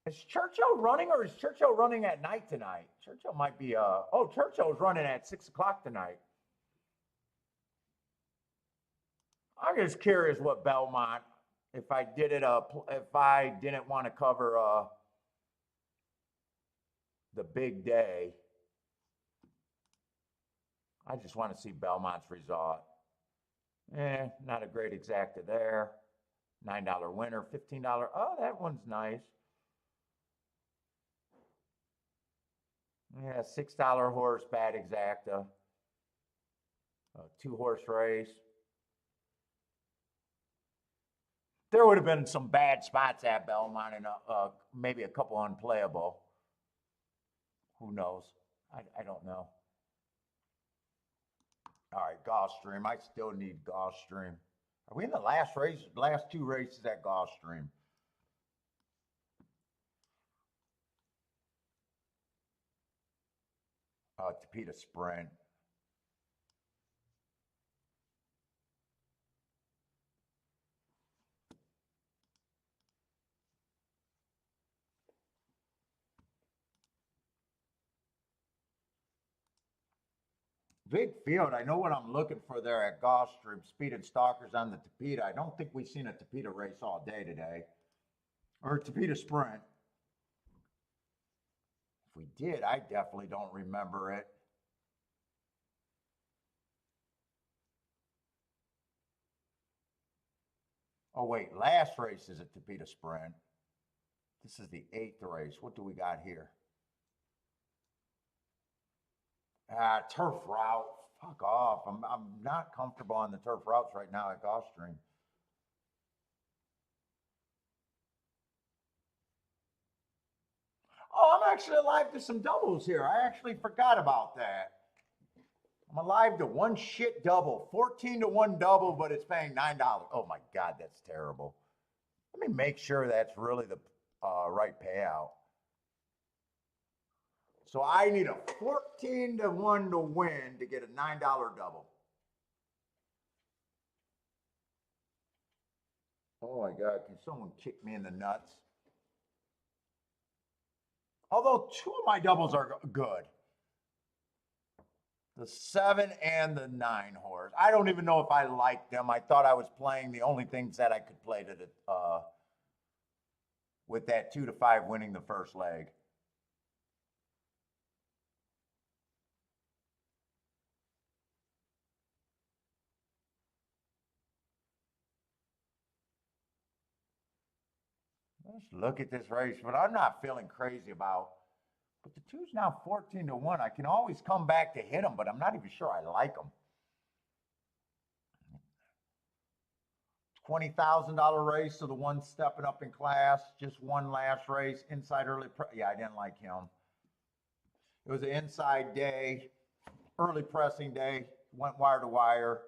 Is Churchill running, or is Churchill running at night tonight? Churchill might be, Churchill's running at 6 o'clock tonight. I'm just curious what Belmont, if I did it, if I didn't want to cover the big day, I just want to see Belmont's result. Not a great exacta there. $9 winner, $15. Oh, that one's nice. Yeah, $6 horse, bad exacta. Two-horse race. There would have been some bad spots at Belmont and maybe a couple unplayable. Who knows? I don't know. All right, Gulfstream. I still need Gulfstream. Are we in the last race? Last two races at Gulfstream? Tapeta Sprint. Big field. I know what I'm looking for there at Gulfstream. Speed and Stalkers on the Tapeta. I don't think we've seen a Tapeta race all day today. Or a Tapeta Sprint. If we did, I definitely don't remember it. Oh, wait. Last race is a Tapeta Sprint. This is the 8th race. What do we got here? Turf route. Fuck off. I'm not comfortable on the turf routes right now at Gulfstream. Oh, I'm actually alive to some doubles here. I actually forgot about that. I'm alive to one shit double. 14 to 1 double, but it's paying $9. Oh my God, that's terrible. Let me make sure that's really the right payout. So I need a 14 to 1 to win to get a $9 double. Oh my God, can someone kick me in the nuts? Although two of my doubles are good. The 7 and the 9 horse. I don't even know if I like them. I thought I was playing the only things that I could play to the, with that 2 to 5 winning the first leg. Let's look at this race, but I'm not feeling crazy about. But the 2's now 14 to 1. I can always come back to hit them, but I'm not even sure I like them. $20,000 race, so the one stepping up in class, just one last race, inside early. Yeah, I didn't like him. It was an inside day, early pressing day, went wire to wire.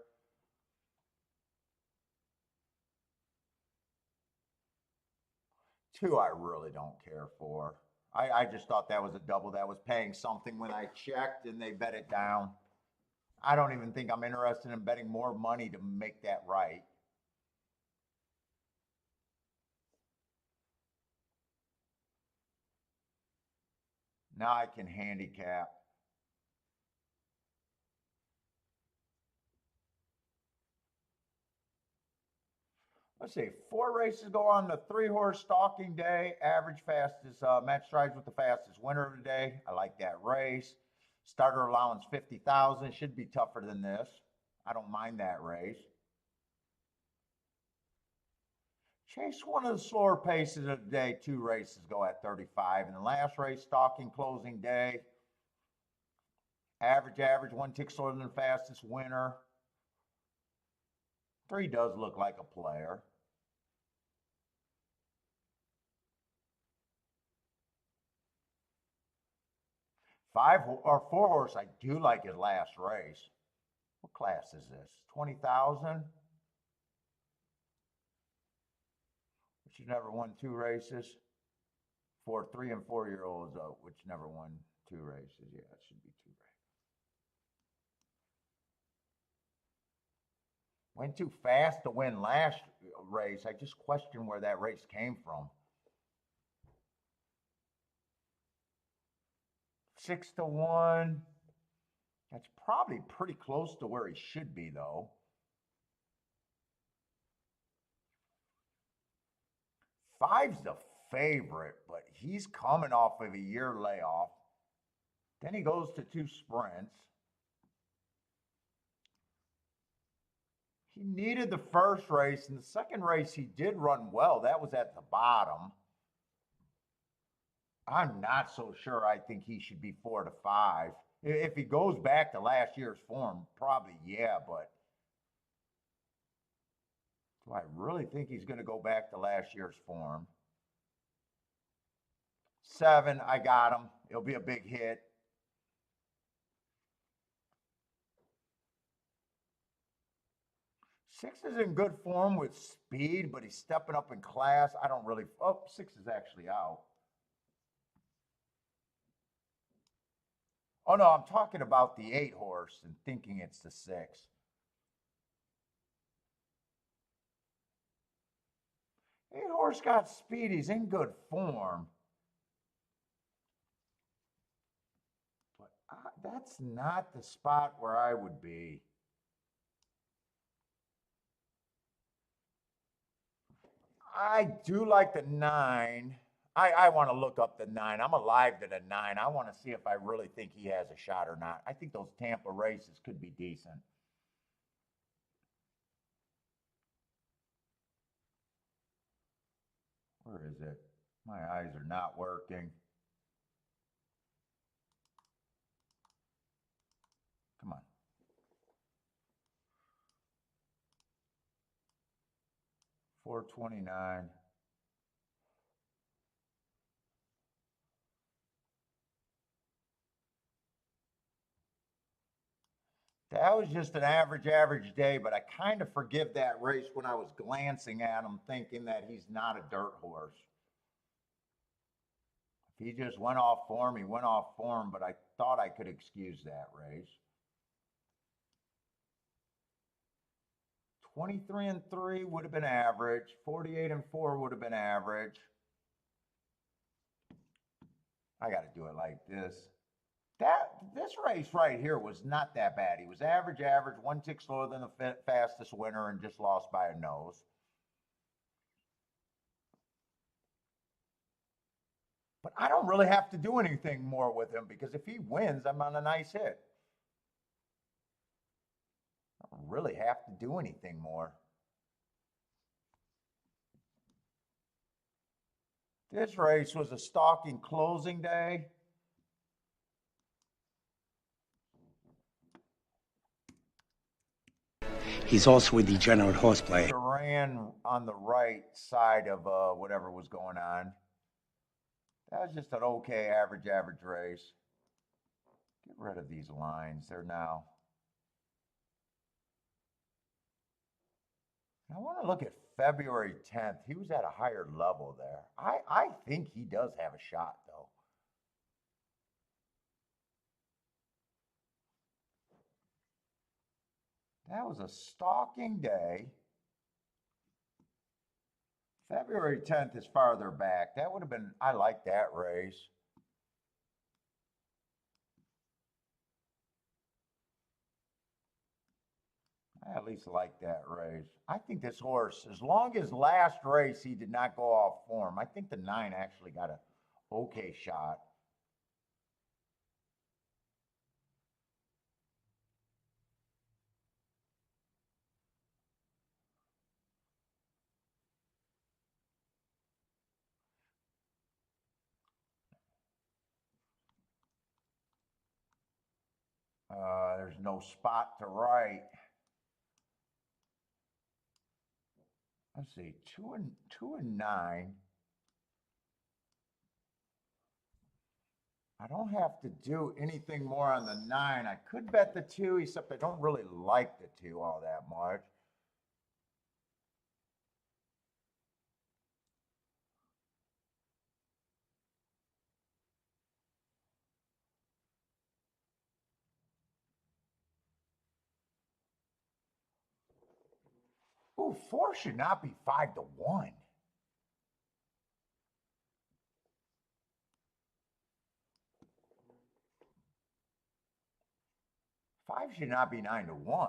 Two, I really don't care for. I just thought that was a double that was paying something when I checked and they bet it down. I don't even think I'm interested in betting more money to make that right. Now I can handicap. Let's see, 4 races go on the 3-horse stalking day. Average fastest, match strides with the fastest winner of the day. I like that race. Starter allowance 50,000. Should be tougher than this. I don't mind that race. Chase one of the slower paces of the day. 2 races go at 35. And the last race, stalking closing day. Average, 1 tick slower than the fastest winner. 3 does look like a player. 5 or 4 horse, I do like his last race. What class is this? 20,000? Which never won 2 races. For 3 and 4-year-olds, which never won 2 races. Yeah, it should be 2 races. Went too fast to win last race. I just question where that race came from. 6 to 1. That's probably pretty close to where he should be, though. 5's the favorite, but he's coming off of a year layoff. Then he goes to 2 sprints. He needed the first race, and the second race he did run well. That was at the bottom. I'm not so sure I think he should be 4 to 5. If he goes back to last year's form, probably yeah, but do I really think he's going to go back to last year's form? 7, I got him. It'll be a big hit. 6 is in good form with speed, but he's stepping up in class. I don't really, 6 is actually out. Oh no, I'm talking about the 8 horse and thinking it's the 6. 8 horse got speed, he's in good form. But that's not the spot where I would be. I do like the 9. I want to look up the 9. I'm alive to the 9. I want to see if I really think he has a shot or not. I think those Tampa races could be decent. Where is it? My eyes are not working. Come on. $4.29. That was just an average day, but I kind of forgive that race when I was glancing at him thinking that he's not a dirt horse. If he just went off form, he went off form, but I thought I could excuse that race. 23-3 would have been average. 48-4 would have been average. I got to do it like this. This race right here was not that bad. He was average, 1 tick slower than the fastest winner and just lost by a nose. But I don't really have to do anything more with him because if he wins, I'm on a nice hit. I don't really have to do anything more. This race was a stalking closing day. He's also a degenerate horseplayer. He ran on the right side of whatever was going on. That was just an okay average race. Get rid of these lines. They're now. I want to look at February 10th. He was at a higher level there. I think he does have a shot, though. That was a stalking day. February 10th is farther back. That would have been, I like that race. I at least like that race. I think this horse, as long as last race he did not go off form, I think the 9 actually got an okay shot. There's no spot to write. Let's see, 2 and 9. I don't have to do anything more on the 9. I could bet the 2, except I don't really like the 2 all that much. Ooh, 4 should not be 5 to 1. 5 should not be 9 to 1.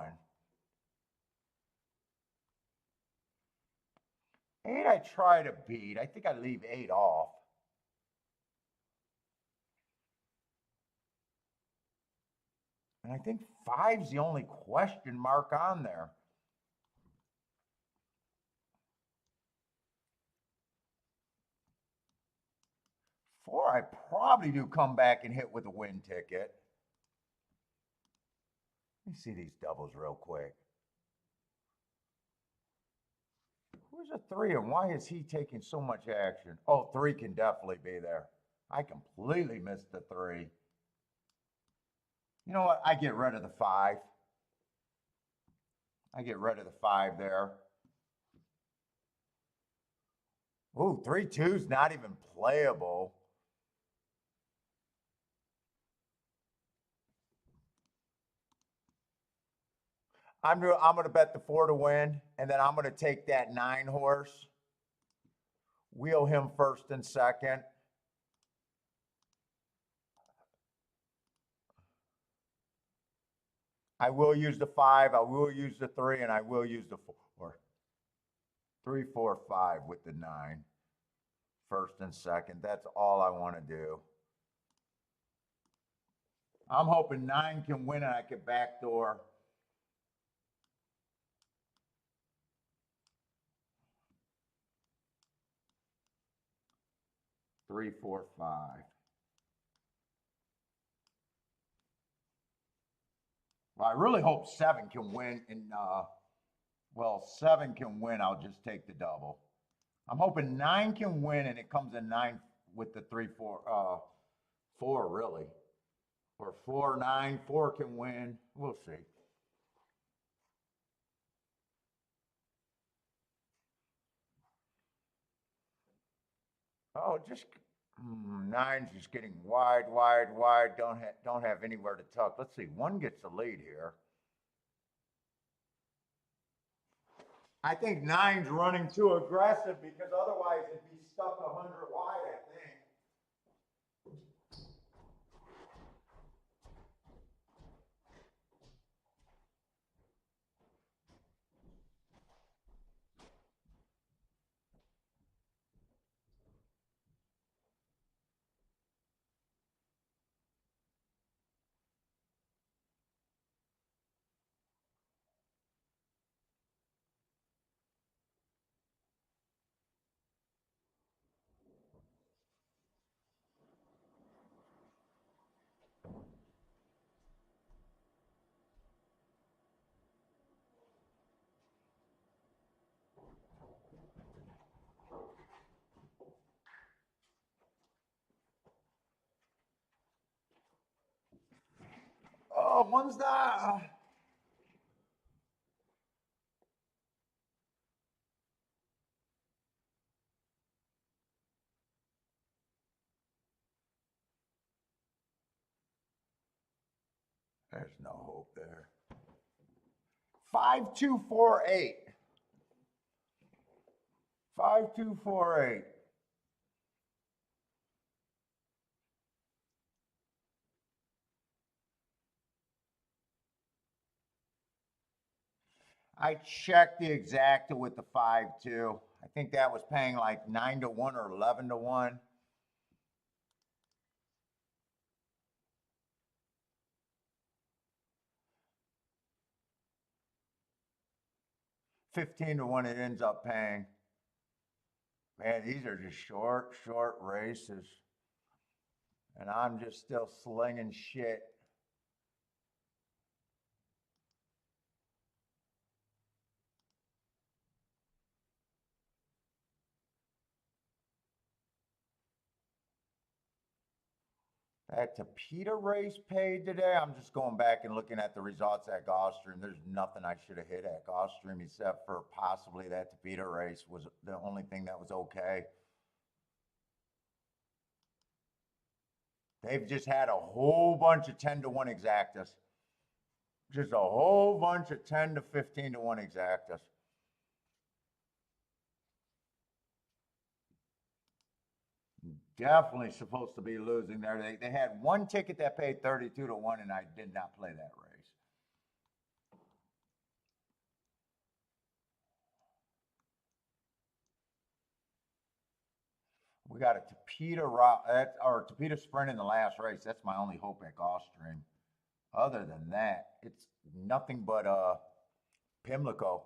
8 I try to beat. I think I leave 8 off. And I think 5's the only question mark on there. Four, I probably do come back and hit with a win ticket. Let me see these doubles real quick. Where's a 3 and why is he taking so much action? Oh, 3 can definitely be there. I completely missed the 3. You know what? I get rid of the 5. I get rid of the 5 there. Ooh, 3-2's not even playable. I'm going to bet the 4 to win, and then I'm going to take that 9 horse, wheel him first and second. I will use the 5, I will use the 3, and I will use the 4. 3, 4, 5 with the 9. First and second. That's all I want to do. I'm hoping 9 can win and I can backdoor. Three, 4, 5. Well, I really hope 7 can win. And well, 7 can win. I'll just take the double. I'm hoping 9 can win, and it comes in 9 with the 3, 4, 4 really, or 4, 9. 4 can win. We'll see. Oh, just 9's just getting wide, wide, wide. Don't have anywhere to tuck. Let's see. 1 gets the lead here. I think 9's running too aggressive because otherwise it'd be stuck 100 wide, I think. Oh, 1's that. There's no hope there. 5, 2, 4, 8. 5, 2, 4, 8. I checked the exacta with the 5 too. I think that was paying like 9 to 1 or 11 to 1. $15 to 1 it ends up paying. Man, these are just short races. And I'm just still slinging shit. That Tapeta race paid today. I'm just going back and looking at the results at Gulfstream. There's nothing I should have hit at Gulfstream except for possibly that Tapeta race was the only thing that was okay. They've just had a whole bunch of 10 to 1 exactas. Just a whole bunch of 10 to 15 to 1 exactas. Definitely supposed to be losing there. They had 1 ticket that paid 32 to 1, and I did not play that race. We got a Tapeta route, or Tapeta sprint in the last race. That's my only hope at Gulfstream. Other than that, it's nothing but Pimlico.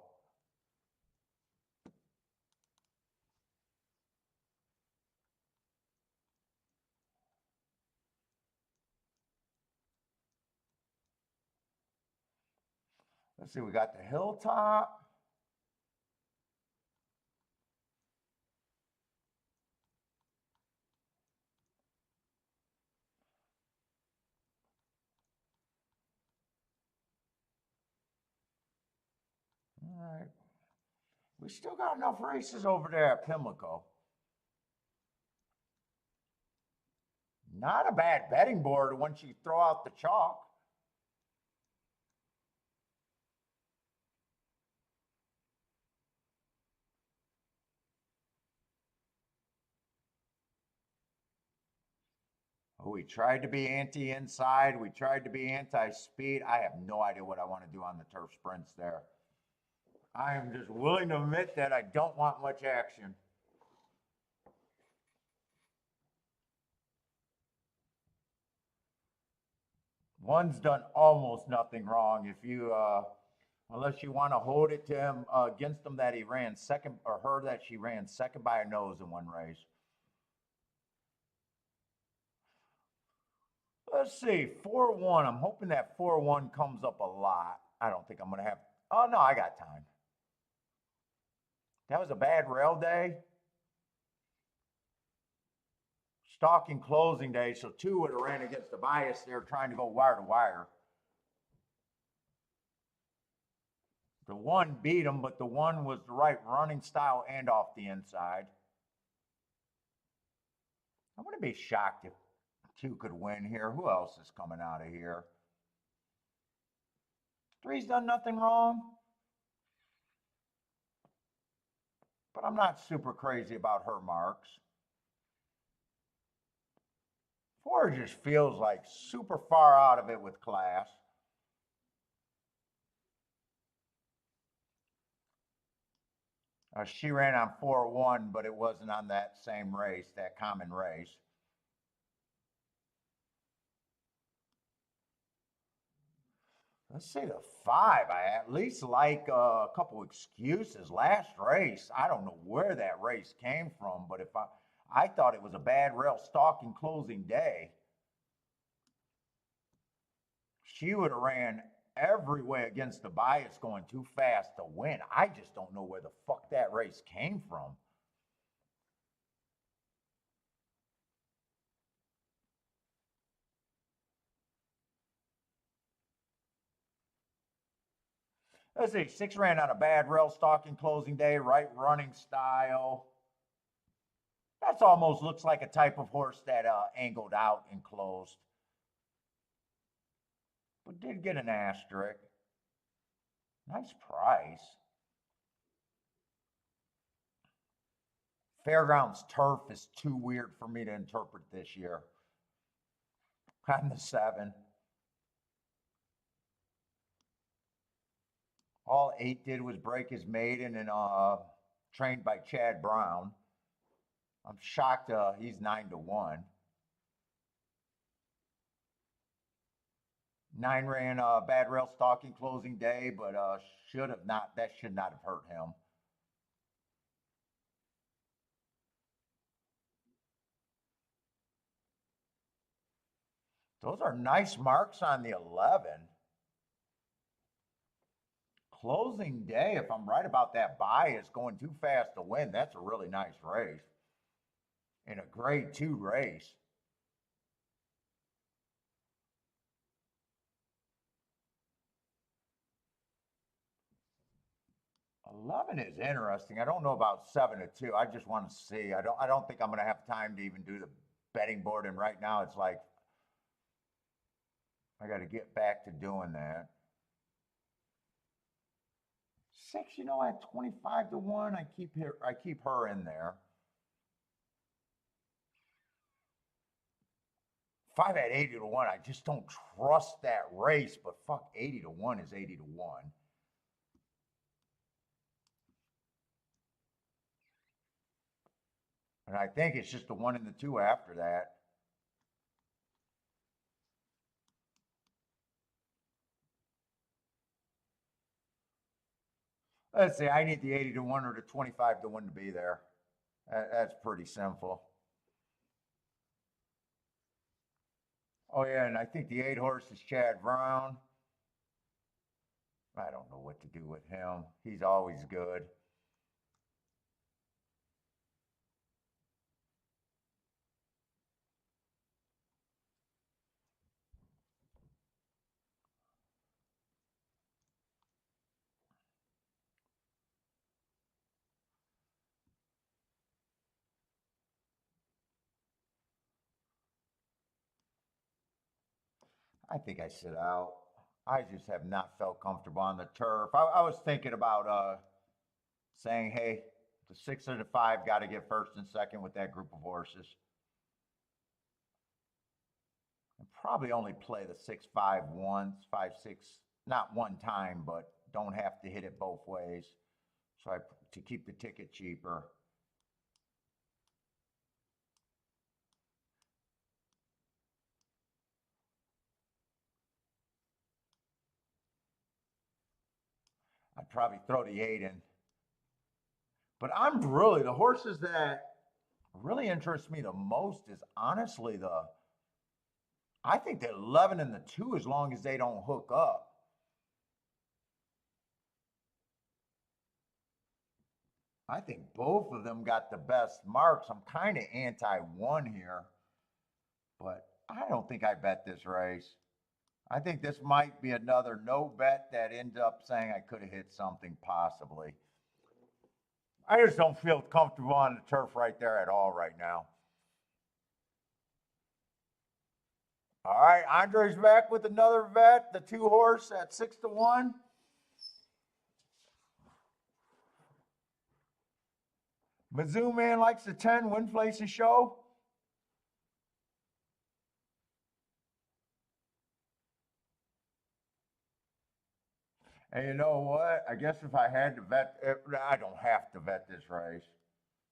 Let's see, we got the Hilltop. All right. We still got enough races over there at Pimlico. Not a bad betting board once you throw out the chalk. Oh, we tried to be anti-inside. We tried to be anti-speed. I have no idea what I want to do on the turf sprints there. I am just willing to admit that I don't want much action. One's done almost nothing wrong. If you, unless you want to hold it to him against him that he ran second, or her that she ran second by a nose in one race. Let's see, 4-1. I'm hoping that 4-1 comes up a lot. I don't think I'm going to have, oh no, I got time. That was a bad rail day. Stalking closing day, so 2 would have ran against the bias there trying to go wire to wire. The 1 beat him, but the 1 was the right running style and off the inside. I'm going to be shocked if 2 could win here. Who else is coming out of here? 3's done nothing wrong. But I'm not super crazy about her marks. 4 just feels like super far out of it with class. She ran on 4-1, but it wasn't on that same race, that common race. Let's say the 5. I at least like a couple excuses. Last race, I don't know where that race came from, but if I thought it was a bad rail stalking closing day. She would have ran every way against the bias going too fast to win. I just don't know where the fuck that race came from. Let's see, 6 ran on a bad rail stalking closing day, right running style. That's almost looks like a type of horse that angled out and closed. But did get an asterisk. Nice price. Fairgrounds turf is too weird for me to interpret this year. On the 7. All 8 did was break his maiden and trained by Chad Brown. I'm shocked he's 9-1. 9 ran bad rail stalking closing day, but that should not have hurt him. Those are nice marks on the 11. Closing day, if I'm right about that bias going too fast to win, that's a really nice race. In a grade 2 race. $11 is interesting. I don't know about 7-2. I just want to see. I don't think I'm going to have time to even do the betting board. And right now it's like I got to get back to doing that. 6, you know, at 25-1, I keep her in there. 5 at 80-1. I just don't trust that race, but fuck, 80-1 is 80-1. And I think it's just the 1 and the 2 after that. Let's see, I need the 80 to 1 or the 25 to 1 to be there. That's pretty simple. Oh, yeah, and I think the 8 horse is Chad Brown. I don't know what to do with him. He's always good. I think I sit out. I just have not felt comfortable on the turf. I was thinking about saying, hey, the 6 or the 5 got to get first and second with that group of horses. And probably only play the 6-5 once, 5-6, not one time, but don't have to hit it both ways. So to keep the ticket cheaper. I'd probably throw the 8 in. But I'm really, the horses that really interest me the most is honestly I think the 11 and the 2, as long as they don't hook up. I think both of them got the best marks. I'm kind of anti-1 here, but I don't think I bet this race. I think this might be another no bet that ends up saying I could have hit something possibly. I just don't feel comfortable on the turf right there at all right now. All right, Andre's back with another bet, the 2 horse at 6 to 1. Mizzou man likes the 10, win, place, and show. And you know what? I guess if I had to bet, I don't have to bet this race.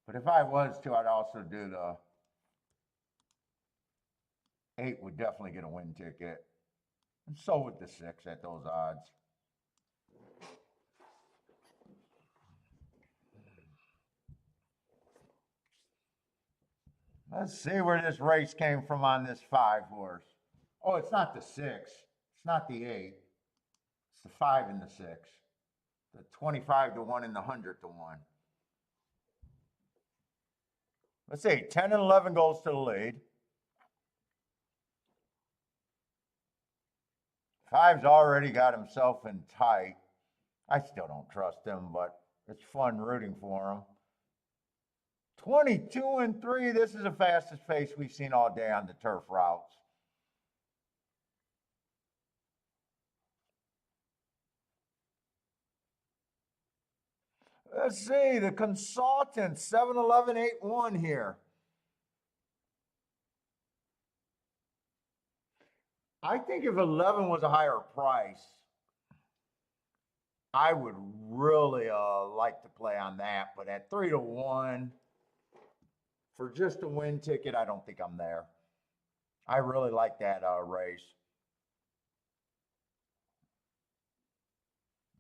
But if I was to, I'd also do the 8 would definitely get a win ticket. And so would the 6 at those odds. Let's see where this race came from on this 5 horse. Oh, it's not the 6. It's not the 8. It's the 5 and the 6. The 25 to 1 and the 100 to 1. Let's see, 10 and 11 goes to the lead. 5's already got himself in tight. I still don't trust him, but it's fun rooting for him. 22 and 3. This is the fastest pace we've seen all day on the turf routes. Let's see, the consultant, 7-11-8-1 here. I think if 11 was a higher price, I would really like to play on that. But at 3 to 1, for just a win ticket, I don't think I'm there. I really like that race.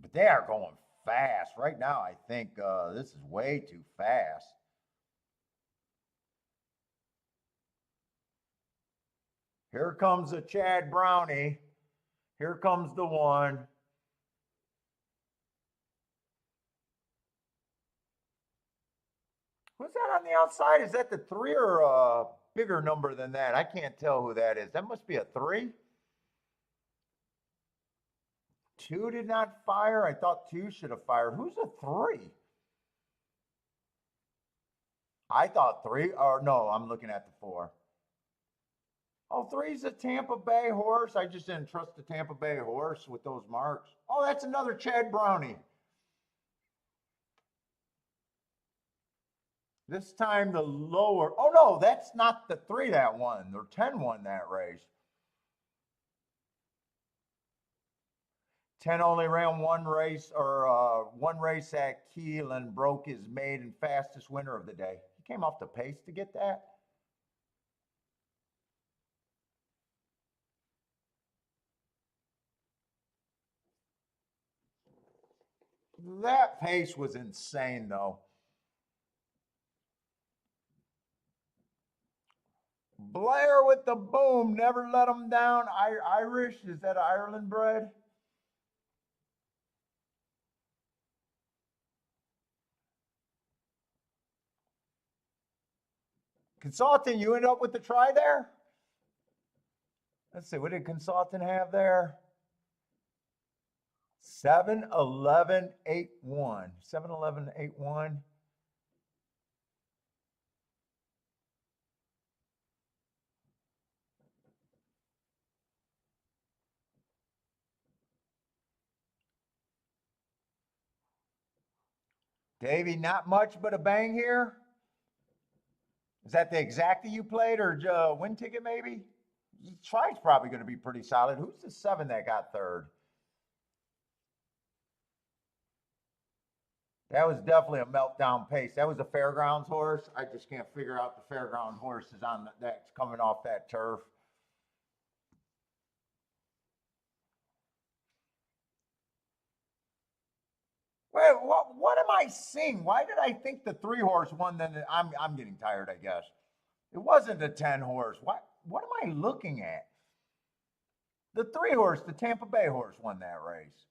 But they are going fast. Right now, I think this is way too fast. Here comes the Chad Brownie. Here comes the 1. Who's that on the outside? Is that the 3 or a bigger number than that? I can't tell who that is. That must be a 3. 2 did not fire. I thought 2 should have fired. Who's a 3? I thought 3. Or no, I'm looking at the 4. Oh, 3's a Tampa Bay horse. I just didn't trust the Tampa Bay horse with those marks. Oh, that's another Chad Brownie. This time the lower. Oh, no, that's not the 3 that won. The 10 won that race. 10 only ran one race at Kiel and broke his maiden fastest winner of the day. He came off the pace to get that. That pace was insane, though. Blair with the boom, never let him down. Irish, is that Ireland bred? Consultant, you end up with the try there? Let's see, what did Consultant have there? 7-11-8-1. 7-11-8-1. Davey, not much but a bang here. Is that the exacta you played or win ticket maybe? Try's probably going to be pretty solid. Who's the 7 that got third? That was definitely a meltdown pace. That was a fairgrounds horse. I just can't figure out the fairground horses on that's coming off that turf. Wait, what am I seeing? Why did I think the 3 horse won? Then I'm getting tired, I guess. It wasn't a 10 horse. What am I looking at? The 3 horse, the Tampa Bay horse, won that race.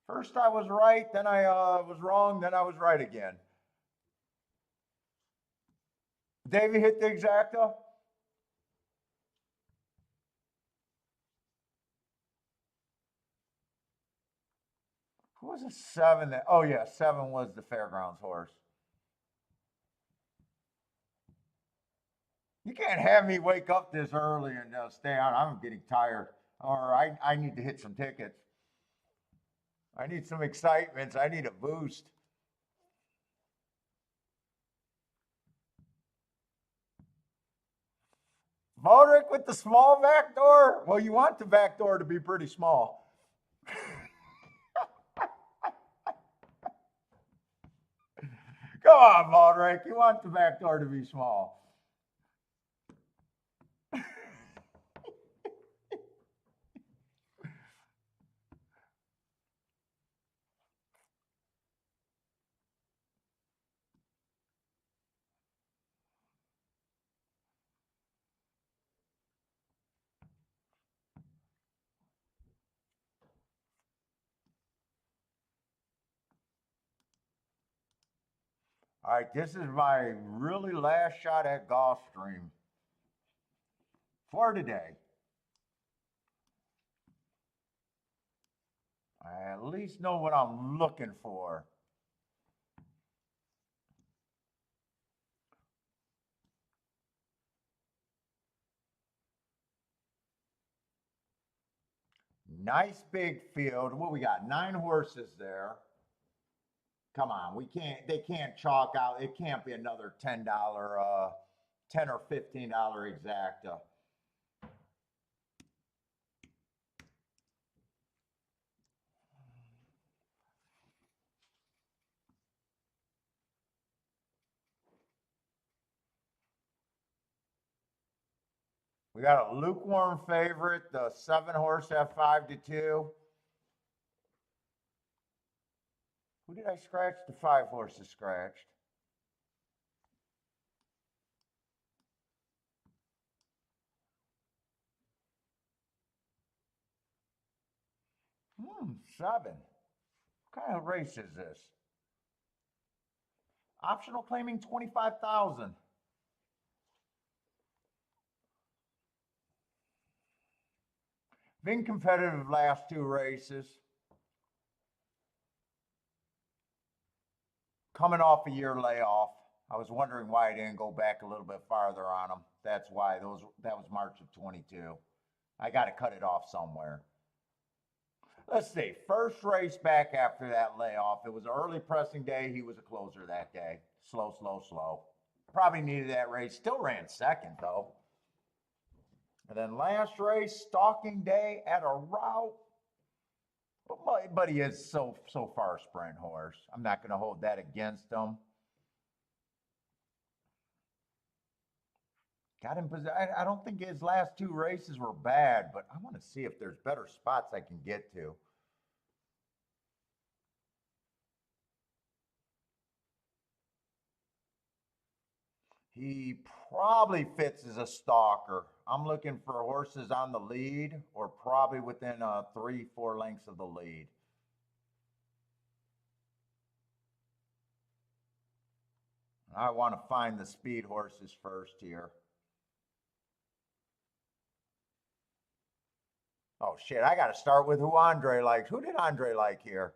First I was right, then I was wrong, then I was right again. Davey hit the exacta. Who was the 7 that? Oh yeah, 7 was the fairgrounds horse. You can't have me wake up this early and stay on. I'm getting tired, or I need to hit some tickets. I need some excitement. I need a boost. Modric with the small back door. Well, you want the back door to be pretty small. Come on, Modric. You want the back door to be small. All right, this is my really last shot at Gulfstream for today. I at least know what I'm looking for. Nice big field. What we got? 9 horses there. Come on, they can't chalk out. It can't be another $10, $10 or $15 exacta. We got a lukewarm favorite, the 7 horse at 5-2. Who did I scratch? The 5 horses scratched. Hmm, 7. What kind of race is this? Optional claiming 25,000. Been competitive last 2 races. Coming off a year layoff. I was wondering why I didn't go back a little bit farther on them. That's why that was March of 22. I got to cut it off somewhere. Let's see. First race back after that layoff. It was an early pressing day. He was a closer that day. Slow, slow, slow. Probably needed that race. Still ran second, though. And then last race, stalking day at a route. But he is so far a sprint horse. I'm not going to hold that against him. Got him. I don't think his last two races were bad, but I want to see if there's better spots I can get to. He probably fits as a stalker. I'm looking for horses on the lead or probably within 3-4 lengths of the lead. I want to find the speed horses first here. Oh shit, I got to start with who Andre liked. Who did Andre like here?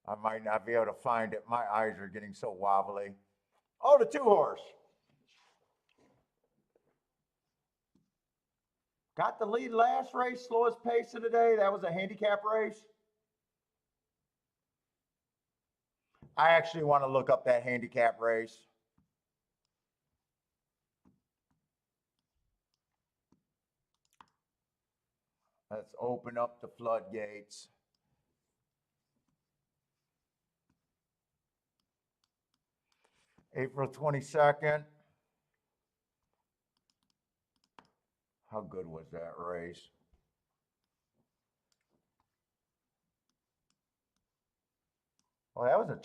I might not be able to find it. My eyes are getting so wobbly. Oh, the 2-horse. Got the lead last race, slowest pace of the day. That was a handicap race. I actually want to look up that handicap race. Let's open up the floodgates. April 22nd. How good was that race? Well, that was a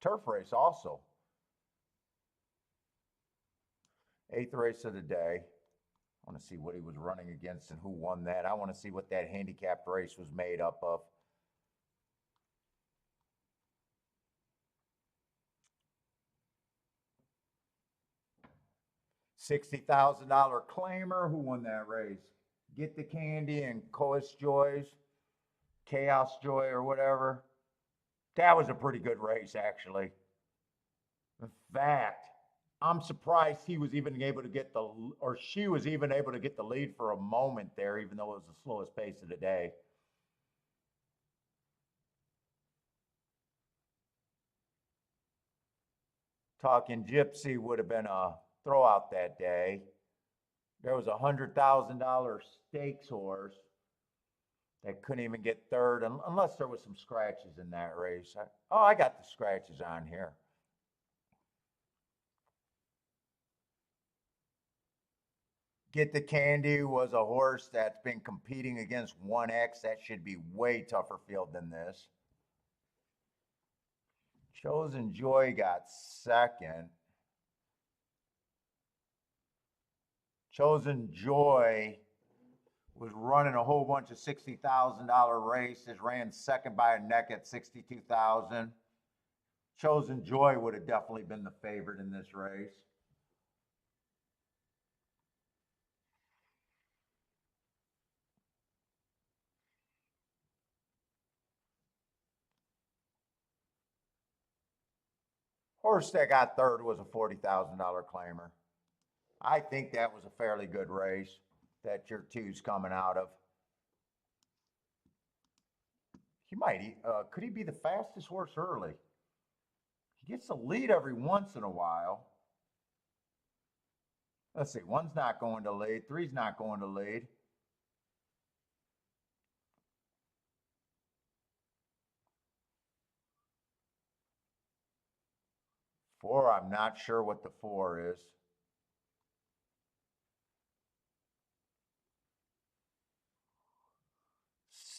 turf race also. 8th race of the day. I want to see what he was running against and who won that. I want to see what that handicapped race was made up of. $60,000 claimer. Who won that race? Get the Candy and Chaos Joy or whatever. That was a pretty good race, actually. In fact, I'm surprised he was even able to get she was even able to get the lead for a moment there, even though it was the slowest pace of the day. Talking Gypsy would have been a throwout that day. There was a $100,000 stakes horse that couldn't even get third unless there was some scratches in that race. I got the scratches on here. Get the Candy was a horse that's been competing against 1X. That should be way tougher field than this. Chosen Joy got second. Chosen Joy was running a whole bunch of $60,000 races, ran second by a neck at $62,000. Chosen Joy would have definitely been the favorite in this race. Horse that got third was a $40,000 claimer. I think that was a fairly good race that your two's coming out of. He might, could he be the fastest horse early? He gets the lead every once in a while. Let's see, 1's not going to lead, 3's not going to lead. 4, I'm not sure what the 4 is.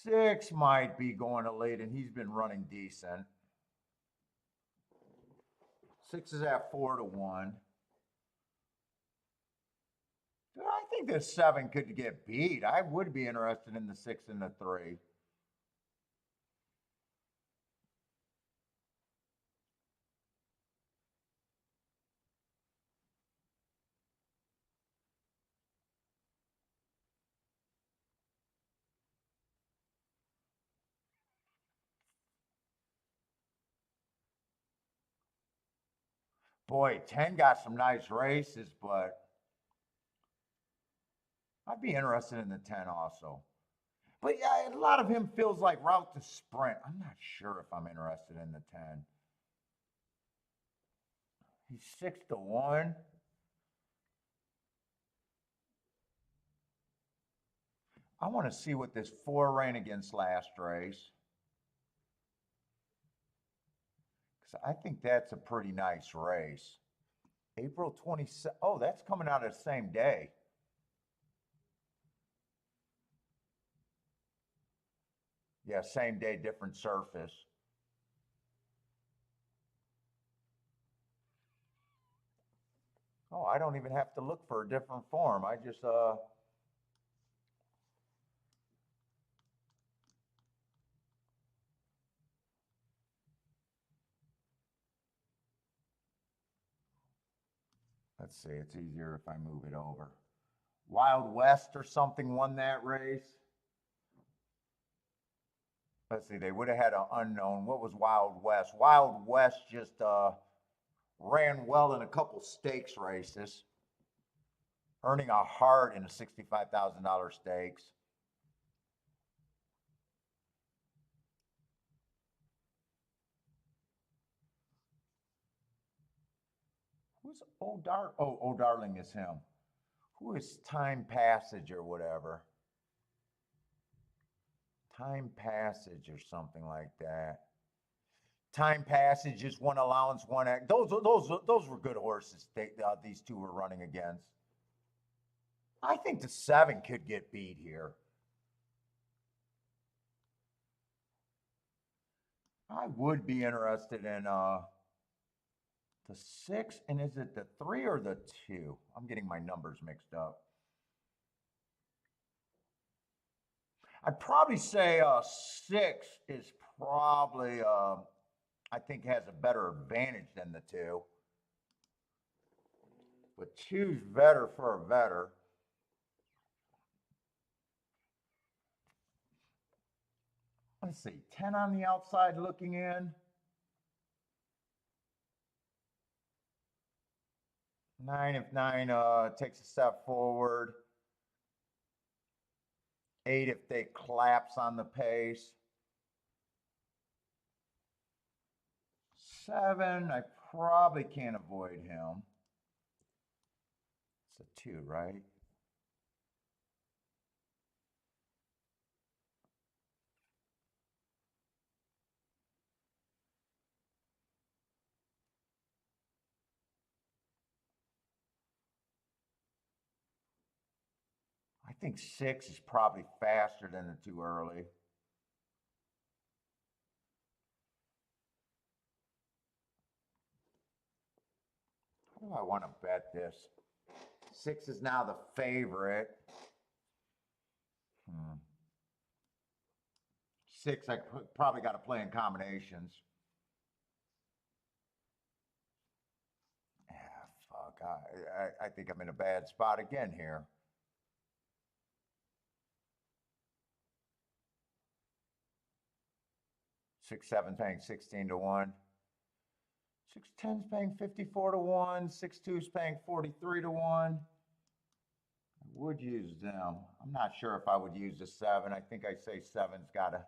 6 might be going to lead, and he's been running decent. 6 is at 4-1. I think this 7 could get beat. I would be interested in the 6 and the 3. Boy, 10 got some nice races, but I'd be interested in the 10 also. But yeah, a lot of him feels like route to sprint. I'm not sure if I'm interested in the 10. He's 6-1. I want to see what this 4 ran against last race. I think that's a pretty nice race. April 27th. Oh, that's coming out of the same day. Yeah, same day, different surface. Oh, I don't even have to look for a different form. I just let's see, it's easier if I move it over. Wild West or something won that race. Let's see, they would have had an unknown. What was Wild West? Wild West just ran well in a couple stakes races, earning a heart in a $65,000 stakes. Who's Oh, Darling is him. Who is Time Passage or whatever? Time Passage or something like that. Time Passage is one allowance, one act. Those were good horses. These two were running against. I think the 7 could get beat here. I would be interested in the 6, and is it the 3 or the 2? I'm getting my numbers mixed up. I'd probably say 6 is probably, I think, has a better advantage than the 2. But 2's better for a better. Let's see, 10 on the outside looking in. 9 if 9 takes a step forward. 8 if they collapse on the pace. 7, I probably can't avoid him. It's a 2, right? I think 6 is probably faster than the 2 early. How do I want to bet this? 6 is now the favorite. 6, I probably got to play in combinations. Ah, fuck. I think I'm in a bad spot again here. Six, seven paying 16 to 1. 6-10's paying 54 to 1. 6-2's paying 43 to 1. I would use them. I'm not sure if I would use the 7. I think I say 7's got to.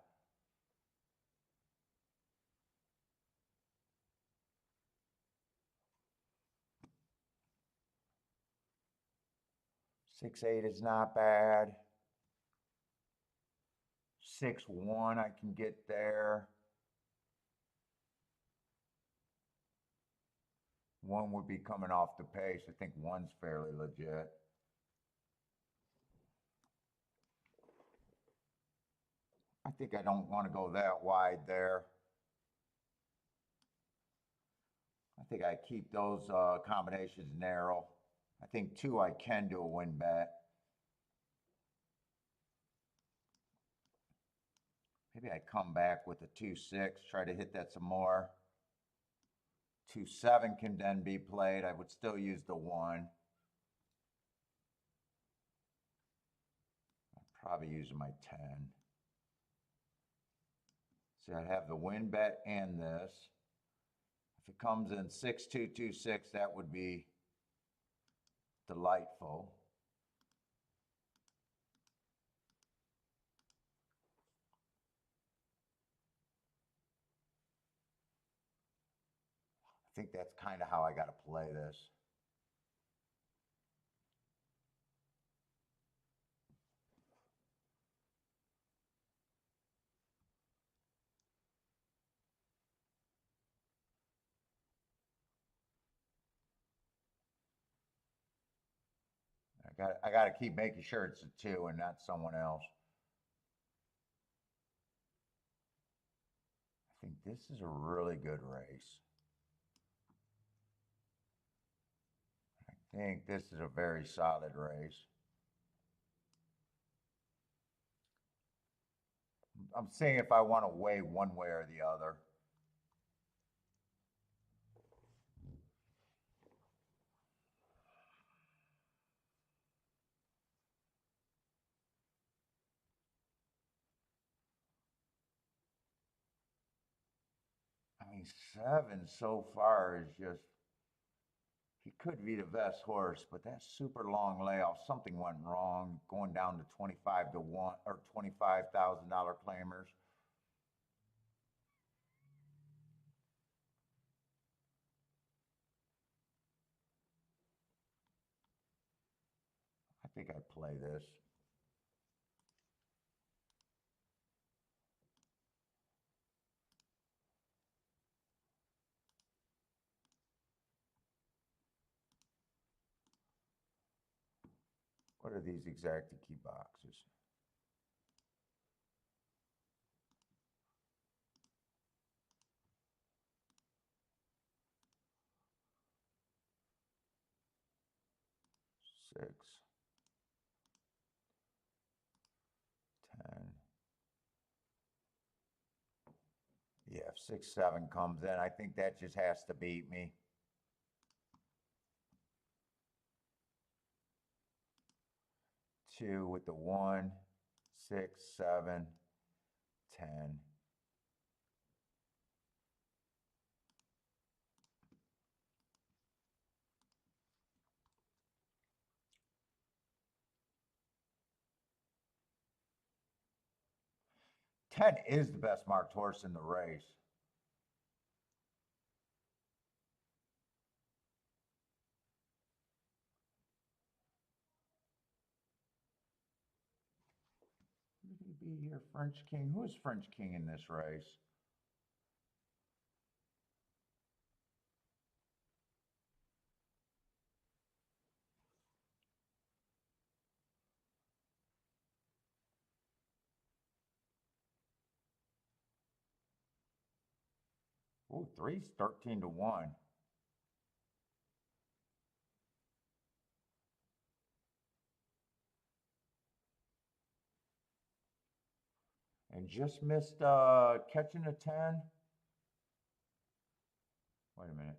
Six, 8 is not bad. 6-1, I can get there. 1 would be coming off the pace. I think 1's fairly legit. I think I don't want to go that wide there. I think I keep those combinations narrow. I think 2, I can do a win bet. Maybe I come back with a 2-6, try to hit that some more. 2-7 can then be played. I would still use the 1. I'd probably use my 10. See, I'd have the win bet and this. If it comes in 6-2, 2-6, that would be delightful. I think that's kind of how I got to play this. I got to keep making sure it's a 2 and not someone else. I think this is a really good race. I think this is a very solid race. I'm seeing if I want to weigh one way or the other. I mean, 7 so far is just, he could be the best horse, but that super long layoff, something went wrong, going down to 25 to 1 or $25,000 claimers. I think I'd play this. What are these exact key boxes? Six, 10. Yeah, if 6, 7 comes in, I think that just has to beat me. Two with the 1, 6, 7, 10. Ten is the best marked horse in the race. Who did he be here? French King. Who is French King in this race? Oh, 3's 13 to 1. And just missed catching a 10. Wait a minute.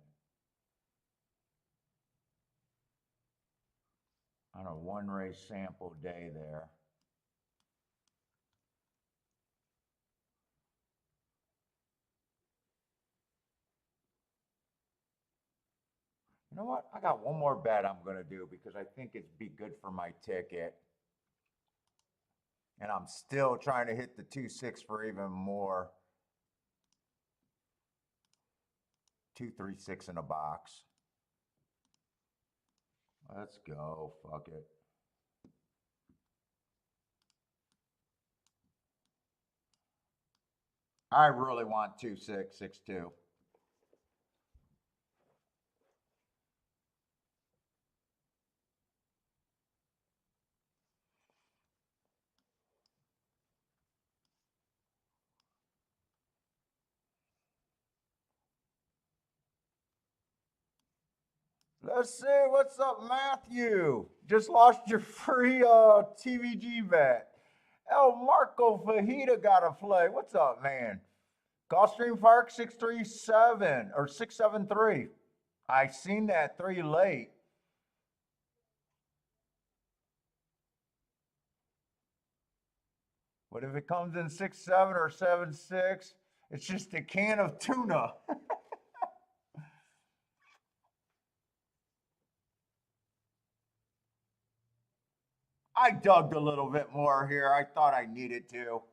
On a 1 race sample day there. You know what? I got one more bet I'm going to do because I think it'd be good for my ticket. And I'm still trying to hit the 2-6 for even more. 2, 3, 6 in a box. Let's go. Fuck it. I really want 2, 6, 6, 2. Let's see. What's up, Matthew? Just lost your free TVG bet. El Marco Fajita got a play. What's up, man? Gulfstream Park 637 or 673. I seen that 3 late. But if it comes in 6-7 or 7-6, it's just a can of tuna. I dug a little bit more here. I thought I needed to.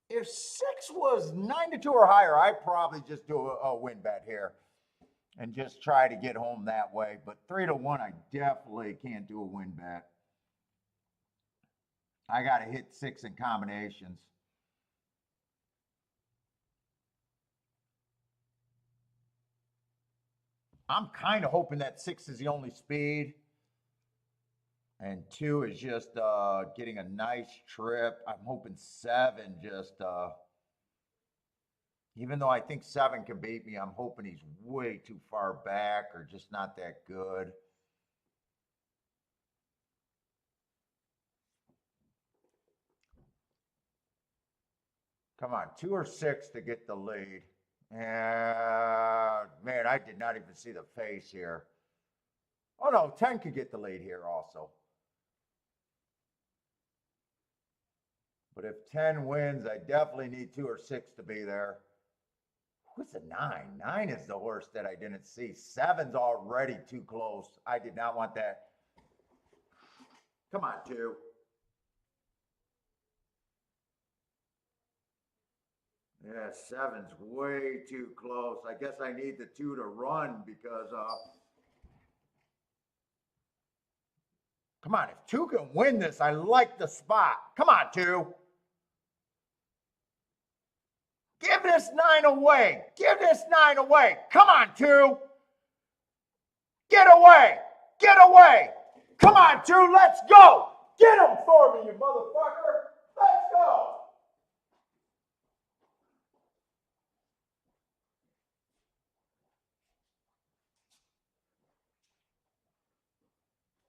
If 6 was 9 to 2 or higher, I'd probably just do a win bet here and just try to get home that way. But 3 to 1, I definitely can't do a win bet. I got to hit 6 in combinations. I'm kind of hoping that 6 is the only speed. And 2 is just getting a nice trip. I'm hoping 7 just, even though I think 7 can beat me, I'm hoping he's way too far back or just not that good. Come on, 2 or 6 to get the lead. And man, I did not even see the face here. Oh no, 10 could get the lead here also. But if 10 wins, I definitely need 2 or 6 to be there. What's a 9? 9 is the worst that I didn't see. 7's already too close. I did not want that. Come on, 2. Yeah, 7's way too close. I guess I need the 2 to run because, come on, if 2 can win this, I like the spot. Come on, 2. Give this 9 away. Give this 9 away. Come on, 2. Get away. Get away. Come on, 2. Let's go. Get him for me, you motherfucker. Let's go.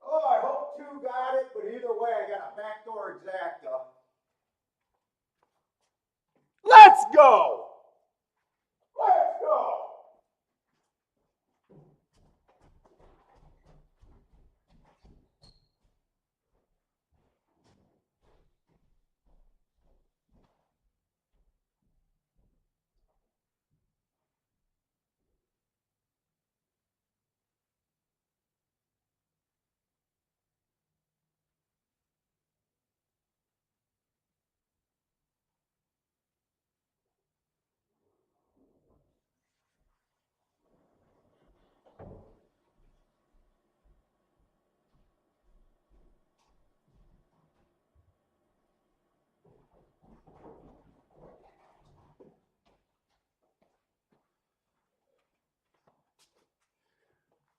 Oh, I hope 2 got it, but either way, I got a backdoor exacta. Let's go. Let's go.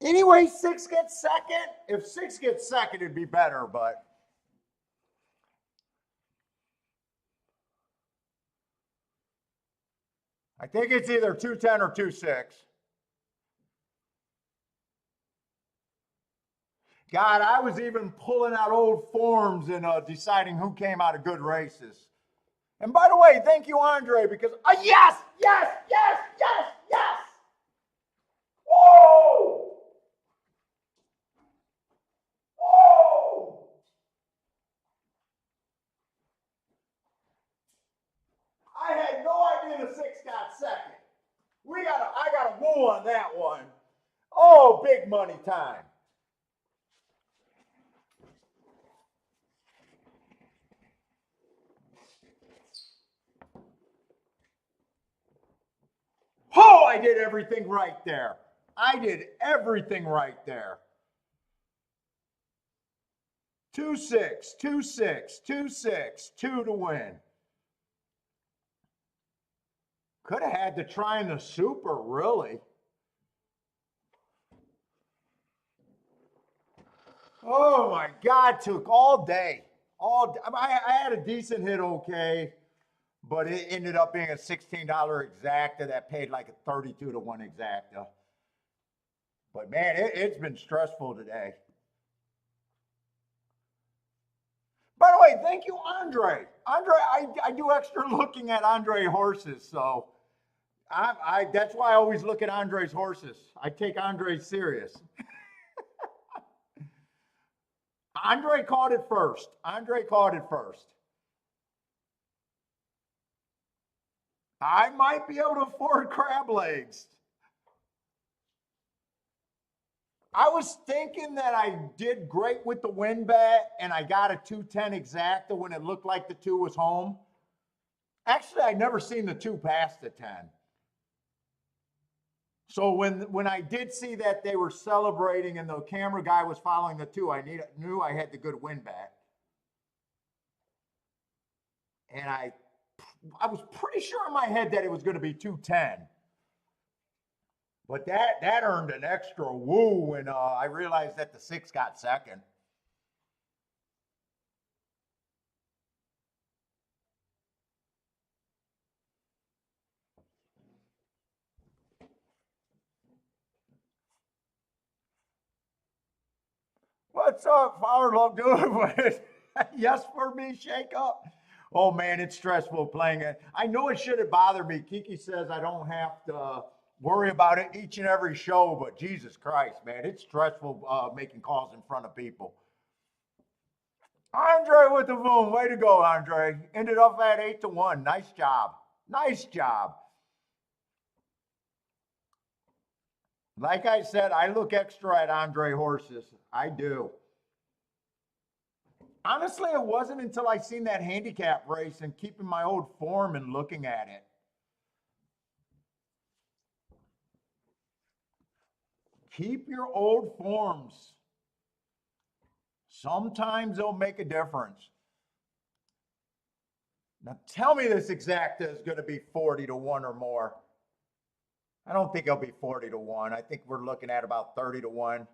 Anyway, 6 gets second. If 6 gets second, it'd be better, but. I think it's either 210 or 26. God, I was even pulling out old forms and deciding who came out of good races. And by the way, thank you, Andre, because yes, yes, yes, yes, yes. Whoa! Whoa! I had no idea the 6 got second. I got a woo on that one. Oh, big money time. Oh, I did everything right there. I did everything right there. 2-6, 2-6, 2-6, 2 to win. Could have had to try in the super, really. Oh my God, took all day. I had a decent hit, okay, but it ended up being a $16 exacta that paid like a 32 to 1 exacta. But man, it's been stressful today. By the way, thank you, Andre. Andre, I do extra looking at Andre horses, so that's why I always look at Andre's horses. I take Andre serious. Andre caught it first. Andre caught it first. I might be able to afford crab legs. I was thinking that I did great with the win bet and I got a 210 exacta when it looked like the 2 was home. Actually, I'd never seen the 2 past the 10. So when I did see that they were celebrating and the camera guy was following the 2, I knew I had the good win bet. And I was pretty sure in my head that it was going to be 210. But that earned an extra woo when I realized that the 6 got second. What's up, Arnold? Doing it? Yes for me, shake up. Oh man, it's stressful playing it. I know it shouldn't bother me. Kiki says I don't have to worry about it each and every show, but Jesus Christ, man, it's stressful making calls in front of people. Andre with the boom. Way to go, Andre. Ended up at 8-1. Nice job. Nice job. Like I said, I look extra at Andre horses. I do. Honestly, it wasn't until I seen that handicap race and keeping my old form and looking at it. Keep your old forms. Sometimes they'll make a difference. Now tell me this exacta is going to be 40-1 or more. I don't think it'll be 40-1. I think we're looking at about 30-1.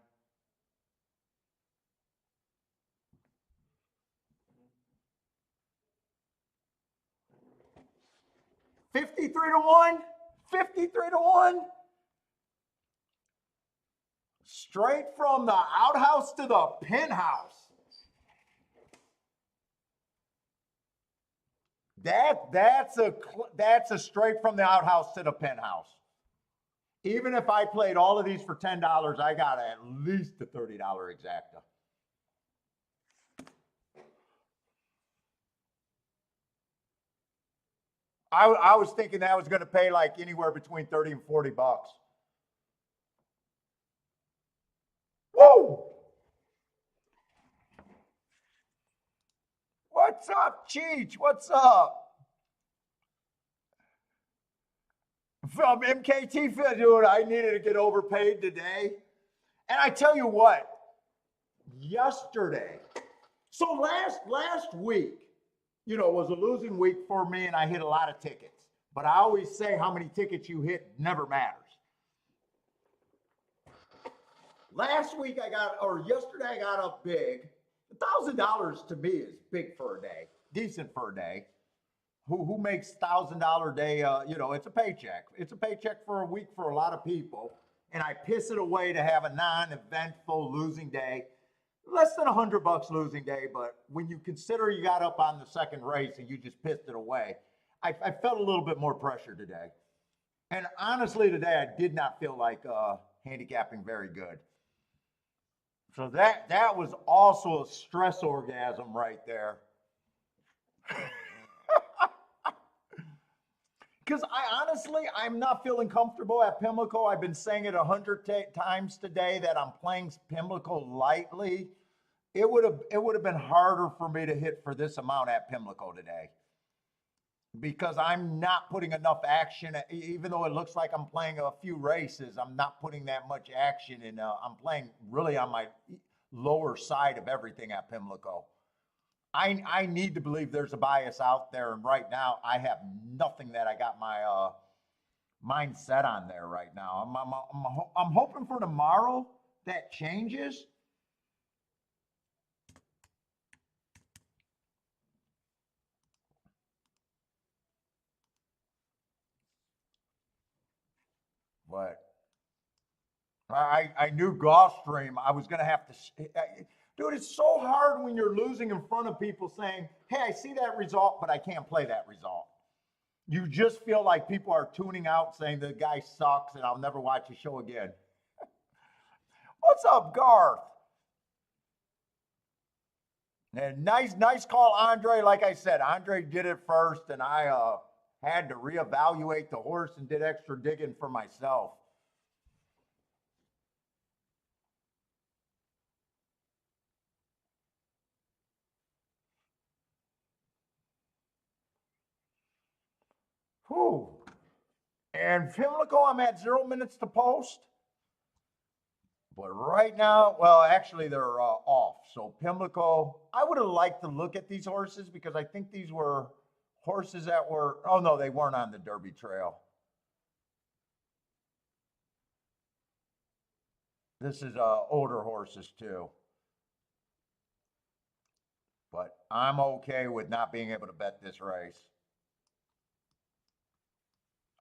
$53-1. 53-1. Straight from the outhouse to the penthouse. That's a straight from the outhouse to the penthouse. Even if I played all of these for $10, I got at least a $30 exacta. I was thinking that was going to pay like anywhere between 30 and 40 bucks. Woo! What's up, Cheech? What's up? From MKT, dude, I needed to get overpaid today. And I tell you what, yesterday, so last week, you know, was a losing week for me and I hit a lot of tickets. But I always say how many tickets you hit never matters. Last week yesterday I got up big. $1,000 to me is big for a day, decent for a day. Who makes $1,000 a day? You know, it's a paycheck. It's a paycheck for a week for a lot of people. And I piss it away to have a non-eventful losing day. Less than $100 losing day, but when you consider you got up on the second race and you just pissed it away, I felt a little bit more pressure today. And honestly, today I did not feel like handicapping very good. So that was also a stress orgasm right there. Because I'm not feeling comfortable at Pimlico. I've been saying it 100 times today that I'm playing Pimlico lightly. It would have been harder for me to hit for this amount at Pimlico today. Because I'm not putting enough action, even though it looks like I'm playing a few races, I'm not putting that much action in. I'm playing really on my lower side of everything at Pimlico. I need to believe there's a bias out there, and right now I have nothing that I got my mind set on there right now. I'm hoping for tomorrow that changes. But I knew Gulfstream, I was going to have to. Dude, it's so hard when you're losing in front of people saying, hey, I see that result, but I can't play that result. You just feel like people are tuning out saying the guy sucks and I'll never watch his show again. What's up, Garth? And nice call, Andre. Like I said, Andre did it first, and I had to reevaluate the horse and did extra digging for myself. Whew. And Pimlico, I'm at 0 minutes to post. But right now, well, actually, they're off. So Pimlico, I would have liked to look at these horses because I think these were horses that were, oh no, they weren't on the Derby Trail. This is older horses too. But I'm okay with not being able to bet this race.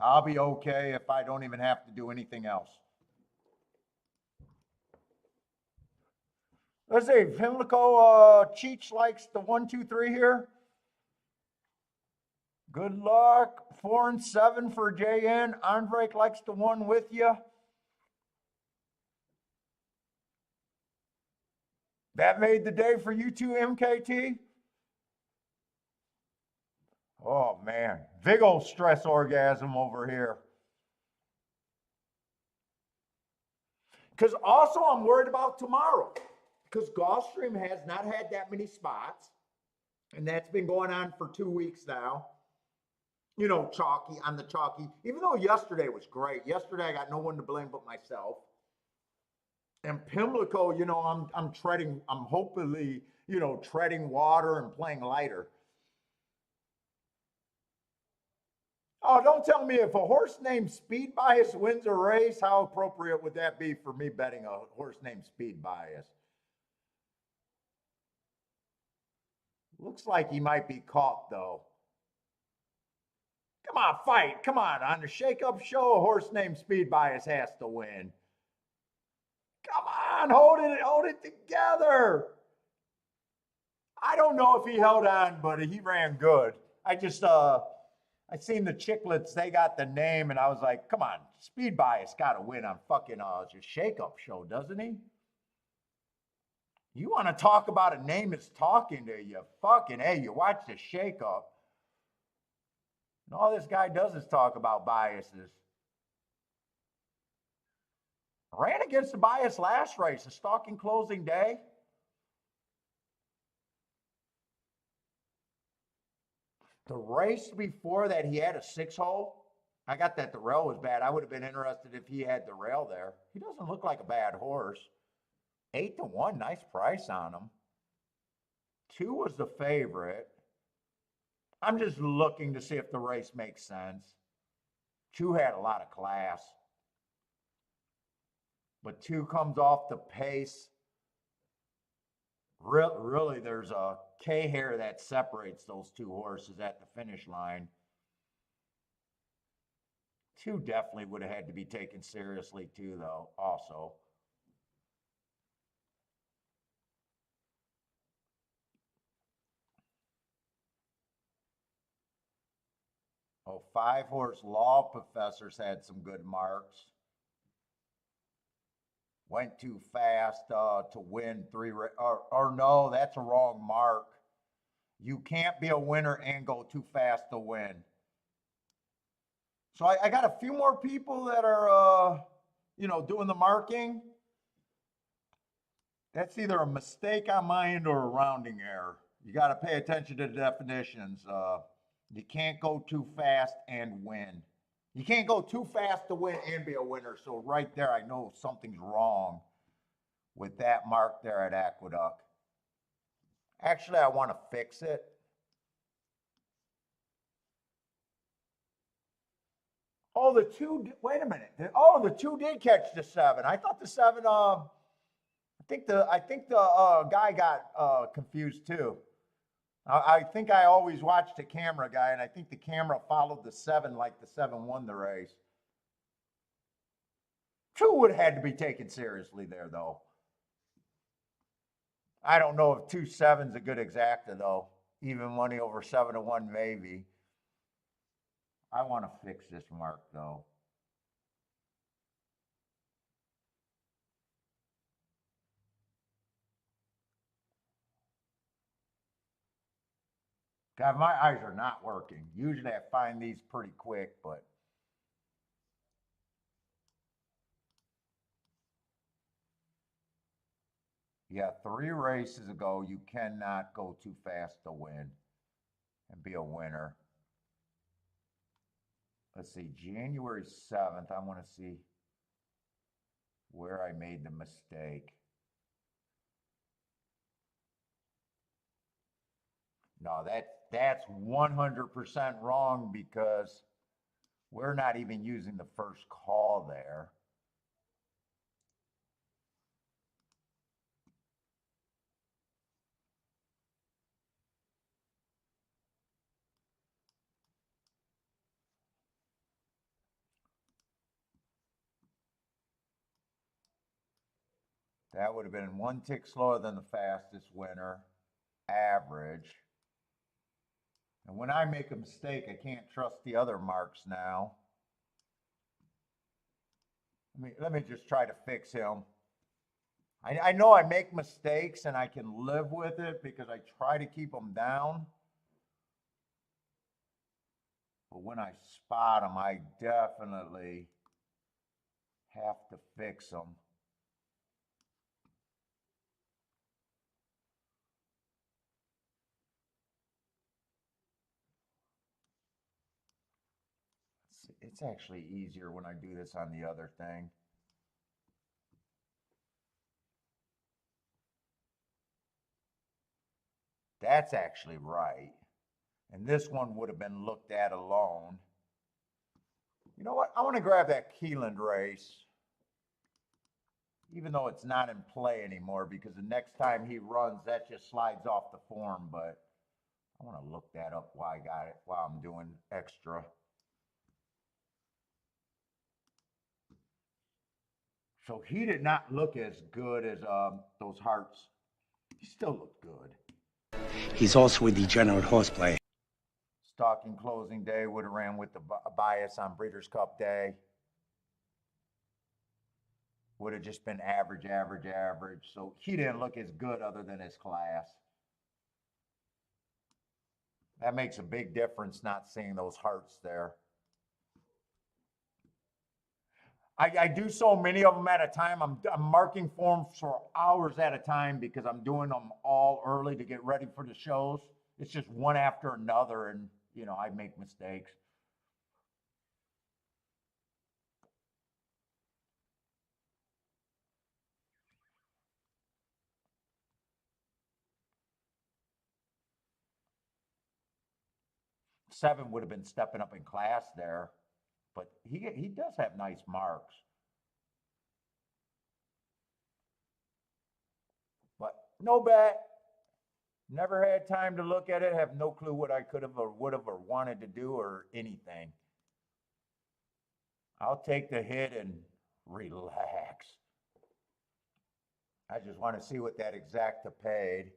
I'll be okay if I don't even have to do anything else. Let's see, Pimlico, Cheech likes the 1, 2, 3 here. Good luck. 4 and 7 for JN. Andre likes the 1 with you. That made the day for you two, MKT. Oh, man. Big old stress orgasm over here. Because also I'm worried about tomorrow. Because Gulfstream has not had that many spots. And that's been going on for 2 weeks now. You know, chalky on the chalky. Even though yesterday was great. Yesterday I got no one to blame but myself. And Pimlico, you know, I'm hopefully, you know, treading water and playing lighter. Oh, don't tell me if a horse named Speed Bias wins a race, how appropriate would that be for me betting a horse named Speed Bias? Looks like he might be caught, though. Come on, fight. Come on the shake-up show, a horse named Speed Bias has to win. Come on, hold it together. I don't know if he held on, but he ran good. I just, I seen the Chicklets, they got the name, and I was like, come on, Speed Bias got to win on fucking just shake-up show, doesn't he? You want to talk about a name that's talking to you, fucking, hey, you watch the shake-up. And all this guy does is talk about biases. Ran against the bias last race, a stalking closing day. The race before that, he had a 6-hole. I got that the rail was bad. I would have been interested if he had the rail there. He doesn't look like a bad horse. 8 to 1, nice price on him. 2 was the favorite. I'm just looking to see if the race makes sense. 2 had a lot of class. But 2 comes off the pace. Really, there's a K hair that separates those 2 horses at the finish line. 2 definitely would have had to be taken seriously too, though, also. Oh, 5-horse Law Professors had some good marks. Went too fast to win 3, or no, that's a wrong mark. You can't be a winner and go too fast to win. So I got a few more people that are, you know, doing the marking. That's either a mistake on my end or a rounding error. You got to pay attention to the definitions. You can't go too fast and win. You can't go too fast to win and be a winner. So right there, I know something's wrong with that mark there at Aqueduct. Actually, I want to fix it. Oh, the 2, wait a minute. Oh, the 2 did catch the 7. I thought the 7, I think the guy got confused too. I think I always watched the camera guy, and I think the camera followed the 7 like the 7 won the race. 2 would have had to be taken seriously there, though. I don't know if 2-7's a good exacta, though. Even money over 7 to 1, maybe. I want to fix this mark, though. God, my eyes are not working. Usually I find these pretty quick, but yeah, 3 races ago, you cannot go too fast to win and be a winner. Let's see, January 7th, I want to see where I made the mistake. No, that's 100% wrong because we're not even using the first call there. That would have been one tick slower than the fastest winner, average. And when I make a mistake, I can't trust the other marks now. Let me just try to fix him. I know I make mistakes and I can live with it because I try to keep them down. But when I spot them, I definitely have to fix them. It's actually easier when I do this on the other thing. That's actually right. And this one would have been looked at alone. You know what? I want to grab that Keeland race, even though it's not in play anymore, because the next time he runs, that just slides off the form. But I want to look that up while I got it, while I'm doing extra. So he did not look as good as those hearts. He still looked good. He's also a degenerate horseplayer. Stalking closing day would have ran with the bias on Breeders' Cup Day. Would have just been average, average, average. So he didn't look as good other than his class. That makes a big difference not seeing those hearts there. I do so many of them at a time. I'm marking forms for hours at a time because I'm doing them all early to get ready for the shows. It's just one after another, and you know, I make mistakes. Seven would have been stepping up in class there, but he does have nice marks. But no bet. Never had time to look at it. Have no clue what I could have or would have or wanted to do or anything. I'll take the hit and relax. I just want to see what that exacta paid.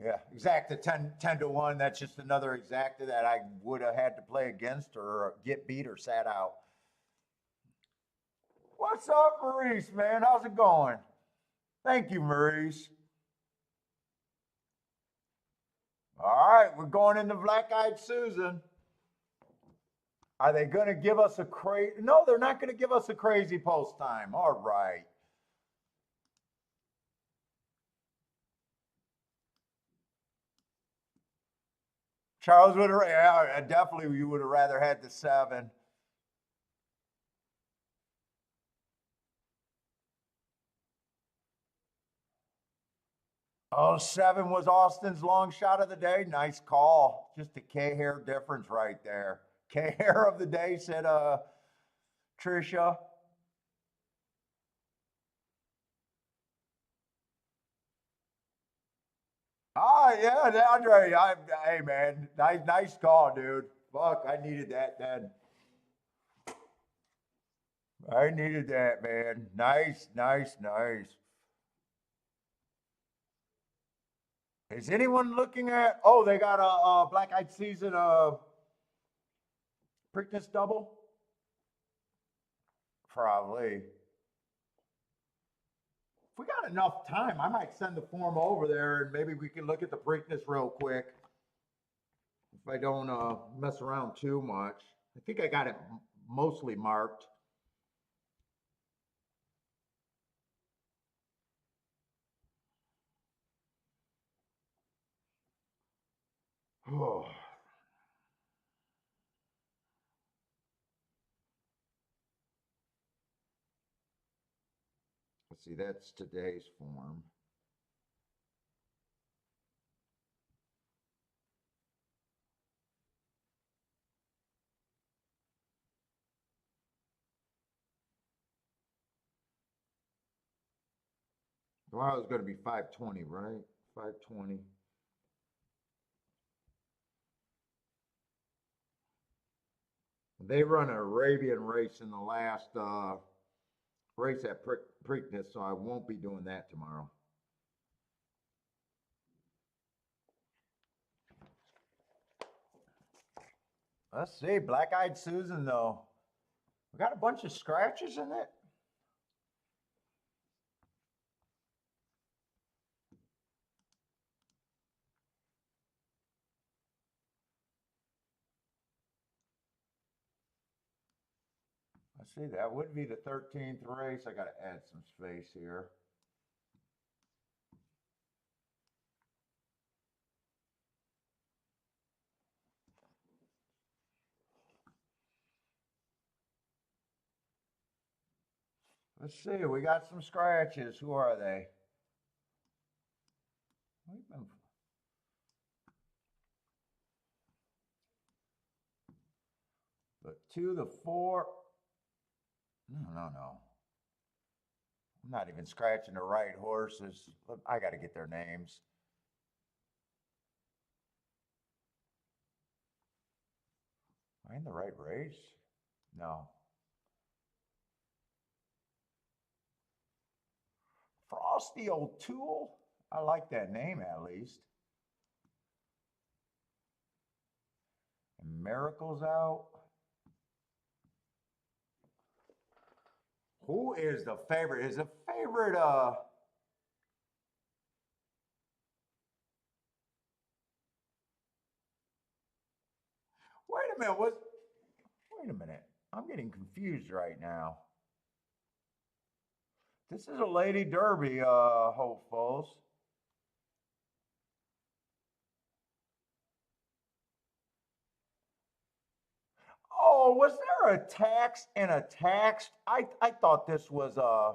Yeah, exacta 10 to 1. That's just another exacta that I would have had to play against or get beat or sat out. What's up, Maurice, man? How's it going? Thank you, Maurice. All right, we're going into Black-Eyed Susan. Are they going to give us a crazy? No, they're not going to give us a crazy post time. All right. Charles would have, yeah, definitely you would have rather had the 7. Oh, 7 was Austin's long shot of the day. Nice call. Just a K-hair difference right there. K-hair of the day, said Trisha. Oh, yeah, Andre. Hey, man. Nice call, dude. Fuck, I needed that then. I needed that, man. Nice. Is anyone looking at? Oh, they got a Black-Eyed Season Preakness double? Probably. If we got enough time, I might send the form over there and maybe we can look at the Preakness real quick. If I don't mess around too much. I think I got it mostly marked. Oh. Let's see, that's today's form. Tomorrow is going to be 520, right? 520. They run an Arabian race in the last race at Preakness, so I won't be doing that tomorrow. Let's see, Black-Eyed Susan, though. We got a bunch of scratches in it. Let's see, that would be the 13th race. I got to add some space here. Let's see, we got some scratches. Who are they? The 2, the 4. No. I'm not even scratching the right horses. I got to get their names. Am I in the right race? No. Frosty O'Toole? I like that name at least. And Miracle's out. Who is the favorite? Is the favorite wait a minute, wait a minute. I'm getting confused right now. This is a Lady Derby, hopefuls. Oh, was there a tax and a tax? I thought this was there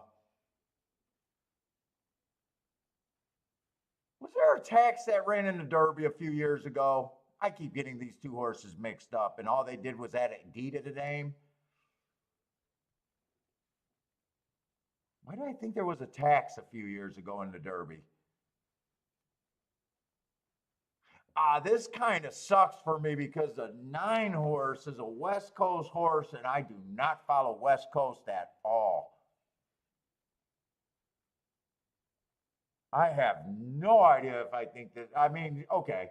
a tax that ran in the Derby a few years ago? I keep getting these two horses mixed up, and all they did was add a D to the name. Why do I think there was a tax a few years ago in the Derby? This kind of sucks for me because the 9 horse is a West Coast horse, and I do not follow West Coast at all. I have no idea if I think that, I mean, okay,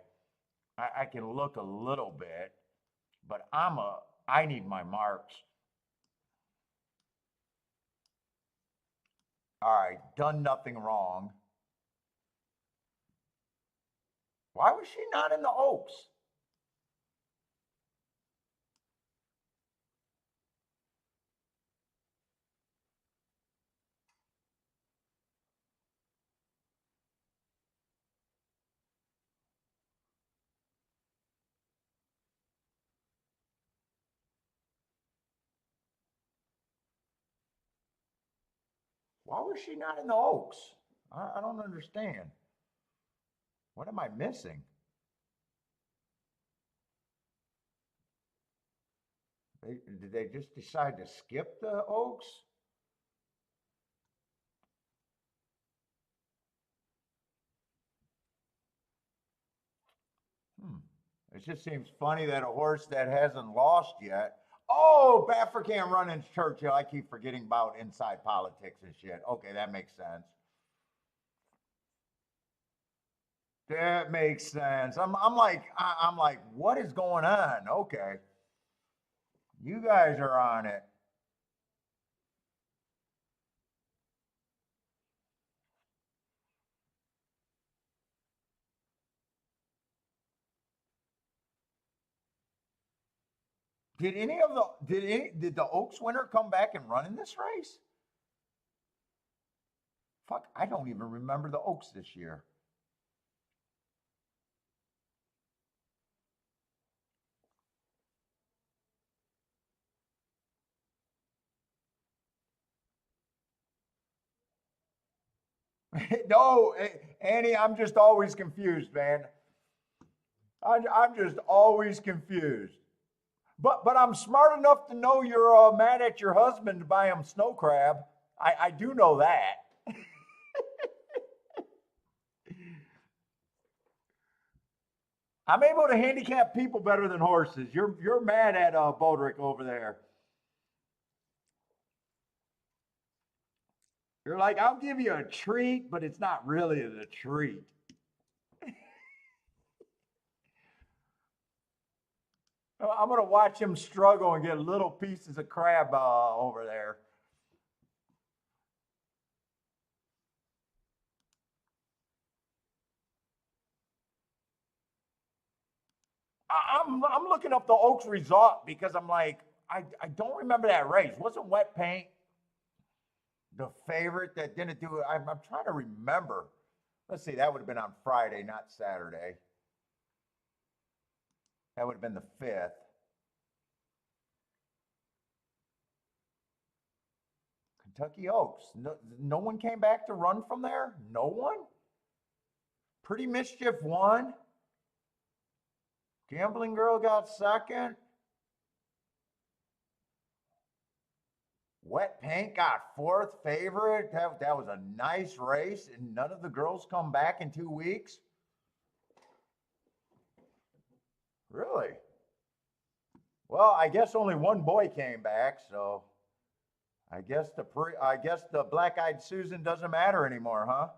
I can look a little bit, but I need my marks. All right, done nothing wrong. Why was she not in the Oaks? Why was she not in the Oaks? I don't understand. What am I missing? Did they just decide to skip the Oaks? It just seems funny that a horse that hasn't lost yet. Oh, Baffercan running Churchill. I keep forgetting about inside politics and shit. Okay, that makes sense. That makes sense. I'm like, what is going on? Okay. You guys are on it. Did the Oaks winner come back and run in this race? Fuck, I don't even remember the Oaks this year. No, Annie, I'm just always confused, man. I'm just always confused. But I'm smart enough to know you're mad at your husband to buy him snow crab. I do know that. I'm able to handicap people better than horses. You're mad at Bodrick over there. You're like, I'll give you a treat, but it's not really a treat. I'm gonna watch him struggle and get little pieces of crab over there. I'm looking up the Oaks result because I'm like, I don't remember that race. Wasn't Wet Paint the favorite that didn't do it? I'm trying to remember. Let's see, that would have been on Friday, not Saturday. That would have been the 5th. Kentucky Oaks. No one came back to run from there? No one? Pretty Mischief won. Gambling Girl got second. Wet Paint got 4th favorite. That was a nice race, and none of the girls come back in 2 weeks. Really? Well, I guess only one boy came back, so I guess the Black-Eyed Susan doesn't matter anymore, huh?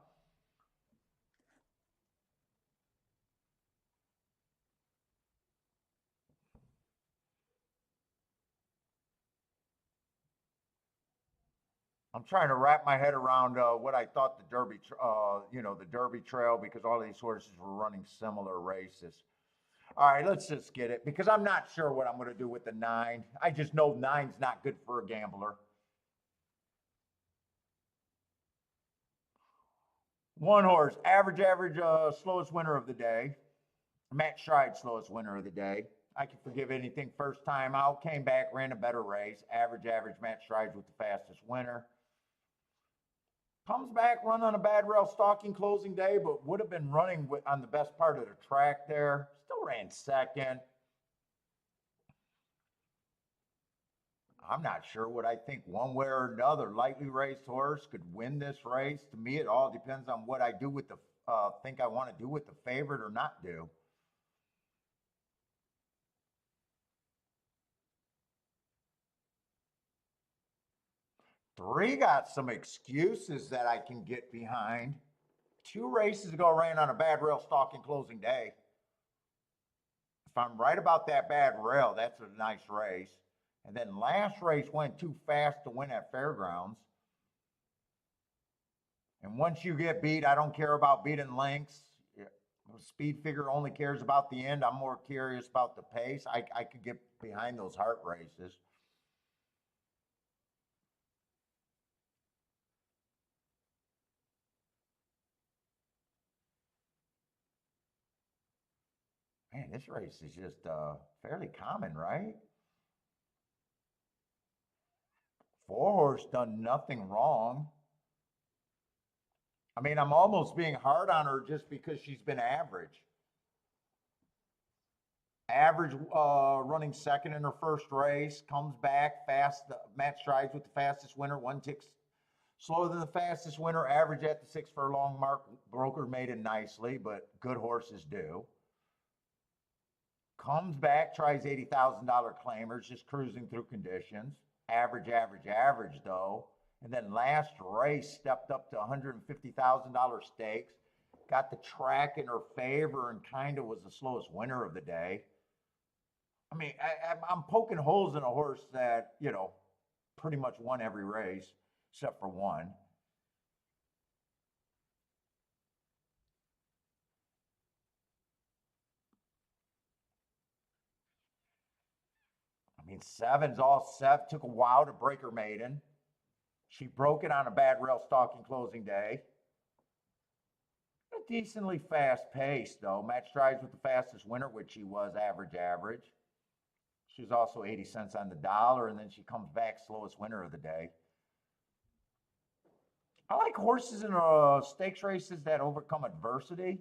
I'm trying to wrap my head around what I thought the Derby, the Derby Trail, because all these horses were running similar races. All right, let's just get it, because I'm not sure what I'm going to do with the 9. I just know 9's not good for a gambler. One horse, average, slowest winner of the day. Matt Stride, slowest winner of the day. I can forgive anything first time out. Came back, ran a better race. Average, Matt Strides with the fastest winner. Comes back, run on a bad rail stalking closing day, but would have been running on the best part of the track there. Still ran second. I'm not sure what I think one way or another. Lightly raced horse could win this race. To me, it all depends on what I do with the think I want to do with the favorite or not do. Three got some excuses that I can get behind. 2 races ago, ran on a bad rail stalking closing day. If I'm right about that bad rail, that's a nice race. And then last race went too fast to win at Fairgrounds. And once you get beat, I don't care about beating lengths. Speed figure only cares about the end. I'm more curious about the pace. I could get behind those heart races. Man, this race is just fairly common, right? 4 horse done nothing wrong. I mean, I'm almost being hard on her just because she's been average. Average running second in her first race, comes back fast. Matt Strides with the fastest winner, 1 tick slower than the fastest winner, average at the 6 furlong mark. Broker made it nicely, but good horses do. Comes back, tries $80,000 claimers, just cruising through conditions. Average though. And then last race stepped up to $150,000 stakes. Got the track in her favor and kind of was the slowest winner of the day. I mean, I'm poking holes in a horse that, pretty much won every race except for one. I mean, 7's all set. Took a while to break her maiden. She broke it on a bad rail stalking closing day. A decently fast pace, though. Matt Strides with the fastest winner, which she was average. She was also 80 cents on the dollar, and then she comes back slowest winner of the day. I like horses in stakes races that overcome adversity.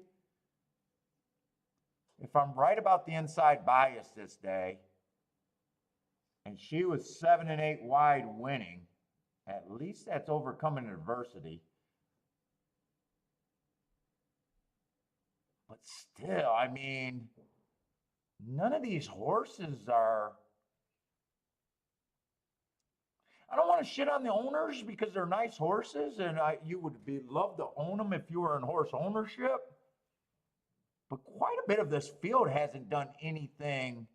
If I'm right about the inside bias this day, and she was 7 and 8 wide winning, at least that's overcoming adversity. But still, I mean, none of these horses are. I don't want to shit on the owners because they're nice horses, and you would love to own them if you were in horse ownership. But quite a bit of this field hasn't done anything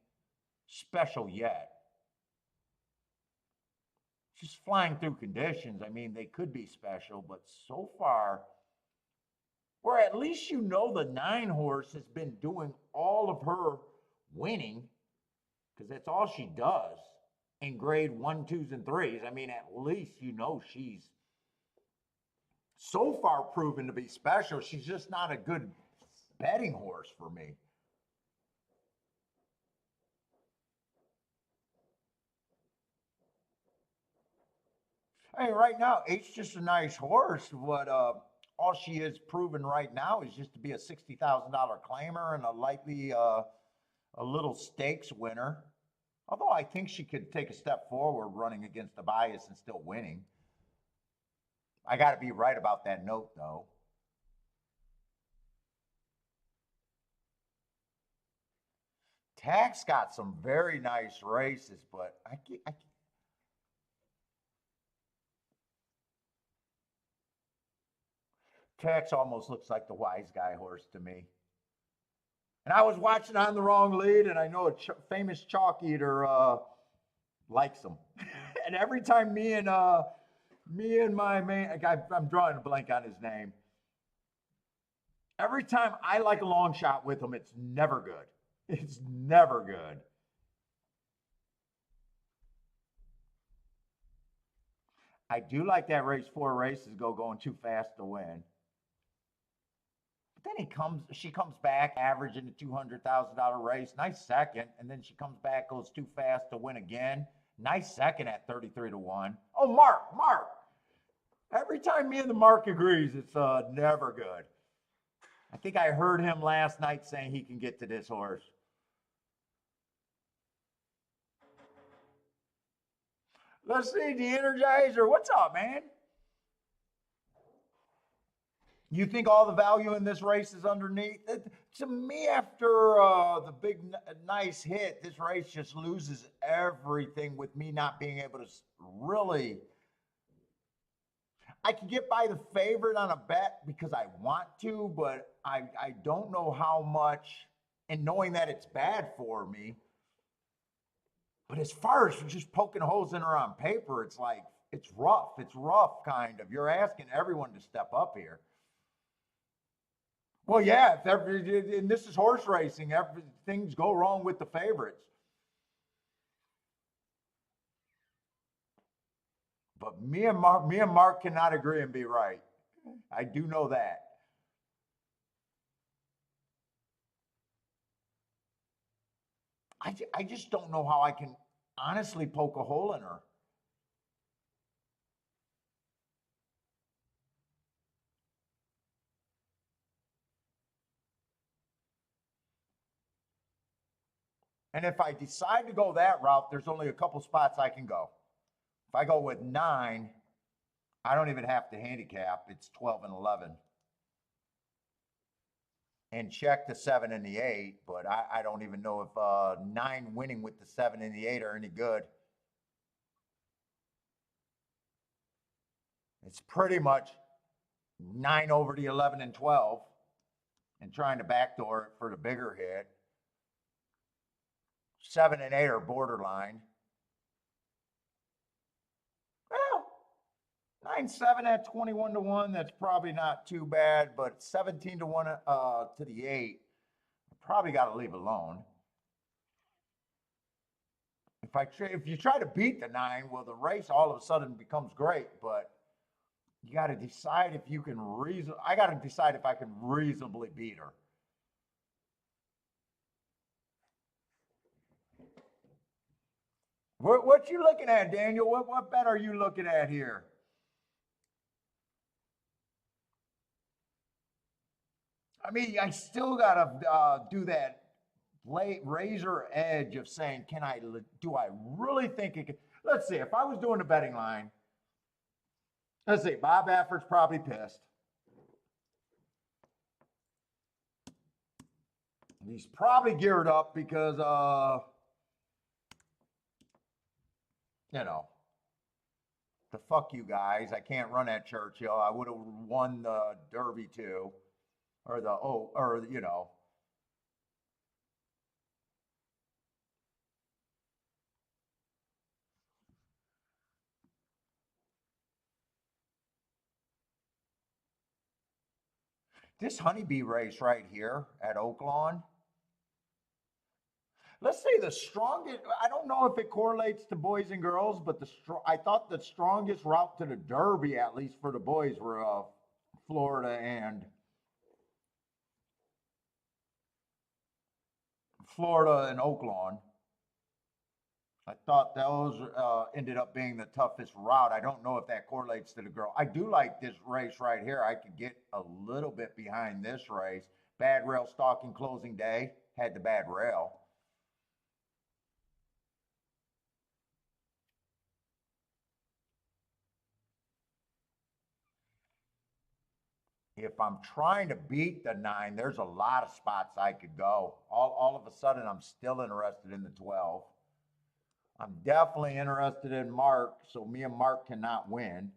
special yet. Just flying through conditions. I mean, they could be special, but so far, or at least you know the 9 horse has been doing all of her winning, because that's all she does in grade 1, 2s, and 3s. I mean, at least you know she's so far proven to be special. She's just not a good betting horse for me. Hey, right now, Eight's just a nice horse. What all she is proven right now is just to be a $60,000 claimer and a likely a little stakes winner. Although I think she could take a step forward running against the bias and still winning. I got to be right about that note, though. Tax got some very nice races, but I can't. Tax almost looks like the wise guy horse to me. And I was watching on the wrong lead, and I know a famous chalk eater likes him. And every time me and my man, I'm drawing a blank on his name. Every time I like a long shot with him, it's never good. It's never good. I do like that race 4 races ago going too fast to win. But then she comes back, averaging a $200,000 race. Nice second. And then she comes back, goes too fast to win again. Nice second at 33-1. Oh, Mark. Every time me and the Mark agrees, it's never good. I think I heard him last night saying he can get to this horse. Let's see, the Energizer. What's up, man? You think all the value in this race is underneath? To me, after the big, nice hit, this race just loses everything with me not being able to really. I can get by the favorite on a bet because I want to, but I don't know how much, and knowing that it's bad for me. But as far as just poking holes in her on paper, it's like, it's rough. It's rough, kind of. You're asking everyone to step up here. Well, yeah, and this is horse racing. Things go wrong with the favorites. But me and Mark cannot agree and be right. I do know that. I just don't know how I can honestly poke a hole in her. And if I decide to go that route, there's only a couple spots I can go. If I go with 9, I don't even have to handicap. It's 12 and 11. And check the 7 and the 8, but I don't even know if 9 winning with the 7 and the 8 are any good. It's pretty much 9 over the 11 and 12 and trying to backdoor it for the bigger hit. 7 and 8 are borderline. Well, 9-7 at 21-1, that's probably not too bad, but 17-1 to the 8, I probably got to leave alone. If you try to beat the 9, well, the race all of a sudden becomes great, but you got to decide if you can I got to decide if I can reasonably beat her. What you looking at, Daniel? What bet are you looking at here? I mean, I still got to do that razor edge of saying, do I really think it can? Let's see, if I was doing a betting line, let's see, Bob Affort's probably pissed. He's probably geared up because, you know, the fuck you guys. I can't run at Churchill. I would have won the Derby too, or you know. This honeybee race right here at Oaklawn. Let's say the strongest, I don't know if it correlates to boys and girls, but I thought the strongest route to the Derby, at least for the boys, were Florida and Oaklawn. I thought those ended up being the toughest route. I don't know if that correlates to the girl. I do like this race right here. I could get a little bit behind this race. Bad rail stalking closing day. Had the bad rail. If I'm trying to beat the 9, there's a lot of spots I could go. All of a sudden, I'm still interested in the 12. I'm definitely interested in Mark, so me and Mark cannot win.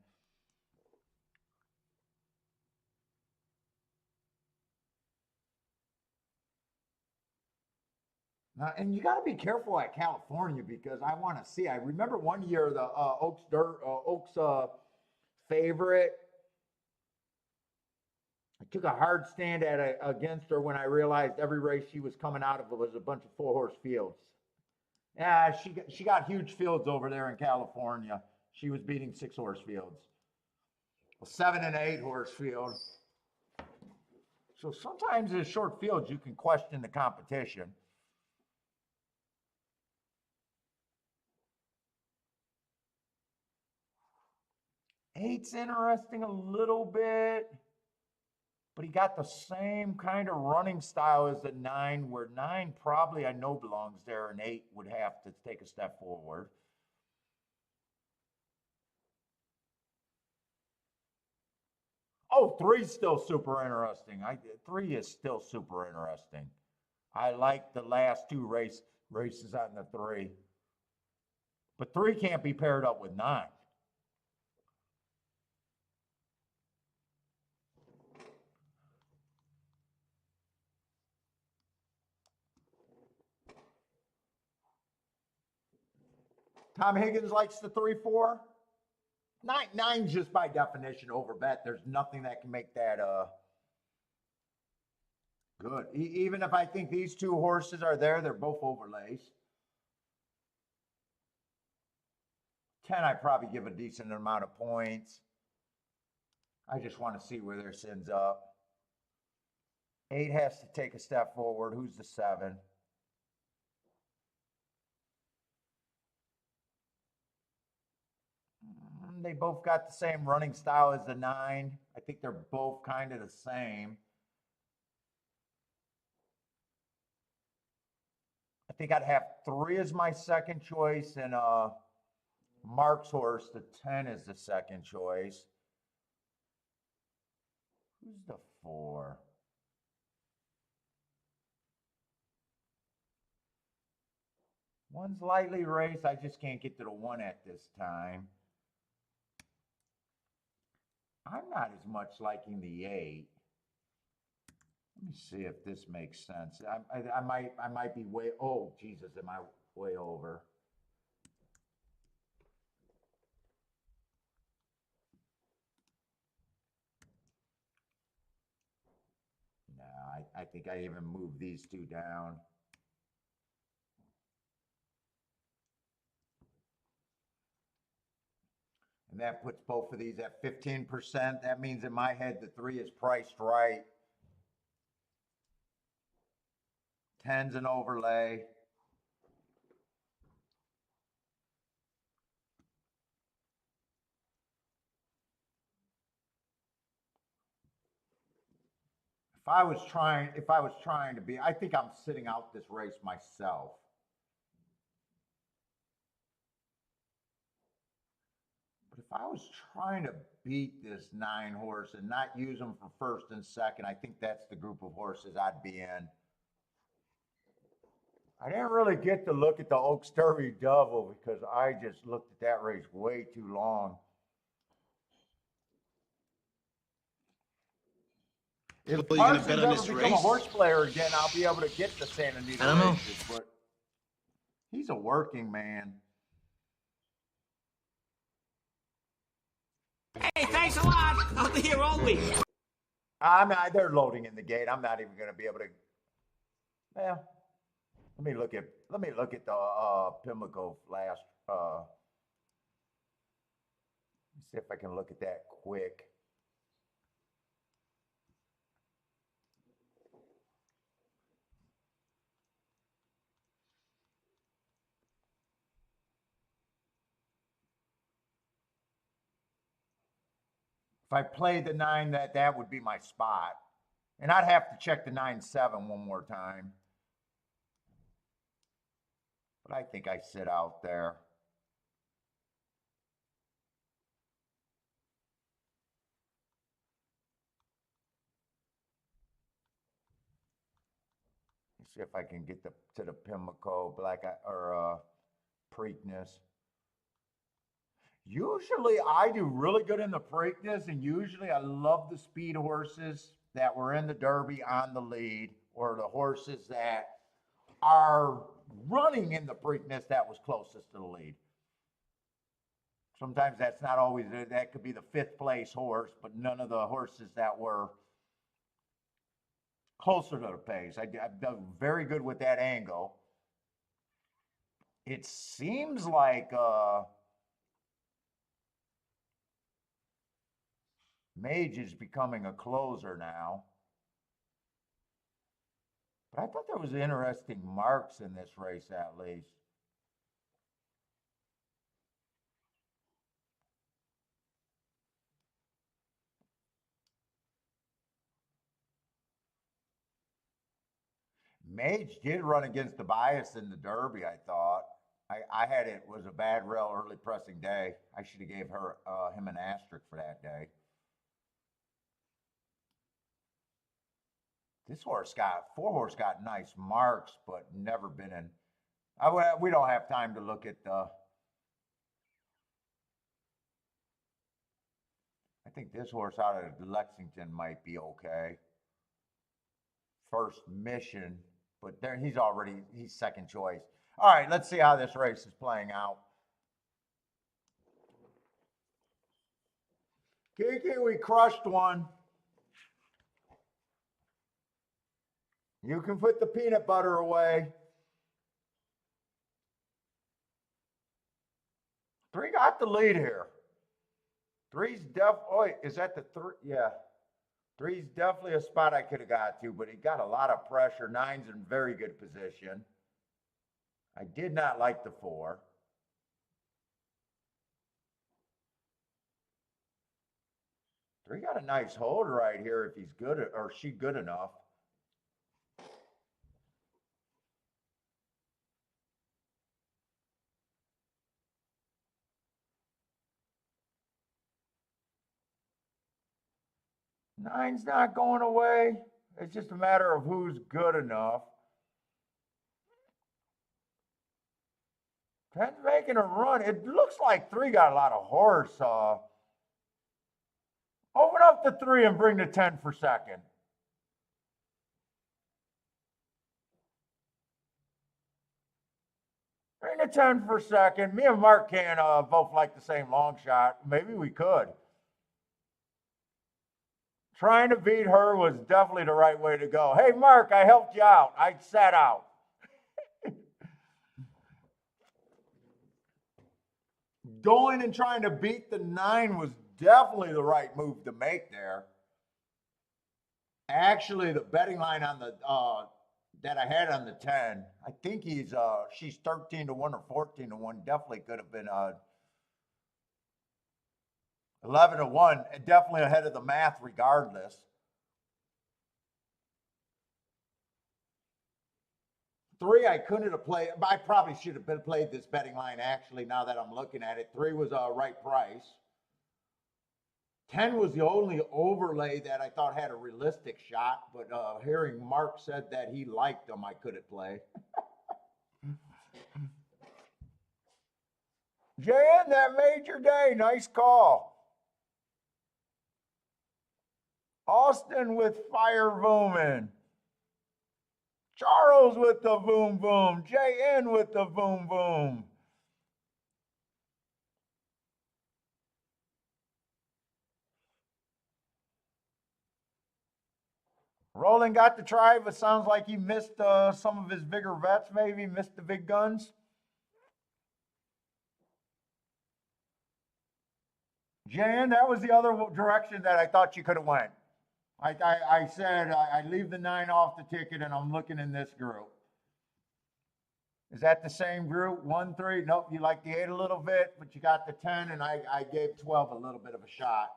Now, and you got to be careful at California because I want to see. I remember one year the Oaks favorite. I took a hard stand against her when I realized every race she was coming out of was a bunch of 4-horse fields. Yeah, she got huge fields over there in California. She was beating 6-horse fields, 7 and 8-horse field. So sometimes in short fields you can question the competition. Eight's interesting a little bit, but he got the same kind of running style as the 9, where 9 probably I know belongs there, and 8 would have to take a step forward. Oh, 3's still super interesting. 3 is still super interesting. I like the last 2 races on the 3. But 3 can't be paired up with 9. Tom Higgins likes the 3-4. 9's just by definition over bet. There's nothing that can make that good. Even if I think these 2 horses are there, they're both overlays. 10, I probably give a decent amount of points. I just want to see where their sins up. 8 has to take a step forward. Who's the 7? They both got the same running style as the 9. I think they're both kind of the same. I think I'd have 3 as my second choice, and Mark's horse, the 10, is the second choice. Who's the 4? One's lightly raced. I just can't get to the 1 at this time. I'm not as much liking the 8. Let me see if this makes sense. I might be way. Oh Jesus, am I way over? No, I think I even moved these 2 down. And that puts both of these at 15%. That means in my head, the 3 is priced right. 10's an overlay. If I was trying to be, I think I'm sitting out this race myself. But if I was trying to beat this 9 horse and not use them for first and second, I think that's the group of horses I'd be in. I didn't really get to look at the Oaks Derby double because I just looked at that race way too long. If Well, you gonna Parsons bet on ever this become a race? horse player again, I'll be able to get the Santa Anita I don't know. races, but he's a working man. Hey, thanks a lot. I'll be here all week. I'm not. They're loading in the gate. I'm not even going to be able to. Yeah. Let me look at the Pimlico last. See if I can look at that quick. If I played the 9, that would be my spot. And I'd have to check the 9-7 one more time. But I think I sit out there. Let's see if I can get to the Pimlico Preakness. Usually I do really good in the Preakness, and usually I love the speed horses that were in the Derby on the lead, or the horses that are running in the Preakness that was closest to the lead. Sometimes that's not always, that could be the 5th place horse, but none of the horses that were closer to the pace. I've done very good with that angle. It seems like Mage is becoming a closer now. But I thought there was interesting marks in this race at least. Mage did run against the bias in the Derby, I thought. I had it was a bad rail early pressing day. I should have gave him an asterisk for that day. This horse got, 4 horse got nice marks, but never been in. We don't have time to look at the. I think this horse out of Lexington might be okay. First Mission, but there he's second choice. All right, let's see how this race is playing out. Kiki, we crushed one. You can put the peanut butter away. 3 got the lead here. 3's is that the 3? Yeah. 3's definitely a spot I could have got to, but he got a lot of pressure. 9's in very good position. I did not like the 4. Three got a nice hold right here if he's good or she good enough. Nine's not going away. It's just a matter of who's good enough. 10's making a run. It looks like 3 got a lot of horse. Open up the 3 and bring the 10 for second. Bring the 10 for second. Me and Mark can't both like the same long shot. Maybe we could. Trying to beat her was definitely the right way to go. Hey, Mark, I helped you out. I sat out. Going and trying to beat the 9 was definitely the right move to make there. Actually, the betting line on the that I had on the 10, I think she's 13-1 or 14-1. Definitely could have been 11-1, definitely ahead of the math regardless. 3, I couldn't have played. I probably should have played this betting line actually now that I'm looking at it. 3 was a right price. 10 was the only overlay that I thought had a realistic shot, but hearing Mark said that he liked them, I couldn't play. JN, that made your day. Nice call. Austin with fire booming. Charles with the boom boom. JN with the boom boom. Roland got the try, but sounds like he missed some of his bigger bets, maybe missed the big guns. Jan, that was the other direction that I thought you could have went. I said I leave the 9 off the ticket and I'm looking in this group. Is that the same group? 1, 3? Nope, you like the 8 a little bit, but you got the 10, and I gave 12 a little bit of a shot.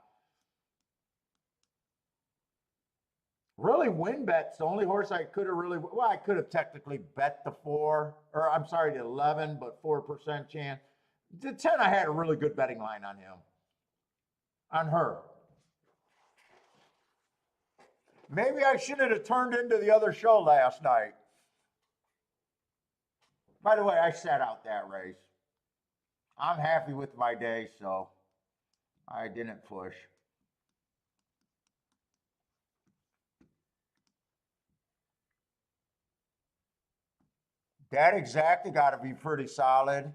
Really, win bet's the only horse I could have really, well, I could have technically bet the 4, or I'm sorry, the 11, but 4% chance. The 10, I had a really good betting line on him. On her. Maybe I shouldn't have turned into the other show last night. By the way, I sat out that race. I'm happy with my day, so I didn't push. That exactly got to be pretty solid.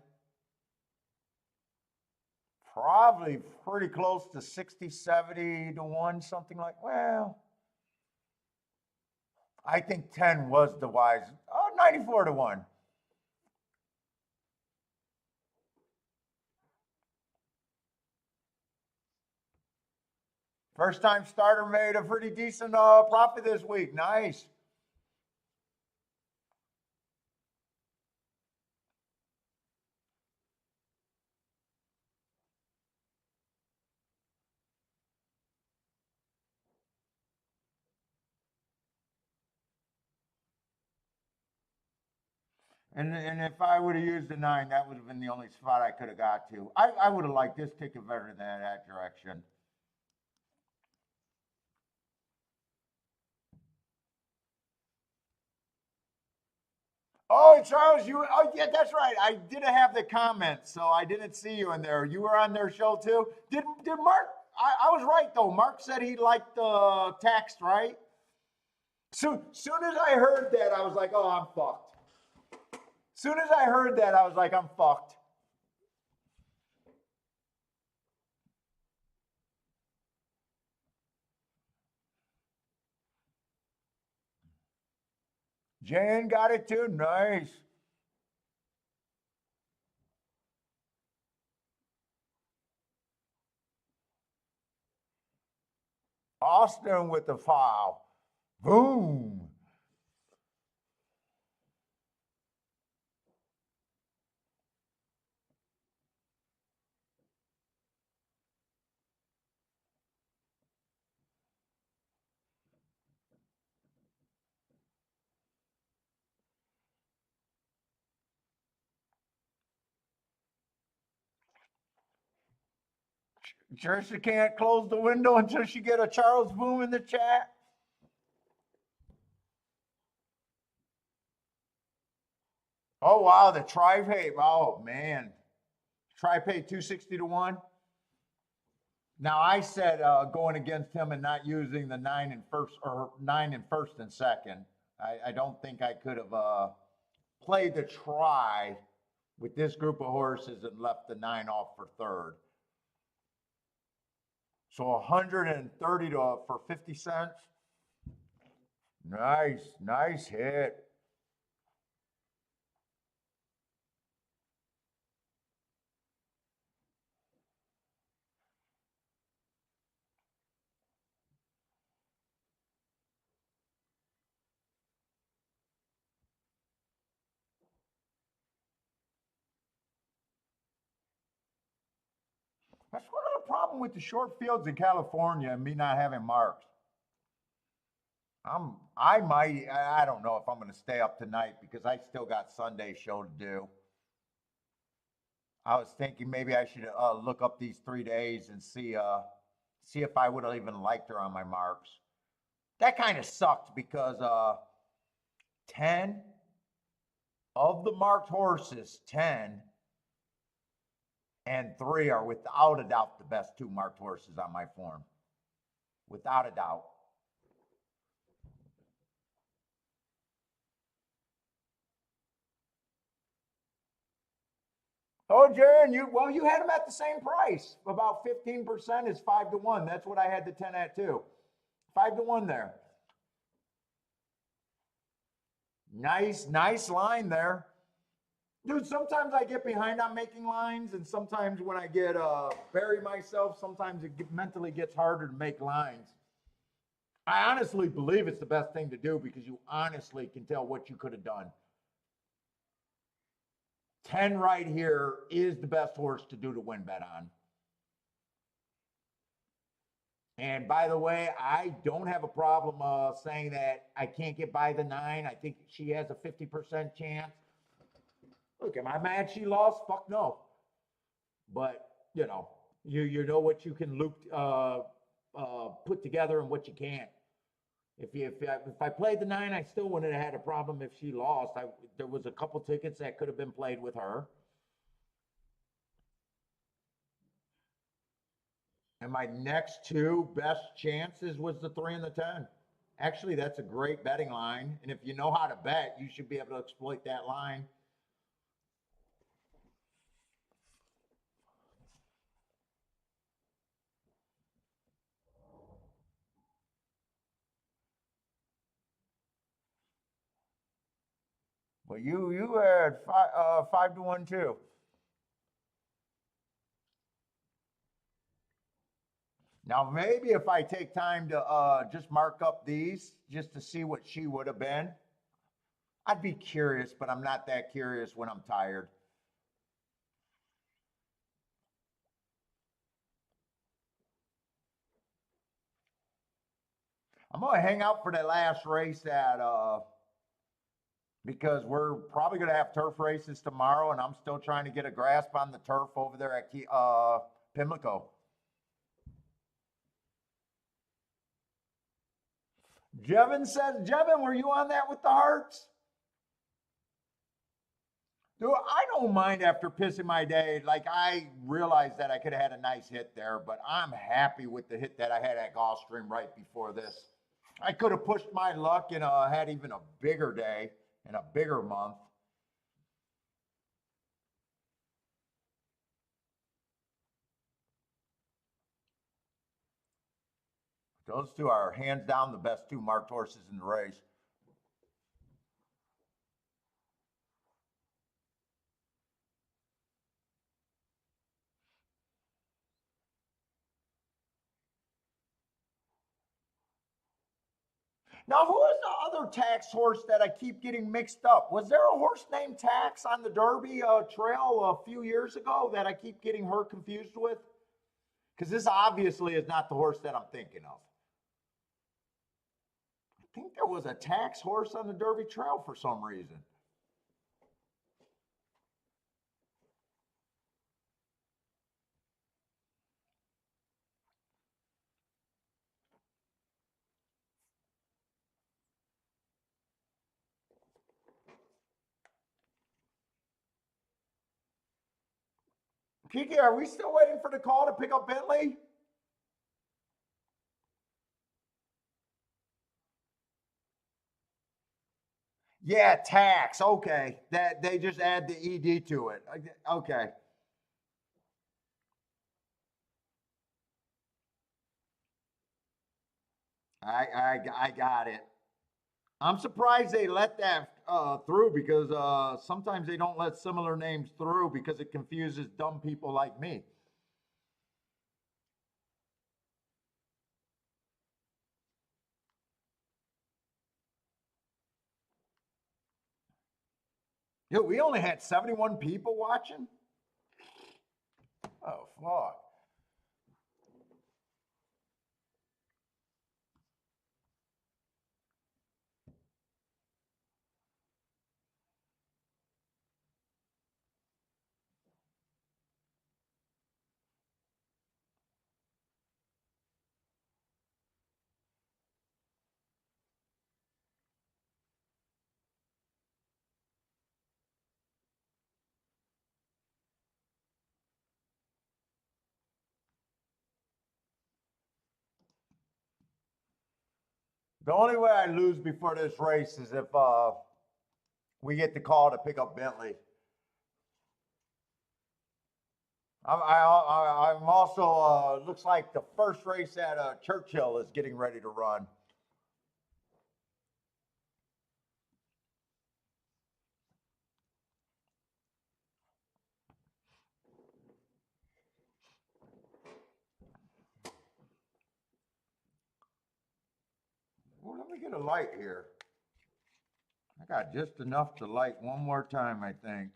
Probably pretty close to 60, 70 to 1, something like, well, I think 10 was the wise. Oh, 94 to 1. First time starter made a pretty decent profit this week. Nice. And if I would have used the 9, that would have been the only spot I could have got to. I would have liked this ticket better than that direction. Oh, Charles, oh, yeah, that's right. I didn't have the comments, so I didn't see you in there. You were on their show too? Did Mark, I was right though. Mark said he liked the text, right? Soon as I heard that, I was like, oh, I'm fucked. Soon as I heard that, I was like, I'm fucked. Jan got it too. Nice. Austin with the foul. Boom. Sure she can't close the window until she get a Charles Boom in the chat. Oh, wow, the tri-pay. Oh, man. Tri-pay 260 to 1. Now, I said going against him and not using the 9 in first or 9 in first and second. I don't think I could have played the try with this group of horses and left the 9 off for third. So 130 for 50 cents. Nice hit. That's one of the problem with the short fields in California and me not having marks. I don't know if I'm going to stay up tonight because I still got Sunday show to do. I was thinking maybe I should look up these 3 days and see if I would have even liked her on my marks. That kind of sucked because 10 of the marked horses, 10 and 3 are without a doubt the best 2 marked horses on my form. Without a doubt. Oh, Jaron, you had them at the same price. About 15% is 5-1. That's what I had the 10 at too. 5-1 there. Nice line there. Dude, sometimes I get behind on making lines, and sometimes when I get bury myself, sometimes mentally gets harder to make lines. I honestly believe it's the best thing to do because you honestly can tell what you could have done. 10 right here is the best horse to do the win bet on. And by the way, I don't have a problem saying that I can't get by the 9. I think she has a 50% chance. Look, am I mad she lost? Fuck no. But, you know what you can put together and what you can't. If I played the 9, I still wouldn't have had a problem if she lost. There was a couple tickets that could have been played with her. And my next 2 best chances was the 3 and the 10. Actually, that's a great betting line. And if you know how to bet, you should be able to exploit that line. Well, you had 5-1 too. Now, maybe if I take time to just mark up these just to see what she would have been, I'd be curious, but I'm not that curious when I'm tired. I'm going to hang out for the last race because we're probably going to have turf races tomorrow, and I'm still trying to get a grasp on the turf over there at Pimlico. Jevin says, Jevin, were you on that with the Hearts? Dude, I don't mind after pissing my day. Like, I realized that I could have had a nice hit there, but I'm happy with the hit that I had at Gulfstream right before this. I could have pushed my luck and had even a bigger day and a bigger month. Those 2 are hands down the best 2 marked horses in the race. Now, who is the other tax horse that I keep getting mixed up? Was there a horse named Tax on the Derby trail a few years ago that I keep getting her confused with? Because this obviously is not the horse that I'm thinking of. I think there was a tax horse on the Derby trail for some reason. Kiki, are we still waiting for the call to pick up Bentley? Yeah, tax. Okay. That they just add the ED to it. Okay. I got it. I'm surprised they let that through because sometimes they don't let similar names through because it confuses dumb people like me. Yo, we only had 71 people watching? Oh, fuck. The only way I lose before this race is if we get the call to pick up Bentley. I'm also, looks like the first race at Churchill is getting ready to run. Well, let me get a light here. I got just enough to light one more time, I think.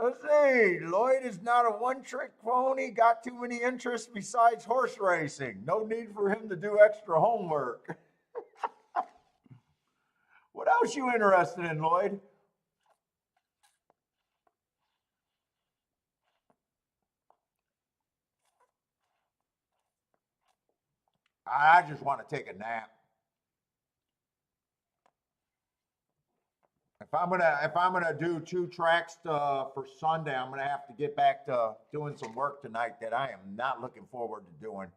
Let's see. Lloyd is not a one-trick pony. Got too many interests besides horse racing. No need for him to do extra homework. What else you interested in, Lloyd? I just want to take a nap. If I'm gonna do 2 tracks for Sunday, I'm gonna have to get back to doing some work tonight that I am not looking forward to doing.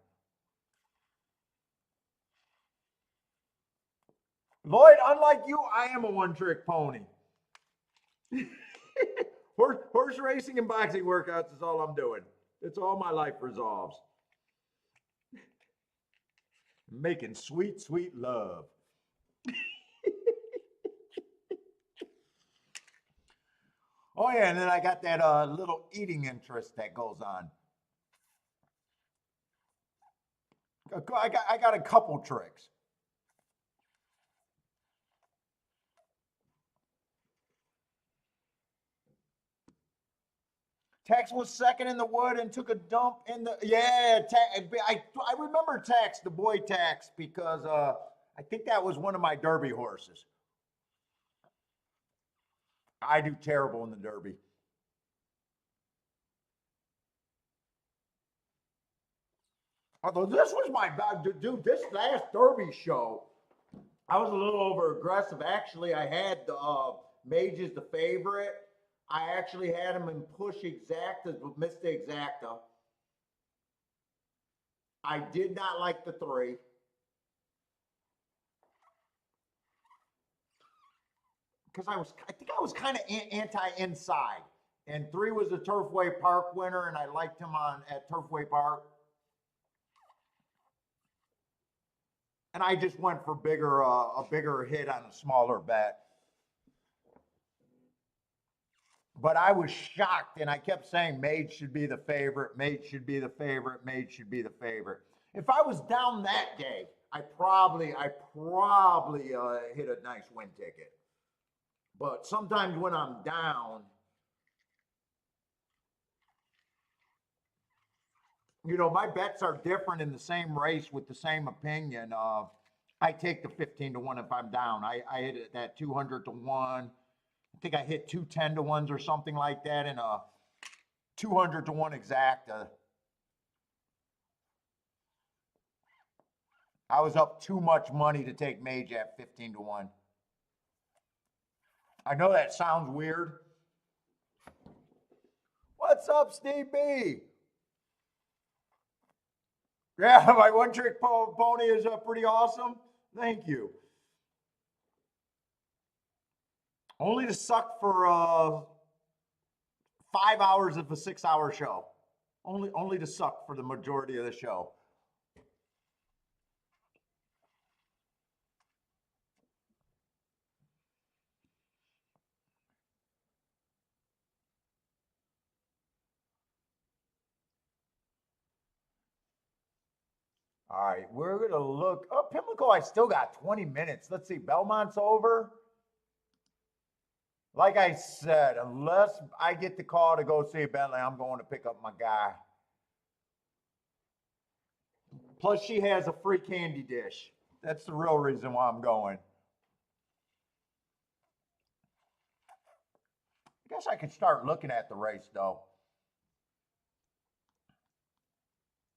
Lloyd, unlike you, I am a one-trick pony. Horse racing and boxing workouts is all I'm doing. It's all my life resolves. Making sweet, sweet love. Oh yeah, and then I got that little eating interest that goes on. I got a couple tricks. Tex was second in the wood and took a dump in the, yeah, I remember Tex, the boy Tex, because I think that was one of my Derby horses. I do terrible in the Derby. Although this was my, dude, this last Derby show, I was a little over aggressive. Actually, I had Mage as the favorite. I actually had him in push exactas, but missed the exacta. I did not like the 3. Because I think I was kind of anti-inside. And 3 was the Turfway Park winner, and I liked him at Turfway Park. And I just went for a bigger hit on a smaller bet. But I was shocked, and I kept saying Mage should be the favorite, Mage should be the favorite, Mage should be the favorite. If I was down that day, I probably hit a nice win ticket. But sometimes when I'm down, you know, my bets are different in the same race with the same opinion. I take the 15-1 if I'm down. I hit it at 200-1. I think I hit 2 10-1s or something like that in a 200-1 exacta. I was up too much money to take Mage at 15-1. I know that sounds weird. What's up, Steve B? Yeah, my one-trick pony is pretty awesome. Thank you. Only to suck for 5 hours of a 6-hour show. Only to suck for the majority of the show. All right, we're going to look. Oh, Pimlico, I still got 20 minutes. Let's see, Belmont's over. Like I said, unless I get the call to go see Bentley, I'm going to pick up my guy. Plus, she has a free candy dish. That's the real reason why I'm going. I guess I could start looking at the race, though.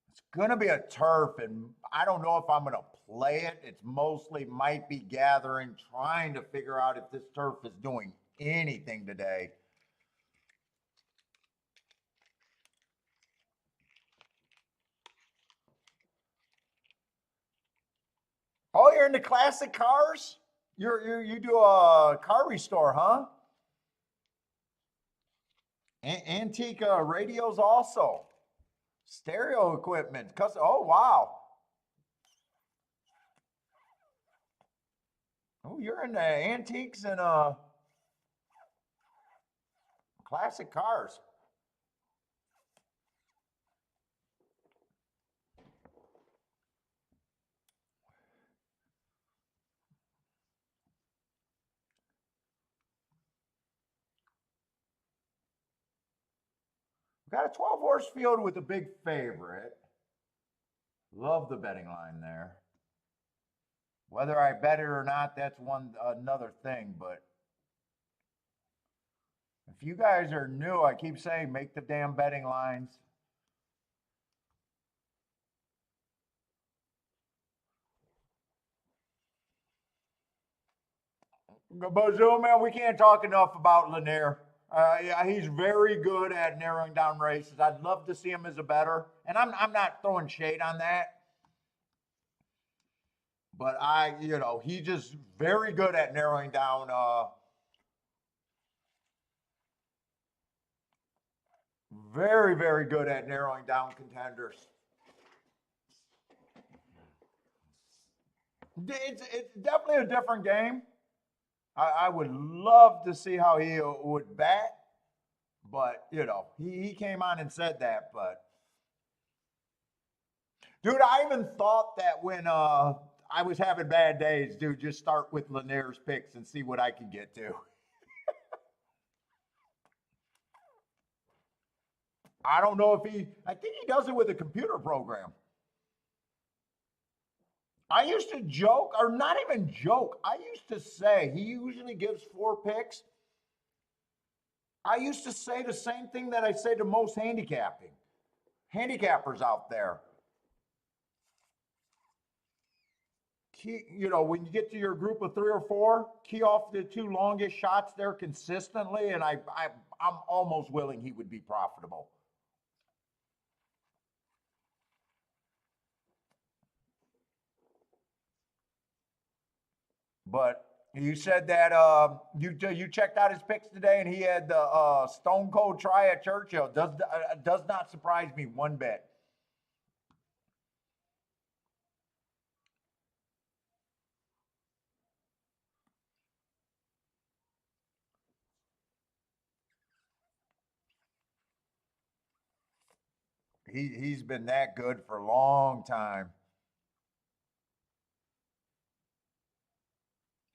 It's going to be a turf, and I don't know if I'm going to play it. It's mostly might be gathering, trying to figure out if this turf is doing anything today. you're into classic cars? You do a car restore, huh? Antique radios also. Stereo equipment. Oh, wow. Oh, you're into antiques and classic cars. Got a 12-horse field with a big favorite. Love the betting line there. Whether I bet it or not, that's another thing. But if you guys are new, I keep saying make the damn betting lines. But Zoom, man, we can't talk enough about Lanier. Yeah, he's very good at narrowing down races. I'd love to see him as a bettor, and I'm not throwing shade on that. But he's just very good at narrowing down. Very, very good at narrowing down contenders. It's definitely a different game. I would love to see how he would bat, but he came on and said that. But dude, I even thought that when I was having bad days, dude, just start with Lanier's picks and see what I could get to. I don't know if I think he does it with a computer program. I used to joke, or not even joke, I used to say he usually gives 4 picks. I used to say the same thing that I say to most handicappers out there. When you get to your group of 3 or 4, key off the 2 longest shots there consistently, and I'm almost willing he would be profitable. But you said that you checked out his picks today, and he had the Stone Cold try at Churchill. Does not surprise me one bit. He's been that good for a long time.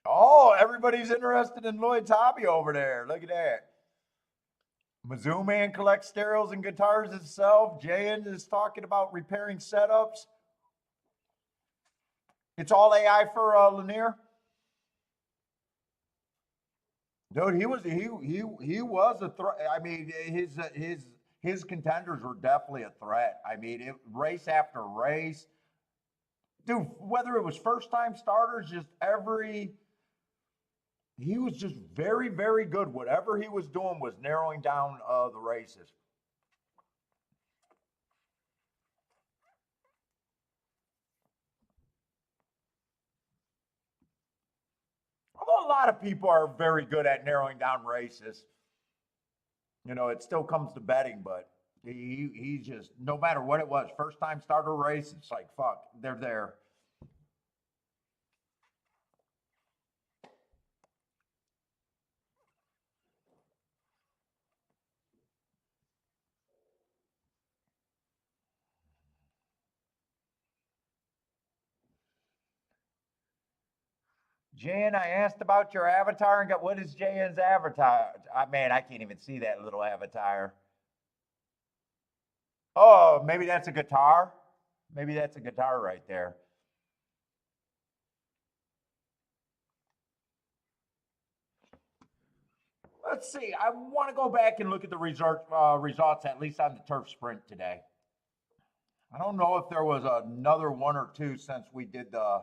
Oh, everybody's interested in Lloyd's hobby over there. Look at that. Mizzou Man collects stereos and guitars itself. Jayan is talking about repairing setups. It's all AI for Lanier. Dude, he was a threat. I mean, his contenders were definitely a threat. I mean, race after race. Dude, whether it was first time starters, he was just very, very good. Whatever he was doing was narrowing down the races. Although a lot of people are very good at narrowing down races, it still comes to betting, but he just, no matter what it was, first time starter race, it's like, fuck, they're there. Jan, I asked about your avatar and got, what is Jan's avatar? Man, I can't even see that little avatar. Oh, maybe that's a guitar. Maybe that's a guitar right there. Let's see. I want to go back and look at the results, at least on the turf sprint today. I don't know if there was another one or two since we did the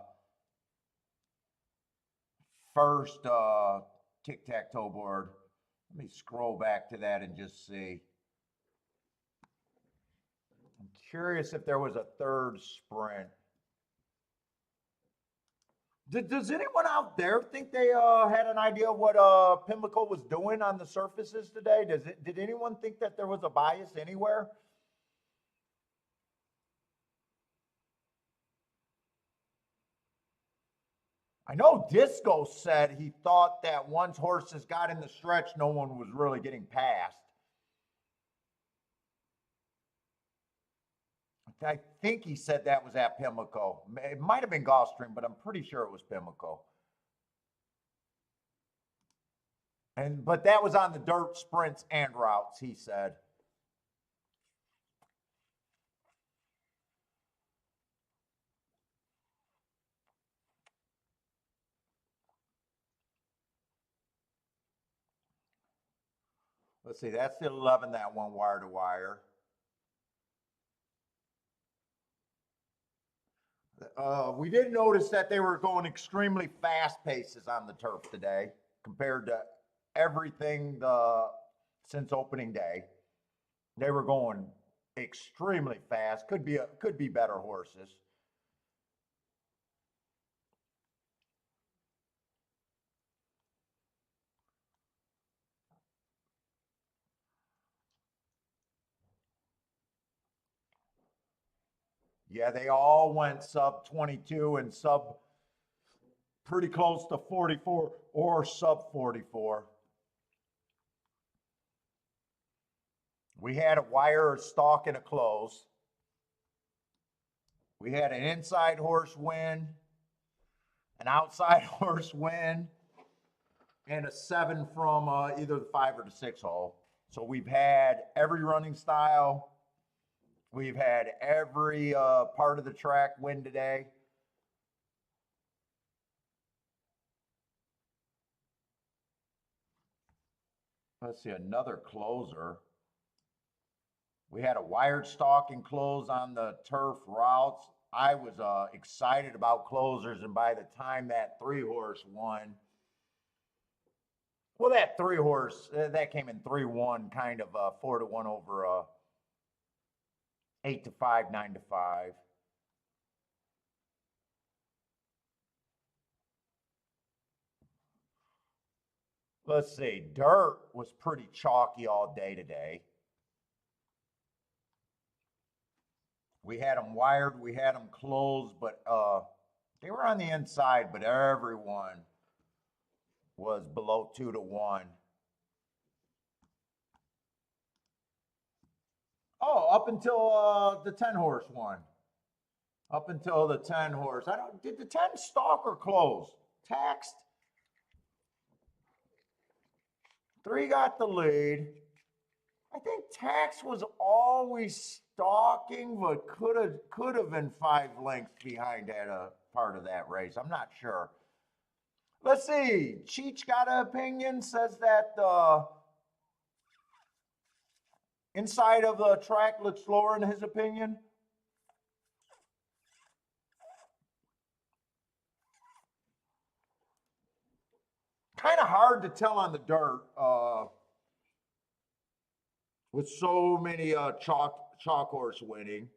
first tic-tac-toe board. Let me scroll back to that and just see. I'm curious if there was a third sprint. Does anyone out there think they had an idea what Pimlico was doing on the surfaces today? Did anyone think that there was a bias anywhere? I know Disco said he thought that once horses got in the stretch, no one was really getting past. I think he said that was at Pimlico. It might have been Gulfstream, but I'm pretty sure it was Pimlico. But that was on the dirt sprints and routes, he said. Let's see, that's the 11, that one wire to wire. We did notice that they were going extremely fast paces on the turf today compared to everything since opening day. They were going extremely fast. Could be better horses. Yeah, they all went sub 22 and sub pretty close to 44 or sub 44. We had a wire, a stalk, and a close. We had an inside horse win, an outside horse win, and a 7 from either the 5 or the 6 hole. So we've had every running style. We've had every part of the track win today. Let's see, another closer. We had a wired stalk and close on the turf routes. I was excited about closers, and by the time that 3 horse won, well, that 3 horse, that came in 3-1, kind of 4-1 over 8-5, 9-5. Let's see, dirt was pretty chalky all day today. We had them wired, we had them closed, but they were on the inside, but everyone was below 2-1. Oh, up until the 10 horse one. Up until the 10 horse. Did the 10 stalk or close? Taxed. 3 got the lead. I think Tax was always stalking, but could have been 5 lengths behind at a part of that race. I'm not sure. Let's see. Cheech got an opinion, says that the inside of the track looks slower in his opinion. Kind of hard to tell on the dirt with so many chalk horse winning.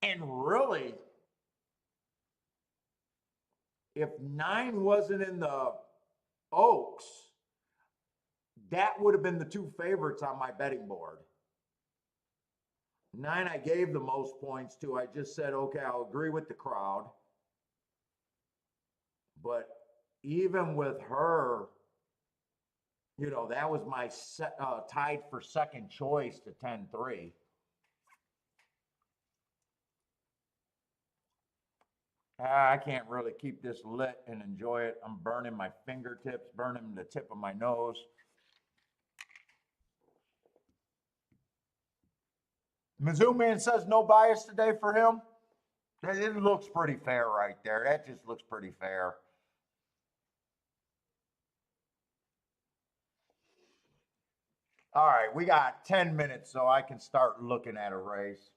And really, if 9 wasn't in the Oaks, that would have been the 2 favorites on my betting board. 9 I gave the most points to. I just said, okay, I'll agree with the crowd. But even with her, you know, that was my tied for second choice to 10-3. I can't really keep this lit and enjoy it. I'm burning my fingertips, burning the tip of my nose. Mizzou Man says no bias today for him. It looks pretty fair right there. That just looks pretty fair. All right, we got 10 minutes, so I can start looking at a race.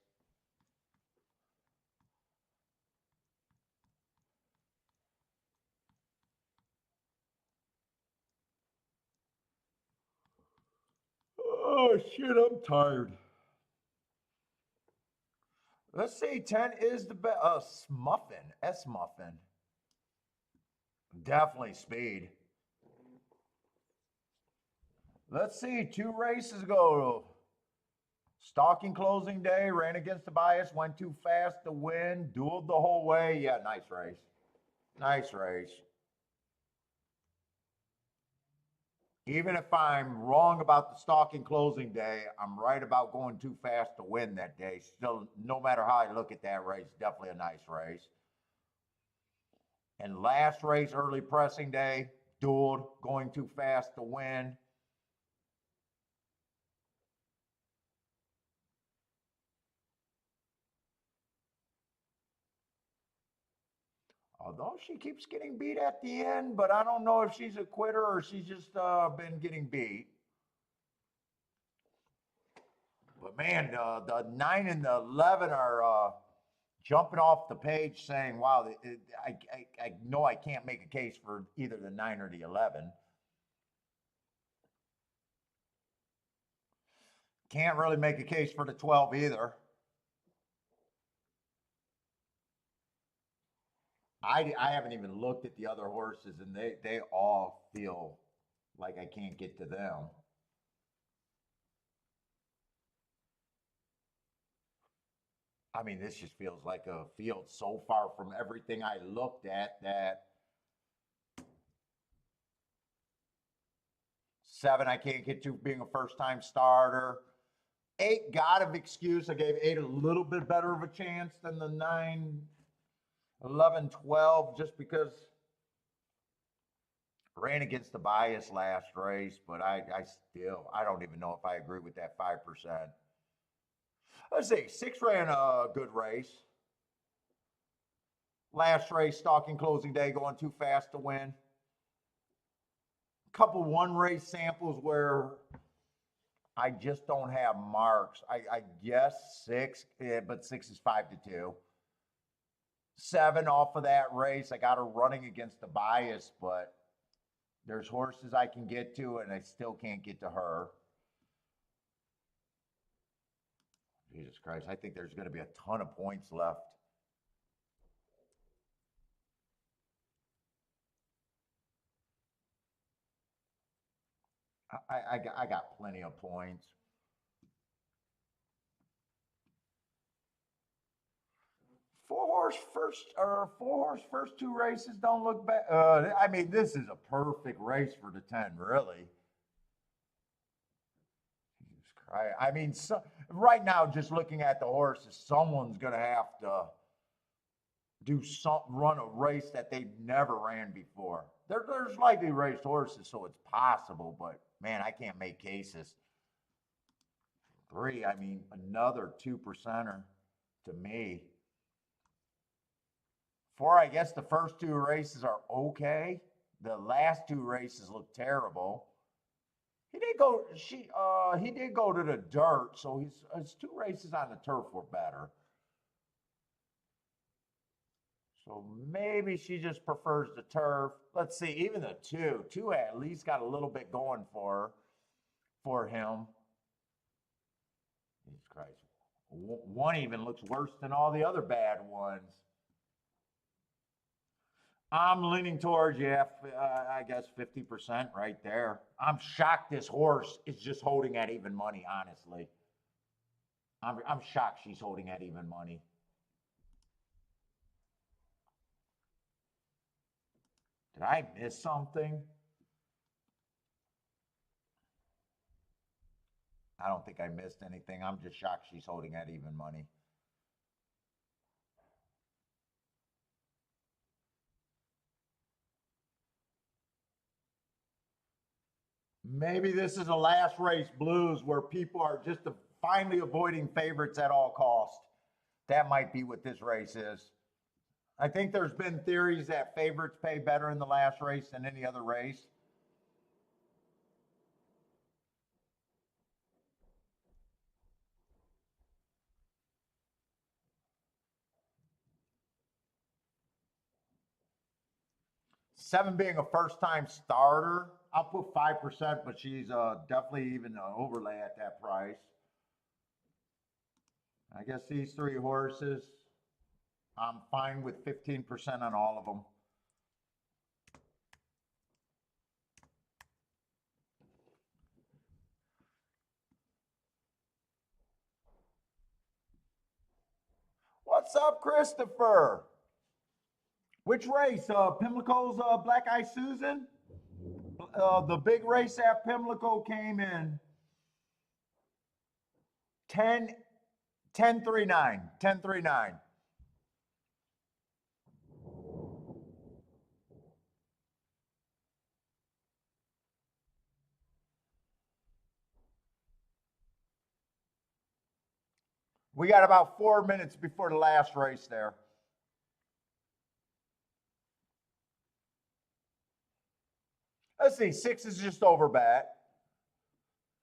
Oh, shit, I'm tired. Let's see, 10 is the best. Smuffin, S-Muffin. Definitely speed. Let's see, 2 races ago. Stalking closing day, ran against the bias, went too fast to win, dueled the whole way. Yeah, nice race. Nice race. Even if I'm wrong about the stalking closing day, I'm right about going too fast to win that day. Still, no matter how I look at that race, definitely a nice race. And last race, early pressing day, dueled, going too fast to win. Although she keeps getting beat at the end, but I don't know if she's a quitter or she's just been getting beat. But man, the 9 and the 11 are jumping off the page saying, wow, I know I can't make a case for either the 9 or the 11. Can't really make a case for the 12 either. I haven't even looked at the other horses, and they all feel like I can't get to them. I mean, this just feels like a field so far from everything I looked at that 7 I can't get to being a first-time starter. 8 got an excuse. I gave 8 a little bit better of a chance than the 9, 11, 12, just because ran against the bias last race, but I don't even know if I agree with that 5%. Let's see, 6 ran a good race. Last race, stalking closing day, going too fast to win. A couple 1 race samples where I just don't have marks. I guess 6, but 6 is 5-2. 7 off of that race, I got her running against the bias, but there's horses I can get to, and I still can't get to her. Jesus Christ, I think there's going to be a ton of points left. I got plenty of points. Four horse first 2 races don't look bad. I mean, this is a perfect race for the 10, really. Jesus Christ. I mean, right now, just looking at the horses, someone's going to have to run a race that they've never ran before. There's likely raced horses, so it's possible, but man, I can't make cases. 3, I mean, another 2%er to me. 4, I guess the first 2 races are okay. The last 2 races look terrible. He did go to the dirt, so his 2 races on the turf were better. So maybe she just prefers the turf. Let's see, even the 2 at least got a little bit going for him. Jesus Christ. 1 even looks worse than all the other bad ones. I'm leaning towards, I guess 50% right there. I'm shocked this horse is just holding at even money, honestly. I'm shocked she's holding at even money. Did I miss something? I don't think I missed anything. I'm just shocked she's holding at even money. Maybe this is a last race blues where people are just finally avoiding favorites at all cost. That might be what this race is. I think there's been theories that favorites pay better in the last race than any other race. Seven being a first-time starter, I'll put 5%, but she's definitely even an overlay at that price. I guess these 3 horses, I'm fine with 15% on all of them. What's up, Christopher? Which race? Pimlico's Black Eye Susan? The big race at Pimlico came in 10-39. 10-39. We got about 4 minutes before the last race there. Let's see, 6 is just over bet.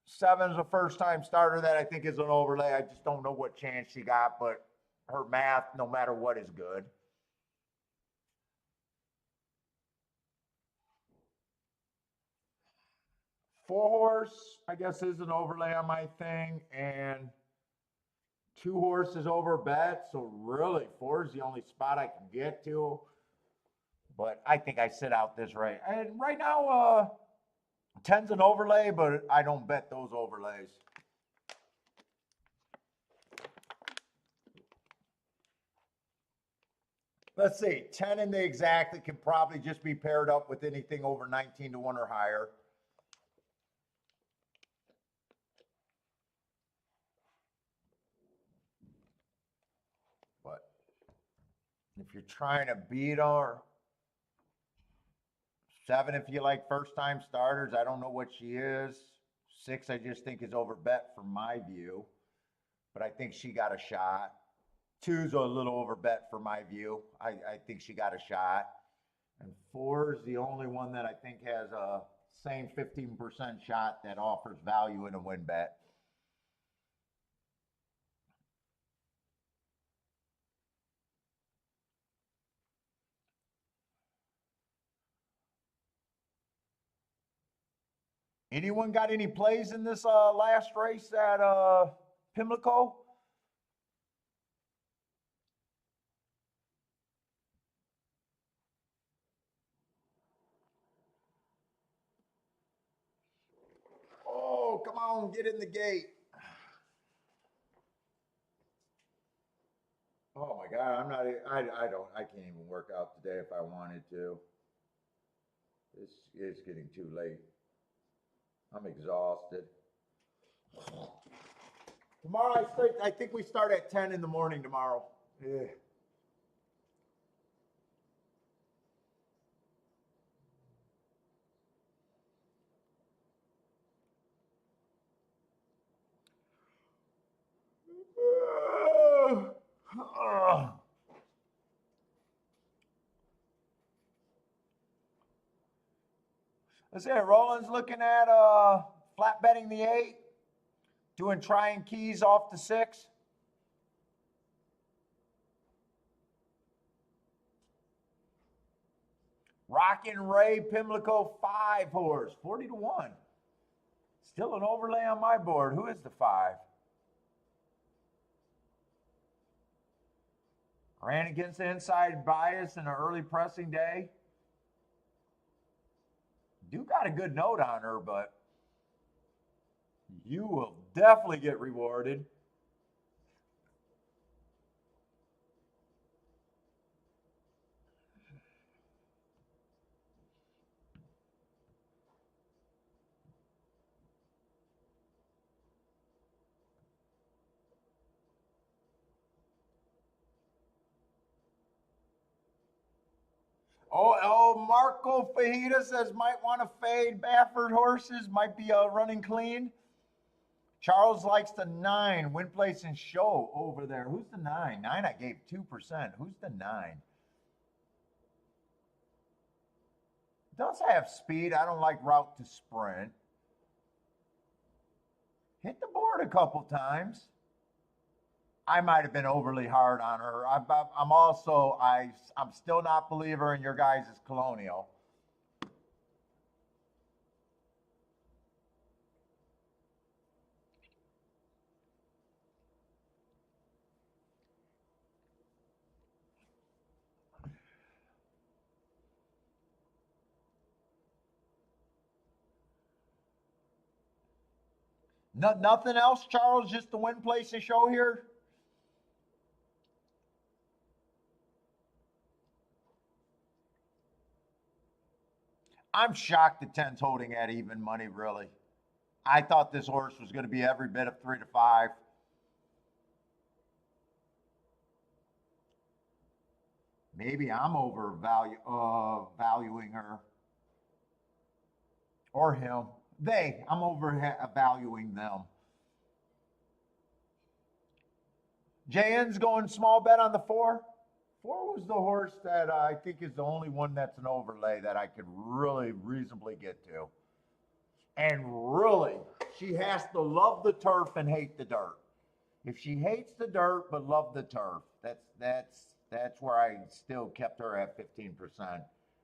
7 is a first-time starter that I think is an overlay. I just don't know what chance she got, but her math, no matter what, is good. Four horse, I guess, is an overlay on my thing, and 2 horse is over bet, so really 4 is the only spot I can get to. But I think I sit out this race. And right now, 10's an overlay, but I don't bet those overlays. Let's see, 10 in the exact, it can probably just be paired up with anything over 19-1 or higher. But if you're trying to beat her, 7 if you like first-time starters, I don't know what she is. 6 I just think is over bet from my view, but I think she got a shot. 2's a little over bet for my view. I think she got a shot. And 4 is the only one that I think has a same 15% shot that offers value in a win bet. Anyone got any plays in this last race at Pimlico? Oh, come on, get in the gate. Oh my God, I'm not, I can't even work out today if I wanted to. It's getting too late. I'm exhausted. Tomorrow, I think we start at 10 in the morning tomorrow. Yeah. Let's see, Roland's looking at flat betting the 8, doing trying keys off the 6. Rockin' Ray Pimlico 5 horse, 40-1. Still an overlay on my board. Who is the 5? Ran against the inside bias in an early pressing day. Do got a good note on her, but you will definitely get rewarded. Oh, Marco Fajita says might want to fade Baffert horses, might be running clean. Charles likes the 9, win, place, and show over there. Who's the 9? 9 I gave 2%. Who's the 9? Does have speed. I don't like route to sprint. Hit the board a couple times. I might have been overly hard on her. I'm still not a believer in your guys' Colonial. Nothing else, Charles, just the win, place, and show here? I'm shocked the 10's holding at even money, really. I thought this horse was going to be every bit of 3 to 5. Maybe I'm valuing her. Or him. I'm overvaluing them. JN's going small bet on the 4. 4 was the horse that I think is the only one that's an overlay that I could really reasonably get to. And really, she has to love the turf and hate the dirt. If she hates the dirt but love the turf, that's where I still kept her at 15%.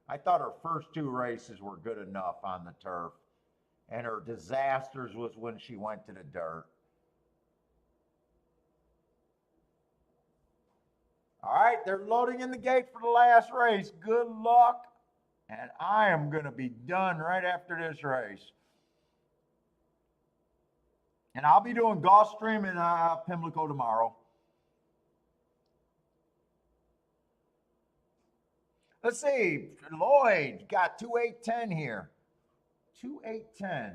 I thought her first 2 races were good enough on the turf. And her disasters was when she went to the dirt. All right, they're loading in the gate for the last race. Good luck. And I am going to be done right after this race. And I'll be doing Gulfstream and Pimlico tomorrow. Let's see. Lloyd got 2-8-10 here. 2-8-10.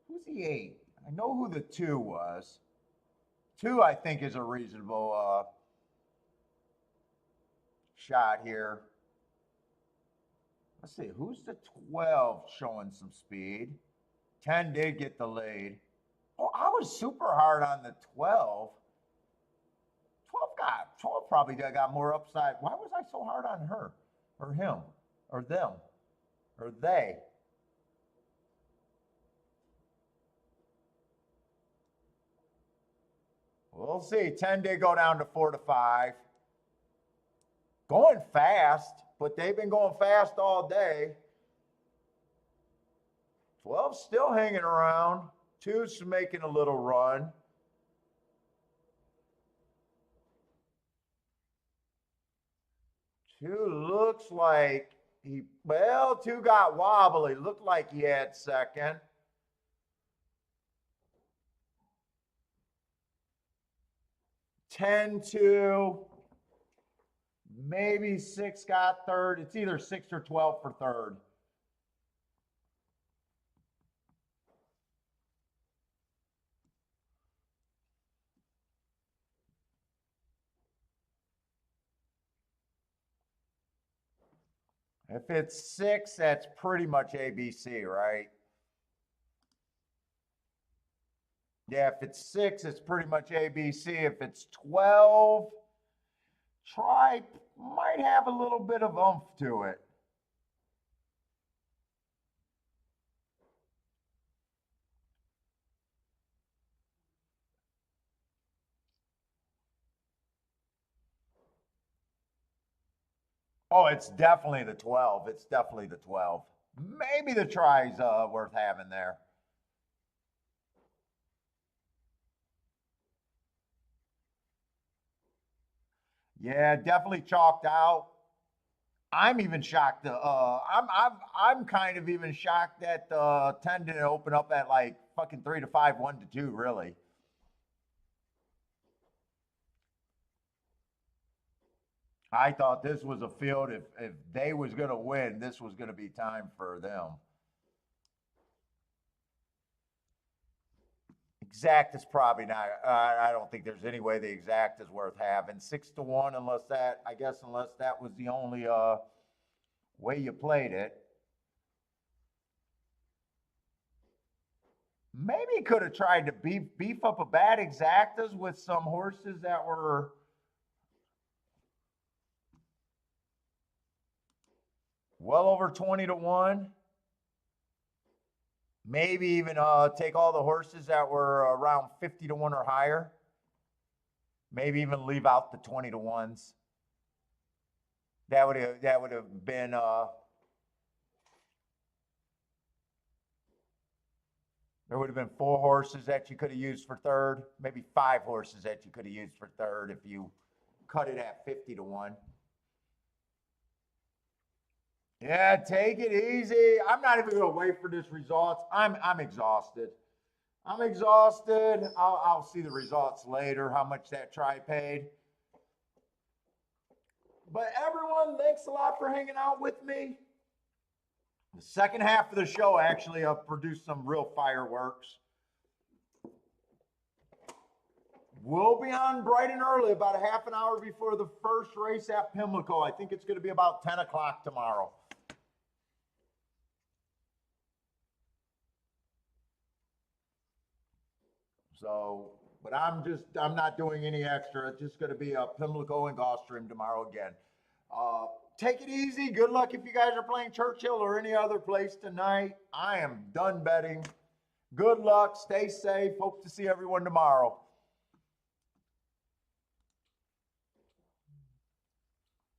Who's the 8? I know who the 2 was. 2, I think, is a reasonable shot here. Let's see. Who's the 12 showing some speed? 10 did get the lead. Oh, I was super hard on the 12. 12 probably got more upside. Why was I so hard on her? Or him? Or them? Or they? We'll see. 10 did go down to 4 to 5. Going fast, but they've been going fast all day. 12 still hanging around. 2's making a little run. Two looks like 2 got wobbly. Looked like he had second. Ten, 2. Maybe 6 got third. It's either 6 or 12 for third. If it's 6, that's pretty much ABC, right? Yeah, if it's 6, it's pretty much ABC. If it's 12, might have a little bit of oomph to it. Oh, it's definitely the 12. It's definitely the 12. Maybe the try's worth having there. Yeah, definitely chalked out. I'm even shocked. I'm kind of even shocked that 10 didn't open up at like fucking 3 to 5, 1 to 2, really. I thought this was a field, if they was going to win, this was going to be time for them. Exact is probably not, I don't think there's any way the exact is worth having. 6 to 1, unless that was the only way you played it. Maybe could have tried to beef up a bad exactas with some horses that were well over 20 to 1. Maybe even take all the horses that were around 50 to 1 or higher. Maybe even leave out the 20 to 1s. That would have been there would have been 4 horses that you could have used for third, maybe 5 horses that you could have used for third if you cut it at 50 to 1. Yeah, take it easy. I'm not even going to wait for this results. I'm exhausted. I'm exhausted. I'll see the results later, how much that try paid. But everyone, thanks a lot for hanging out with me. The second half of the show, actually, I'll produce some real fireworks. We'll be on bright and early, about a half an hour before the first race at Pimlico. I think it's going to be about 10 o'clock tomorrow. So, but I'm not doing any extra. It's just going to be a Pimlico and Gulfstream tomorrow again. Take it easy. Good luck if you guys are playing Churchill or any other place tonight. I am done betting. Good luck. Stay safe. Hope to see everyone tomorrow.